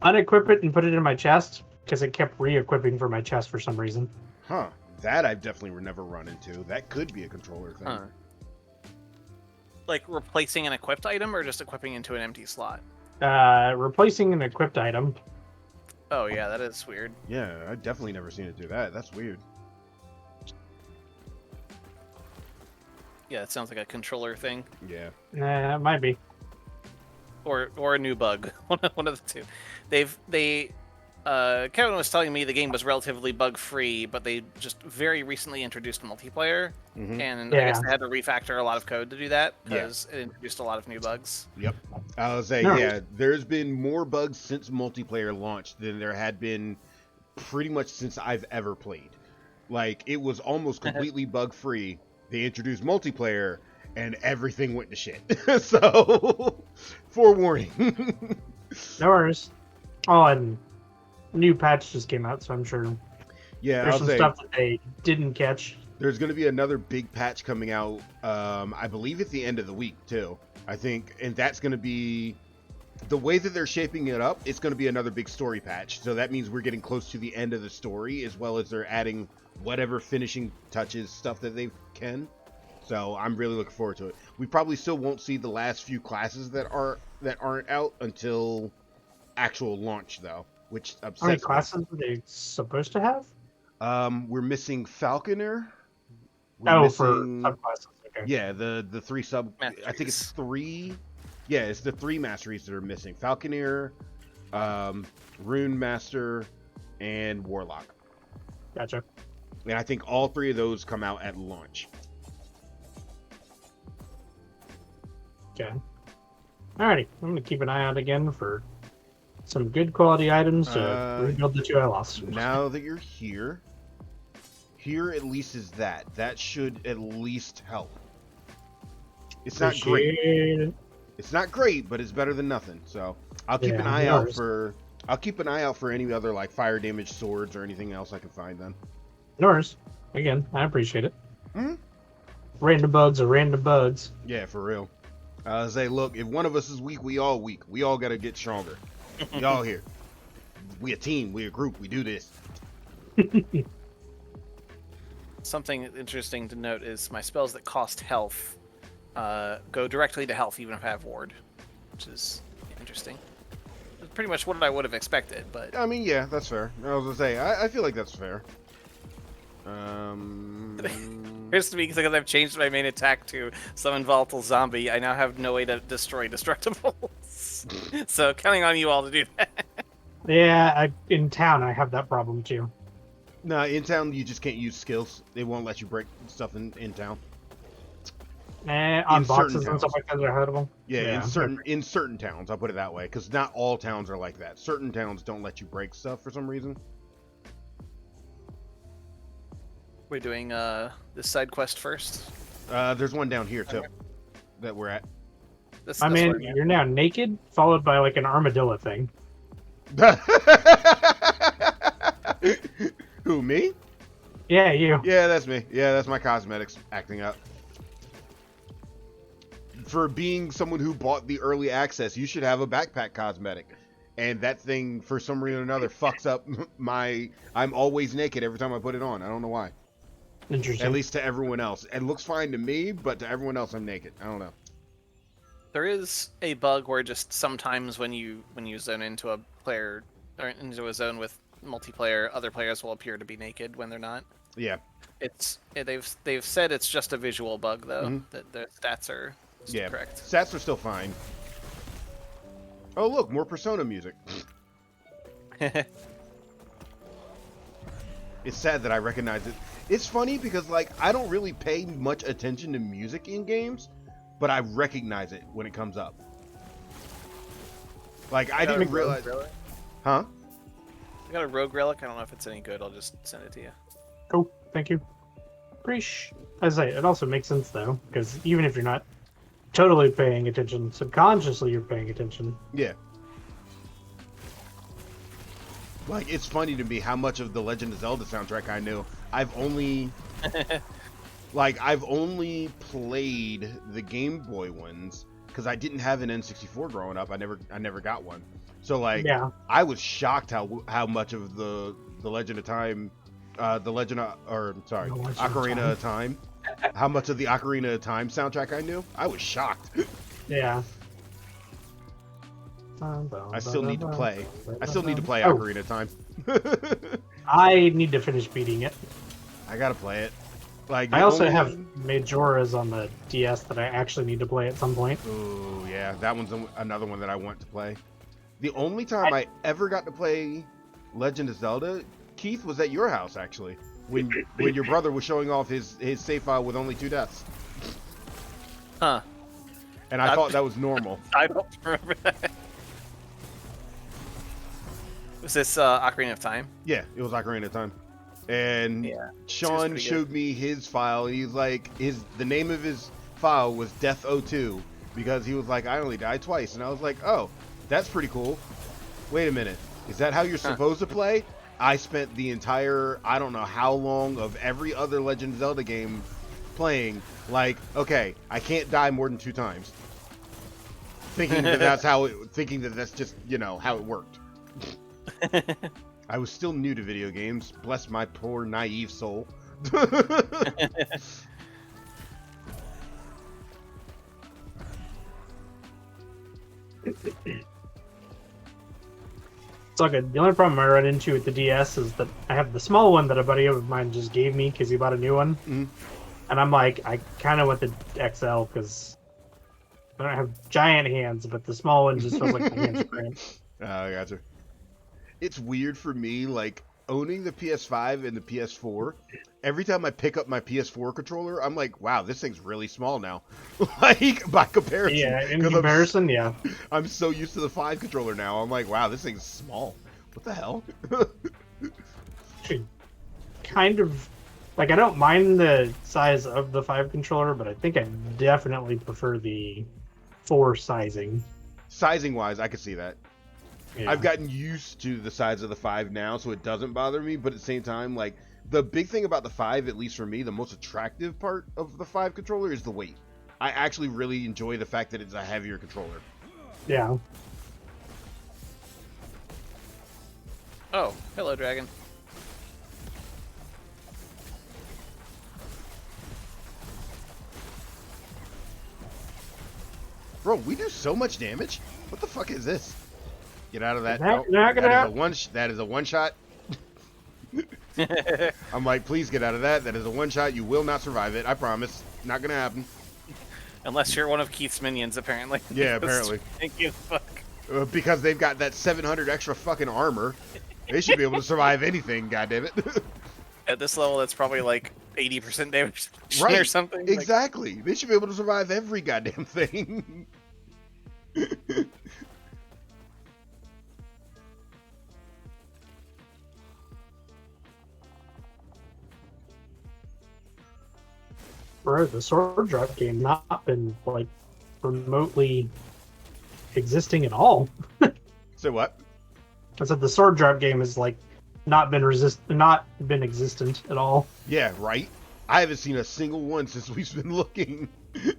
unequip it and put it in my chest, because it kept re-equipping for my chest for some reason. Huh. That I've definitely never run into. That could be a controller thing. Huh. Like replacing an equipped item or just equipping into an empty slot? Replacing an equipped item. Oh yeah, that is weird. Yeah, I've definitely never seen it do that. That's weird. Yeah, it sounds like a controller thing. Yeah. It might be. Or a new bug. One of the two. They Kevin was telling me the game was relatively bug-free, but they just very recently introduced multiplayer, and I guess Yeah. they had to refactor a lot of code to do that Yeah. because it introduced a lot of new bugs. Yep. I was saying, No. yeah, there's been more bugs since multiplayer launched than there had been pretty much since I've ever played. Like, it was almost completely bug-free. They introduced multiplayer, and everything went to shit. So, forewarning. No worries. Oh, and new patch just came out, so I'm sure Yeah, there's I'll some say stuff that they didn't catch. there's going to be another big patch coming out, I believe at the end of the week, too. I think, and that's going to be, the way that they're shaping it up, it's going to be another big story patch. So that means we're getting close to the end of the story, as well as they're adding whatever finishing touches, stuff that they can. So I'm really looking forward to it. We probably still won't see the last few classes that aren't out until actual launch, though, which upsets How many me. classes are they supposed to have? We're missing Falconer. For missing- subclasses. Okay. Yeah, the three sub. I think it's Masteries. 3. Yeah, it's the 3 masteries that are missing: Falconer, Rune Master, and Warlock. Gotcha. And I think all 3 of those come out at launch. Okay. Alrighty. I'm gonna keep an eye out again for some good quality items to rebuild the 2 I lost. Now that you're here at least is that. That should at least help. It's not great. Appreciate it. It's not great, but it's better than nothing. So I'll keep Yeah, an eye no out worries. for. I'll keep an eye out for any other like fire damage swords or anything else I can find. Then. No worries. Again, I appreciate it. Mhm. Random bugs are random bugs. Yeah, for real. Say, look, if one of us is weak, we all weak. We all gotta get stronger. We all here. We a team. We a group. We do this. Something interesting to note is my spells that cost health go directly to health, even if I have ward, which is interesting. It's pretty much what I would have expected, but I mean, yeah, that's fair. I was gonna say, I feel like that's fair. here's to me because I've changed my main attack to summon volatile zombie. I now have no way to destroy destructibles. So counting on you all to do that. Yeah, in town I have that problem too. Nah, in town you just can't use skills. They won't let you break stuff in town. On In boxes certain and stuff like that, they're hittable. Yeah, in certain towns, I'll put it that way, because not all towns are like that. Certain towns don't let you break stuff for some reason. We're doing this side quest first. There's one down here too that we're at. I mean, you're now naked, followed by like an armadillo thing. Who, me? Yeah, you. Yeah, that's me. Yeah, that's my cosmetics acting up. For being someone who bought the early access, you should have a backpack cosmetic. And that thing, for some reason or another, fucks up my... I'm always naked every time I put it on. I don't know why. Interesting. At least to everyone else. It looks fine to me, but to everyone else, I'm naked. I don't know. There is a bug where just sometimes when you zone into a player or into a zone with multiplayer, other players will appear to be naked when they're not. Yeah. They've said it's just a visual bug though, that the stats are still Yeah. correct. Stats are still fine. Oh, look, more Persona music. It's sad that I recognize it. It's funny because, like, I don't really pay much attention to music in games, but I recognize it when it comes up. Like, I didn't realize... Huh? I got a rogue relic. I don't know if it's any good. I'll just send it to you. Cool. Thank you. Preach. As I say, it also makes sense though, because even if you're not totally paying attention, subconsciously you're paying attention. Yeah. Like, it's funny to me how much of the Legend of Zelda soundtrack I knew. I've only played the Game Boy ones because I didn't have an N64 growing up. I never got one. So like, Yeah. I was shocked how much of the Legend of Time, Ocarina of Time, how much of the Ocarina of Time soundtrack I knew. I was shocked. Yeah. I still need to play. Oh, Ocarina of Time. I need to finish beating it. I gotta play it. Like, I also have Majora's on the DS that I actually need to play at some point. Ooh, yeah, that one's another one that I want to play. The only time I ever got to play Legend of Zelda, Keith was at your house actually when your brother was showing off his save file with only 2 deaths, Huh. and I thought that was normal. I don't remember that. Was this Ocarina of Time? Yeah, it was Ocarina of Time, and Yeah, Sean pretty showed me his file, and he's like, the name of his file was Death02 because he was like, I only died twice, and I was like, oh, that's pretty cool. Wait a minute, is that how you're supposed to play? I spent the entire, I don't know how long of every other Legend of Zelda game playing, like, okay, I can't die more than 2 times. Thinking that that's just, how it worked. I was still new to video games. Bless my poor naive soul. It's all good. The only problem I run into with the DS is that I have the small one that a buddy of mine just gave me because he bought a new one. Mm-hmm. And I'm like, I kind of want the XL because I don't have giant hands, but the small one just feels like my hands are cramped. I gotcha. It's weird for me, like, owning the PS5 and the PS4. Every time I pick up my PS4 controller, I'm like, wow, this thing's really small now. Like, by comparison. Yeah, in comparison, yeah. I'm so used to the 5 controller now. I'm like, wow, this thing's small. What the hell? Actually, kind of, like, I don't mind the size of the 5 controller, but I think I definitely prefer the 4 sizing. Sizing-wise, I could see that. Yeah. I've gotten used to the size of the 5 now, so it doesn't bother me, but at the same time, like, the big thing about the 5, at least for me, the most attractive part of the 5 controller is the weight. I actually really enjoy the fact that it's a heavier controller. Yeah. Oh, hello, dragon. Bro, we do so much damage. What the fuck is this? Get out of that. That is a one shot. I'm like, please get out of that. That is a one shot. You will not survive it. I promise. Not gonna happen. Unless you're one of Keith's minions, apparently. Yeah, apparently. Thank you, fuck. Because they've got that 700 extra fucking armor. They should be able to survive anything, goddammit. At this level, that's probably like 80% damage Right. or something. Exactly. They should be able to survive every goddamn thing. Bro, the sword drop game not been like remotely existing at all. So what? I said the sword drop game has like not been existent at all. Yeah, right? I haven't seen a single one since we've been looking.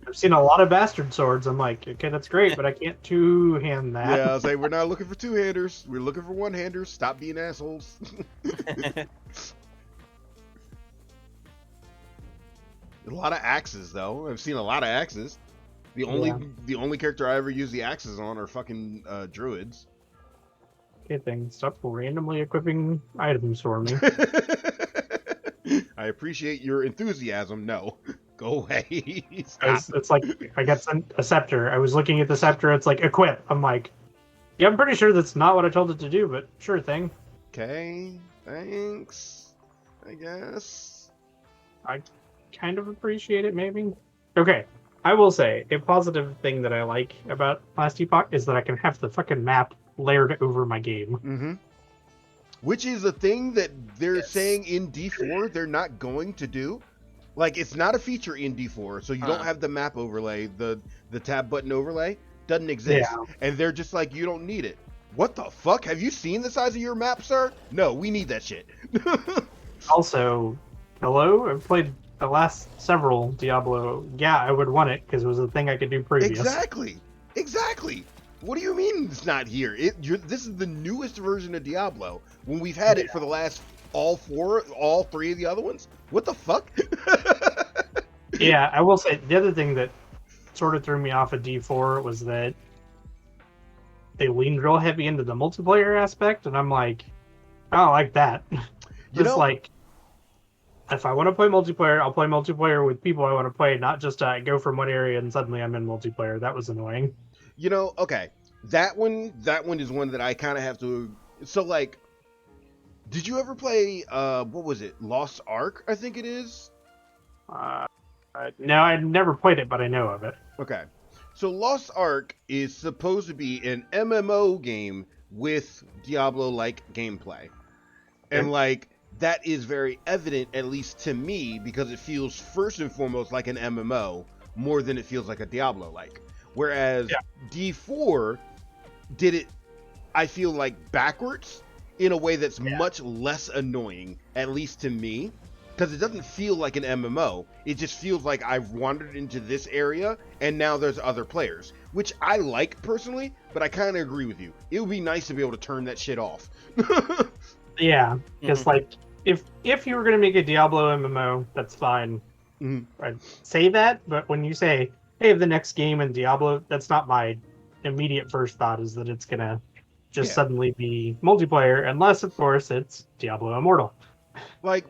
I've seen a lot of bastard swords. I'm like, okay, that's great, but I can't two-hand that. Yeah, I was like, we're not looking for two-handers. We're looking for one-handers. Stop being assholes. A lot of axes, though. I've seen a lot of axes. The only character I ever use the axes on are fucking druids. Okay, thing. Stop randomly equipping items for me. I appreciate your enthusiasm. No, go away. It's like I got sent a scepter. I was looking at the scepter. It's like equip. I'm like, yeah, I'm pretty sure that's not what I told it to do, but sure thing. Okay, thanks. I guess. I kind of appreciate it, maybe. Okay, I will say a positive thing that I like about Last Epoch is that I can have the fucking map layered over my game. Mm-hmm. Which is a thing that they're saying in D4 they're not going to do. Like, it's not a feature in D4, so you don't have the map overlay, the tab button overlay doesn't exist. Yeah. And they're just like, you don't need it. What the fuck? Have you seen the size of your map, sir? No, we need that shit. Also, hello? I've played the last several Diablo. Yeah, I would want it because it was a thing I could do previous. Exactly. What do you mean it's not here? This is the newest version of Diablo when we've had it for the last all three of the other ones. What the fuck? Yeah, I will say the other thing that sort of threw me off of D4 was that they leaned real heavy into the multiplayer aspect, and I'm like, I don't like that. Like, if I want to play multiplayer, I'll play multiplayer with people I want to play, not just go from one area and suddenly I'm in multiplayer. That was annoying. Okay, that one is one that I kind of have to. So, like, Did you ever play what was it? Lost Ark, I think it is. No, I never played it, but I know of it. Okay. So Lost Ark is supposed to be an MMO game with Diablo-like gameplay. And Okay. like that is very evident, at least to me, because it feels first and foremost like an MMO more than it feels like a Diablo-like. Whereas Yeah. D4 did it, I feel like, backwards in a way that's much less annoying, at least to me, because it doesn't feel like an MMO. It just feels like I've wandered into this area and now there's other players, which I like personally, but I kind of agree with you. It would be nice to be able to turn that shit off. Yeah, because like if you were gonna make a Diablo MMO, that's fine. Mhm. I'd say that, but when you say, "Hey, the next game in Diablo," that's not my immediate first thought. Is that it's gonna just Yeah. suddenly be multiplayer, unless of course it's Diablo Immortal. Like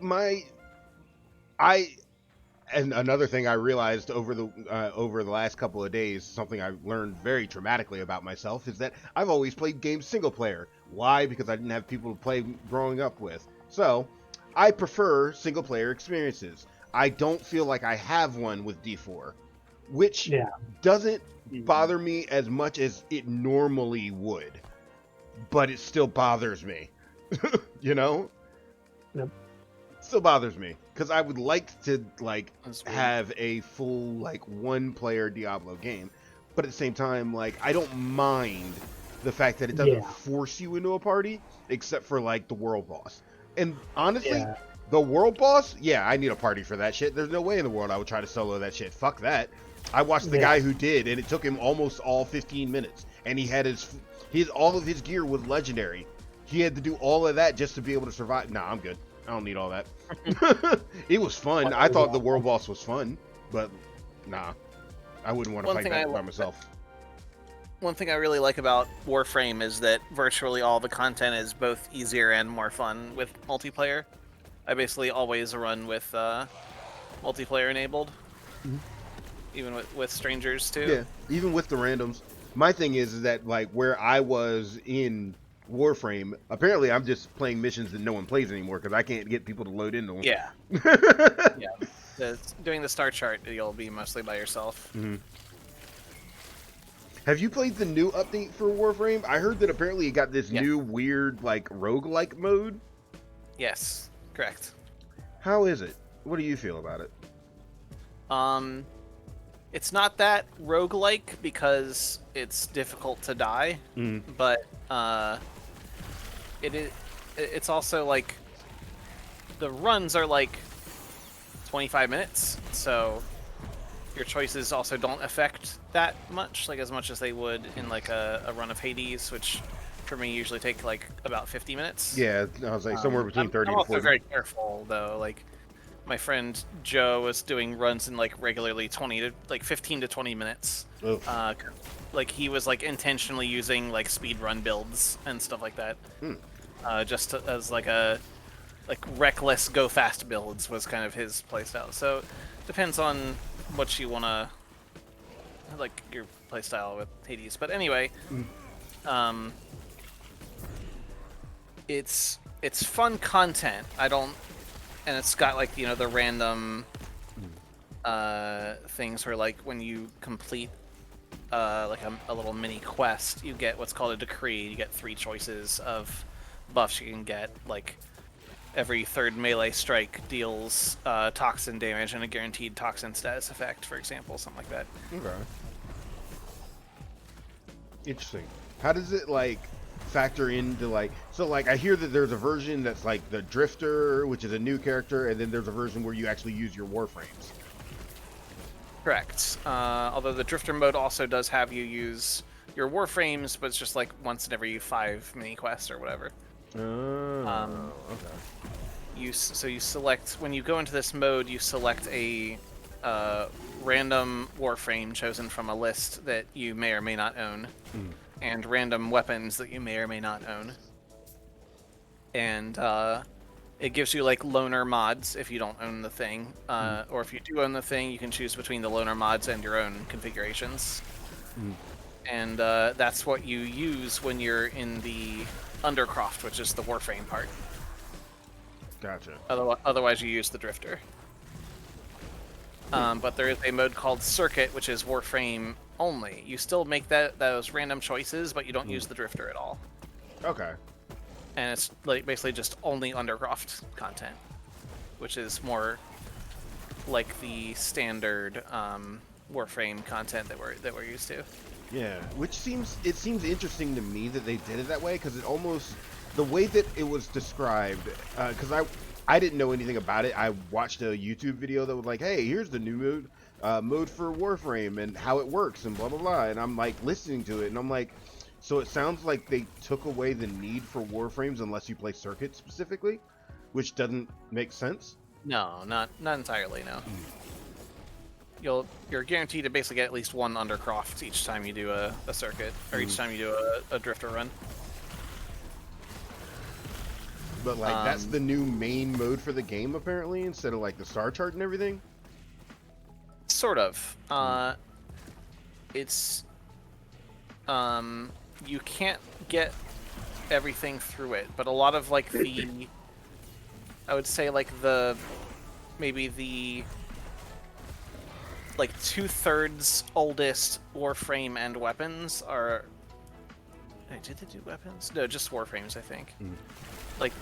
and another thing I realized over the last couple of days, something I learned very traumatically about myself, is that I've always played games single player. Why? Because I didn't have people to play growing up with. So I prefer single player experiences. I don't feel like I have one with D4, which Yeah. doesn't bother me as much as it normally would, but it still bothers me. You know? Yep. Still bothers me because I would like to like That's weird. have a full like one player Diablo game, but at the same time like I don't mind the fact that it doesn't Yeah. force you into a party except for like the world boss. And honestly, Yeah. the world boss, yeah, I need a party for that shit. There's no way in the world I would try to solo that shit. Fuck that. I watched the Yeah. guy who did, and it took him almost all 15 minutes, and he had his all of his gear was legendary. He had to do all of that just to be able to survive. Nah, I'm good. I don't need all that. It was fun. I thought the world boss was fun, but nah, I wouldn't want to fight that by myself. One thing I really like about Warframe is that virtually all the content is both easier and more fun with multiplayer. I basically always run with multiplayer enabled, even with strangers too. Yeah, even with the randoms. My thing is that like where I was in Warframe, apparently I'm just playing missions that no one plays anymore because I can't get people to load into them. Yeah. Yeah. Doing the star chart, you'll be mostly by yourself. Mm-hmm. Have you played the new update for Warframe? I heard that apparently it got this new weird like roguelike mode. Yes, correct. How is it? What do you feel about it? It's not that roguelike because it's difficult to die, but it's also like the runs are like 25 minutes, so your choices also don't affect that much, like as much as they would in like a run of Hades, which for me usually take like about 50 minutes. Yeah, I was like somewhere between 30 I'm and also 40. very careful though, like my friend Joe was doing runs in like regularly 15 to 20 minutes. Like he was like intentionally using like speed run builds and stuff like that, just as like reckless go fast builds was kind of his playstyle. So depends on what you wanna like your playstyle with Hades. But anyway, it's fun content. And it's got like the random things where like when you complete like a little mini quest, you get what's called a decree. You get 3 choices of buffs you can get. Like every third melee strike deals toxin damage and a guaranteed toxin status effect, for example, something like that. Okay. Interesting. How does it like factor into like I hear that there's a version that's like the Drifter, which is a new character, and then there's a version where you actually use your Warframes. Correct. Although the Drifter mode also does have you use your Warframes, but it's just like once in every 5 mini quests or whatever. Okay. You select when you go into this mode, you select a random Warframe chosen from a list that you may or may not own, and random weapons that you may or may not own. And it gives you like loaner mods if you don't own the thing, or if you do own the thing, you can choose between the loaner mods and your own configurations. And that's what you use when you're in the Undercroft, which is the Warframe part. Gotcha. Otherwise, you use the drifter. But there is a mode called Circuit, which is Warframe only. You still make those random choices, but you don't use the drifter at all. Okay. And it's like basically just only Undercroft content, which is more like the standard Warframe content that we're used to. Yeah, which seems interesting to me that they did it that way, because it almost, the way that it was described, because I didn't know anything about it. I watched a YouTube video that was like, hey, here's the new mode for Warframe and how it works and blah blah blah, and I'm like listening to it and I'm like, so it sounds like they took away the need for Warframes unless you play Circuit specifically, which doesn't make sense. No, not entirely. No. You're guaranteed to basically get at least one Undercroft each time you do a circuit, or each time you do a drifter run. But like that's the new main mode for the game apparently, instead of like the star chart and everything. Sort of. It's you can't get everything through it, but a lot of like I would say like maybe the like 2/3 oldest Warframe and weapons are. Wait, did they do weapons? No, just Warframes, I think. Like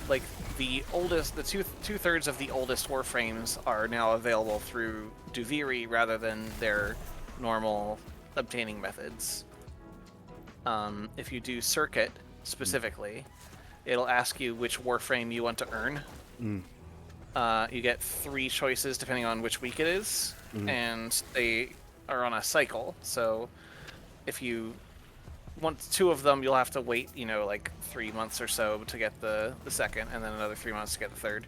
the oldest, the 2/3 of the oldest Warframes are now available through Duviri rather than their normal obtaining methods. If you do Circuit specifically, it'll ask you which Warframe you want to earn. You get 3 choices depending on which week it is, and they are on a cycle. So if you want 2 of them, you'll have to wait, like 3 months or so to get the second, and then another 3 months to get the third.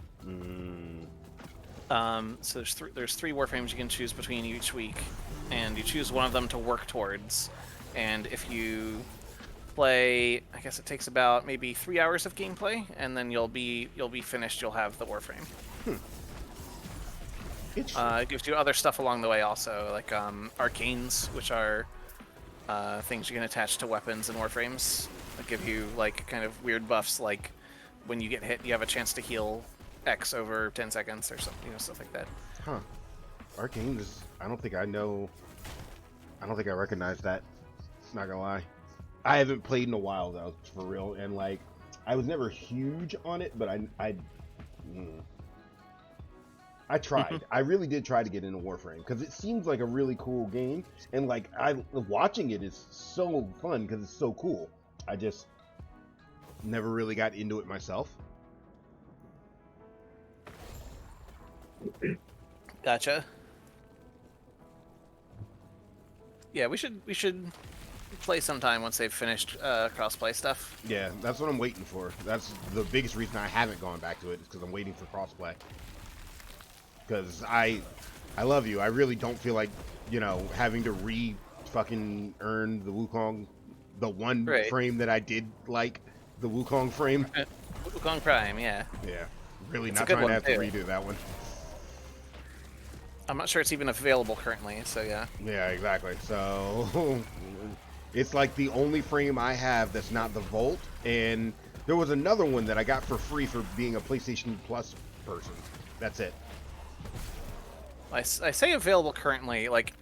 So there's 3 Warframes you can choose between each week, and you choose one of them to work towards. And if you play, I guess it takes about maybe 3 hours of gameplay, and then you'll be finished. You'll have the Warframe. It gives you other stuff along the way also, like arcanes, which are things you can attach to weapons and Warframes that give you like kind of weird buffs, like when you get hit, you have a chance to heal X over 10 seconds or something, stuff like that. Huh. Arcanes, I don't think I recognize that. Not gonna lie. I haven't played in a while though, for real, and like I was never huge on it, but I tried. I really did try to get into Warframe because it seems like a really cool game, and like watching it is so fun because it's so cool. I just never really got into it myself. Gotcha. Yeah, we should play sometime once they've finished crossplay stuff. Yeah, that's what I'm waiting for. That's the biggest reason I haven't gone back to it, is because I'm waiting for crossplay. Because I love you. I really don't feel like, having to fucking earn the Wukong, the one frame that I did like, the Wukong frame. Wukong Prime, yeah. Yeah, really It's not a good trying to one, have to too. redo that one. I'm not sure it's even available currently, so yeah. Yeah, exactly. So it's like the only frame I have that's not the Volt, and there was another one that I got for free for being a PlayStation Plus person. That's it. I say available currently, like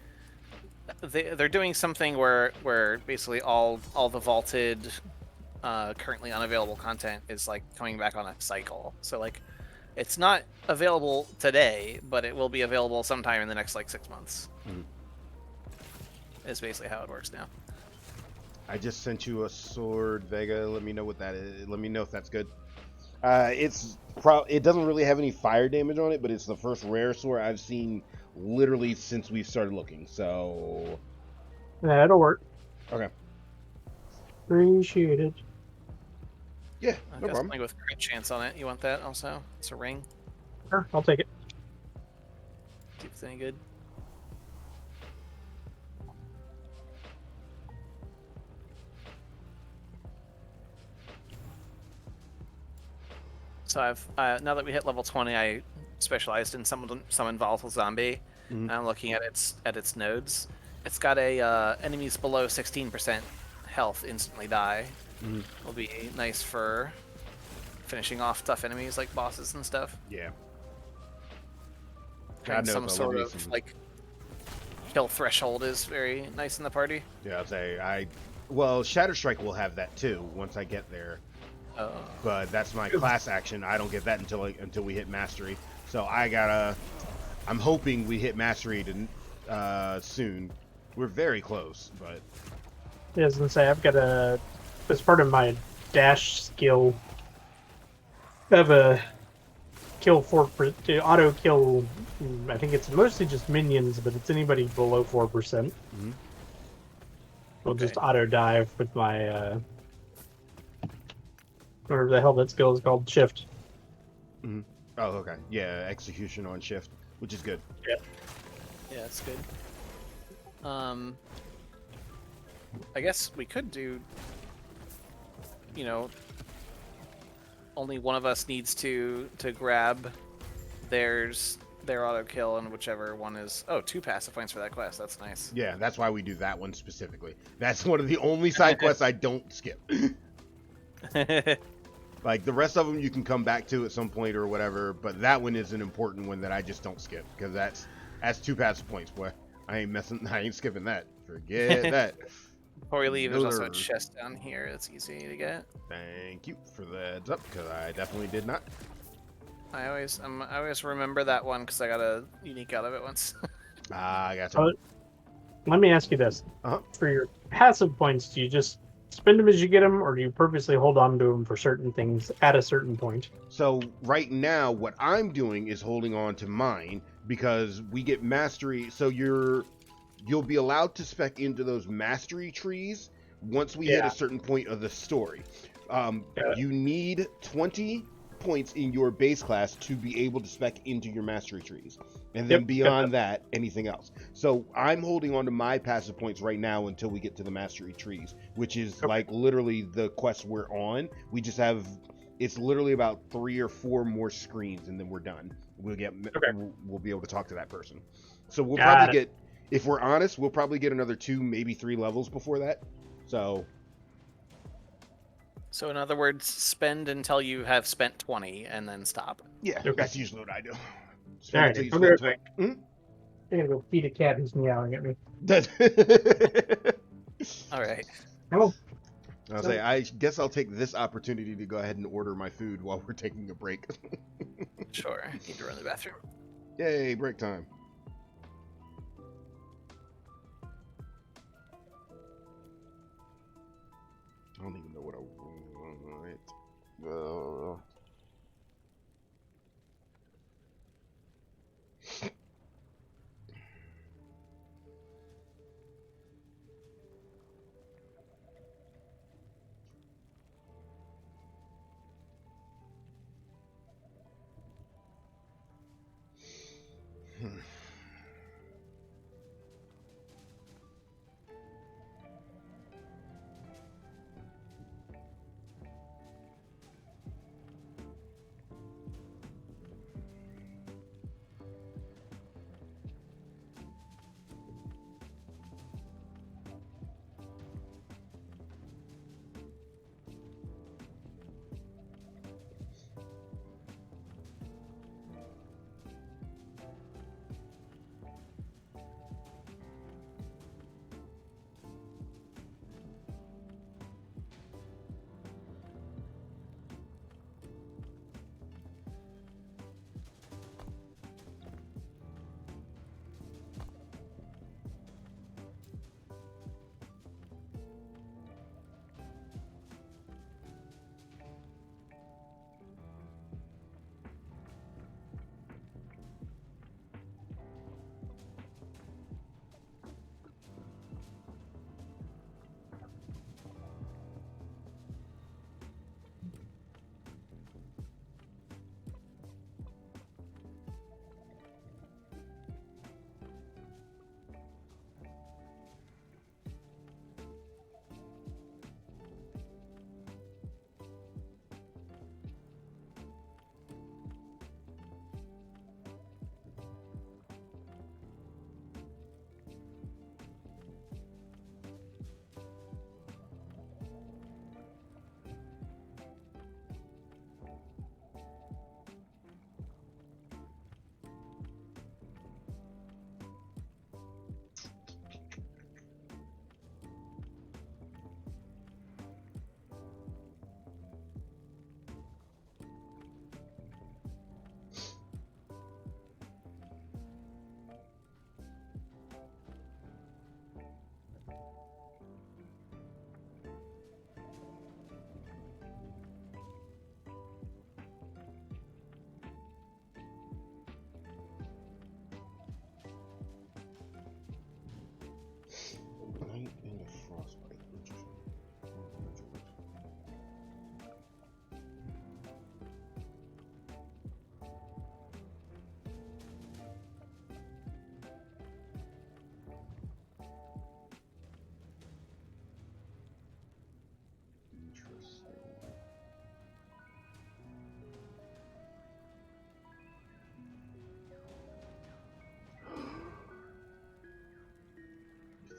they're doing something where basically all the vaulted currently unavailable content is like coming back on a cycle. So like it's not available today, but it will be available sometime in the next like 6 months. Is basically how it works now. I just sent you a sword, Vega. Let me know what that is. Let me know if that's good. It doesn't really have any fire damage on it, but it's the first rare sword I've seen literally since we started looking. So Yeah, it'll work. okay. Appreciate it. Yeah, I no got problem. something with crit chance on it. You want that also? It's a ring. Sure, I'll take it. See if it's any good. So I've now that we hit level 20, I specialized in summon volatile zombie, and I'm looking at its nodes. It's got a enemies below 16% health instantly die. Will be nice for finishing off tough enemies like bosses and stuff. Yeah. Having knows some I love sort me of some- like kill threshold is very nice in the party. Yeah, I'll say well, Shatter Strike will have that too once I get there. But that's my class action. I don't get that until we hit mastery. So I'm hoping we hit mastery soon. We're very close, but Yeah, I was gonna say I've got as part of my dash skill, I have a kill to auto kill. I think it's mostly just minions, but it's anybody below 4%. Mhm. We'll Okay. just auto dive with my whatever the hell that skill is called, shift. oh, okay, yeah, execution on shift, which is good. Yeah, it's good. I guess we could do, only one of us needs to grab their auto kill, and whichever one is 2 passive points for that quest. That's nice. Yeah, that's why we do that one specifically. That's one of the only side quests I don't skip. Like the rest of them you can come back to at some point or whatever, but that one is an important one that I just don't skip because that's 2 passive points, boy. I ain't skipping that. Forget that. Before we leave, No, there's also a sir. chest down here that's easy to get. Thank you for the heads up because I definitely did not. I always remember that one because I got a unique out of it once. I gotcha. Let me ask you this: for your passive points, do you just spend them as you get them, or do you purposely hold on to them for certain things at a certain point? So right now, what I'm doing is holding on to mine because we get mastery. So you'll be allowed to spec into those mastery trees once we hit a certain point of the story. You need 20 points in your base class to be able to spec into your mastery trees, and then beyond that, anything else. So I'm holding on to my passive points right now until we get to the mastery trees, which is like literally the quest we're on. We just have it's literally about 3 or 4 more screens, and then we're done. We'll be able to talk to that person. So we'll probably get, if we're honest, we'll probably get another 2, maybe 3 levels before that. So in other words, spend until you have spent 20 and then stop. Yeah, that's usually what I do. Alright, Spend I'm until you spend 20. I'm gonna go feed a cat who's meowing at me. All right. Oh, I'll say, I guess I'll take this opportunity to go ahead and order my food while we're taking a break. Sure. Need to run to the bathroom. Yay, break time. I don't even know what I want.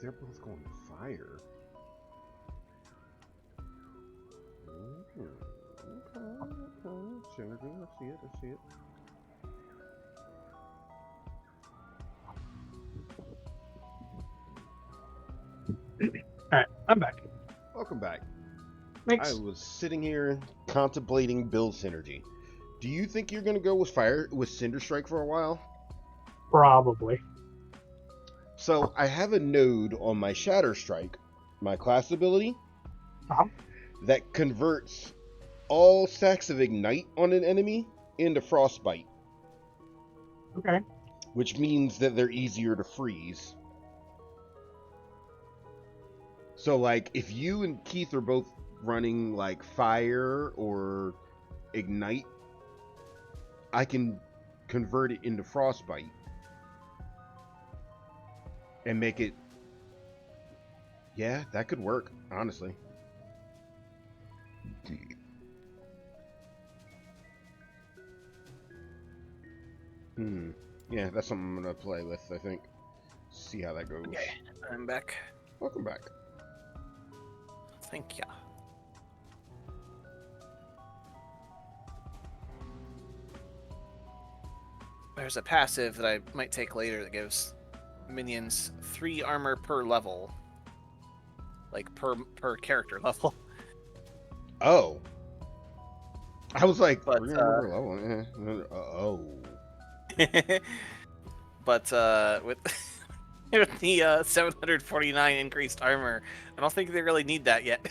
they're both going fire. Okay. Synergy, I see it, I see it. Alright, I'm back. Welcome back. Thanks. I was sitting here contemplating build synergy. Do you think you're gonna go with Cinder Strike for a while? Probably. So I have a node on my Shatter Strike, my class ability, that converts all stacks of Ignite on an enemy into Frostbite. Okay. Which means that they're easier to freeze. So, like, if you and Keith are both running, like, Fire or Ignite, I can convert it into Frostbite. And make it... Yeah, that could work, honestly. Yeah, that's something I'm going to play with, I think. See how that goes. Okay, I'm back. Welcome back. Thank ya. There's a passive that I might take later that gives minions 3 armor per level. Like, per character level. Oh. I was like, But, 3 armor level. Oh. But with with the 749 increased armor, I don't think they really need that yet.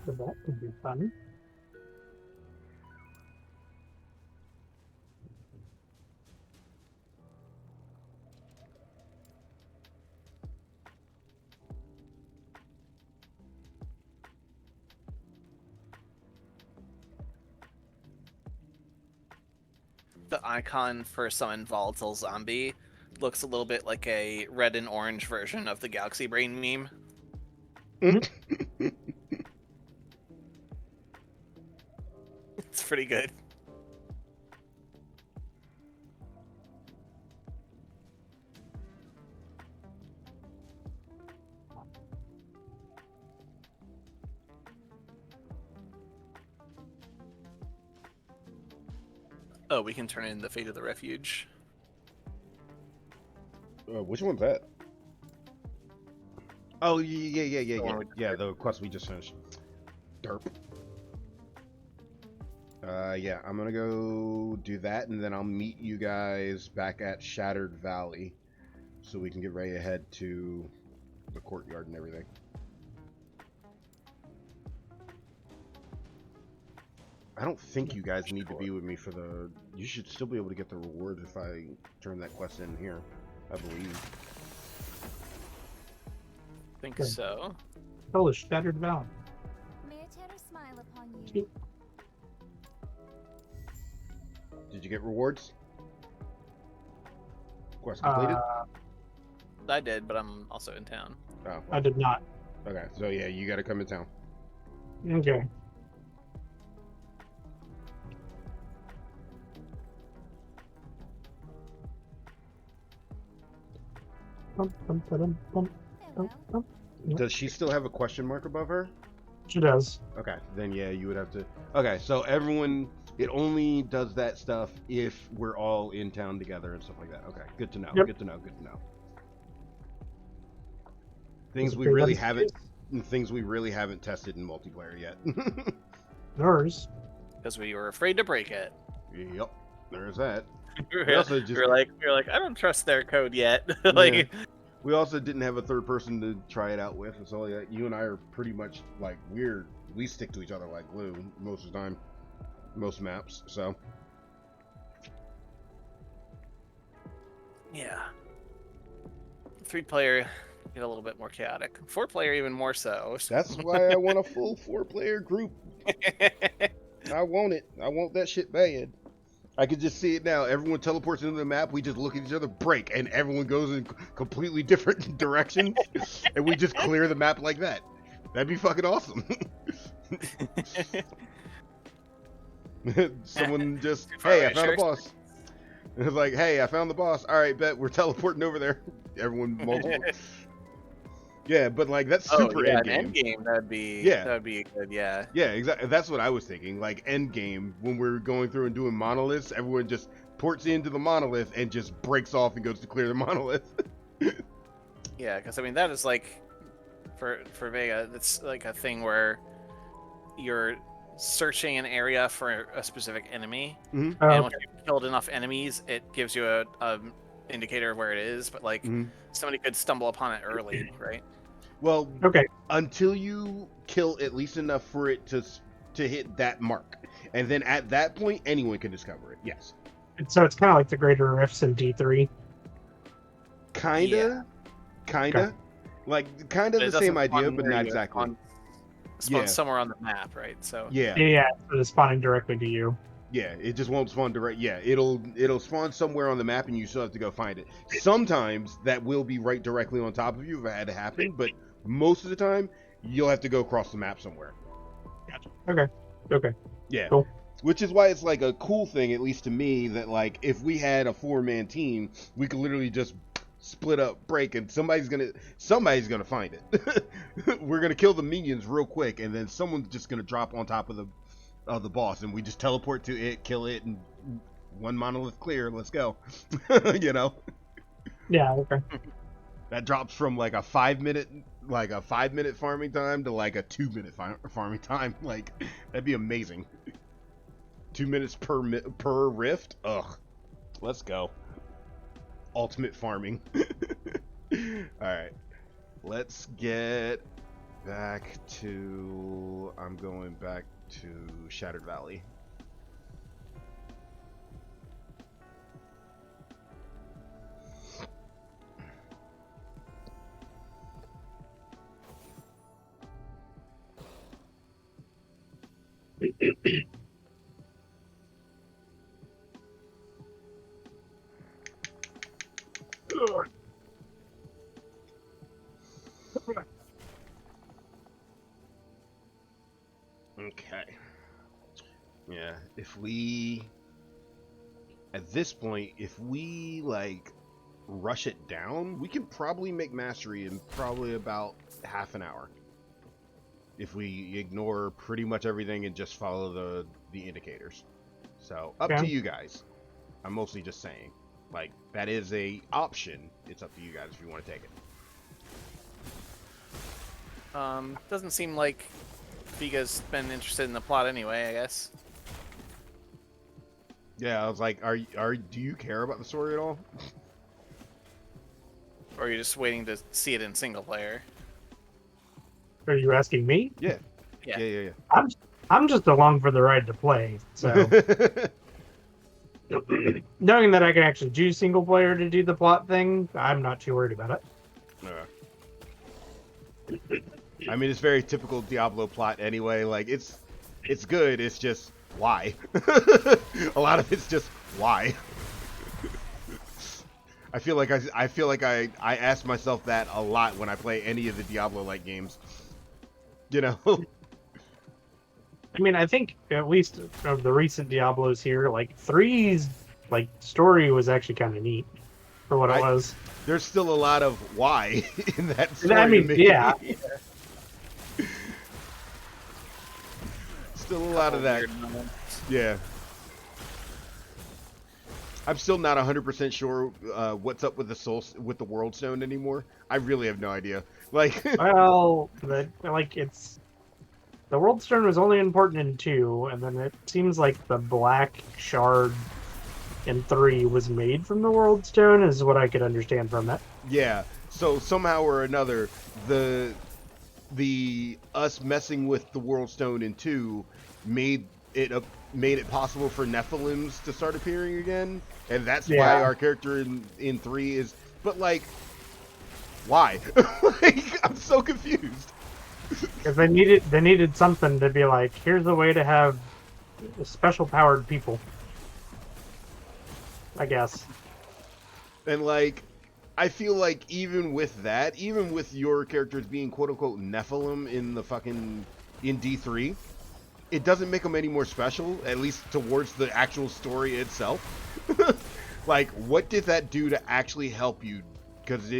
So that could be fun. The icon for summon volatile zombie looks a little bit like a red and orange version of the Galaxy Brain meme. It's pretty good. Oh, we can turn in the Fate of the Refuge. Which one's that? Oh, yeah. one Yeah, the quest we just finished. Derp. Yeah, I'm gonna go do that, and then I'll meet you guys back at Shattered Valley, so we can get ready to head to the courtyard and everything. I don't think you guys need to be with me for the... You should still be able to get the rewards if I turn that quest in here, I believe. I think Good. so. Oh, the Shattered Valley. May a terror smile upon you. Did you get rewards? Quest completed? I did, but I'm also in town. Oh, I did not. okay. So yeah, you gotta come in town. Okay. Farewell. Does she still have a question mark above her? She does. Okay, then yeah, you would have to... Okay, so everyone... It only does that stuff if we're all in town together and stuff like that. Okay, good to know. Yep. Good to know. Good to know. Things we really haven't... Things we really haven't tested in multiplayer yet. Yours. Because we were afraid to break it. Yep, there's that. we also just- were like, I don't trust their code yet. Like, Yeah. We also didn't have a third person to try it out with, so yeah, you and I are pretty much like weird. We stick to each other like glue most of the time, most maps. So yeah. 3-player get a little bit more chaotic. 4-player even more so. That's why I want a full 4-player group. I want it. I want that shit bad. I could just see it now. Everyone teleports into the map. We just look at each other, break, and everyone goes in completely different directions, and we just clear the map like that. That'd be fucking awesome. Someone just, hey, I found a boss. It's like, hey, I found the boss. All right, bet we're teleporting over there. Everyone multiple. Yeah, but like that's super yeah, end game. End game, that'd be good. Yeah. Yeah, exactly. That's what I was thinking. Like end game, when we're going through and doing monoliths, everyone just ports into the monolith and just breaks off and goes to clear the monolith. Yeah, because I mean that is like for Vega, it's like a thing where you're searching an area for a specific enemy, and once you've killed enough enemies, it gives you a indicator of where it is. But like somebody could stumble upon it early, right? Well, Okay. Until you kill at least enough for it to hit that mark, and then at that point, anyone can discover it. Yes. So it's kind of like the greater rifts in D3. Kinda. Okay. Like kind of the same idea, but not exactly. Spawn somewhere on the map, right? So yeah, So it's spawning directly to you. Yeah, it just won't spawn direct. Yeah, it'll spawn somewhere on the map, and you still have to go find it. Sometimes that will be right directly on top of you if it had to happen, but most of the time you'll have to go across the map somewhere. Gotcha. Okay. Yeah. Cool. Which is why it's like a cool thing, at least to me, that like if we had a 4-man team, we could literally just split up, break, and somebody's gonna find it. We're gonna kill the minions real quick, and then someone's just gonna drop on top of the boss, and we just teleport to it, kill it, and one monolith clear. Let's go. You know. Yeah. Okay. That drops from like a 5-minute farming time to like a 2-minute farming time. Like that'd be amazing. 2 minutes per rift. Ugh. Let's go. Ultimate farming. All right. Let's get back to. I'm going back to Shattered Valley. Okay. Yeah, at this point, if we like rush it down, we can probably make mastery in probably about half an hour. If we ignore pretty much everything and just follow the indicators. So up to you guys. I'm mostly just saying, like, that is a option. It's up to you guys if you want to take it. Doesn't seem like Viga's been interested in the plot anyway, I guess. Yeah, I was like, do you care about the story at all? Or are you just waiting to see it in single player? Are you asking me? Yeah. Yeah. Yeah. I'm just along for the ride to play. So knowing that I can actually choose single player to do the plot thing, I'm not too worried about it. I mean, it's very typical Diablo plot anyway. Like, it's good. It's just why. A lot of it's just why. I feel like I ask myself that a lot when I play any of the Diablo-like games. You know. I mean, I think at least of the recent Diablos here, like 3's like story was actually kind of neat for what it was. There's still a lot of why in that story. I mean, yeah. Still a lot of that. Yeah. I'm still not 100% sure what's up with the World Stone anymore. I really have no idea. Like, well, it's the World Stone was only important in 2, and then it seems like the Black Shard in 3 was made from the World Stone, is what I could understand from it. Yeah. So somehow or another, the us messing with the World Stone in 2 made it possible for Nephilims to start appearing again, and that's why our character in 3 is. But like, Why? Like, I'm so confused. Because they needed something to be like, here's a way to have special powered people. I guess. And like, I feel like even with that, even with your characters being quote unquote Nephilim in the fucking in D3, it doesn't make them any more special, at least towards the actual story itself. Like, what did that do to actually help you? Because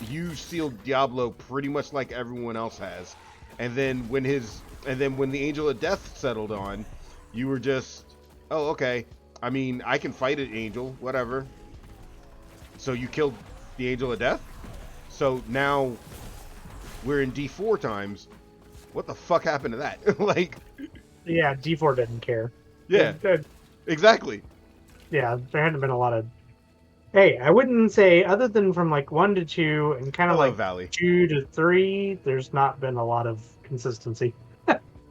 you sealed Diablo pretty much like everyone else has, and then when the Angel of Death settled on, you were just, oh, okay. I mean, I can fight an angel, whatever. So you killed the Angel of Death? So now we're in D4 times. What the fuck happened to that? Like, Yeah, D4 didn't care. yeah, exactly. Yeah, there hadn't been a lot of. Hey, I wouldn't say, other than from like 1 to 2 and kind of Hello, like Valley. 2 to 3, there's not been a lot of consistency.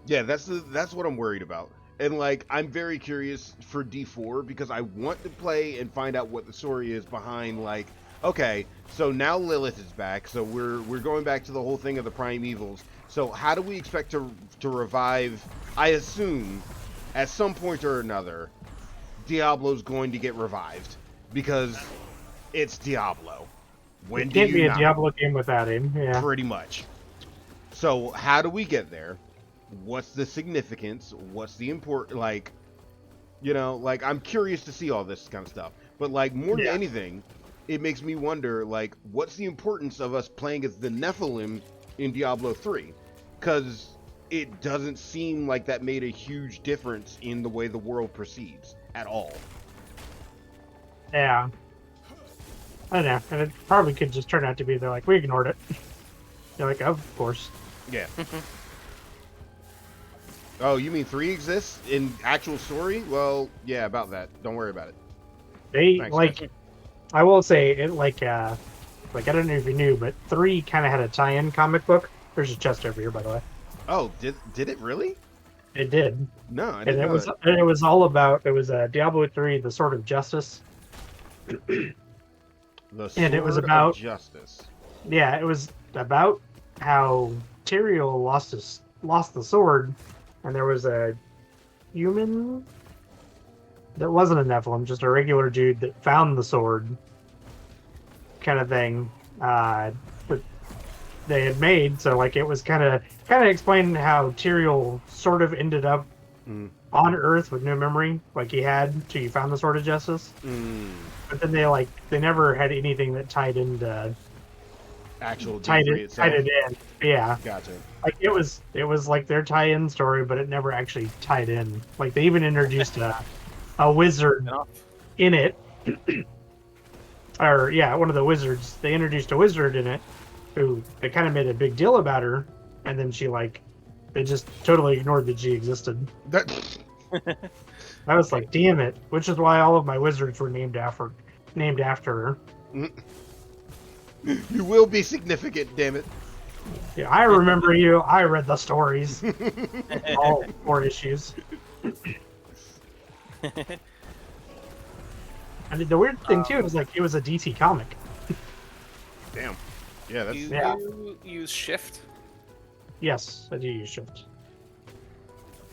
Yeah, that's what I'm worried about. And like, I'm very curious for D4 because I want to play and find out what the story is behind. Like, okay, so now Lilith is back, so we're going back to the whole thing of the primevals. So how do we expect to revive? I assume at some point or another, Diablo's going to get revived because it's Diablo. When It do can't you be a not? Diablo game without him. Yeah. Pretty much. So how do we get there? What's the significance? What's the import? Like, you know, like, I'm curious to see all this kind of stuff. But like, more than anything, it makes me wonder, like, what's the importance of us playing as the Nephilim in Diablo 3? Because it doesn't seem like that made a huge difference in the way the world proceeds at all. Yeah. I don't know. And it probably could just turn out to be, they're like, we ignored it. You're like, of course. Yeah. Oh, you mean 3 exists in actual story? Well, yeah, about that. Don't worry about it. They, Thanks, like, guys. I will say, it like, I don't know if you knew, but 3 kind of had a tie-in comic book. There's a chest over here, by the way. Oh, did it really? It did. No, I And didn't it know was, that. and it was all about, it was Diablo 3, the Sword of Justice. The And it was Sword about- of Justice. Yeah, it was about how Tyrael lost the sword, and there was a human that wasn't a Nephilim, just a regular dude that found the sword, kind of thing. That they had made, so like it was kind of explaining how Tyrael sort of ended up on Earth with no memory, like he had till you found the Sword of Justice. But then they never had anything that tied into Actual tied D3 itself. it in. Yeah. Gotcha. Like it was like their tie-in story, but it never actually tied in. Like they even introduced a wizard in it. Or yeah, one of the wizards. They introduced a wizard in it who they kind of made a big deal about her, and then they just totally ignored that she existed. I was like, damn it! Which is why all of my wizards were named after her. You will be significant, damn it. Yeah, I remember you. I read the stories. All 4 issues. And the weird thing too is like it was a DC comic. Damn. Yeah, that's You use shift. Yes, I do use shift.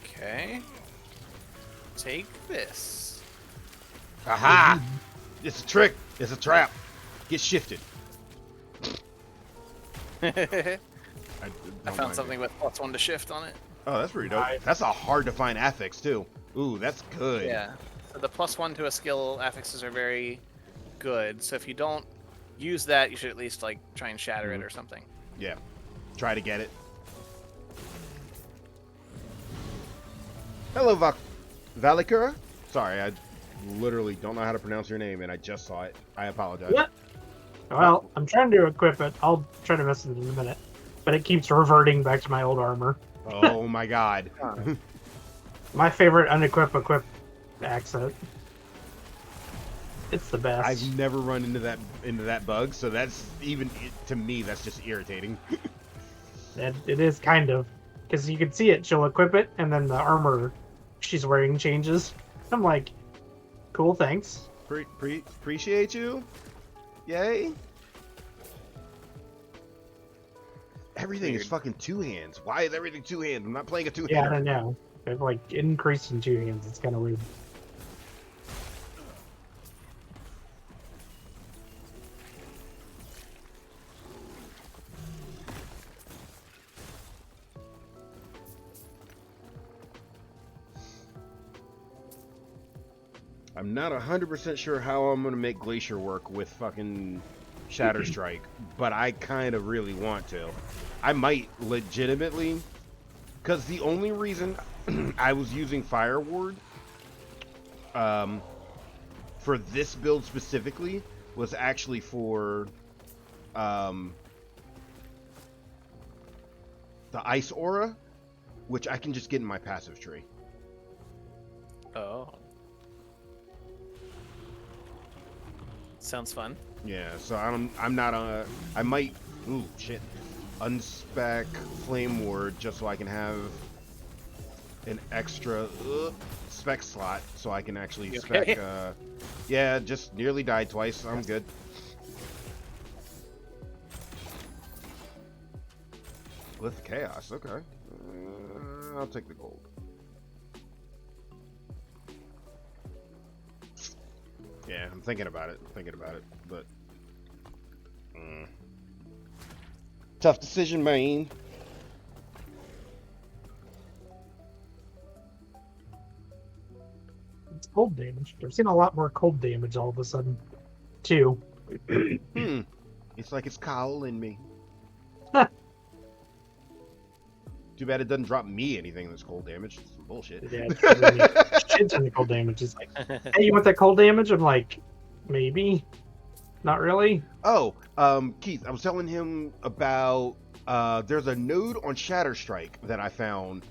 Okay. Take this. aha! It's a trick. It's a trap. Get shifted. I don't found mind something with +1 to shift on it. Oh, that's pretty dope. That's a hard to find affix too. Ooh, that's good. Yeah. So the +1 to a skill affixes are very good. So if you don't use that, you should at least like try and shatter it or something. Yeah. Try to get it. Hello, Valikura. Sorry, I literally don't know how to pronounce your name, and I just saw it. I apologize. What? Well, I'm trying to equip it. I'll try to mess with it in a minute. But it keeps reverting back to my old armor. Oh my god. My favorite unequip accent. It's the best. I've never run into that bug, so that's even to me that's just irritating. It is kind of, because you can see it. She'll equip it, and then the armor she's wearing changes. I'm like, cool, thanks. Appreciate you. Yay. Everything is Weird. fucking two hands. Why is everything two hands? I'm not playing a two Yeah, I hander. don't know. They've like increased in 2 hands. It's kind of weird. I'm not 100% sure how I'm gonna make Glacier work with fucking Shatter Strike, but I kind of really want to. I might legitimately, because the only reason I was using Fire Ward for this build specifically was actually for the Ice Aura, which I can just get in my passive tree. Oh. Sounds fun. Yeah, so I'm not I might, ooh, shit, unspec Flame Ward just so I can have an extra spec slot so I can actually You spec, okay? yeah, just nearly died twice, I'm good. Glyph Chaos, okay. I'll take the gold. Yeah, I'm thinking about it, but tough decision, man. It's cold damage. I've seen a lot more cold damage all of a sudden, too. It's like it's calling me. Too bad it doesn't drop me anything that's cold damage. It's some bullshit. Yeah, shit ton of cold damage. It's like, hey, you want that cold damage? I'm like, maybe. Not really. Oh, Keith, I was telling him about there's a node on Shatterstrike that I found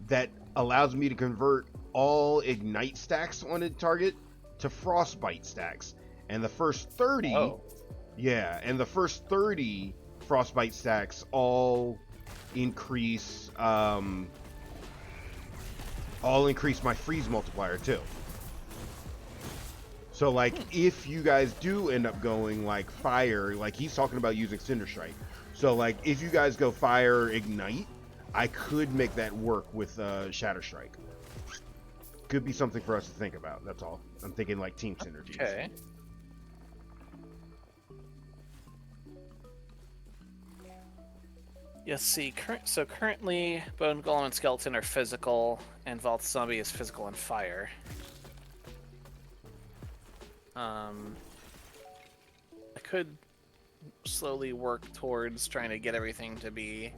that allows me to convert all ignite stacks on a target to frostbite stacks. And the first 30 yeah, and the first 30 frostbite stacks all increase my freeze multiplier too. So like if you guys do end up going like fire, like he's talking about using Cinder Strike. So like if you guys go fire ignite, I could make that work with Shatter Strike. Could be something for us to think about. That's all. I'm thinking like team synergies. Okay. Yes, see, currently Bone Golem and Skeleton are physical, and Vault Zombie is physical and fire. I could slowly work towards trying to get everything to be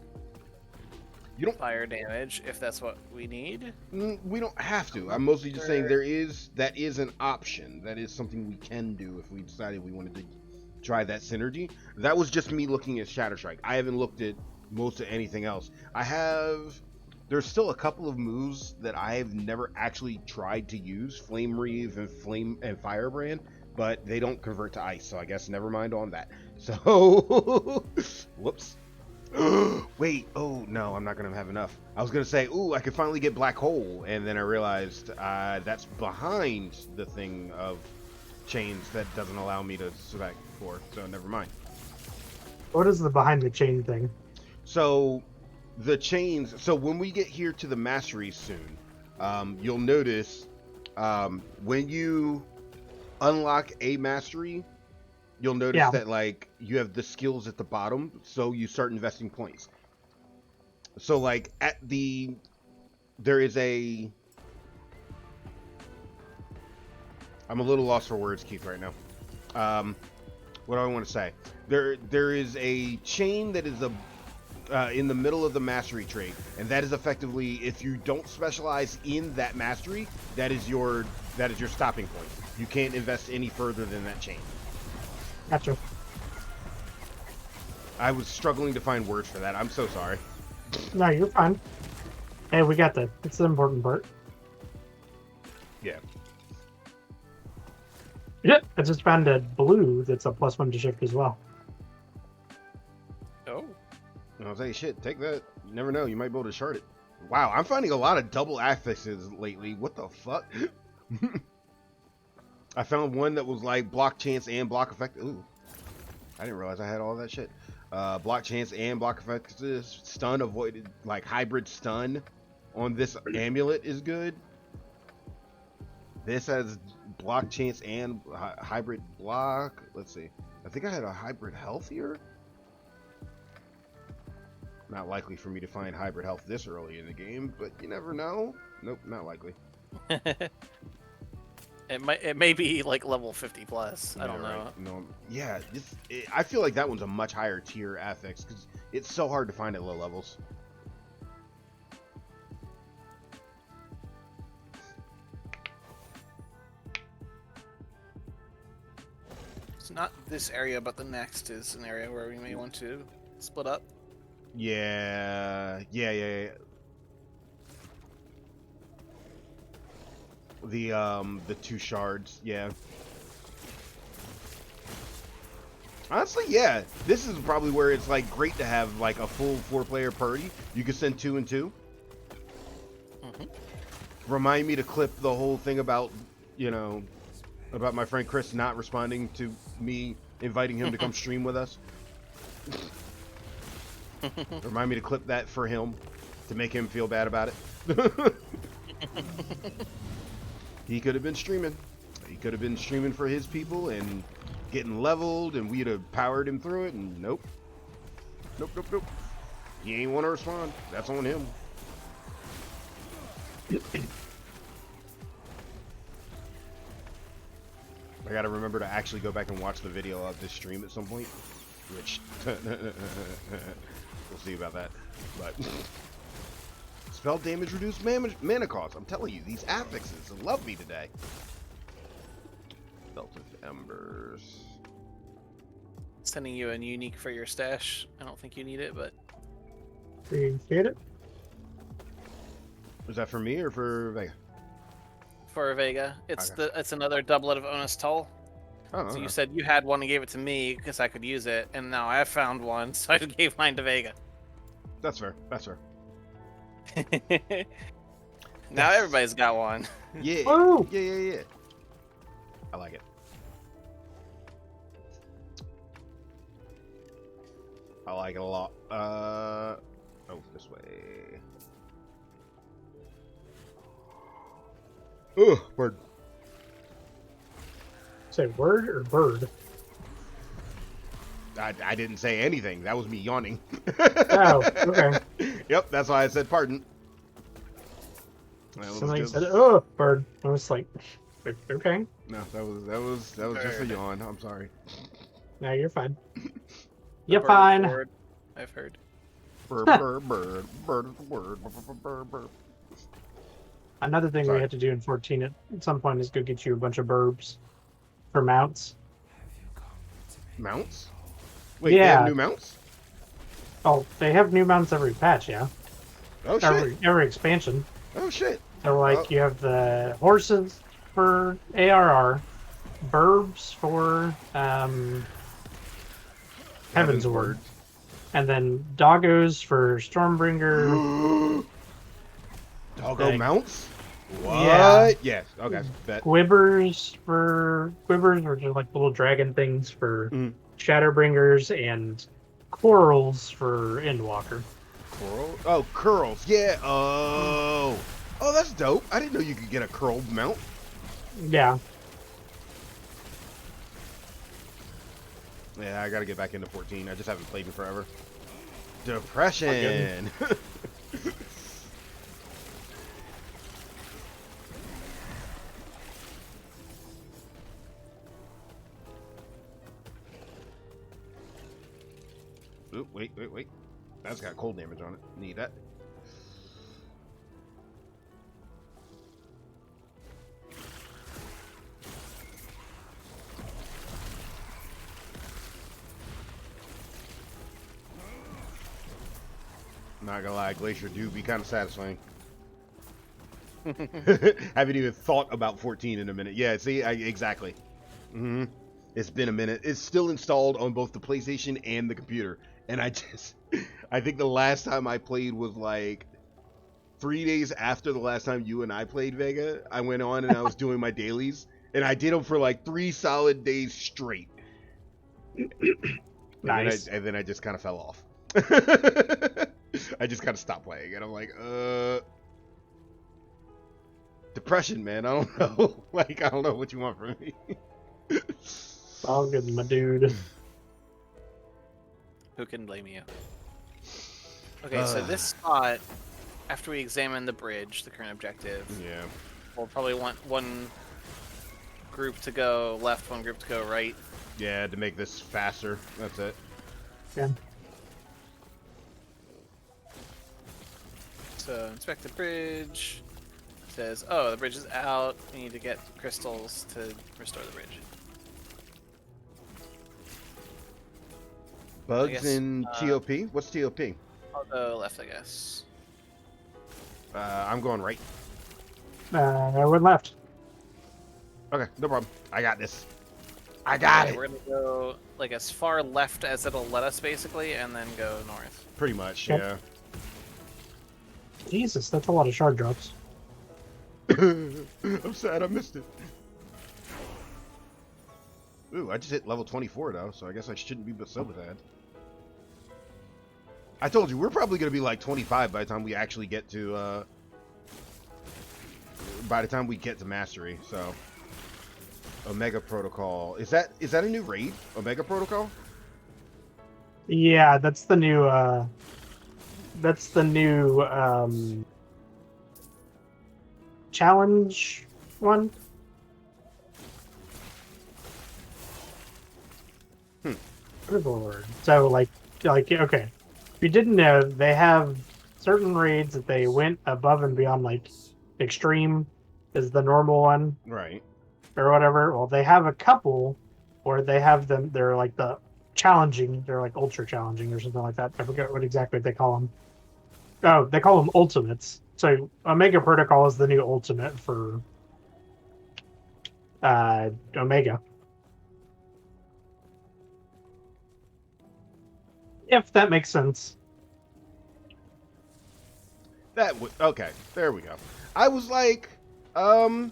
fire damage, if that's what we need. We don't have to. I'm mostly just saying that is an option. That is something we can do if we decided we wanted to try that synergy. That was just me looking at Shatter Strike. I haven't looked at most of anything else. There's still a couple of moves that I've never actually tried to use, Flame Reeve and Firebrand, but they don't convert to ice, so I guess never mind on that. So whoops. Wait, oh no, I'm not gonna have enough. I was gonna say, ooh, I could finally get Black Hole, and then I realized that's behind the thing of chains that doesn't allow me to select for, so never mind. What is the behind the chain thing? So the chains, so when we get here to the masteries soon, you'll notice when you unlock a mastery, you'll notice that like you have the skills at the bottom, so you start investing points. So like there is a, I'm a little lost for words, Keith, right now. What do I want to say? There is a chain that is in the middle of the mastery tree, and that is effectively, if you don't specialize in that mastery, that is your stopping point. You can't invest any further than that chain. Gotcha. I was struggling to find words for that. I'm so sorry. No, you're fine. Hey, we got that. It's the important part. Yeah. Yep. I just found a blue that's a +1 to shift as well. Oh. I was like, shit, take that. You never know. You might be able to shard it. Wow, I'm finding a lot of double affixes lately. What the fuck? I found one that was like block chance and block effect. Ooh. I didn't realize I had all that shit. Block chance and block effects. Stun avoided, like hybrid stun on this amulet is good. This has block chance and hybrid block. Let's see. I think I had a hybrid health here. Not likely for me to find hybrid health this early in the game, but you never know. Nope, not likely. It may be like level 50 plus. I don't know. Right. No, yeah, I feel like that one's a much higher tier affix because it's so hard to find at low levels. It's not this area, but the next is an area where we may want to split up. Yeah. The two shards, yeah. Honestly, yeah. This is probably where it's like great to have like a full 4-player party. You could send 2 and 2. Remind me to clip the whole thing about, you know, about my friend Chris not responding to me inviting him to come stream with us. Remind me to clip that for him to make him feel bad about it. He could have been streaming. He could have been streaming for his people and getting leveled, and we'd have powered him through it, and nope. Nope. He ain't want to respond. That's on him. I gotta remember to actually go back and watch the video of this stream at some point, which we'll see about that. But spell damage, reduced mana cost. I'm telling you, these affixes love me today. Belt of Embers. Sending you a unique for your stash. I don't think you need it, but Appreciate it. Was that for me or for Vega? for Vega, it's Okay. it's another doublet of Onus Tull. Oh, So you said you had one and gave it to me because I could use it, and now I found one, so I gave mine to Vega. that's fair. That's fair. Now everybody's got one. Yeah. Woo! Yeah. I like it. I like it a lot. Oh, this way. Ugh, bird. Say word or bird? I didn't say anything. That was me yawning. Oh, okay. Yep, that's why I said pardon. That was Somebody just- said, "Oh, bird." I was like, "Okay, No, that was just a Bird. yawn. I'm sorry. now you're fine." The You're bird fine. forward, I've heard. Bird. Another thing Sorry. we had to do in 14 at some point is go get you a bunch of burbs for mounts. Mounts? Wait, they have Yeah. new mounts? Oh, they have new mounts every patch, yeah. Oh shit! Every expansion. Oh shit! So like Oh. you have the horses for ARR, burbs for Heaven's Word, and then doggos for Stormbringer, Doggo Dang. mounts? What? Yeah. Yes. Okay. Bet. Quibbers, which are like little dragon things for Mhm. Shadowbringers, and corals for Endwalker. Coral? Oh, curls. Yeah. Oh. Oh, that's dope. I didn't know you could get a curl mount. Yeah, Yeah, I gotta get back into 14. I just haven't played in forever. Depression. Oop, wait. That's got cold damage on it. Need that. Not gonna lie, Glacier do be kind of satisfying. Haven't even thought about 14 in a minute. Yeah, see, exactly. It's been a minute. It's still installed on both the PlayStation and the computer. And I think the last time I played was like 3 days after the last time you and I played Vega. I went on and I was doing my dailies. And I did them for like 3 solid days straight. Nice. And then I just kind of fell off. I just kind of stopped playing, and I'm like, depression, man. I don't know. Like, I don't know what you want from me. All good, my dude. Who can blame you? Okay, so this spot, after we examine the bridge, the current objective, Yeah. we'll probably want one group to go left, one group to go right. Yeah, to make this faster. That's it. Yeah. So inspect the bridge. It says, oh, the bridge is out. We need to get crystals to restore the bridge. Bugs guess, in TOP? What's TOP? I'll go left, I guess. I'm going right. I went left. Okay, no problem. I got this. I got Okay, it. we're gonna go like as far left as it'll let us, basically, and then go north. Pretty much, Yep. yeah. Jesus, that's a lot of shard drops. I'm sad I missed it. Ooh, I just hit level 24 though, so I guess I shouldn't be so bad. I told you, we're probably going to be like 25 by the time we actually get to, mastery, so. Omega Protocol. Is that a new raid? Omega Protocol? Yeah, that's the new, challenge one. Good lord. So, like, okay. If you didn't know, they have certain raids that they went above and beyond, like, extreme is the normal one. Right. Or whatever. Well, they have a couple where they have them, they're like the challenging, they're like ultra challenging or something like that. I forget what exactly they call them. Oh, they call them ultimates. So Omega Protocol is the new ultimate for Omega. If that makes sense. That would, okay, there we go. I was like, I'm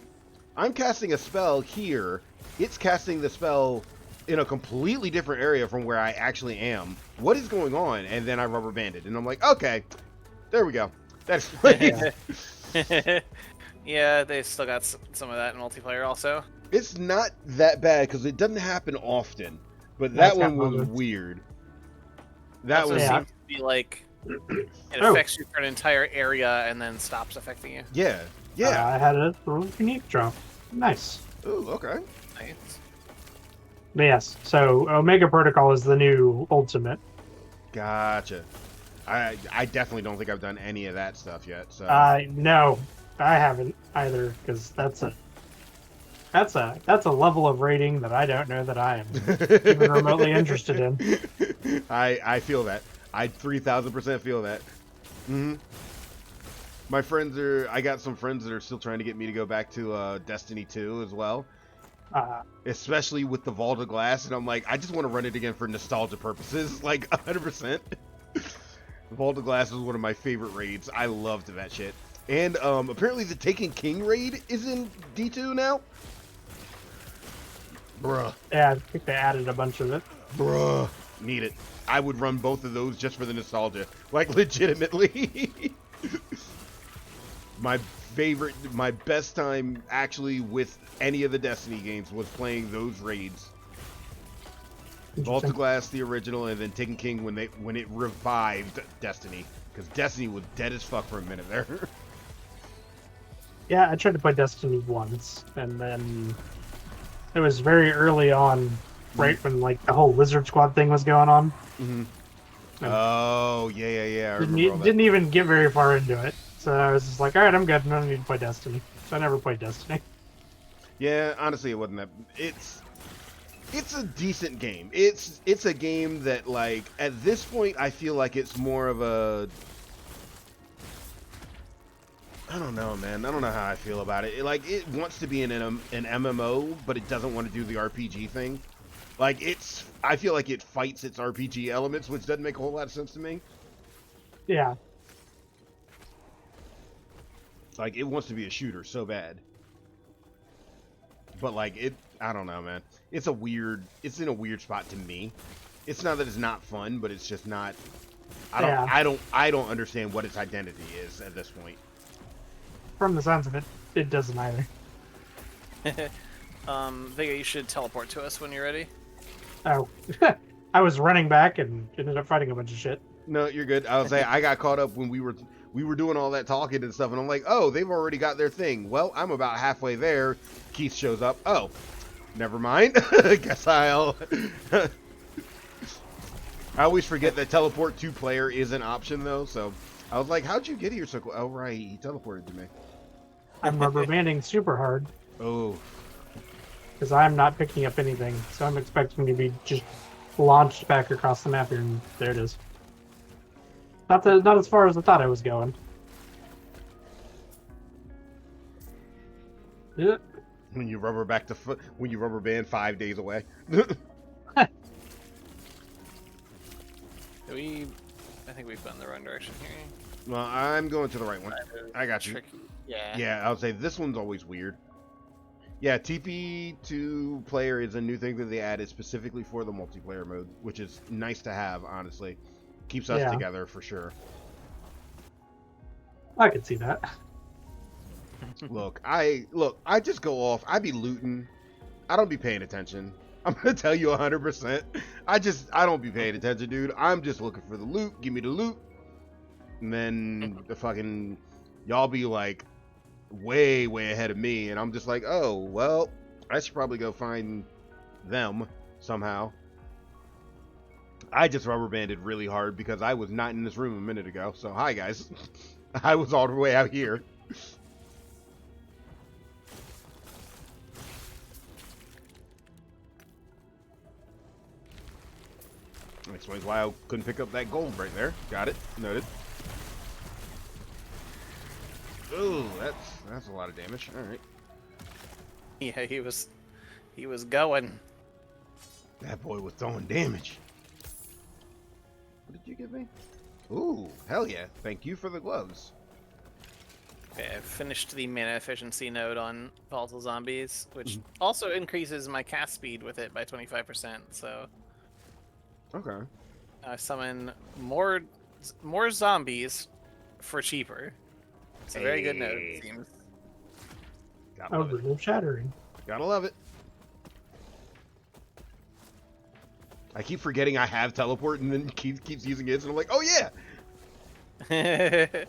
casting a spell here. It's casting the spell in a completely different area from where I actually am. What is going on? And then I rubber banded, and I'm like, okay, there we go. That's Yeah, they still got some of that in multiplayer also. It's not that bad because it doesn't happen often, but That's that one got was moments. weird. That Also was Yeah. seems to be like it Oh. affects you for an entire area and then stops affecting you. yeah. I had a really unique drop. Nice. Ooh, okay. Nice. But yes, so Omega Protocol is the new ultimate. Gotcha. I definitely don't think I've done any of that stuff yet. So No, I haven't either, because that's a level of rating that I don't know that I am even remotely interested in. I feel that. I 3000% feel that. My friends I got some friends that are still trying to get me to go back to Destiny 2 as well. Especially with the Vault of Glass, and I'm like, I just want to run it again for nostalgia purposes, like 100%. Vault of Glass was one of my favorite raids. I loved that shit. And apparently the Taken King raid is in D2 now. Bruh. Yeah, I think they added a bunch of it. Bruh. Need it. I would run both of those just for the nostalgia. Like, legitimately. My best time actually with any of the Destiny games was playing those raids. Vault of Glass, the original, and then Taken King when it revived Destiny. Because Destiny was dead as fuck for a minute there. Yeah, I tried to play Destiny once, and then it was very early on, right when like the whole Lizard Squad thing was going on. Mm-hmm. Oh, yeah. I remember all that. Didn't even get very far into it. So I was just like, all right, I'm good. I don't need to play Destiny. So I never played Destiny. Yeah, honestly, it wasn't that. It's a decent game. It's a game that, like, at this point, I feel like it's more of a. I don't know, man. I don't know how I feel about it. It wants to be an MMO, but it doesn't want to do the RPG thing. Like, I feel like it fights its RPG elements, which doesn't make a whole lot of sense to me. Yeah. Like, it wants to be a shooter so bad. But, like, I don't know, man. It's in a weird spot to me. it's not that it's not fun, but it's just not. Yeah. I don't understand what its identity is at this point. From the sounds of it, it doesn't either. Vega, you should teleport to us when you're ready. Oh, I was running back and ended up fighting a bunch of shit. No, you're good. I was saying I got caught up when we were doing all that talking and stuff, and I'm like, oh, they've already got their thing. Well, I'm about halfway there. Keith shows up. Oh, never mind. Guess I'll. I always forget that teleport to player is an option though, so I was like, how'd you get here so quick? Oh right, he teleported to me. I'm rubber banding super hard Oh, because I'm not picking up anything, so I'm expecting to be just launched back across the map here, and there it is. Not as far as I thought I was going. Yeah. when you rubber band 5 days away. I think we've gone the wrong direction here. Well, I'm going to the right one. I got you. Tricky. Yeah. Yeah, I would say this one's always weird. Yeah, TP2 player is a new thing that they added specifically for the multiplayer mode, which is nice to have, honestly. Keeps us together for sure. I could see that. Look, I just go off. I be looting. I don't be paying attention. I'm gonna tell you 100%. I don't be paying attention, dude. I'm just looking for the loot. Give me the loot. And then the fucking y'all be like way ahead of me, and I'm just like, oh well, I should probably go find them somehow. I just rubber banded really hard because I was not in this room a minute ago. So hi guys. I was all the way out here. That explains why I couldn't pick up that gold right there. Got it. Noted. Oh, that's a lot of damage. All right. Yeah, he was going. That boy was throwing damage. What did you give me? Ooh, hell yeah. Thank you for the gloves. Okay, I finished the mana efficiency node on volatile zombies, which also increases my cast speed with it by 25%. So Okay. I summon more zombies for cheaper. It's a very good node, it seems. Gotta love it. Overload shattering. Gotta love it. I keep forgetting I have teleport, and then keeps using it, and I'm like, oh yeah.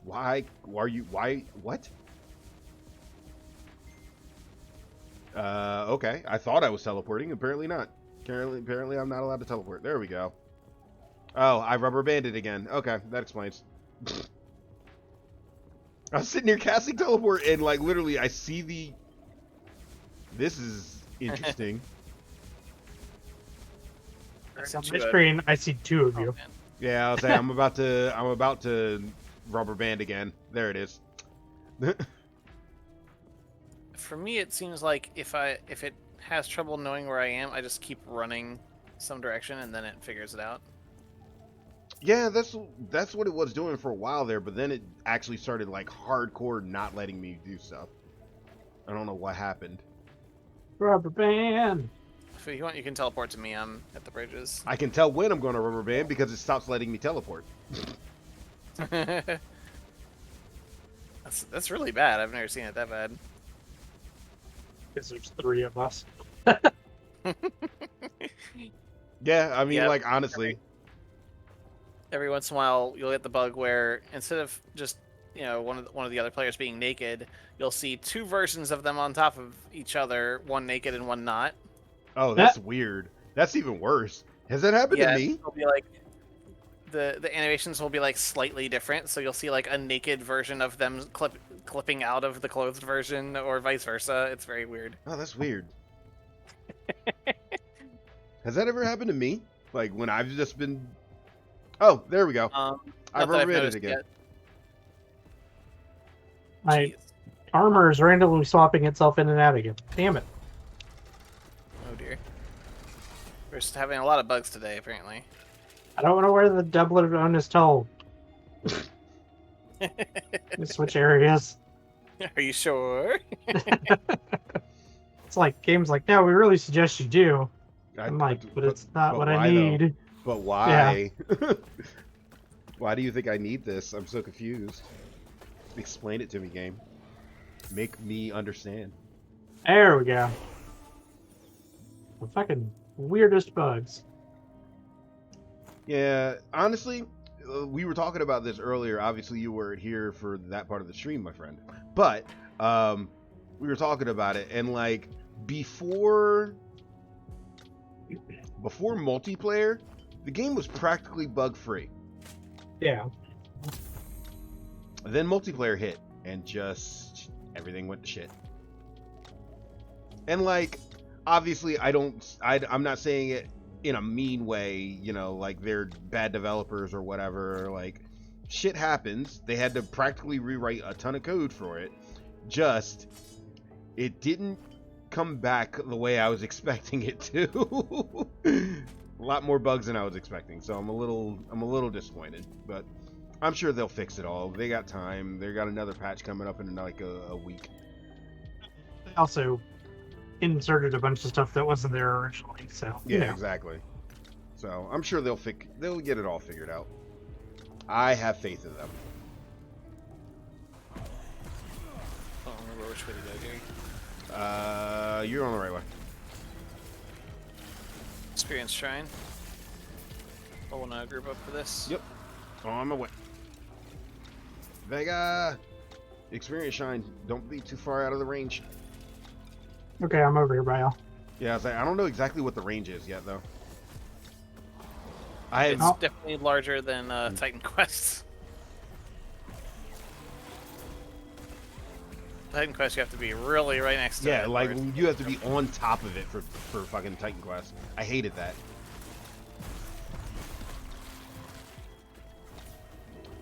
Why? Why? What? Okay. I thought I was teleporting. Apparently not. Apparently I'm not allowed to teleport. There we go. Oh, I rubber banded again. Okay, that explains. I was sitting here casting teleport, and like literally, I see the. This is interesting. On my screen, I see two of you. Man. Yeah, I'll say I'm about to rubber band again. There it is. For me, it seems like if it has trouble knowing where I am, I just keep running some direction and then it figures it out. Yeah, that's what it was doing for a while there, but then it actually started like hardcore not letting me do stuff. I don't know what happened. Rubber band. If you want, you can teleport to me. I'm at the bridges. I can tell when I'm going to rubber band because it stops letting me teleport. That's really bad. I've never seen it that bad. Because there's three of us. Yeah, I mean, Yep. like honestly. Every once in a while, you'll get the bug where instead of just one of the other players being naked, you'll see two versions of them on top of each other, one naked and one not. Oh, that's weird. That's even worse. Has that happened to me? It'll be like the animations will be like slightly different, so you'll see like a naked version of them clipping out of the clothed version, or vice versa. It's very weird. Oh, that's weird. Has that ever happened to me? Like when I've just been. Oh, there we go. I've rubber banded again. Yet. My Jeez. armor is randomly swapping itself in and out again. Damn it. Oh dear. We're just having a lot of bugs today, apparently. I don't want to wear the doublet on his toe. Switch areas. Are you sure? It's like games like, no, we really suggest you do. I'm like, but it's not what I why, though? need. But why? Why do you think I need this? I'm so confused. Explain it to me, game. Make me understand. There we go. The fucking weirdest bugs. Yeah, honestly, we were talking about this earlier. Obviously, you weren't here for that part of the stream, my friend. But we were talking about it, and like before multiplayer, the game was practically bug free. Yeah. Then multiplayer hit, and just everything went to shit. And like, obviously, I'm not saying it in a mean way, you know, like they're bad developers or whatever. Like, shit happens. They had to practically rewrite a ton of code for it. Just, it didn't come back the way I was expecting it to. A lot more bugs than I was expecting, so I'm a little disappointed, but I'm sure they'll fix it all. They got time. They got another patch coming up in like a week. They also inserted a bunch of stuff that wasn't there originally, so Yeah, you know. exactly. So I'm sure they'll get it all figured out. I have faith in them. I don't remember which way to go, Gary. You're on the right way. Experience Shrine. I want to group up for this. Yep. On my way. Vega! Experience Shine. Don't be too far out of the range. Okay, I'm over here, Bio. Yeah, I don't know exactly what the range is yet, though. I It's have... definitely larger than Titan Quest. Titan Quest, you have to be really right next to it. Yeah, like, you have to be on top of it for fucking Titan Quest. I hated that.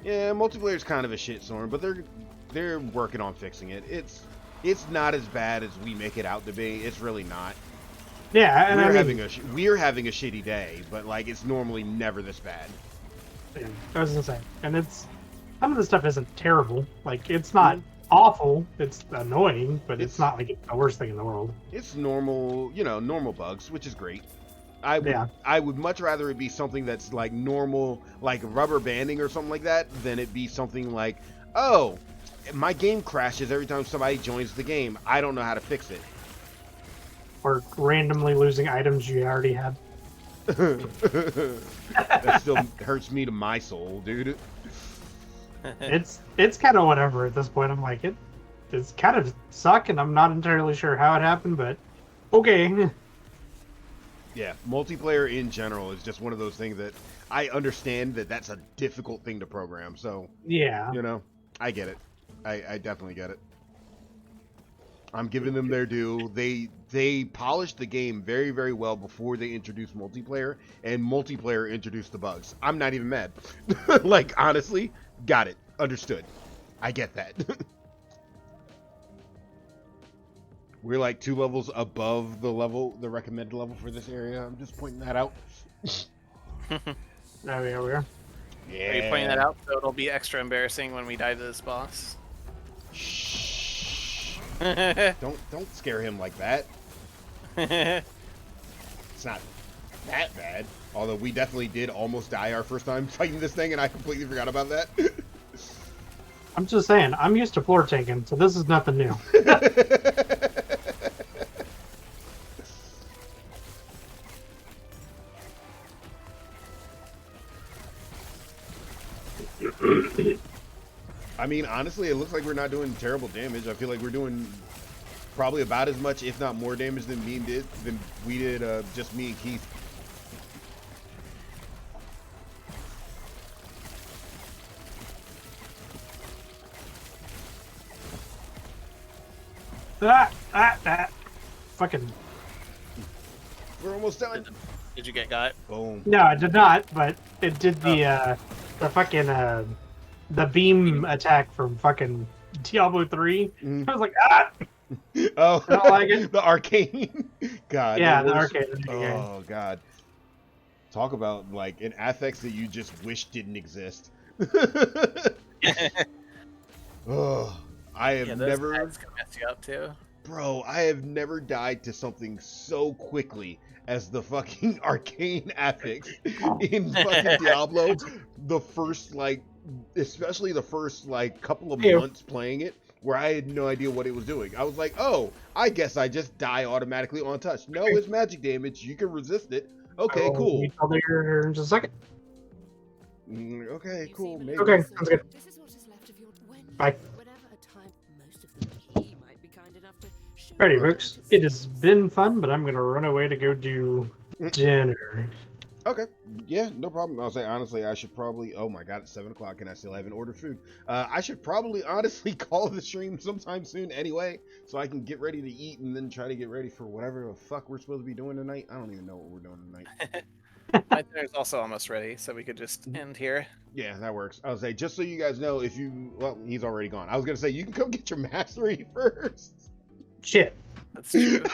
Yeah, multiplayer's kind of a shitstorm, but they're working on fixing it. It's not as bad as we make it out to be. It's really not. Yeah, and we're having a shitty day, but like it's normally never this bad. Yeah, I was gonna say, and it's some of the stuff isn't terrible. Like it's not awful. It's annoying, but it's not like it's the worst thing in the world. It's normal, normal bugs, which is great. I would much rather it be something that's like normal, like rubber banding or something like that, than it be something like, oh, my game crashes every time somebody joins the game. I don't know how to fix it. Or randomly losing items you already had. That still hurts me to my soul, dude. It's kind of whatever at this point. I'm like it's kind of suck, and I'm not entirely sure how it happened, but okay. Yeah, multiplayer in general is just one of those things that I understand that's a difficult thing to program. So Yeah, I get it. I definitely get it. I'm giving them their due. They polished the game very, very well before they introduced multiplayer, and multiplayer introduced the bugs. I'm not even mad. Like, honestly, got it. Understood. I get that. We're like 2 levels above the recommended level for this area. I'm just pointing that out. there we are. Yeah. Are you pointing that out so it'll be extra embarrassing when we die to this boss? Shh. Don't scare him like that. It's not that bad. Although we definitely did almost die our first time fighting this thing, and I completely forgot about that. I'm just saying, I'm used to floor tanking, so this is nothing new. I mean, honestly, it looks like we're not doing terrible damage. I feel like we're doing probably about as much, if not more damage than we did, just me and Keith. Fucking. We're almost done. Did you get got? Boom. No, I did not, but it did the fucking the beam attack from fucking Diablo 3. I was like, ah! Oh, I don't like it. The arcane. God. Yeah, the worst- arcane. Oh, God. Talk about, like, an affix that you just wish didn't exist. Oh, I have those never... ads can mess you up too. Bro, I have never died to something so quickly as the fucking arcane affix in fucking Diablo. The first, like, especially the first, like, couple of Ew. months playing it, where I had no idea what it was doing. I was like, oh, I guess I just die automatically on touch. No, it's magic damage. You can resist it. Okay, cool. Meet all there in just a second. Okay, cool. Maybe. Okay, sounds good. This is what is left of your Bye. whenever a time most of them he might be kind enough to show Alrighty, you folks. to It has been fun, but I'm gonna run away to go do dinner. Okay, yeah, no problem. I'll say honestly, I should probably. Oh my god, it's 7 o'clock and I still haven't ordered food. I should probably honestly call the stream sometime soon anyway, so I can get ready to eat and then try to get ready for whatever the fuck we're supposed to be doing tonight. I don't even know what we're doing tonight. My dinner's also almost ready, so we could just end here. Yeah, that works. I was say just so you guys know, if you well, he's already gone. I was gonna say you can come get your mastery first. Shit. That's true.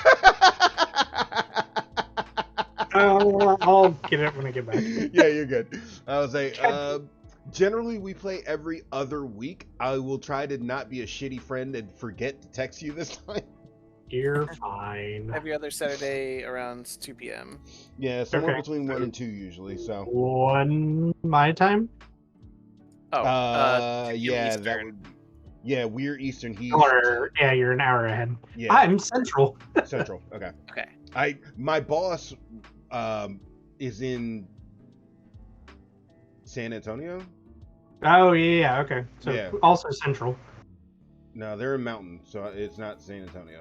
I'll get it when I get back. Yeah, you're good. I was say, generally we play every other week. I will try to not be a shitty friend and forget to text you this time. You're fine. Every other Saturday around 2 p.m. Yeah, somewhere Okay. between 1 and 2 usually. So. 1 my time? Oh, 2 p.m. Yeah, Eastern. that would. Yeah, we're Eastern. He's Or yeah, you're an hour ahead. yeah I'm central. Central. Okay. Okay. My boss is in San Antonio. Oh yeah, okay. So Yeah. also central. No, they're in Mountain, so it's not San Antonio.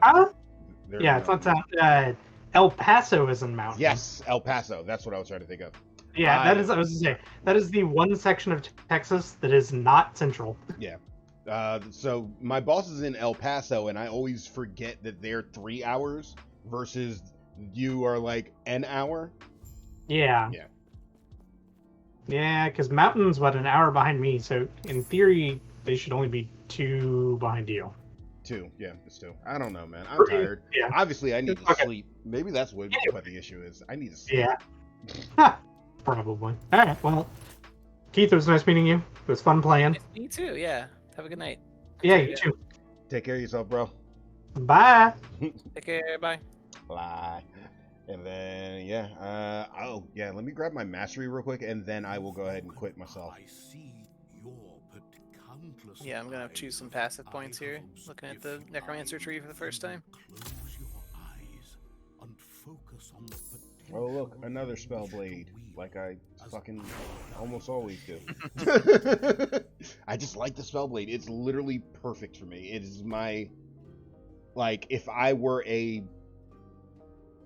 They're in Yeah, it's not Mountain. that. El Paso is in Mountain. Yes, El Paso. That's what I was trying to think of. Yeah, that is. I was gonna say that is the one section of Texas that is not central. So my boss is in El Paso, and I always forget that they're 3 hours versus you are like an hour. Yeah. Yeah. Yeah, because Mountain's an hour behind me, so in theory they should only be 2 behind you. 2, yeah, it's 2. I don't know, man. I'm Pretty- tired. yeah. Obviously, I need to Okay. sleep. Maybe that's what the issue is. I need to sleep. Yeah. Ha, probably. All right. Well, Keith, it was nice meeting you. It was fun playing. Me too, yeah. Have a good night. Yeah, you too. Take care of yourself, bro. Bye. Take care. Bye. Bye. And then yeah, oh yeah, let me grab my mastery real quick, and then I will go ahead and quit myself. I see your but countless Yeah, I'm gonna choose some passive points here. Looking at the Necromancer tree for the first time. Close your eyes and focus on the potential Oh look, another spell blade, like I fucking almost always do. I just like the spell blade. It's literally perfect for me. It is my, like, if I were a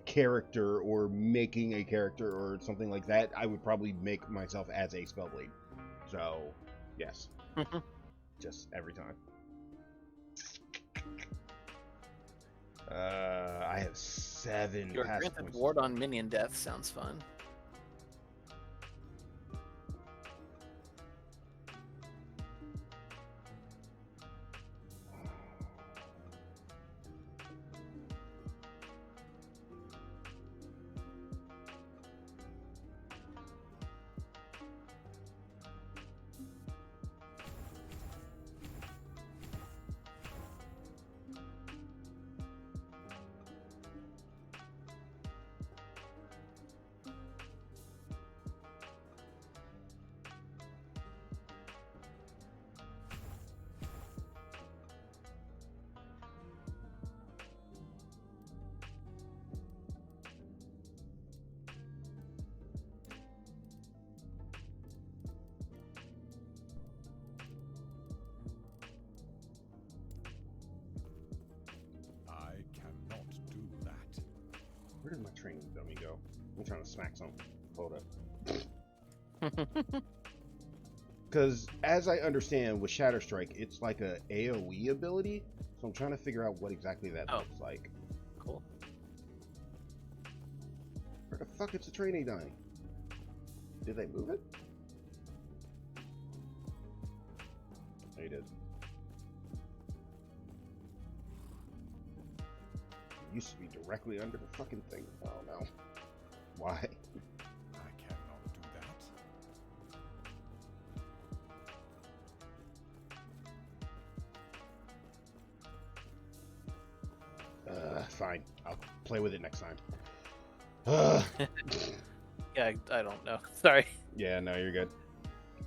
character or making a character or something like that, I would probably make myself as a spellblade. So yes, just every time. I have 7 Your passive granted points. ward on minion death sounds fun. I cannot do that. Where did my training dummy go? I'm trying to smack something. Hold up. Because as I understand with Shatter Strike, it's like a AoE ability. So I'm trying to figure out what exactly that Oh. looks like. Cool. Where the fuck is the training dummy? Did they move it? They did. It used to be directly under the fucking thing. Oh no. Why? I cannot do that. play with it next time. Ugh. Yeah, I don't know. Sorry. Yeah, no, you're good.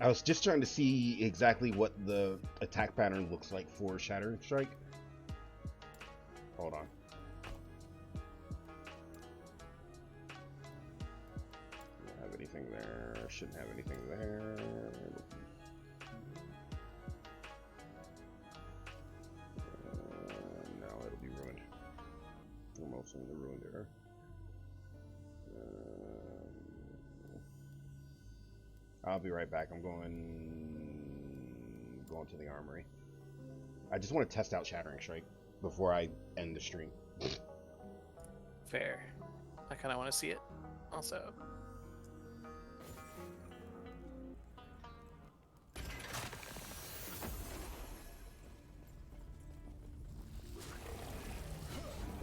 I was just trying to see exactly what the attack pattern looks like for Shattering Strike. Hold on. Don't have anything there. Shouldn't have anything there. No, it'll be ruined. I'm also in the ruined era. I'll be right back. I'm going to the armory. I just want to test out Shattering Strike before I end the stream. Fair. I kind of want to see it also.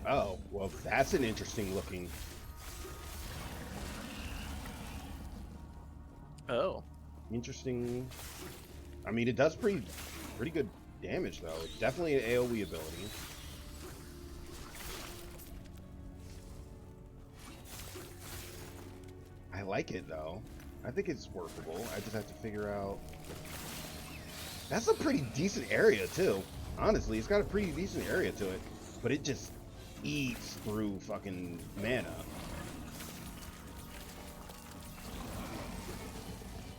Oh, well, that's an interesting looking. Oh. Interesting. I mean, it does pretty good damage, though. It's definitely an AoE ability. I like it, though. I think it's workable. I just have to figure out... That's a pretty decent area, too. Honestly, it's got a pretty decent area to it. But it just eats through fucking mana.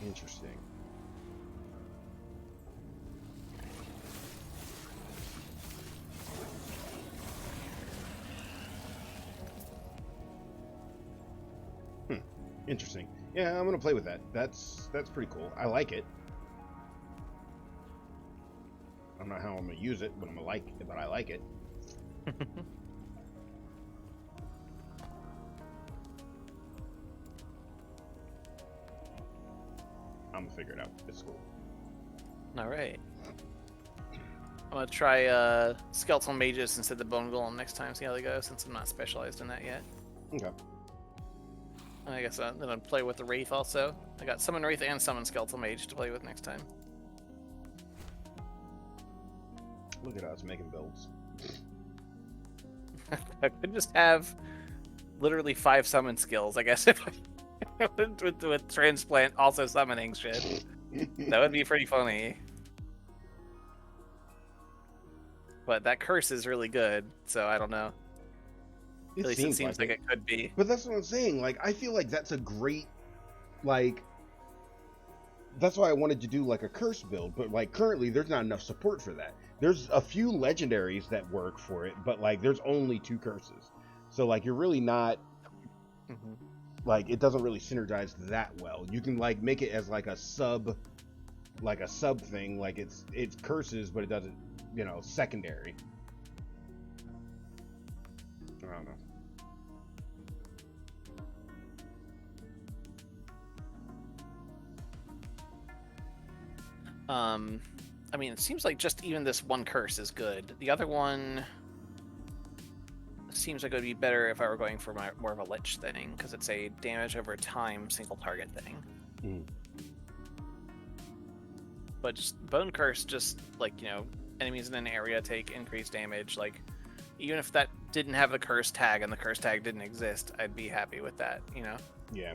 Interesting. Interesting. Yeah, I'm gonna play with that. That's pretty cool. I like it. I don't know how I'm gonna use it, but I like it. I'm gonna figure it out. It's cool. All right. I'm gonna try skeletal mages instead of bone golem next time. See how they go, since I'm not specialized in that yet. Okay. And I guess I'm gonna play with the wraith also. I got summon wraith and summon skeletal mage to play with next time. Look at us making builds. I could just have literally 5 summon skills, I guess, if I with transplant also summoning shit. That would be pretty funny. But that curse is really good, so I don't know. At least it seems like it could be. But that's what I'm saying. Like, I feel like that's a great, like, that's why I wanted to do like a curse build. But like currently, there's not enough support for that. There's a few legendaries that work for it, but like there's only 2 curses. So like you're really not, like it doesn't really synergize that well. You can like make it as like a sub thing. Like it's curses, but it doesn't, you know, secondary. I don't know. I mean, it seems like just even this one curse is good. The other one seems like it would be better if I were going for more of a lich thing, because it's a damage over time single target thing. But just bone curse, just like, you know, enemies in an area take increased damage. Like, even if that didn't have the curse tag and the curse tag didn't exist, I'd be happy with that, you know? Yeah.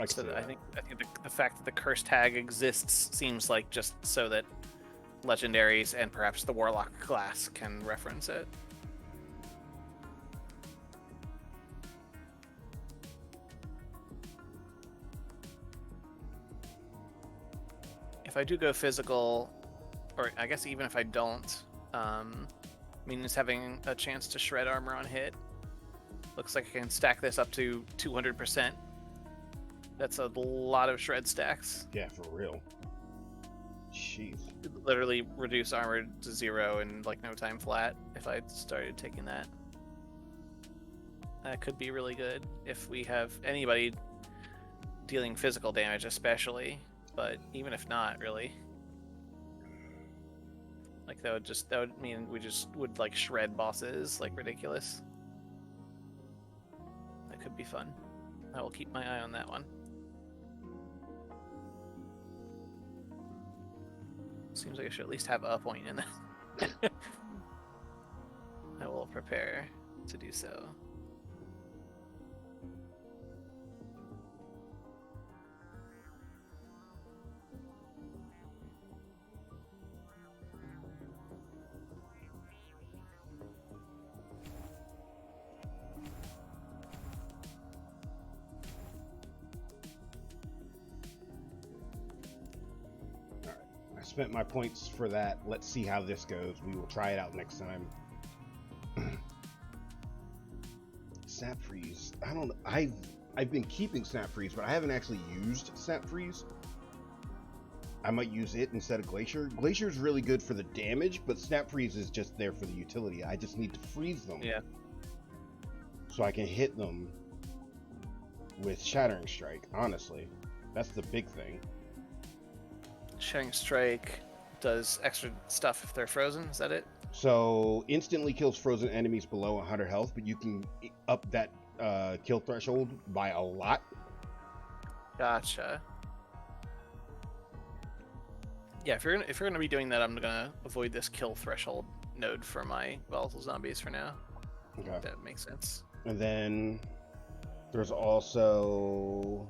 So I think the fact that the curse tag exists seems like just so that legendaries and perhaps the warlock class can reference it. If I do go physical, or I guess even if I don't, means having a chance to shred armor on hit. Looks like I can stack this up to 200%. That's a lot of shred stacks. Yeah, for real. Jeez. Literally reduce armor to 0 in like no time flat if I started taking that. That could be really good if we have anybody dealing physical damage especially, but even if not, really. Like that would mean we just would like shred bosses like ridiculous. That could be fun. I will keep my eye on that one. Seems like I should at least have a point in that. will prepare to do so. I spent my points for that. Let's see how this goes. We will try it out next time. Snap freeze. I don't know. I've been keeping snap freeze, but I haven't actually used snap freeze. I might use it instead of glacier. Glacier is really good for the damage, but snap freeze is just there for the utility. I just need to freeze them. Yeah. So I can hit them with shattering strike. Honestly, that's the big thing. Shattering strike does extra stuff if they're frozen. Is that it? So instantly kills frozen enemies below 100 health, but you can up that kill threshold by a lot. Gotcha. Yeah, if you're gonna be doing that, I'm gonna avoid this kill threshold node for my volatile zombies for now. Okay. That makes sense. And then there's also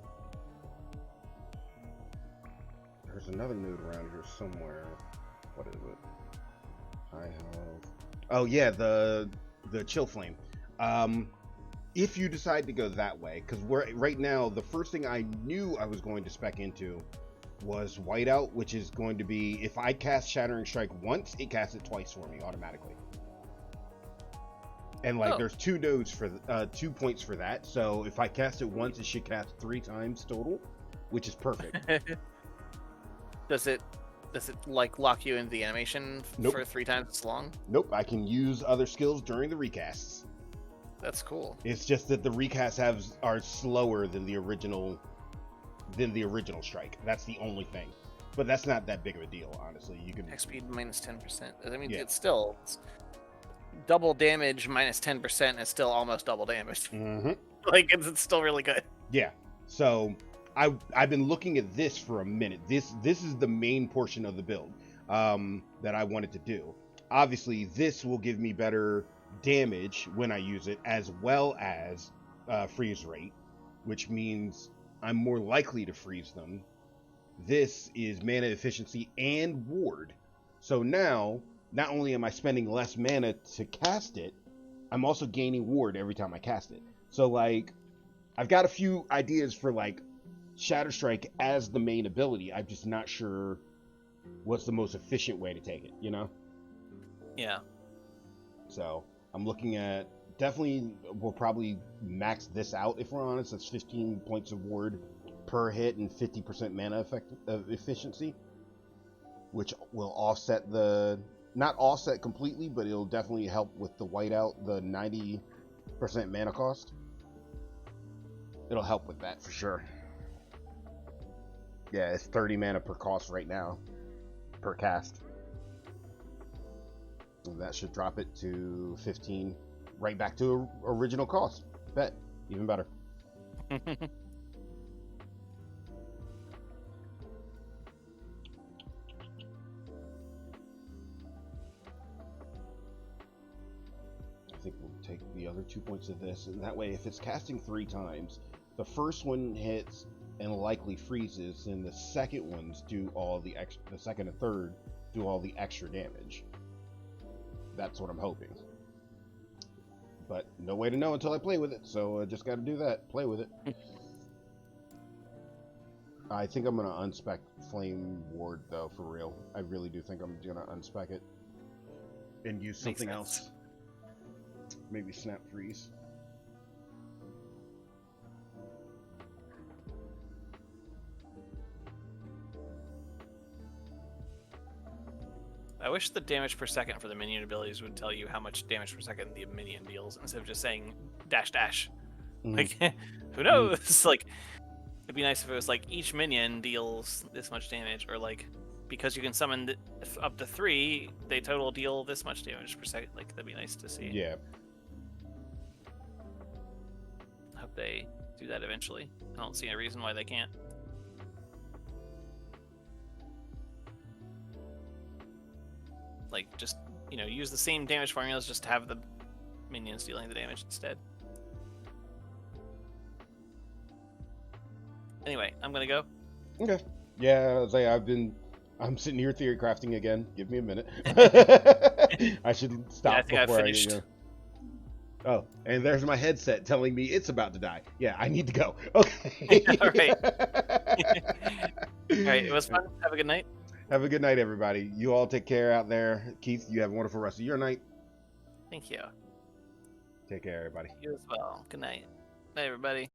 another node around here somewhere. What is it? High health. Oh yeah, the chill flame. If you decide to go that way, because right now the first thing I knew I was going to spec into was whiteout, which is going to be if I cast shattering strike once, it casts it twice for me automatically. And like there's 2 nodes for 2 points for that. So if I cast it once, it should cast 3 times total, which is perfect. Does it like lock you into the animation Nope. for 3 times as long? Nope, I can use other skills during the recasts. That's cool. It's just that the recasts are slower than the original strike. That's the only thing. But that's not that big of a deal, honestly. You can Attack speed minus 10%. I mean, Yeah. it's still double damage minus 10% is still almost double damage. Mhm. Like it's still really good. Yeah. So I've been looking at this for a minute. This is the main portion of the build that I wanted to do. Obviously, this will give me better damage when I use it, as well as freeze rate, which means I'm more likely to freeze them. This is mana efficiency and ward. So now, not only am I spending less mana to cast it, I'm also gaining ward every time I cast it. So like, I've got a few ideas for like Shatter Strike as the main ability. I'm just not sure what's the most efficient way to take it, you know? Yeah. So I'm looking at definitely we'll probably max this out if we're honest. That's 15 points of ward per hit and 50% mana efficiency, which will offset not offset completely, but it'll definitely help with the whiteout, the 90% mana cost. It'll help with that for sure. Yeah, it's 30 mana per cost right now, per cast. And that should drop it to 15, right back to original cost. Bet, even better. I think we'll take the other 2 points of this, and that way if it's casting 3 times, the first one hits and likely freezes, and the second ones do all the extra, the second and third do all the extra damage. That's what I'm hoping. But no way to know until I play with it, so I just got to do that. Play with it. I think I'm going to unspec Flame Ward, though, for real. I really do think I'm going to unspec it. And use something else. Maybe Snap Freeze. I wish the damage per second for the minion abilities would tell you how much damage per second the minion deals instead of just saying dash dash. Like, who knows? Like, it'd be nice if it was like each minion deals this much damage, or like because you can summon up to 3, they total deal this much damage per second. Like, that'd be nice to see. Yeah. I hope they do that eventually. I don't see a reason why they can't. Like, just, use the same damage formulas, just have the minions dealing the damage instead. Anyway, I'm gonna go. Okay. Yeah, I'm sitting here theory crafting again. Give me a minute. I should stop I think I've before finished. Oh, and there's my headset telling me it's about to die. Yeah, I need to go. Okay. All right. All right, it was fun. Have a good night. Have a good night, everybody. You all take care out there. Keith, you have a wonderful rest of your night. Thank you. Take care, everybody. You as well. Good night. Bye, everybody.